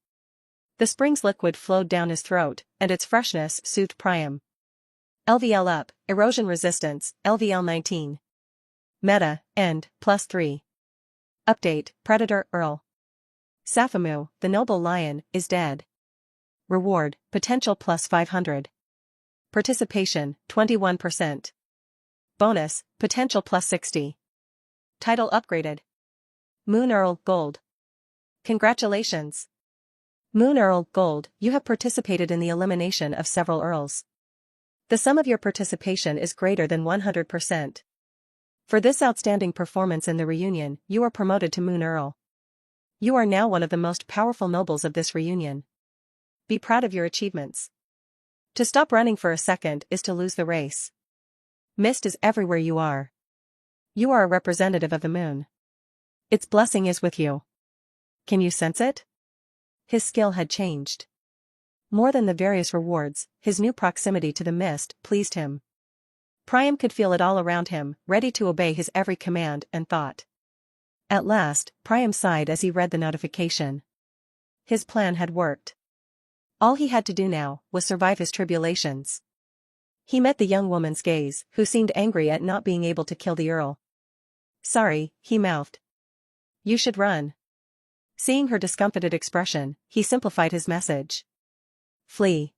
The spring's liquid flowed down his throat, and its freshness soothed Priam. LVL Up, Erosion Resistance, LVL 19. Meta, End, +3. Update, Predator Earl. Sapphemu, the noble lion, is dead. Reward, potential +500. Participation, 21%. Bonus, potential +60. Title upgraded. Moon Earl Gold. Congratulations. Moon Earl Gold, you have participated in the elimination of several Earls. The sum of your participation is greater than 100%. For this outstanding performance in the reunion, you are promoted to Moon Earl. You are now one of the most powerful nobles of this reunion. Be proud of your achievements. To stop running for a second is to lose the race. Mist is everywhere you are. You are a representative of the moon. Its blessing is with you. Can you sense it? His skill had changed. More than the various rewards, his new proximity to the mist pleased him. Priam could feel it all around him, ready to obey his every command and thought. At last, Priam sighed as he read the notification. His plan had worked. All he had to do now was survive his tribulations. He met the young woman's gaze, who seemed angry at not being able to kill the Earl. "Sorry," he mouthed. "You should run." Seeing her discomfited expression, he simplified his message. "Flee."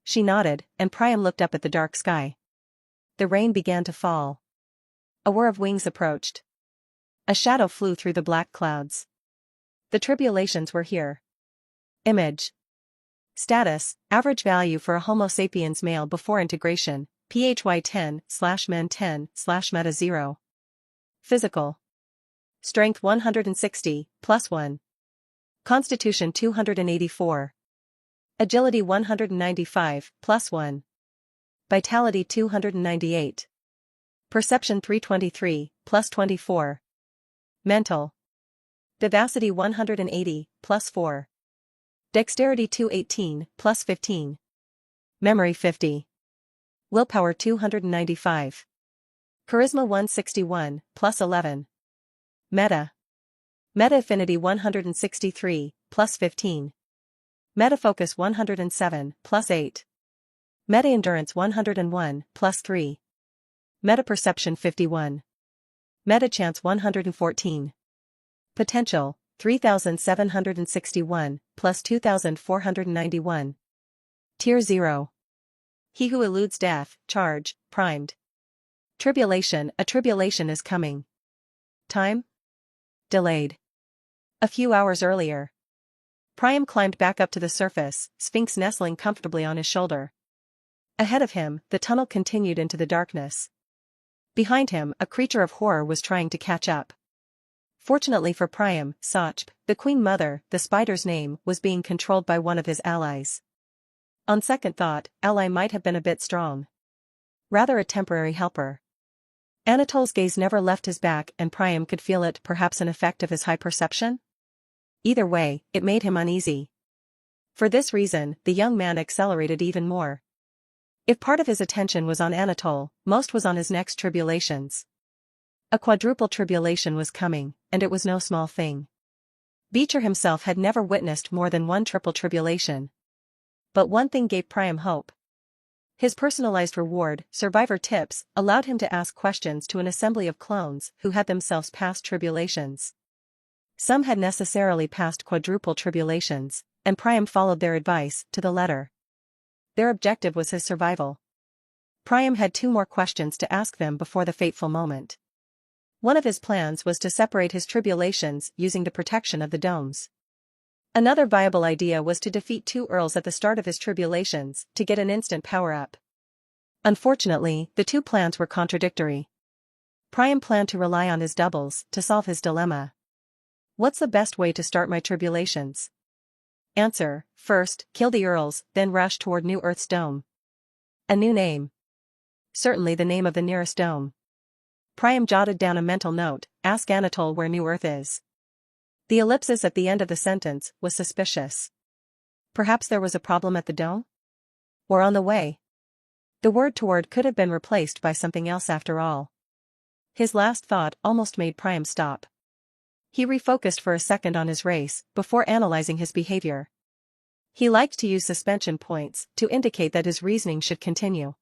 She nodded, and Priam looked up at the dark sky. The rain began to fall. A whir of wings approached. A shadow flew through the black clouds. The tribulations were here. Image. Status, average value for a Homo sapiens male before integration, PHY 10/men 10/meta 0. Physical. Strength 160, +1. Constitution 284. Agility 195, +1. Vitality 298. Perception 323, +24. Mental. Vivacity 180, +4. Dexterity 218, +15. Memory 50. Willpower 295. Charisma 161, +11. Meta. Meta affinity 163, +15. Meta focus 107, +8. Meta endurance 101, +3. Meta perception 51. Meta chance 114. Potential 3,761, +2,491. Tier 0. He who eludes death, charge, primed. Tribulation, a tribulation is coming. Time? Delayed. A few hours earlier. Priam climbed back up to the surface, Sphinx nestling comfortably on his shoulder. Ahead of him, the tunnel continued into the darkness. Behind him, a creature of horror was trying to catch up. Fortunately for Priam, Sachp, the Queen Mother, the spider's name, was being controlled by one of his allies. On second thought, ally might have been a bit strong. Rather a temporary helper. Anatole's gaze never left his back and Priam could feel it, perhaps an effect of his high perception? Either way, it made him uneasy. For this reason, the young man accelerated even more. If part of his attention was on Anatole, most was on his next tribulations. A quadruple tribulation was coming, and it was no small thing. Beecher himself had never witnessed more than one triple tribulation. But one thing gave Priam hope. His personalized reward, Survivor Tips, allowed him to ask questions to an assembly of clones who had themselves passed tribulations. Some had necessarily passed quadruple tribulations, and Priam followed their advice to the letter. Their objective was his survival. Priam had 2 more questions to ask them before the fateful moment. One of his plans was to separate his tribulations using the protection of the domes. Another viable idea was to defeat 2 earls at the start of his tribulations to get an instant power-up. Unfortunately, the 2 plans were contradictory. Priam planned to rely on his doubles to solve his dilemma. What's the best way to start my tribulations? Answer: first, kill the earls, then rush toward New Earth's dome. A new name. Certainly the name of the nearest dome. Priam jotted down a mental note: ask Anatole where New Earth is. The ellipsis at the end of the sentence was suspicious. Perhaps there was a problem at the dome? Or on the way? The word toward could have been replaced by something else after all. His last thought almost made Priam stop. He refocused for a second on his race, before analyzing his behavior. He liked to use suspension points to indicate that his reasoning should continue.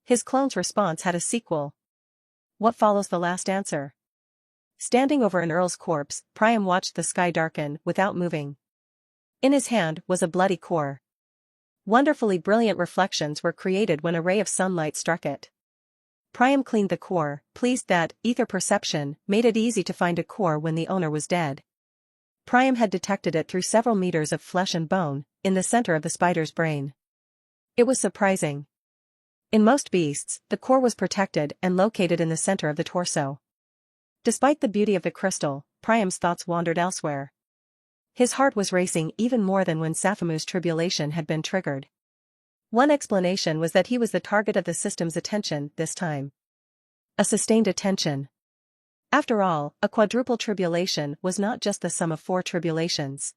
His clone's response had a sequel. What follows the last answer? Standing over an earl's corpse, Priam watched the sky darken without moving. In his hand was a bloody core. Wonderfully brilliant reflections were created when a ray of sunlight struck it. Priam cleaned the core, pleased that ether perception made it easy to find a core when the owner was dead. Priam had detected it through several meters of flesh and bone, in the center of the spider's brain. It was surprising. In most beasts, the core was protected and located in the center of the torso. Despite the beauty of the crystal, Priam's thoughts wandered elsewhere. His heart was racing even more than when Saphamu's tribulation had been triggered. One explanation was that he was the target of the system's attention this time. A sustained attention. After all, a quadruple tribulation was not just the sum of 4 tribulations.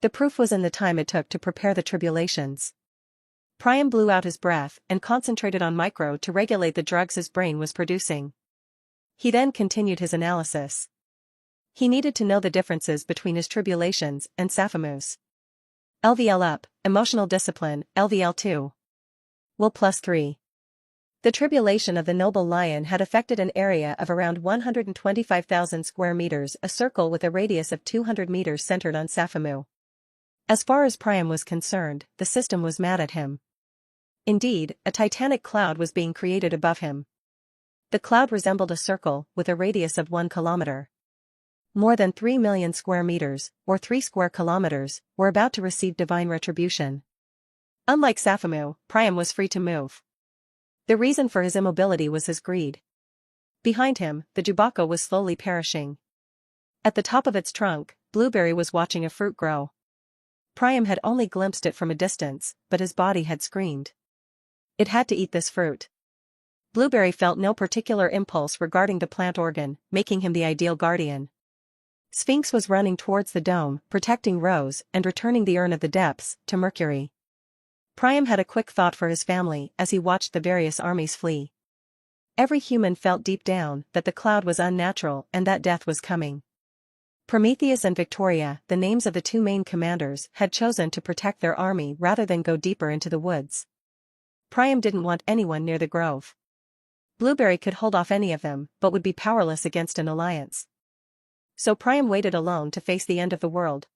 The proof was in the time it took to prepare the tribulations. Priam blew out his breath and concentrated on micro to regulate the drugs his brain was producing. He then continued his analysis. He needed to know the differences between his tribulations and Safamu's. LVL up, emotional discipline, LVL 2. Will +3. The tribulation of the noble lion had affected an area of around 125,000 square meters, a circle with a radius of 200 meters centered on Safamu. As far as Priam was concerned, the system was mad at him. Indeed, a titanic cloud was being created above him. The cloud resembled a circle with a radius of 1 kilometer. More than 3 million square meters, or 3 square kilometers, were about to receive divine retribution. Unlike Safamu, Priam was free to move. The reason for his immobility was his greed. Behind him, the Jubaka was slowly perishing. At the top of its trunk, Blueberry was watching a fruit grow. Priam had only glimpsed it from a distance, but his body had screamed. It had to eat this fruit. Blueberry felt no particular impulse regarding the plant organ, making him the ideal guardian. Sphinx was running towards the dome, protecting Rose and returning the urn of the depths to Mercury. Priam had a quick thought for his family as he watched the various armies flee. Every human felt deep down that the cloud was unnatural and that death was coming. Prometheus and Victoria, the names of the two main commanders, had chosen to protect their army rather than go deeper into the woods. Priam didn't want anyone near the grove. Blueberry could hold off any of them, but would be powerless against an alliance. So Priam waited alone to face the end of the world.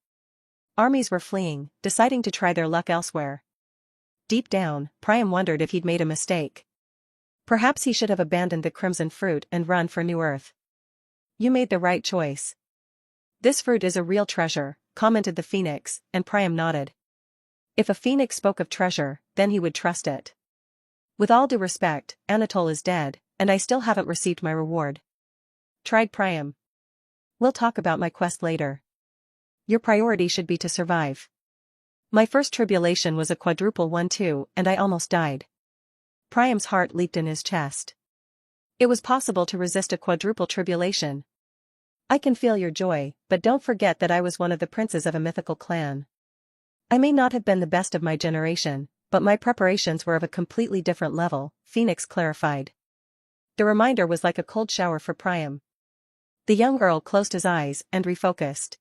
Armies were fleeing, deciding to try their luck elsewhere. Deep down, Priam wondered if he'd made a mistake. Perhaps he should have abandoned the crimson fruit and run for New Earth. You made the right choice. This fruit is a real treasure, commented the phoenix, and Priam nodded. If a phoenix spoke of treasure, then he would trust it. With all due respect, Anatole is dead, and I still haven't received my reward. Tried Priam. We'll talk about my quest later. Your priority should be to survive. My first tribulation was a quadruple one too, and I almost died. Priam's heart leaped in his chest. It was possible to resist a quadruple tribulation. I can feel your joy, but don't forget that I was one of the princes of a mythical clan. I may not have been the best of my generation, but my preparations were of a completely different level, Phoenix clarified. The reminder was like a cold shower for Priam. The young Earl closed his eyes and refocused.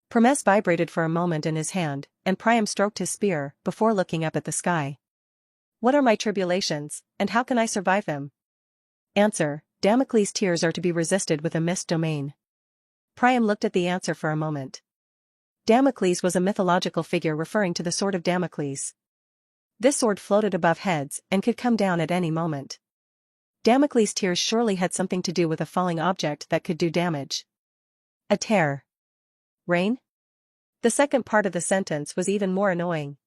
Promes vibrated for a moment in his hand, and Priam stroked his spear before looking up at the sky. What are my tribulations, and how can I survive them? Answer: Damocles' tears are to be resisted with a mist domain. Priam looked at the answer for a moment. Damocles was a mythological figure referring to the sword of Damocles. This sword floated above heads and could come down at any moment. Damocles' tears surely had something to do with a falling object that could do damage. A tear. Rain? The second part of the sentence was even more annoying.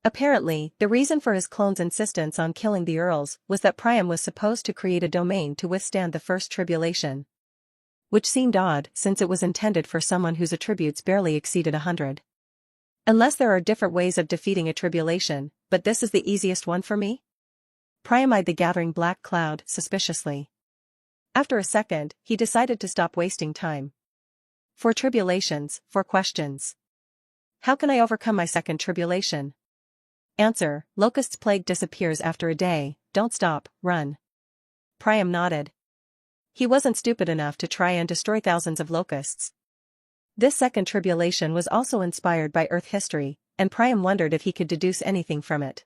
Apparently, the reason for his clone's insistence on killing the Earls was that Priam was supposed to create a domain to withstand the first tribulation. Which seemed odd since it was intended for someone whose attributes barely exceeded 100. Unless there are different ways of defeating a tribulation, but this is the easiest one for me? Priam eyed the gathering black cloud suspiciously. After a second, he decided to stop wasting time. For tribulations, for questions. How can I overcome my second tribulation? Answer: Locust's plague disappears after a day, don't stop, run. Priam nodded. He wasn't stupid enough to try and destroy thousands of locusts. This second tribulation was also inspired by Earth history, and Priam wondered if he could deduce anything from it.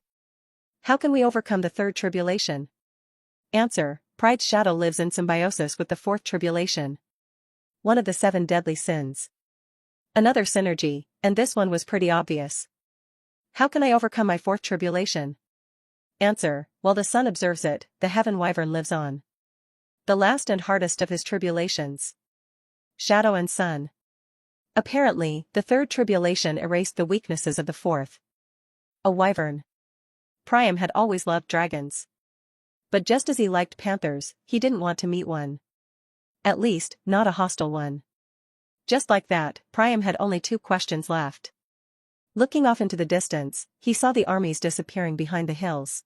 How can we overcome the third tribulation? Answer: Pride's shadow lives in symbiosis with the fourth tribulation. One of the 7 deadly sins. Another synergy, and this one was pretty obvious. How can I overcome my fourth tribulation? Answer: While the sun observes it, the heaven wyvern lives on. The last and hardest of his tribulations. Shadow and sun. Apparently, the third tribulation erased the weaknesses of the fourth. A wyvern. Priam had always loved dragons. But just as he liked panthers, he didn't want to meet one. At least, not a hostile one. Just like that, Priam had only 2 questions left. Looking off into the distance, he saw the armies disappearing behind the hills.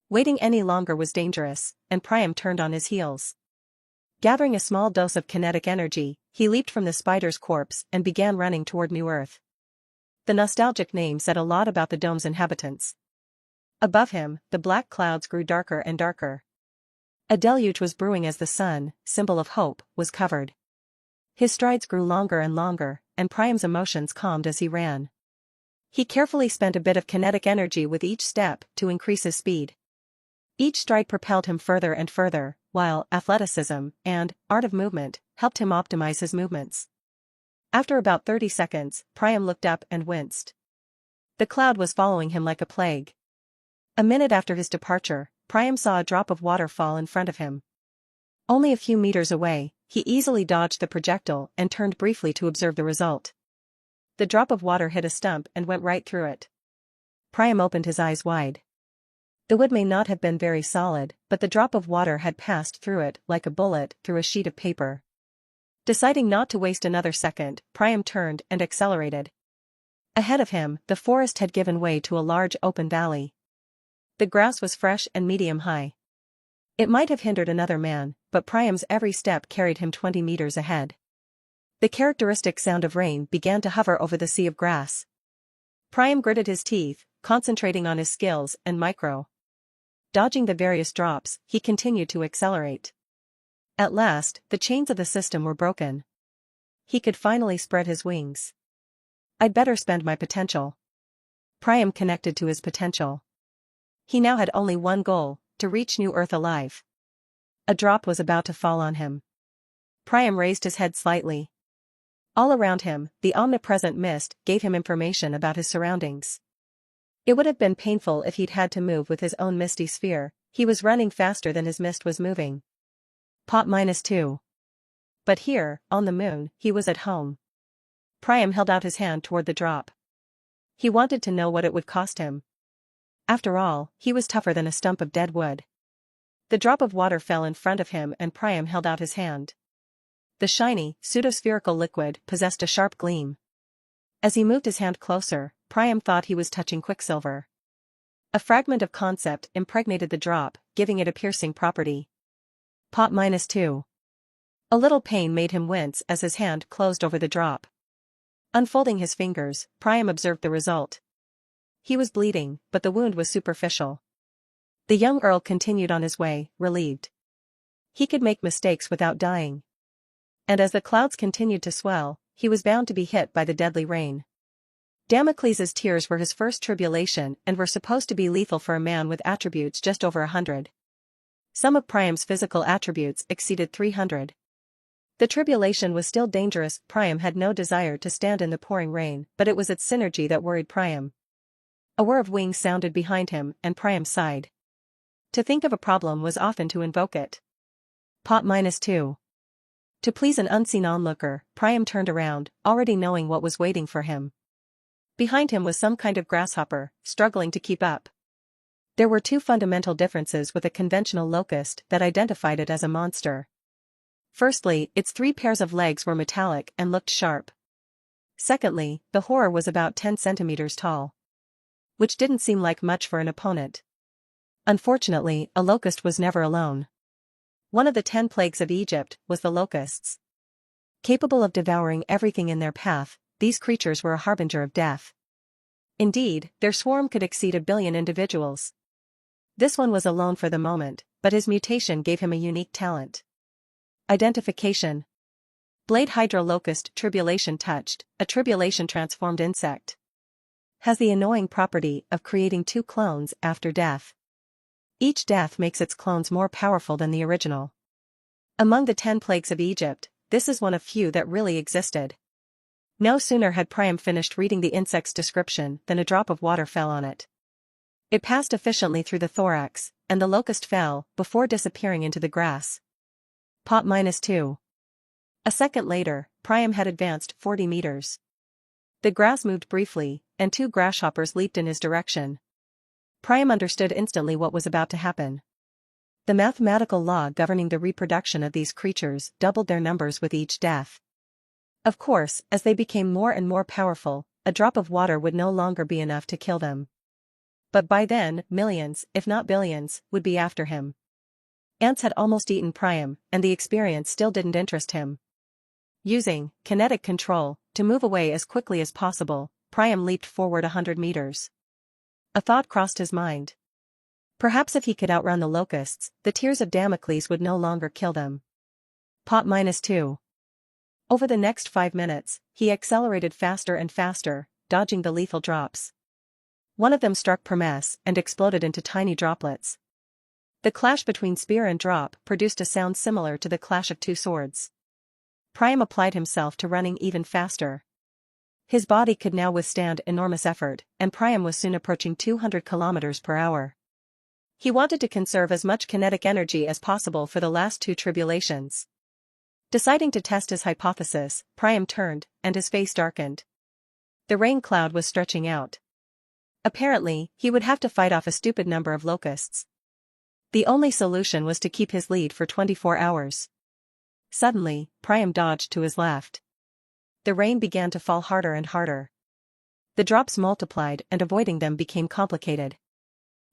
Waiting any longer was dangerous, and Priam turned on his heels. Gathering a small dose of kinetic energy, he leaped from the spider's corpse and began running toward New Earth. The nostalgic name said a lot about the dome's inhabitants. Above him, the black clouds grew darker and darker. A deluge was brewing as the sun, symbol of hope, was covered. His strides grew longer and longer, and Priam's emotions calmed as he ran. He carefully spent a bit of kinetic energy with each step to increase his speed. Each stride propelled him further and further, while athleticism and art of movement helped him optimize his movements. After about 30 seconds, Priam looked up and winced. The cloud was following him like a plague. A minute after his departure, Priam saw a drop of water fall in front of him. Only a few meters away, he easily dodged the projectile and turned briefly to observe the result. The drop of water hit a stump and went right through it. Priam opened his eyes wide. The wood may not have been very solid, but the drop of water had passed through it like a bullet through a sheet of paper. Deciding not to waste another second, Priam turned and accelerated. Ahead of him, the forest had given way to a large open valley. The grass was fresh and medium-high. It might have hindered another man, but Priam's every step carried him 20 meters ahead. The characteristic sound of rain began to hover over the sea of grass. Priam gritted his teeth, concentrating on his skills and micro. Dodging the various drops, he continued to accelerate. At last, the chains of the system were broken. He could finally spread his wings. I'd better spend my potential. Priam connected to his potential. He now had only one goal, to reach New Earth alive. A drop was about to fall on him. Priam raised his head slightly. All around him, the omnipresent mist gave him information about his surroundings. It would have been painful if he'd had to move with his own misty sphere. He was running faster than his mist was moving. Pot -2. But here, on the moon, he was at home. Priam held out his hand toward the drop. He wanted to know what it would cost him. After all, he was tougher than a stump of dead wood. The drop of water fell in front of him and Priam held out his hand. The shiny, pseudospherical liquid possessed a sharp gleam. As he moved his hand closer, Priam thought he was touching quicksilver. A fragment of concept impregnated the drop, giving it a piercing property. Pot -2. A little pain made him wince as his hand closed over the drop. Unfolding his fingers, Priam observed the result. He was bleeding, but the wound was superficial. The young earl continued on his way, relieved. He could make mistakes without dying. And as the clouds continued to swell, he was bound to be hit by the deadly rain. Damocles's tears were his first tribulation and were supposed to be lethal for a man with attributes just over 100. Some of Priam's physical attributes exceeded 300. The tribulation was still dangerous. Priam had no desire to stand in the pouring rain, but it was its synergy that worried Priam. A whir of wings sounded behind him, and Priam sighed. To think of a problem was often to invoke it. Pot -2. To please an unseen onlooker, Priam turned around, already knowing what was waiting for him. Behind him was some kind of grasshopper, struggling to keep up. There were two fundamental differences with a conventional locust that identified it as a monster. Firstly, its 3 pairs of legs were metallic and looked sharp. Secondly, the horror was about 10 centimeters tall. Which didn't seem like much for an opponent. Unfortunately, a locust was never alone. One of the 10 plagues of Egypt was the locusts. Capable of devouring everything in their path, these creatures were a harbinger of death. Indeed, their swarm could exceed 1 billion individuals. This one was alone for the moment, but his mutation gave him a unique talent. Identification. Blade Hydra Locust Tribulation Touched, a tribulation-transformed insect. Has the annoying property of creating 2 clones after death. Each death makes its clones more powerful than the original. Among the 10 plagues of Egypt, this is one of few that really existed. No sooner had Priam finished reading the insect's description than a drop of water fell on it. It passed efficiently through the thorax, and the locust fell, before disappearing into the grass. Pot -2. A second later, Priam had advanced 40 meters. The grass moved briefly, and 2 grasshoppers leaped in his direction. Priam understood instantly what was about to happen. The mathematical law governing the reproduction of these creatures doubled their numbers with each death. Of course, as they became more and more powerful, a drop of water would no longer be enough to kill them. But by then, millions, if not billions, would be after him. Ants had almost eaten Priam, and the experience still didn't interest him. Using kinetic control to move away as quickly as possible, Priam leaped forward 100 meters. A thought crossed his mind. Perhaps if he could outrun the locusts, the tears of Damocles would no longer kill them. Pot -2. Over the next 5 minutes, he accelerated faster and faster, dodging the lethal drops. One of them struck Promes and exploded into tiny droplets. The clash between spear and drop produced a sound similar to the clash of two swords. Priam applied himself to running even faster. His body could now withstand enormous effort, and Priam was soon approaching 200 km per hour. He wanted to conserve as much kinetic energy as possible for the last two tribulations. Deciding to test his hypothesis, Priam turned, and his face darkened. The rain cloud was stretching out. Apparently, he would have to fight off a stupid number of locusts. The only solution was to keep his lead for 24 hours. Suddenly, Priam dodged to his left. The rain began to fall harder and harder. The drops multiplied and avoiding them became complicated.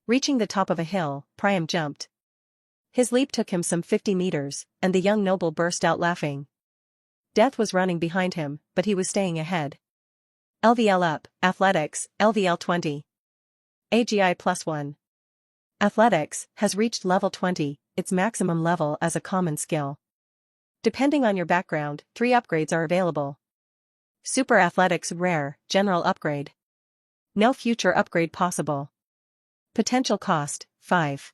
Reaching the top of a hill, Priam jumped. His leap took him some 50 meters, and the young noble burst out laughing. Death was running behind him, but he was staying ahead. LVL up, Athletics, LVL 20. AGI +1. Athletics has reached level 20, its maximum level as a common skill. Depending on your background, 3 upgrades are available. Super Athletics Rare, General Upgrade. No future upgrade possible. Potential cost, 5.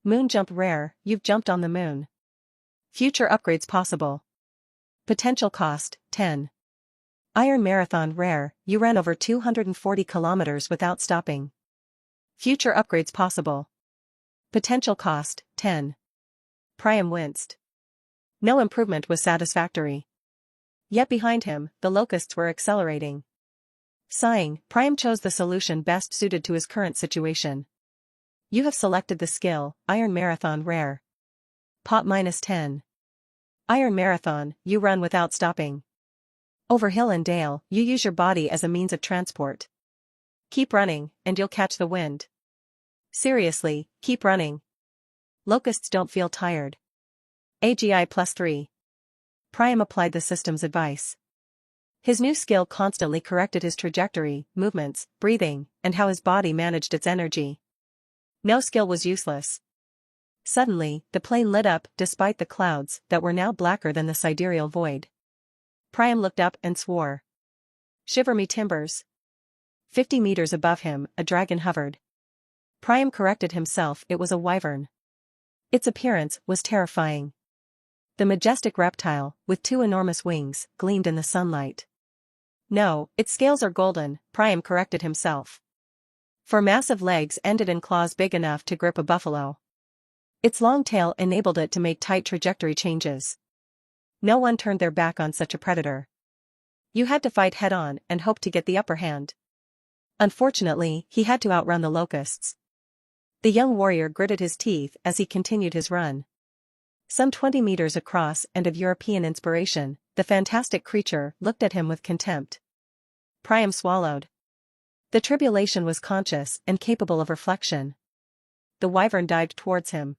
Moon Jump Rare, you've jumped on the moon. Future upgrades possible. Potential cost, 10. Iron Marathon Rare, you ran over 240 kilometers without stopping. Future upgrades possible. Potential cost, 10. Priam winced. No improvement was satisfactory. Yet behind him, the locusts were accelerating. Sighing, Priam chose the solution best suited to his current situation. You have selected the skill, Iron Marathon Rare. Pot -10. Iron Marathon, you run without stopping. Over hill and dale, you use your body as a means of transport. Keep running, and you'll catch the wind. Seriously, keep running. Locusts don't feel tired. AGI +3. Priam applied the system's advice. His new skill constantly corrected his trajectory, movements, breathing, and how his body managed its energy. No skill was useless. Suddenly, the plane lit up despite the clouds that were now blacker than the sidereal void. Priam looked up and swore. Shiver me timbers. 50 meters above him, a dragon hovered. Priam corrected himself, it was a wyvern. Its appearance was terrifying. The majestic reptile, with 2 enormous wings, gleamed in the sunlight. No, its scales are golden, Priam corrected himself. For massive legs ended in claws big enough to grip a buffalo. Its long tail enabled it to make tight trajectory changes. No one turned their back on such a predator. You had to fight head-on and hope to get the upper hand. Unfortunately, he had to outrun the locusts. The young warrior gritted his teeth as he continued his run. Some 20 meters across and of European inspiration, the fantastic creature looked at him with contempt. Priam swallowed. The tribulation was conscious and capable of reflection. The wyvern dived towards him.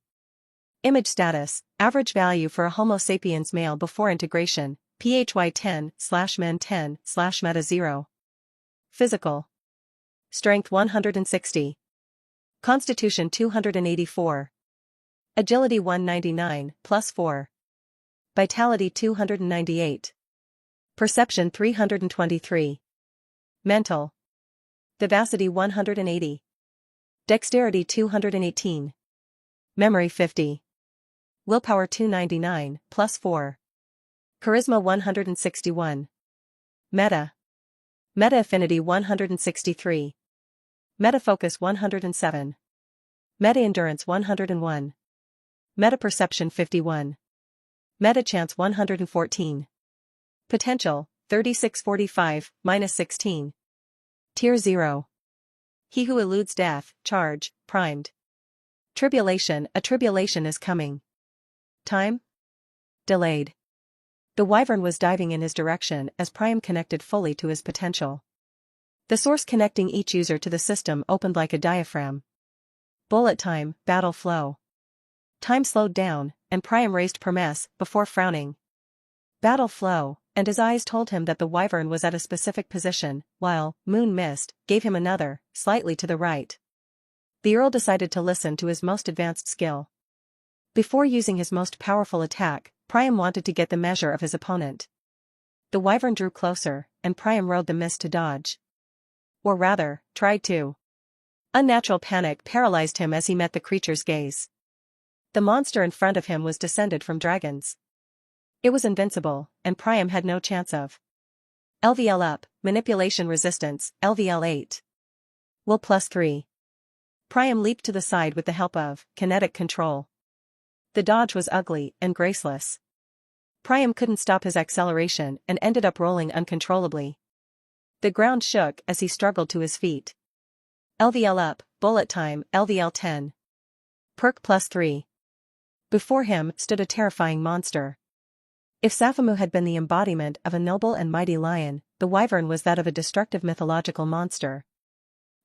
Image status, average value for a Homo sapiens male before integration, PHY 10/men 10/meta 0. Physical. Strength 160. Constitution 284. Agility 199, +4. Vitality 298. Perception 323. Mental. Vivacity 180. Dexterity 218. Memory 50. Willpower 299, +4. Charisma 161. Meta. Meta Affinity 163. Meta Focus 107. Meta Endurance 101. Meta Perception 51. Meta Chance 114. Potential, 3645, -16. Tier 0. He who eludes death, charge, primed. Tribulation, a tribulation is coming. Time? Delayed. The wyvern was diving in his direction as Priam connected fully to his potential. The source connecting each user to the system opened like a diaphragm. Bullet time, battle flow. Time slowed down, and Priam raised Promes before frowning. Battle flow, and his eyes told him that the wyvern was at a specific position, while moon mist gave him another, slightly to the right. the Earl decided to listen to his most advanced skill. Before using his most powerful attack, Priam wanted to get the measure of his opponent. The wyvern drew closer, and Priam rode the mist to dodge. Or rather, tried to. Unnatural panic paralyzed him as he met the creature's gaze. The monster in front of him was descended from dragons. It was invincible, and Priam had no chance of. LVL up, manipulation resistance, LVL 8. Will +3. Priam leaped to the side with the help of kinetic control. The dodge was ugly and graceless. Priam couldn't stop his acceleration and ended up rolling uncontrollably. The ground shook as he struggled to his feet. LVL up, bullet time, LVL 10. Perk +3. Before him stood a terrifying monster. If Sapphemu had been the embodiment of a noble and mighty lion, the wyvern was that of a destructive mythological monster.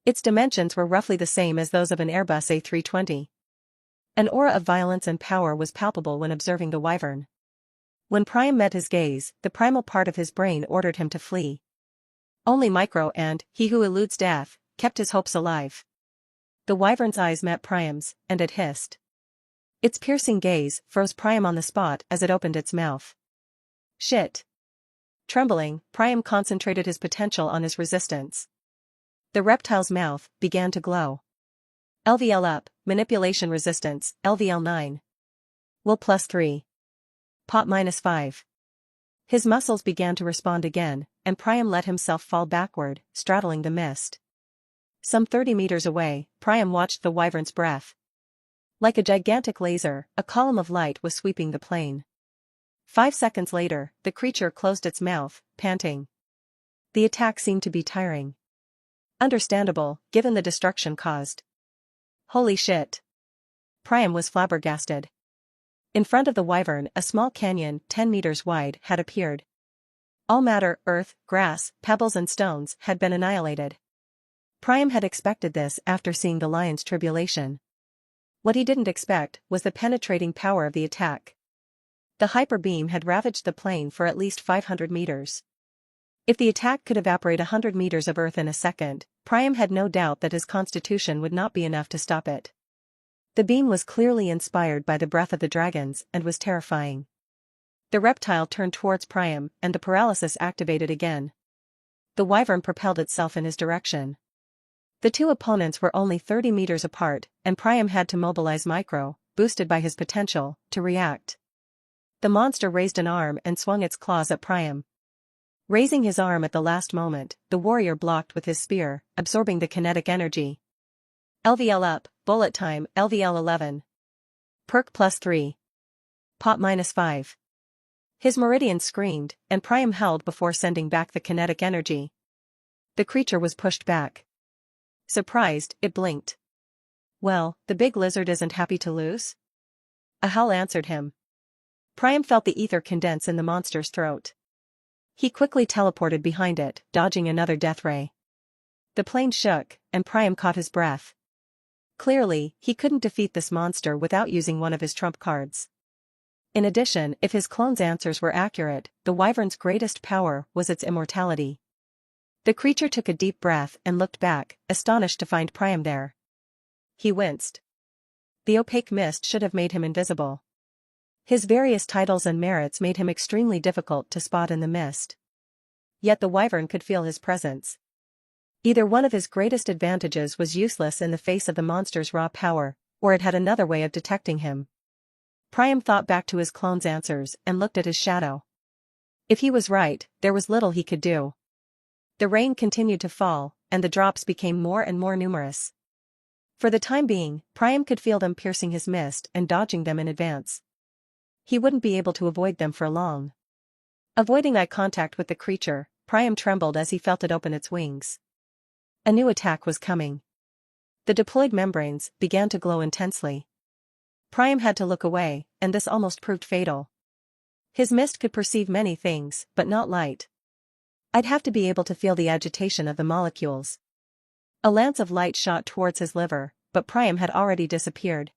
Its dimensions were roughly the same as those of an Airbus A320. An aura of violence and power was palpable when observing the wyvern. When Priam met his gaze, the primal part of his brain ordered him to flee. Only Micro and he who eludes death kept his hopes alive. The wyvern's eyes met Priam's, and it hissed. Its piercing gaze froze Priam on the spot as it opened its mouth. Shit. Trembling, Priam concentrated his potential on his resistance. The reptile's mouth began to glow. LVL up, manipulation resistance, LVL 9. Will +3. Pop -5. His muscles began to respond again, and Priam let himself fall backward, straddling the mist. Some 30 meters away, Priam watched the wyvern's breath. Like a gigantic laser, a column of light was sweeping the plain. 5 seconds later, the creature closed its mouth, panting. The attack seemed to be tiring. Understandable, given the destruction caused. Holy shit. Priam was flabbergasted. In front of the wyvern, a small canyon, 10 meters wide, had appeared. All matter, earth, grass, pebbles and stones had been annihilated. Priam had expected this after seeing the lion's tribulation. What he didn't expect was the penetrating power of the attack. The hyper beam had ravaged the plain for at least 500 meters. If the attack could evaporate 100 meters of earth in a second, Priam had no doubt that his constitution would not be enough to stop it. The beam was clearly inspired by the breath of the dragons and was terrifying. The reptile turned towards Priam, and the paralysis activated again. The wyvern propelled itself in his direction. The two opponents were only 30 meters apart, and Priam had to mobilize Micro, boosted by his potential, to react. The monster raised an arm and swung its claws at Priam. Raising his arm at the last moment, the warrior blocked with his spear, absorbing the kinetic energy. LVL up, bullet time, LVL 11. Perk +3. Pop -5. His meridian screamed, and Priam held before sending back the kinetic energy. The creature was pushed back. Surprised, it blinked. Well, the big lizard isn't happy to lose? A howl answered him. Priam felt the ether condense in the monster's throat. He quickly teleported behind it, dodging another death ray. The plane shook, and Priam caught his breath. Clearly, he couldn't defeat this monster without using one of his trump cards. In addition, if his clone's answers were accurate, the wyvern's greatest power was its immortality. The creature took a deep breath and looked back, astonished to find Priam there. He winced. The opaque mist should have made him invisible. His various titles and merits made him extremely difficult to spot in the mist. Yet the wyvern could feel his presence. Either one of his greatest advantages was useless in the face of the monster's raw power, or it had another way of detecting him. Priam thought back to his clone's answers and looked at his shadow. If he was right, there was little he could do. The rain continued to fall, and the drops became more and more numerous. For the time being, Priam could feel them piercing his mist and dodging them in advance. He wouldn't be able to avoid them for long. Avoiding eye contact with the creature, Priam trembled as he felt it open its wings. A new attack was coming. The deployed membranes began to glow intensely. Priam had to look away, and this almost proved fatal. His mist could perceive many things, but not light. I'd have to be able to feel the agitation of the molecules. A lance of light shot towards his liver, but Priam had already disappeared.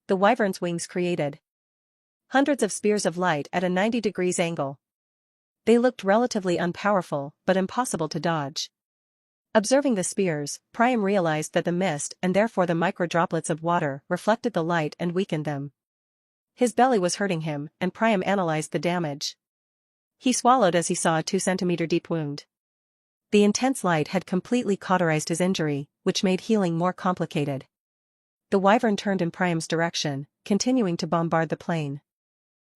The wyvern's wings created hundreds of spears of light at a 90 degrees angle. They looked relatively unpowerful, but impossible to dodge. Observing the spears, Priam realized that the mist and therefore the micro-droplets of water reflected the light and weakened them. His belly was hurting him, and Priam analyzed the damage. He swallowed as he saw a 2-centimeter deep wound. The intense light had completely cauterized his injury, which made healing more complicated. The wyvern turned in Priam's direction, continuing to bombard the plain.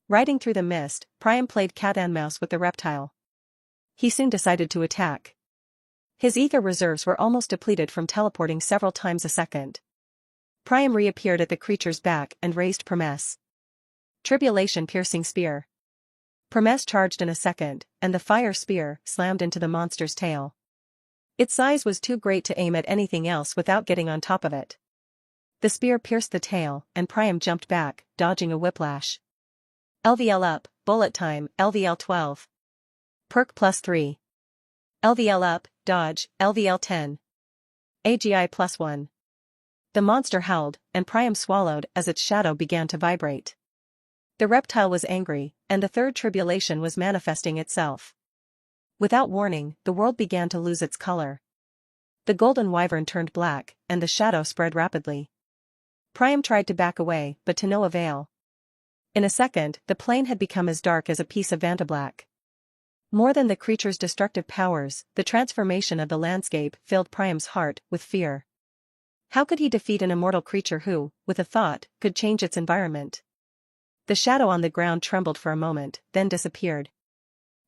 Riding through the mist, Priam played cat-and-mouse with the reptile. He soon decided to attack. His ether reserves were almost depleted from teleporting several times a second. Priam reappeared at the creature's back and raised Promes. Tribulation-piercing spear. Promes charged in a second, and the fire spear slammed into the monster's tail. Its size was too great to aim at anything else without getting on top of it. The spear pierced the tail, and Priam jumped back, dodging a whiplash. LVL up, bullet time, LVL 12. Perk +3. LVL up, dodge, LVL 10. AGI +1. The monster howled, and Priam swallowed as its shadow began to vibrate. The reptile was angry, and the third tribulation was manifesting itself. Without warning, the world began to lose its color. The golden wyvern turned black, and the shadow spread rapidly. Priam tried to back away, but to no avail. In a second, the plain had become as dark as a piece of vantablack. More than the creature's destructive powers, the transformation of the landscape filled Priam's heart with fear. How could he defeat an immortal creature who, with a thought, could change its environment? The shadow on the ground trembled for a moment, then disappeared.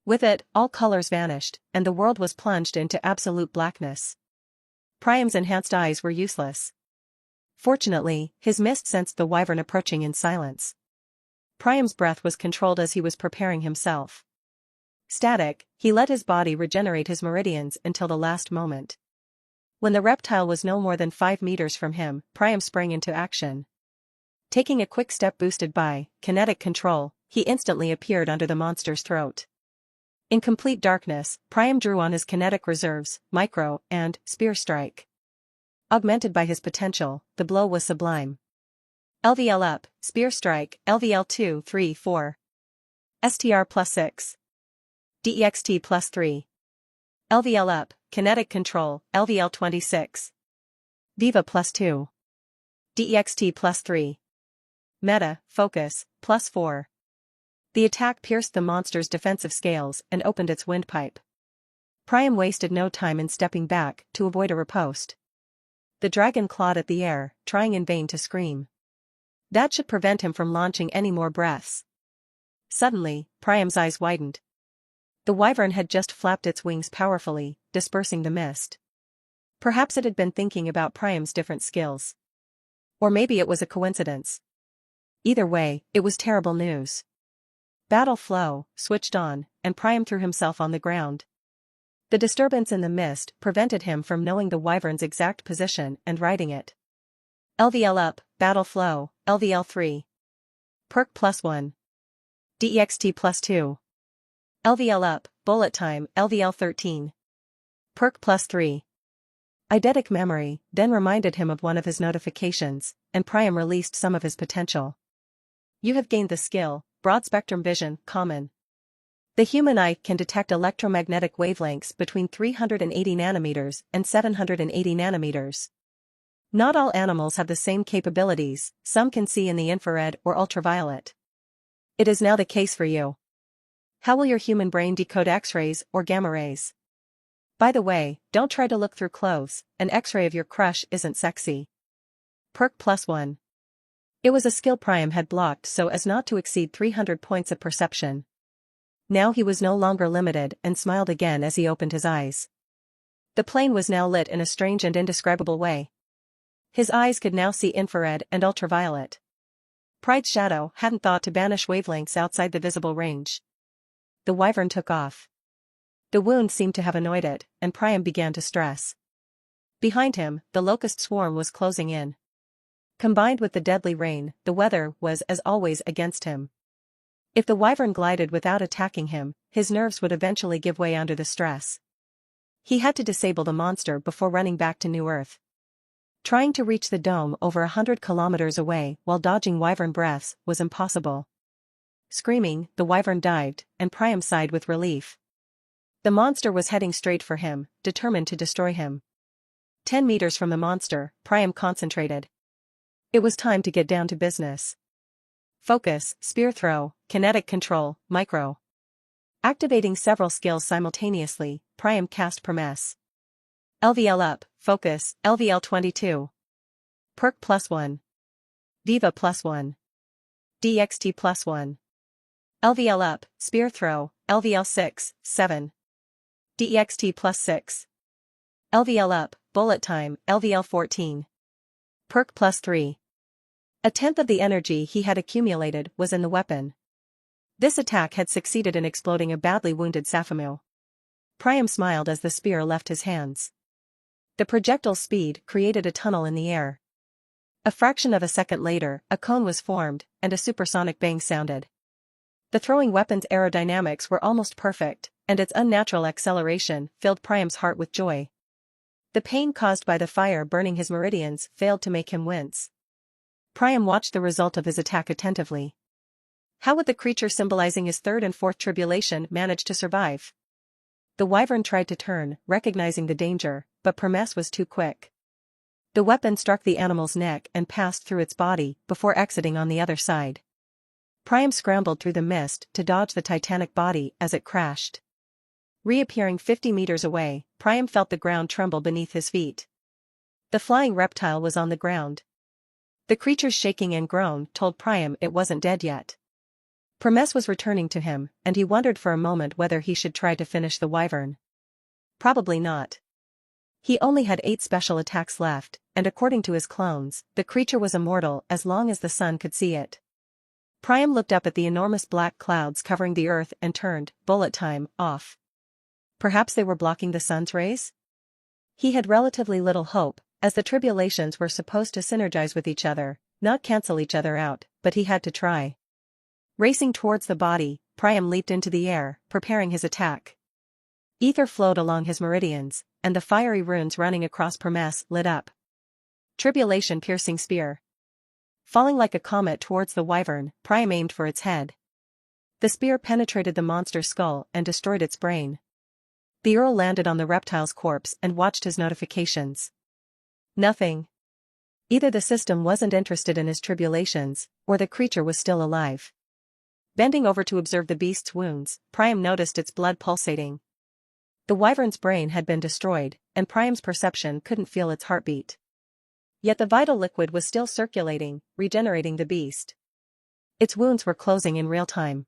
With it, all colors vanished, and the world was plunged into absolute blackness. Priam's enhanced eyes were useless. Fortunately, his mist sensed the wyvern approaching in silence. Priam's breath was controlled as he was preparing himself. Static, he let his body regenerate his meridians until the last moment. When the reptile was no more than 5 meters from him, Priam sprang into action. Taking a quick step boosted by kinetic control, he instantly appeared under the monster's throat. In complete darkness, Priam drew on his kinetic reserves, micro, and spear strike. Augmented by his potential, the blow was sublime. LVL up, spear strike, LVL 2, 3, 4. STR +6. DEXT +3. LVL up, kinetic control, LVL 26. Viva +2. DEXT +3. Meta, focus, +4. The attack pierced the monster's defensive scales and opened its windpipe. Priam wasted no time in stepping back to avoid a riposte. The dragon clawed at the air, trying in vain to scream. That should prevent him from launching any more breaths. Suddenly, Priam's eyes widened. The wyvern had just flapped its wings powerfully, dispersing the mist. Perhaps it had been thinking about Priam's different skills. Or maybe it was a coincidence. Either way, it was terrible news. Battle flow switched on, and Priam threw himself on the ground. The disturbance in the mist prevented him from knowing the wyvern's exact position and riding it. LVL up, battle flow, LVL 3. Perk +1. DEXT +2. LVL up, bullet time, LVL 13. Perk +3. Eidetic memory then reminded him of one of his notifications, and Priam released some of his potential. You have gained the skill, broad spectrum vision, common. The human eye can detect electromagnetic wavelengths between 380 nanometers and 780 nanometers. Not all animals have the same capabilities, some can see in the infrared or ultraviolet. It is now the case for you. How will your human brain decode X-rays or gamma rays? By the way, don't try to look through clothes, an X-ray of your crush isn't sexy. Perk +1. It was a skill Priam had blocked so as not to exceed 300 points of perception. Now he was no longer limited and smiled again as he opened his eyes. The plain was now lit in a strange and indescribable way. His eyes could now see infrared and ultraviolet. Pride's shadow hadn't thought to banish wavelengths outside the visible range. The wyvern took off. The wound seemed to have annoyed it, and Priam began to stress. Behind him, the locust swarm was closing in. Combined with the deadly rain, the weather was as always against him. If the wyvern glided without attacking him, his nerves would eventually give way under the stress. He had to disable the monster before running back to New Earth. Trying to reach the dome over 100 kilometers away while dodging wyvern breaths was impossible. Screaming, the wyvern dived, and Priam sighed with relief. The monster was heading straight for him, determined to destroy him. 10 meters from the monster, Priam concentrated. It was time to get down to business. Focus, spear throw, kinetic control, micro. Activating several skills simultaneously, Priam cast Promes. LVL up, focus, LVL 22. Perk +1. Viva +1. DXT +1. LVL up, spear throw, LVL 6, 7. DEXT +6. LVL up, bullet time, LVL 14. Perk +3. A tenth of the energy he had accumulated was in the weapon. This attack had succeeded in exploding a badly wounded Safamu. Priam smiled as the spear left his hands. The projectile's speed created a tunnel in the air. A fraction of a second later, a cone was formed, and a supersonic bang sounded. The throwing weapon's aerodynamics were almost perfect, and its unnatural acceleration filled Priam's heart with joy. The pain caused by the fire burning his meridians failed to make him wince. Priam watched the result of his attack attentively. How would the creature symbolizing his third and fourth tribulation manage to survive? The wyvern tried to turn, recognizing the danger, but Promes was too quick. The weapon struck the animal's neck and passed through its body before exiting on the other side. Priam scrambled through the mist to dodge the titanic body as it crashed. Reappearing 50 meters away, Priam felt the ground tremble beneath his feet. The flying reptile was on the ground. The creature's shaking and groan told Priam it wasn't dead yet. Promes was returning to him, and he wondered for a moment whether he should try to finish the wyvern. Probably not. He only had 8 special attacks left, and according to his clones, the creature was immortal as long as the sun could see it. Priam looked up at the enormous black clouds covering the earth and turned, bullet time, off. Perhaps they were blocking the sun's rays? He had relatively little hope, as the tribulations were supposed to synergize with each other, not cancel each other out, but he had to try. Racing towards the body, Priam leaped into the air, preparing his attack. Ether flowed along his meridians, and the fiery runes running across Promes lit up. Tribulation-piercing spear. Falling like a comet towards the wyvern, Priam aimed for its head. The spear penetrated the monster's skull and destroyed its brain. The Earl landed on the reptile's corpse and watched his notifications. Nothing. Either the system wasn't interested in his tribulations, or the creature was still alive. Bending over to observe the beast's wounds, Priam noticed its blood pulsating. The wyvern's brain had been destroyed, and Priam's perception couldn't feel its heartbeat. Yet the vital liquid was still circulating, regenerating the beast. Its wounds were closing in real time.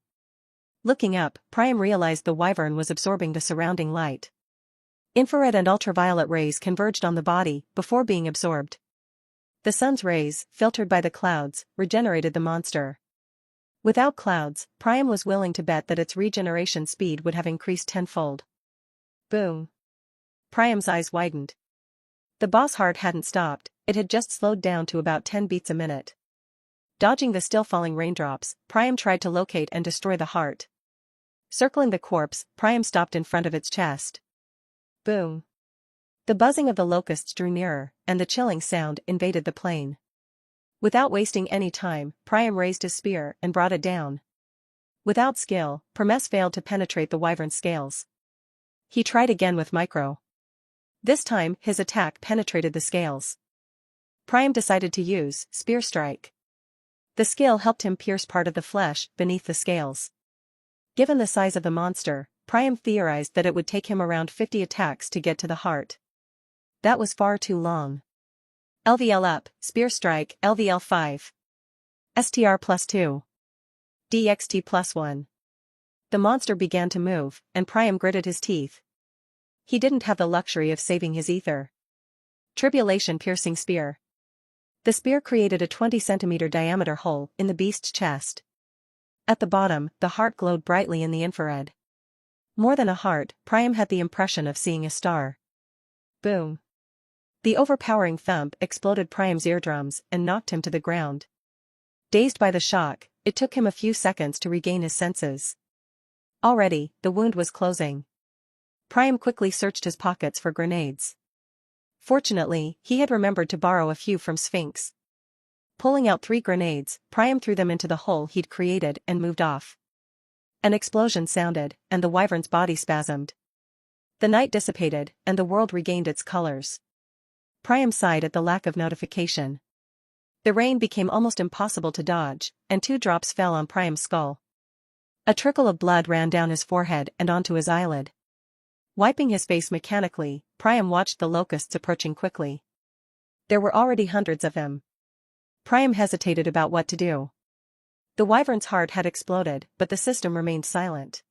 Looking up, Priam realized the wyvern was absorbing the surrounding light. Infrared and ultraviolet rays converged on the body before being absorbed. The sun's rays, filtered by the clouds, regenerated the monster. Without clouds, Priam was willing to bet that its regeneration speed would have increased tenfold. Boom. Priam's eyes widened. The boss heart hadn't stopped, it had just slowed down to about 10 beats a minute. Dodging the still-falling raindrops, Priam tried to locate and destroy the heart. Circling the corpse, Priam stopped in front of its chest. Boom. The buzzing of the locusts drew nearer, and the chilling sound invaded the plain. Without wasting any time, Priam raised his spear and brought it down. Without skill, Promes failed to penetrate the wyvern's scales. He tried again with micro. This time, his attack penetrated the scales. Priam decided to use Spear Strike. The skill helped him pierce part of the flesh beneath the scales. Given the size of the monster, Priam theorized that it would take him around 50 attacks to get to the heart. That was far too long. LVL up, Spear Strike, LVL 5. STR +2. DXT +1. The monster began to move, and Priam gritted his teeth. He didn't have the luxury of saving his ether. Tribulation-piercing spear. The spear created a 20-centimeter diameter hole in the beast's chest. At the bottom, the heart glowed brightly in the infrared. More than a heart, Priam had the impression of seeing a star. Boom. The overpowering thump exploded Priam's eardrums and knocked him to the ground. Dazed by the shock, it took him a few seconds to regain his senses. Already, the wound was closing. Priam quickly searched his pockets for grenades. Fortunately, he had remembered to borrow a few from Sphinx. Pulling out 3 grenades, Priam threw them into the hole he'd created and moved off. An explosion sounded, and the wyvern's body spasmed. The night dissipated, and the world regained its colors. Priam sighed at the lack of notification. The rain became almost impossible to dodge, and 2 drops fell on Priam's skull. A trickle of blood ran down his forehead and onto his eyelid. Wiping his face mechanically, Priam watched the locusts approaching quickly. There were already hundreds of them. Priam hesitated about what to do. The wyvern's heart had exploded, but the system remained silent.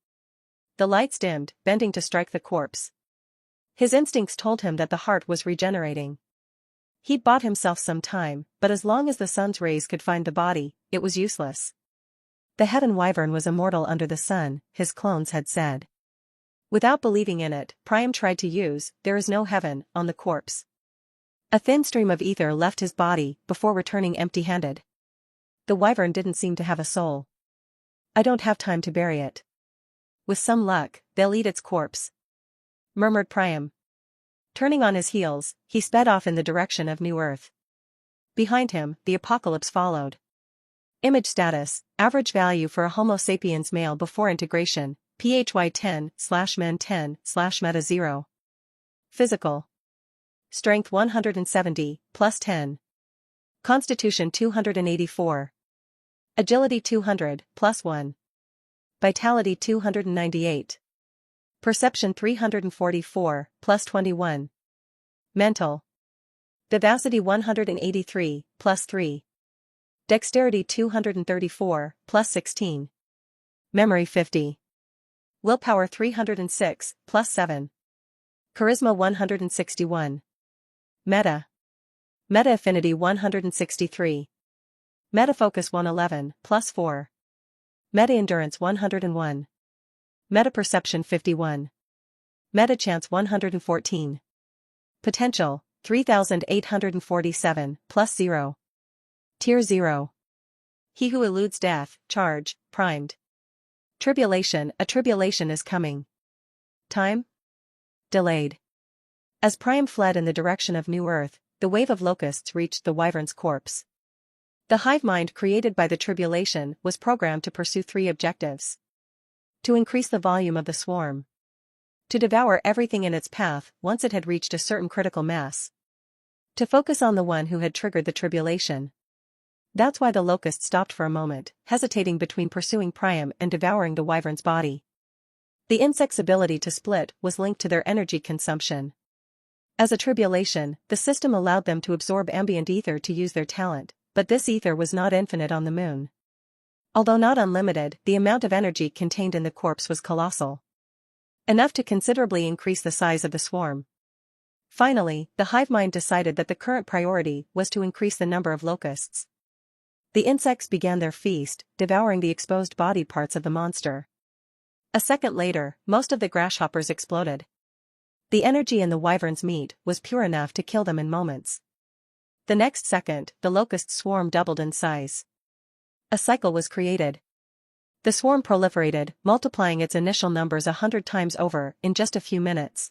The lights dimmed, bending to strike the corpse. His instincts told him that the heart was regenerating. He'd bought himself some time, but as long as the sun's rays could find the body, it was useless. The heaven wyvern was immortal under the sun, his clones had said. Without believing in it, Priam tried to use "there is no heaven" on the corpse. A thin stream of ether left his body before returning empty-handed. The wyvern didn't seem to have a soul. "I don't have time to bury it. With some luck, they'll eat its corpse," murmured Priam. Turning on his heels, he sped off in the direction of New Earth. Behind him, the apocalypse followed. Image status, average value for a Homo sapiens male before integration, PHY 10/men 10/meta 0. Physical. Strength 170, plus 10. Constitution 284. Agility 200, plus 1. Vitality 298. Perception 344, plus 21. Mental. Vivacity 183, plus 3. Dexterity 234, plus 16. Memory 50. Willpower 306, plus 7. Charisma 161. Meta. Meta affinity 163. Meta focus 111, plus 4. Meta endurance 101. Meta perception 51. Meta chance 114. Potential 3847, plus 0. Tier 0. He who eludes death, charge, primed. Tribulation, a tribulation is coming. Time? Delayed. As Priam fled in the direction of New Earth, the wave of locusts reached the wyvern's corpse. The hive mind created by the tribulation was programmed to pursue 3 objectives. To increase the volume of the swarm. To devour everything in its path once it had reached a certain critical mass. To focus on the one who had triggered the tribulation. That's why the locust stopped for a moment, hesitating between pursuing Priam and devouring the wyvern's body. The insect's ability to split was linked to their energy consumption. As a tribulation, the system allowed them to absorb ambient ether to use their talent, but this ether was not infinite on the moon. Although not unlimited, the amount of energy contained in the corpse was colossal. Enough to considerably increase the size of the swarm. Finally, the hive mind decided that the current priority was to increase the number of locusts. The insects began their feast, devouring the exposed body parts of the monster. A second later, most of the grasshoppers exploded. The energy in the wyvern's meat was pure enough to kill them in moments. The next second, the locust swarm doubled in size. A cycle was created. The swarm proliferated, multiplying its initial numbers 100 times over in just a few minutes.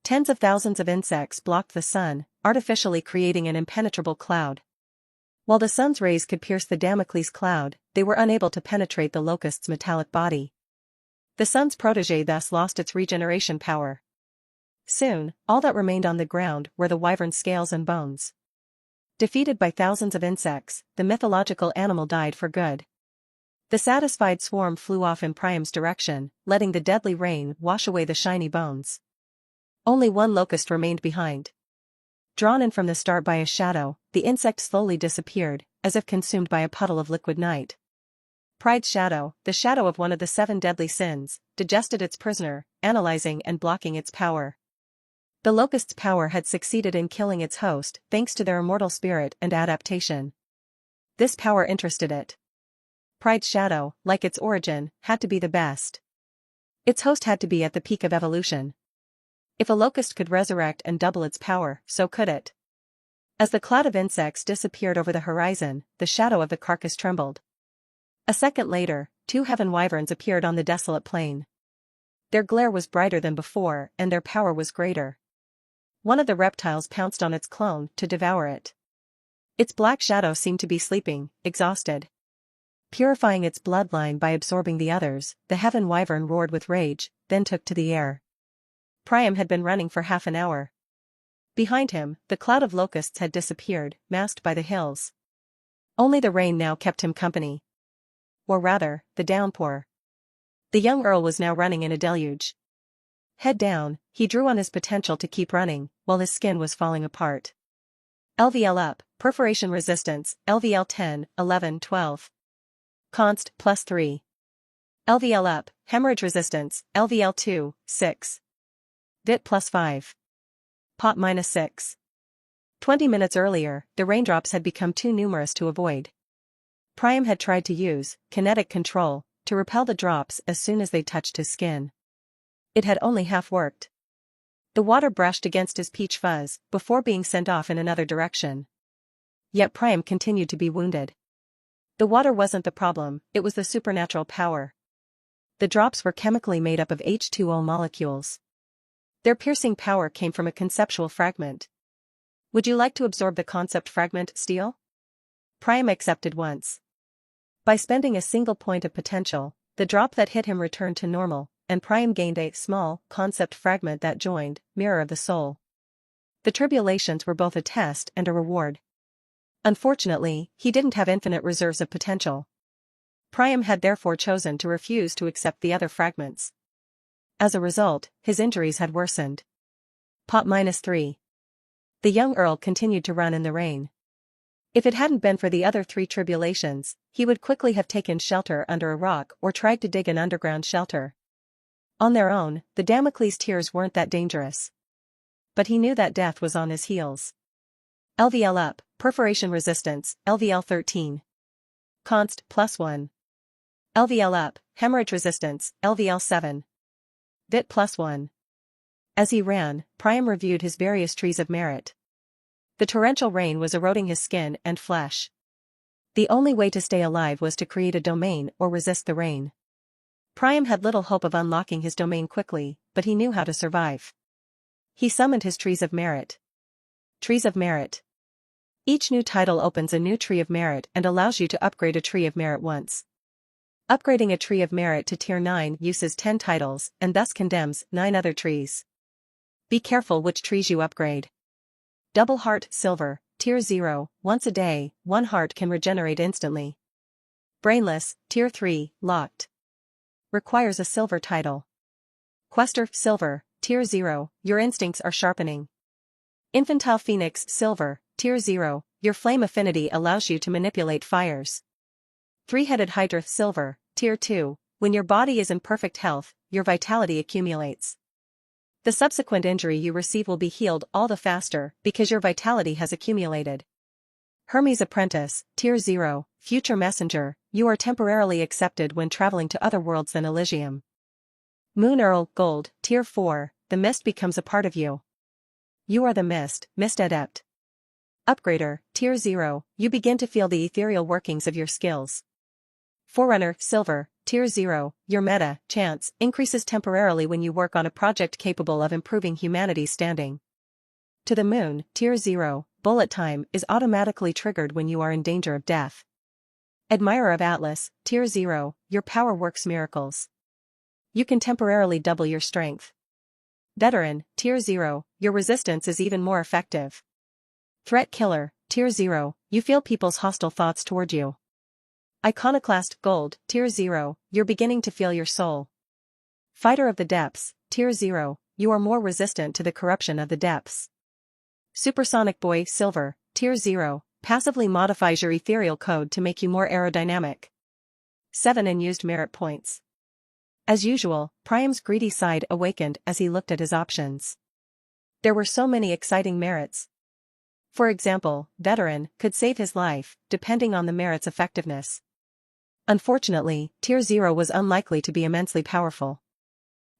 Tens of thousands of insects blocked the sun, artificially creating an impenetrable cloud. While the sun's rays could pierce the Damocles cloud, they were unable to penetrate the locust's metallic body. The sun's protégé thus lost its regeneration power. Soon, all that remained on the ground were the wyvern's scales and bones. Defeated by thousands of insects, the mythological animal died for good. The satisfied swarm flew off in Priam's direction, letting the deadly rain wash away the shiny bones. Only one locust remained behind. Drawn in from the start by a shadow, the insect slowly disappeared, as if consumed by a puddle of liquid night. Pride's shadow, the shadow of one of the 7 deadly sins, digested its prisoner, analyzing and blocking its power. The locust's power had succeeded in killing its host thanks to their immortal spirit and adaptation. This power interested it. Pride's shadow, like its origin, had to be the best. Its host had to be at the peak of evolution. If a locust could resurrect and double its power, so could it. As the cloud of insects disappeared over the horizon, the shadow of the carcass trembled. A second later, 2 heaven wyverns appeared on the desolate plain. Their glare was brighter than before, and their power was greater. One of the reptiles pounced on its clone to devour it. Its black shadow seemed to be sleeping, exhausted. Purifying its bloodline by absorbing the others, the heaven wyvern roared with rage, then took to the air. Priam had been running for half an hour. Behind him, the cloud of locusts had disappeared, masked by the hills. Only the rain now kept him company. Or rather, the downpour. The young Earl was now running in a deluge. Head down, he drew on his potential to keep running, while his skin was falling apart. LVL up, perforation resistance, LVL 10, 11, 12. Const, +3. LVL up, hemorrhage resistance, LVL 2, 6. VIT +5. POT -6. 20 minutes earlier, the raindrops had become too numerous to avoid. Priam had tried to use kinetic control to repel the drops as soon as they touched his skin. It had only half worked. The water brushed against his peach fuzz before being sent off in another direction. Yet Priam continued to be wounded. The water wasn't the problem, it was the supernatural power. The drops were chemically made up of H2O molecules. Their piercing power came from a conceptual fragment. Would you like to absorb the concept fragment, Steel? Priam accepted once. By spending a single point of potential, the drop that hit him returned to normal, and Priam gained a small concept fragment that joined Mirror of the Soul. The tribulations were both a test and a reward. Unfortunately, he didn't have infinite reserves of potential. Priam had therefore chosen to refuse to accept the other fragments. As a result, his injuries had worsened. POT -3. The young Earl continued to run in the rain. If it hadn't been for the other 3 tribulations, he would quickly have taken shelter under a rock or tried to dig an underground shelter. On their own, the Damocles tears weren't that dangerous. But he knew that death was on his heels. LVL up, perforation resistance, LVL 13. Const, +1. LVL up, hemorrhage resistance, LVL 7. VIT +1. As he ran, Priam reviewed his various trees of merit. The torrential rain was eroding his skin and flesh. The only way to stay alive was to create a domain or resist the rain. Priam had little hope of unlocking his domain quickly, but he knew how to survive. He summoned his trees of merit. Trees of merit. Each new title opens a new tree of merit and allows you to upgrade a tree of merit once. Upgrading a tree of merit to tier 9 uses 10 titles and thus condemns 9 other trees. Be careful which trees you upgrade. Double Heart Silver, tier 0, once a day, 1 heart can regenerate instantly. Brainless, tier 3, locked. Requires a silver title. Quester Silver, tier 0, your instincts are sharpening. Infantile Phoenix Silver, tier 0, your flame affinity allows you to manipulate fires. Three-Headed Hydra Silver, tier 2, when your body is in perfect health, your vitality accumulates. The subsequent injury you receive will be healed all the faster because your vitality has accumulated. Hermes Apprentice, tier 0, future messenger, you are temporarily accepted when traveling to other worlds than Elysium. Moon Earl Gold, tier 4, the mist becomes a part of you. You are the mist adept. Upgrader, tier 0, you begin to feel the ethereal workings of your skills. Forerunner Silver, tier 0, your meta, chance, increases temporarily when you work on a project capable of improving humanity's standing. To the Moon, tier 0, bullet time is automatically triggered when you are in danger of death. Admirer of Atlas, tier 0, your power works miracles. You can temporarily double your strength. Veteran, tier 0, your resistance is even more effective. Threat Killer, tier 0, you feel people's hostile thoughts toward you. Iconoclast Gold, tier 0, you're beginning to feel your soul. Fighter of the Depths, tier 0, you are more resistant to the corruption of the depths. Supersonic Boy Silver, tier 0, passively modifies your ethereal code to make you more aerodynamic. 7 unused merit points. As usual, Priam's greedy side awakened as he looked at his options. There were so many exciting merits. For example, Veteran could save his life, depending on the merit's effectiveness. Unfortunately, tier 0 was unlikely to be immensely powerful.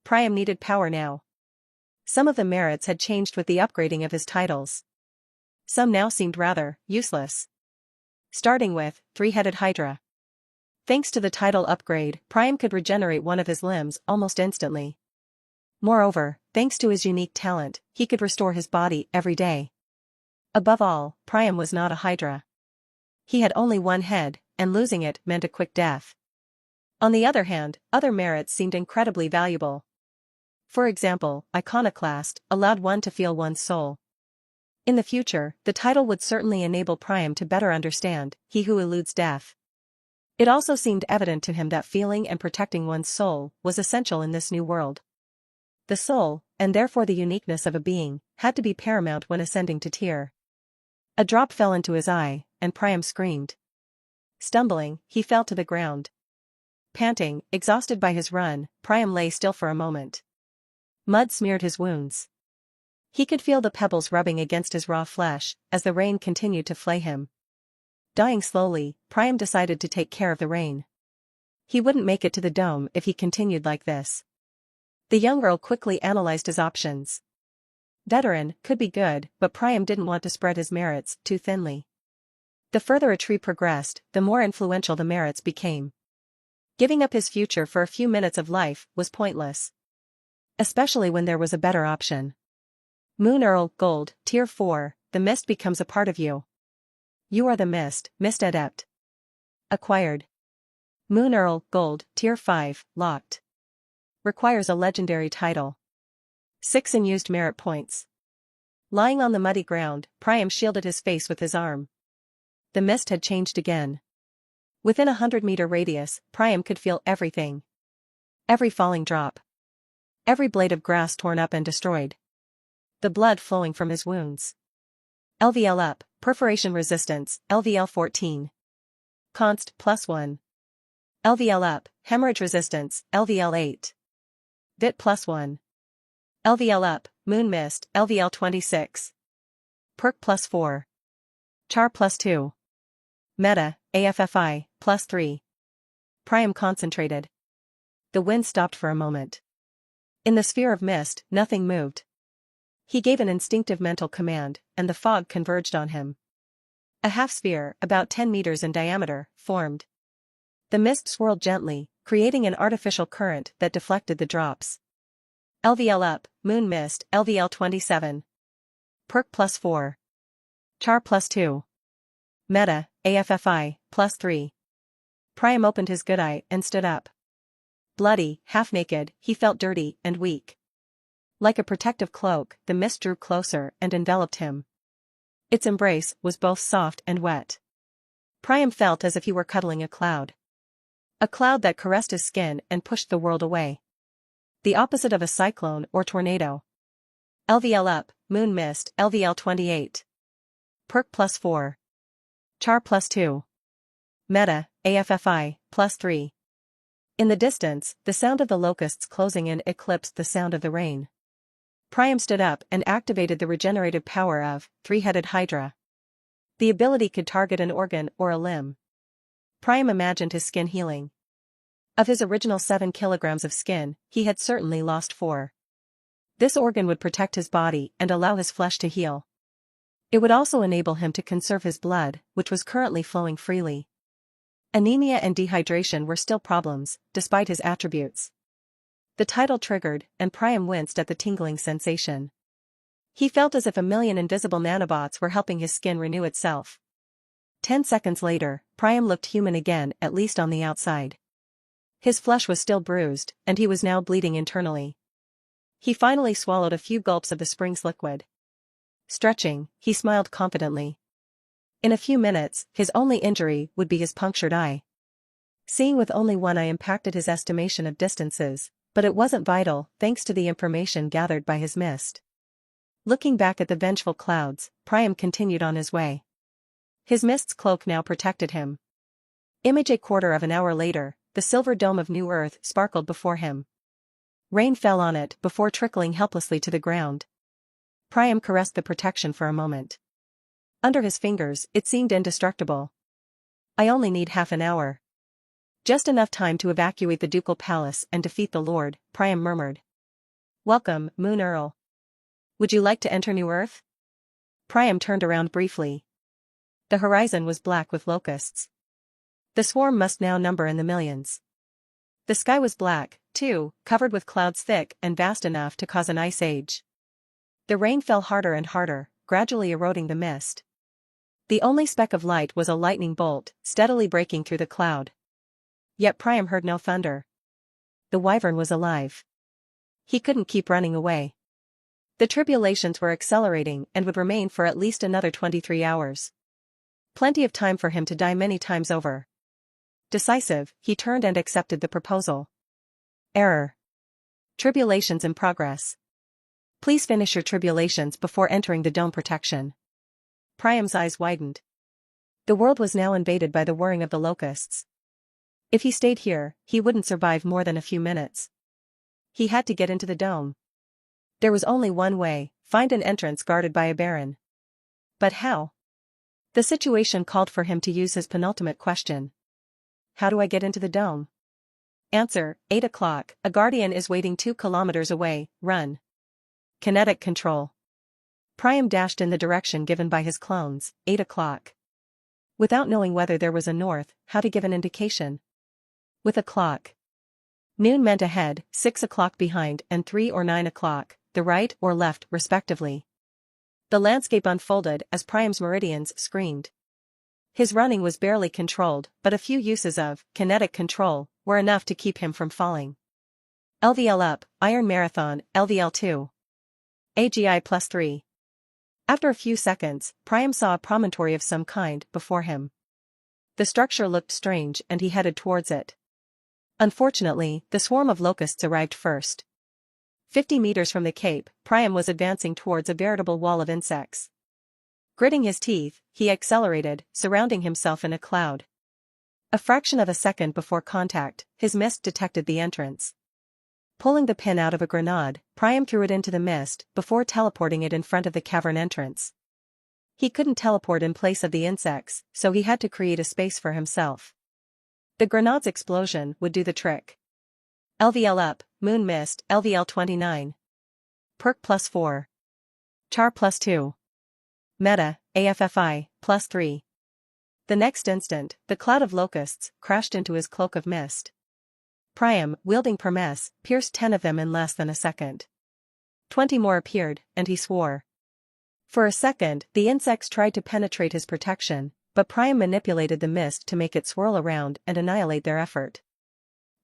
Priam needed power now. Some of the merits had changed with the upgrading of his titles. Some now seemed rather useless. Starting with Three-Headed Hydra. Thanks to the title upgrade, Priam could regenerate one of his limbs almost instantly. Moreover, thanks to his unique talent, he could restore his body every day. Above all, Priam was not a Hydra. He had only one head, and losing it meant a quick death. On the other hand, other merits seemed incredibly valuable. For example, iconoclast, allowed one to feel one's soul. In the future, the title would certainly enable Priam to better understand, he who eludes death. It also seemed evident to him that feeling and protecting one's soul was essential in this new world. The soul, and therefore the uniqueness of a being, had to be paramount when ascending to Tyr. A drop fell into his eye, and Priam screamed. Stumbling, he fell to the ground. Panting, exhausted by his run, Priam lay still for a moment. Mud smeared his wounds. He could feel the pebbles rubbing against his raw flesh, as the rain continued to flay him. Dying slowly, Priam decided to take care of the rain. He wouldn't make it to the dome if he continued like this. The young earl quickly analyzed his options. Veteran could be good, but Priam didn't want to spread his merits too thinly. The further a tree progressed, the more influential the merits became. Giving up his future for a few minutes of life was pointless. Especially when there was a better option. Moon Earl, Gold, Tier 4, the mist becomes a part of you. You are the mist, Mist Adept. Acquired. Moon Earl, Gold, Tier 5, locked. Requires a legendary title. 6 unused merit points. Lying on the muddy ground, Priam shielded his face with his arm. The mist had changed again. Within a 100-meter radius, Priam could feel everything. Every falling drop. Every blade of grass torn up and destroyed. The blood flowing from his wounds. LVL up, perforation resistance, LVL 14. Const, +1. LVL up, hemorrhage resistance, LVL 8. Vit +1. LVL up, moon mist, LVL 26. Perk +4. Char +2. Meta, AFFI, +3. Priam concentrated. The wind stopped for a moment. In the sphere of mist, nothing moved. He gave an instinctive mental command, and the fog converged on him. A half-sphere, about 10 meters in diameter, formed. The mist swirled gently, creating an artificial current that deflected the drops. LVL up, moon mist, LVL 27. Perk +4. Char +2. Meta, AFFI, +3. Priam opened his good eye and stood up. Bloody, half-naked, he felt dirty and weak. Like a protective cloak, the mist drew closer and enveloped him. Its embrace was both soft and wet. Priam felt as if he were cuddling a cloud. A cloud that caressed his skin and pushed the world away. The opposite of a cyclone or tornado. LVL up, moon mist, LVL 28. Perk +4. Char +2. Meta, AFFI, +3. In the distance, the sound of the locusts closing in eclipsed the sound of the rain. Priam stood up and activated the regenerative power of Three-Headed Hydra. The ability could target an organ or a limb. Priam imagined his skin healing. Of his original 7 kilograms of skin, he had certainly lost 4. This organ would protect his body and allow his flesh to heal. It would also enable him to conserve his blood, which was currently flowing freely. Anemia and dehydration were still problems, despite his attributes. The title triggered, and Priam winced at the tingling sensation. He felt as if a million invisible nanobots were helping his skin renew itself. 10 seconds later, Priam looked human again, at least on the outside. His flesh was still bruised, and he was now bleeding internally. He finally swallowed a few gulps of the spring's liquid. Stretching, he smiled confidently. In a few minutes, his only injury would be his punctured eye. Seeing with only one eye impacted his estimation of distances, but it wasn't vital thanks to the information gathered by his mist. Looking back at the vengeful clouds, Priam continued on his way. His mist's cloak now protected him. Image a quarter of an hour later, the silver dome of New Earth sparkled before him. Rain fell on it before trickling helplessly to the ground. Priam caressed the protection for a moment. Under his fingers, it seemed indestructible. I only need half an hour. Just enough time to evacuate the ducal palace and defeat the Lord, Priam murmured. Welcome, Moon Earl. Would you like to enter New Earth? Priam turned around briefly. The horizon was black with locusts. The swarm must now number in the millions. The sky was black, too, covered with clouds thick and vast enough to cause an ice age. The rain fell harder and harder, gradually eroding the mist. The only speck of light was a lightning bolt, steadily breaking through the cloud. Yet Priam heard no thunder. The wyvern was alive. He couldn't keep running away. The tribulations were accelerating and would remain for at least another 23 hours. Plenty of time for him to die many times over. Decisive, he turned and accepted the proposal. Error. Tribulations in progress. Please finish your tribulations before entering the dome protection. Priam's eyes widened. The world was now invaded by the whirring of the locusts. If he stayed here, he wouldn't survive more than a few minutes. He had to get into the dome. There was only one way, find an entrance guarded by a baron. But how? The situation called for him to use his penultimate question. How do I get into the dome? Answer, 8 o'clock, a guardian is waiting 2 kilometers away, run. Kinetic control. Priam dashed in the direction given by his clones, 8 o'clock. Without knowing whether there was a north, how to give an indication. With a clock. Noon meant ahead, 6 o'clock behind, and 3 or 9 o'clock, the right or left, respectively. The landscape unfolded as Priam's meridians screamed. His running was barely controlled, but a few uses of kinetic control were enough to keep him from falling. LVL up, Iron Marathon, LVL 2. AGI +3. After a few seconds, Priam saw a promontory of some kind before him. The structure looked strange and he headed towards it. Unfortunately, the swarm of locusts arrived first. 50 meters from the cape, Priam was advancing towards a veritable wall of insects. Gritting his teeth, he accelerated, surrounding himself in a cloud. A fraction of a second before contact, his mist detected the entrance. Pulling the pin out of a grenade, Priam threw it into the mist before teleporting it in front of the cavern entrance. He couldn't teleport in place of the insects, so he had to create a space for himself. The grenade's explosion would do the trick. LVL up, Moon Mist, LVL 29. Perk +4. Char +2. Meta, AFFI, +3. The next instant, the cloud of locusts crashed into his cloak of mist. Priam, wielding Permess, pierced 10 of them in less than a second. 20 more appeared, and he swore. For a second, the insects tried to penetrate his protection, but Priam manipulated the mist to make it swirl around and annihilate their effort.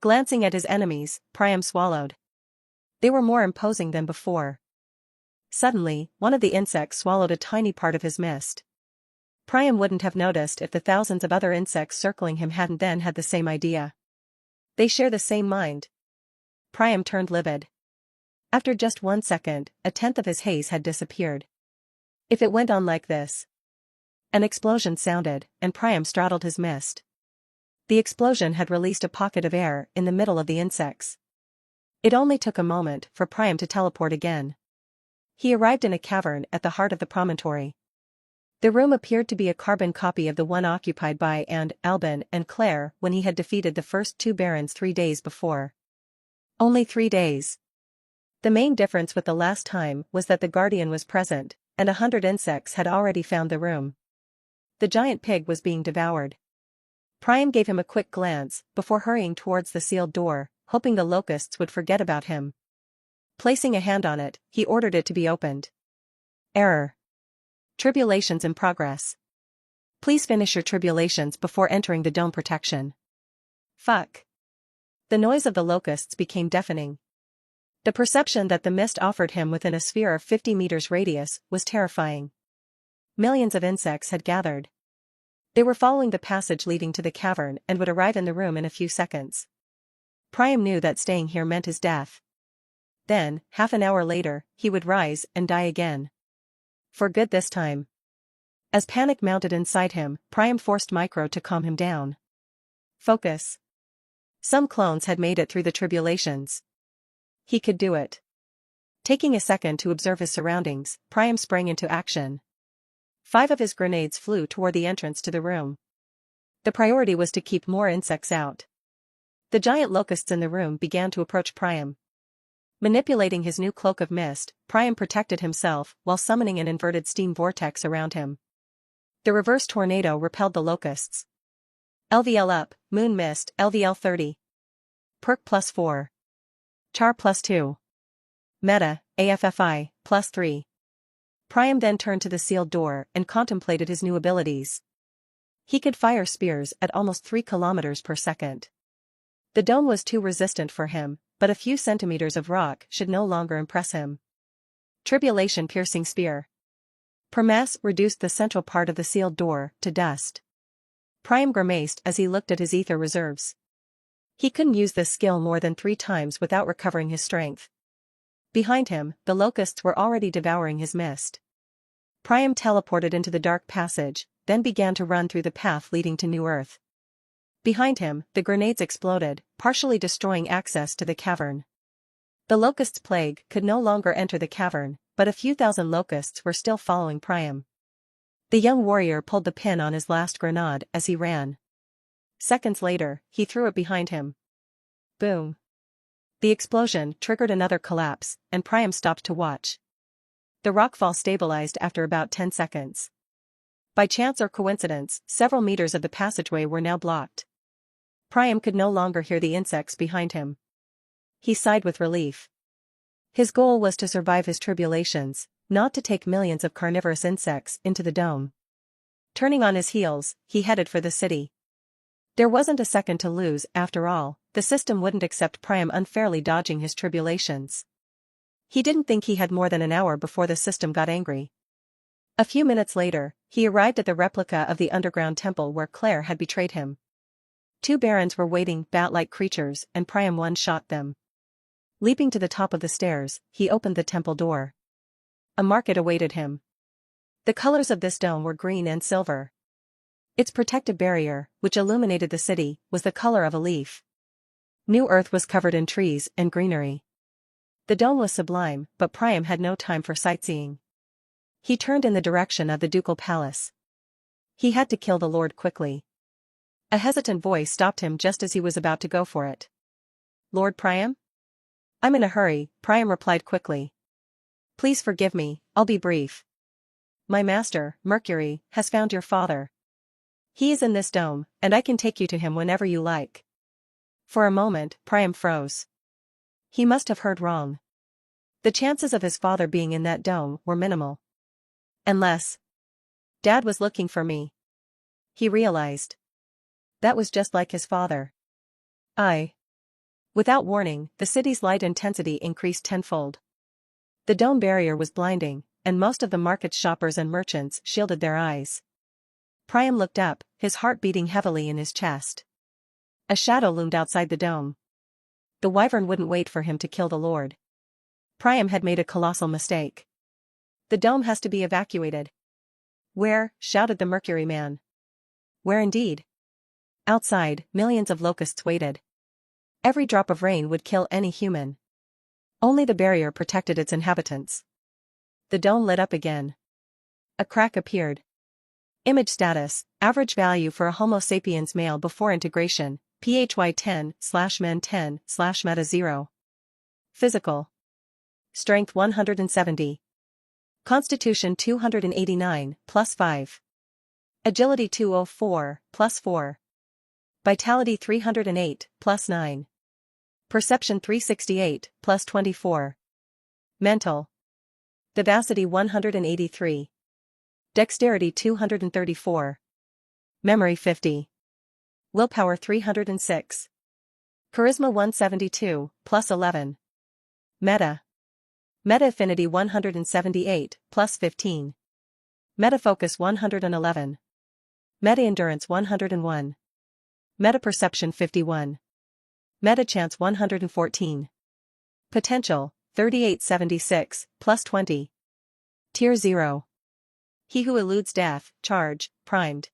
Glancing at his enemies, Priam swallowed. They were more imposing than before. Suddenly, one of the insects swallowed a tiny part of his mist. Priam wouldn't have noticed if the thousands of other insects circling him hadn't then had the same idea. They share the same mind. Priam turned livid. After just 1 second, a tenth of his haze had disappeared. If it went on like this. An explosion sounded, and Priam straddled his mist. The explosion had released a pocket of air in the middle of the insects. It only took a moment for Priam to teleport again. He arrived in a cavern at the heart of the promontory. The room appeared to be a carbon copy of the one occupied by Albin and Claire when he had defeated the first 2 barons 3 days before. Only 3 days. The main difference with the last time was that the guardian was present, and 100 insects had already found the room. The giant pig was being devoured. Priam gave him a quick glance before hurrying towards the sealed door, hoping the locusts would forget about him. Placing a hand on it, he ordered it to be opened. Error. Tribulations in progress. Please finish your tribulations before entering the dome protection. Fuck. The noise of the locusts became deafening. The perception that the mist offered him within a sphere of 50 meters radius was terrifying. Millions of insects had gathered. They were following the passage leading to the cavern and would arrive in the room in a few seconds. Priam knew that staying here meant his death. Then, half an hour later, he would rise and die again. For good this time. As panic mounted inside him, Priam forced Micro to calm him down. Focus. Some clones had made it through the tribulations. He could do it. Taking a second to observe his surroundings, Priam sprang into action. 5 of his grenades flew toward the entrance to the room. The priority was to keep more insects out. The giant locusts in the room began to approach Priam. Manipulating his new cloak of mist, Priam protected himself while summoning an inverted steam vortex around him. The reverse tornado repelled the locusts. LVL up, Moon Mist, LVL 30. Perk +4. Char +2. Meta, AFFI, +3. Priam then turned to the sealed door and contemplated his new abilities. He could fire spears at almost 3 kilometers per second. The dome was too resistant for him, but a few centimeters of rock should no longer impress him. Tribulation-piercing spear. Primus reduced the central part of the sealed door to dust. Priam grimaced as he looked at his ether reserves. He couldn't use this skill more than 3 times without recovering his strength. Behind him, the locusts were already devouring his mist. Priam teleported into the dark passage, then began to run through the path leading to New Earth. Behind him, the grenades exploded, partially destroying access to the cavern. The locust's plague could no longer enter the cavern, but a few thousand locusts were still following Priam. The young warrior pulled the pin on his last grenade as he ran. Seconds later, he threw it behind him. Boom. The explosion triggered another collapse, and Priam stopped to watch. The rockfall stabilized after about 10 seconds. By chance or coincidence, several meters of the passageway were now blocked. Priam could no longer hear the insects behind him. He sighed with relief. His goal was to survive his tribulations, not to take millions of carnivorous insects into the dome. Turning on his heels, he headed for the city. There wasn't a second to lose, after all, the system wouldn't accept Priam unfairly dodging his tribulations. He didn't think he had more than an hour before the system got angry. A few minutes later, he arrived at the replica of the underground temple where Claire had betrayed him. 2 barons were waiting, bat-like creatures, and Priam one-shot them. Leaping to the top of the stairs, he opened the temple door. A market awaited him. The colors of this dome were green and silver. Its protective barrier, which illuminated the city, was the color of a leaf. New Earth was covered in trees and greenery. The dome was sublime, but Priam had no time for sightseeing. He turned in the direction of the ducal palace. He had to kill the lord quickly. A hesitant voice stopped him just as he was about to go for it. "Lord Priam?" "I'm in a hurry," Priam replied quickly. "Please forgive me, I'll be brief. My master, Mercury, has found your father. He is in this dome, and I can take you to him whenever you like." For a moment, Priam froze. He must have heard wrong. The chances of his father being in that dome were minimal. Unless Dad was looking for me. He realized. That was just like his father. Without warning, the city's light intensity increased tenfold. The dome barrier was blinding, and most of the market's shoppers and merchants shielded their eyes. Priam looked up, his heart beating heavily in his chest. A shadow loomed outside the dome. The wyvern wouldn't wait for him to kill the lord. Priam had made a colossal mistake. "The dome has to be evacuated." "Where?" shouted the Mercury man. Where indeed? Outside, millions of locusts waited. Every drop of rain would kill any human. Only the barrier protected its inhabitants. The dome lit up again. A crack appeared. Image status, average value for a Homo sapiens male before integration, PHY 10/men 10/meta 0. Physical. Strength 170. Constitution 289, +5. Agility 204, +4. Vitality 308, +9. Perception 368, +24. Mental. Vivacity 183. Dexterity 234. Memory 50. Willpower 306. Charisma 172, +11. Meta. Meta affinity 178, +15. Meta focus 111. Meta endurance 101. Meta perception 51. Meta chance 114. Potential 3876, +20. Tier 0. He who eludes death, charge, primed.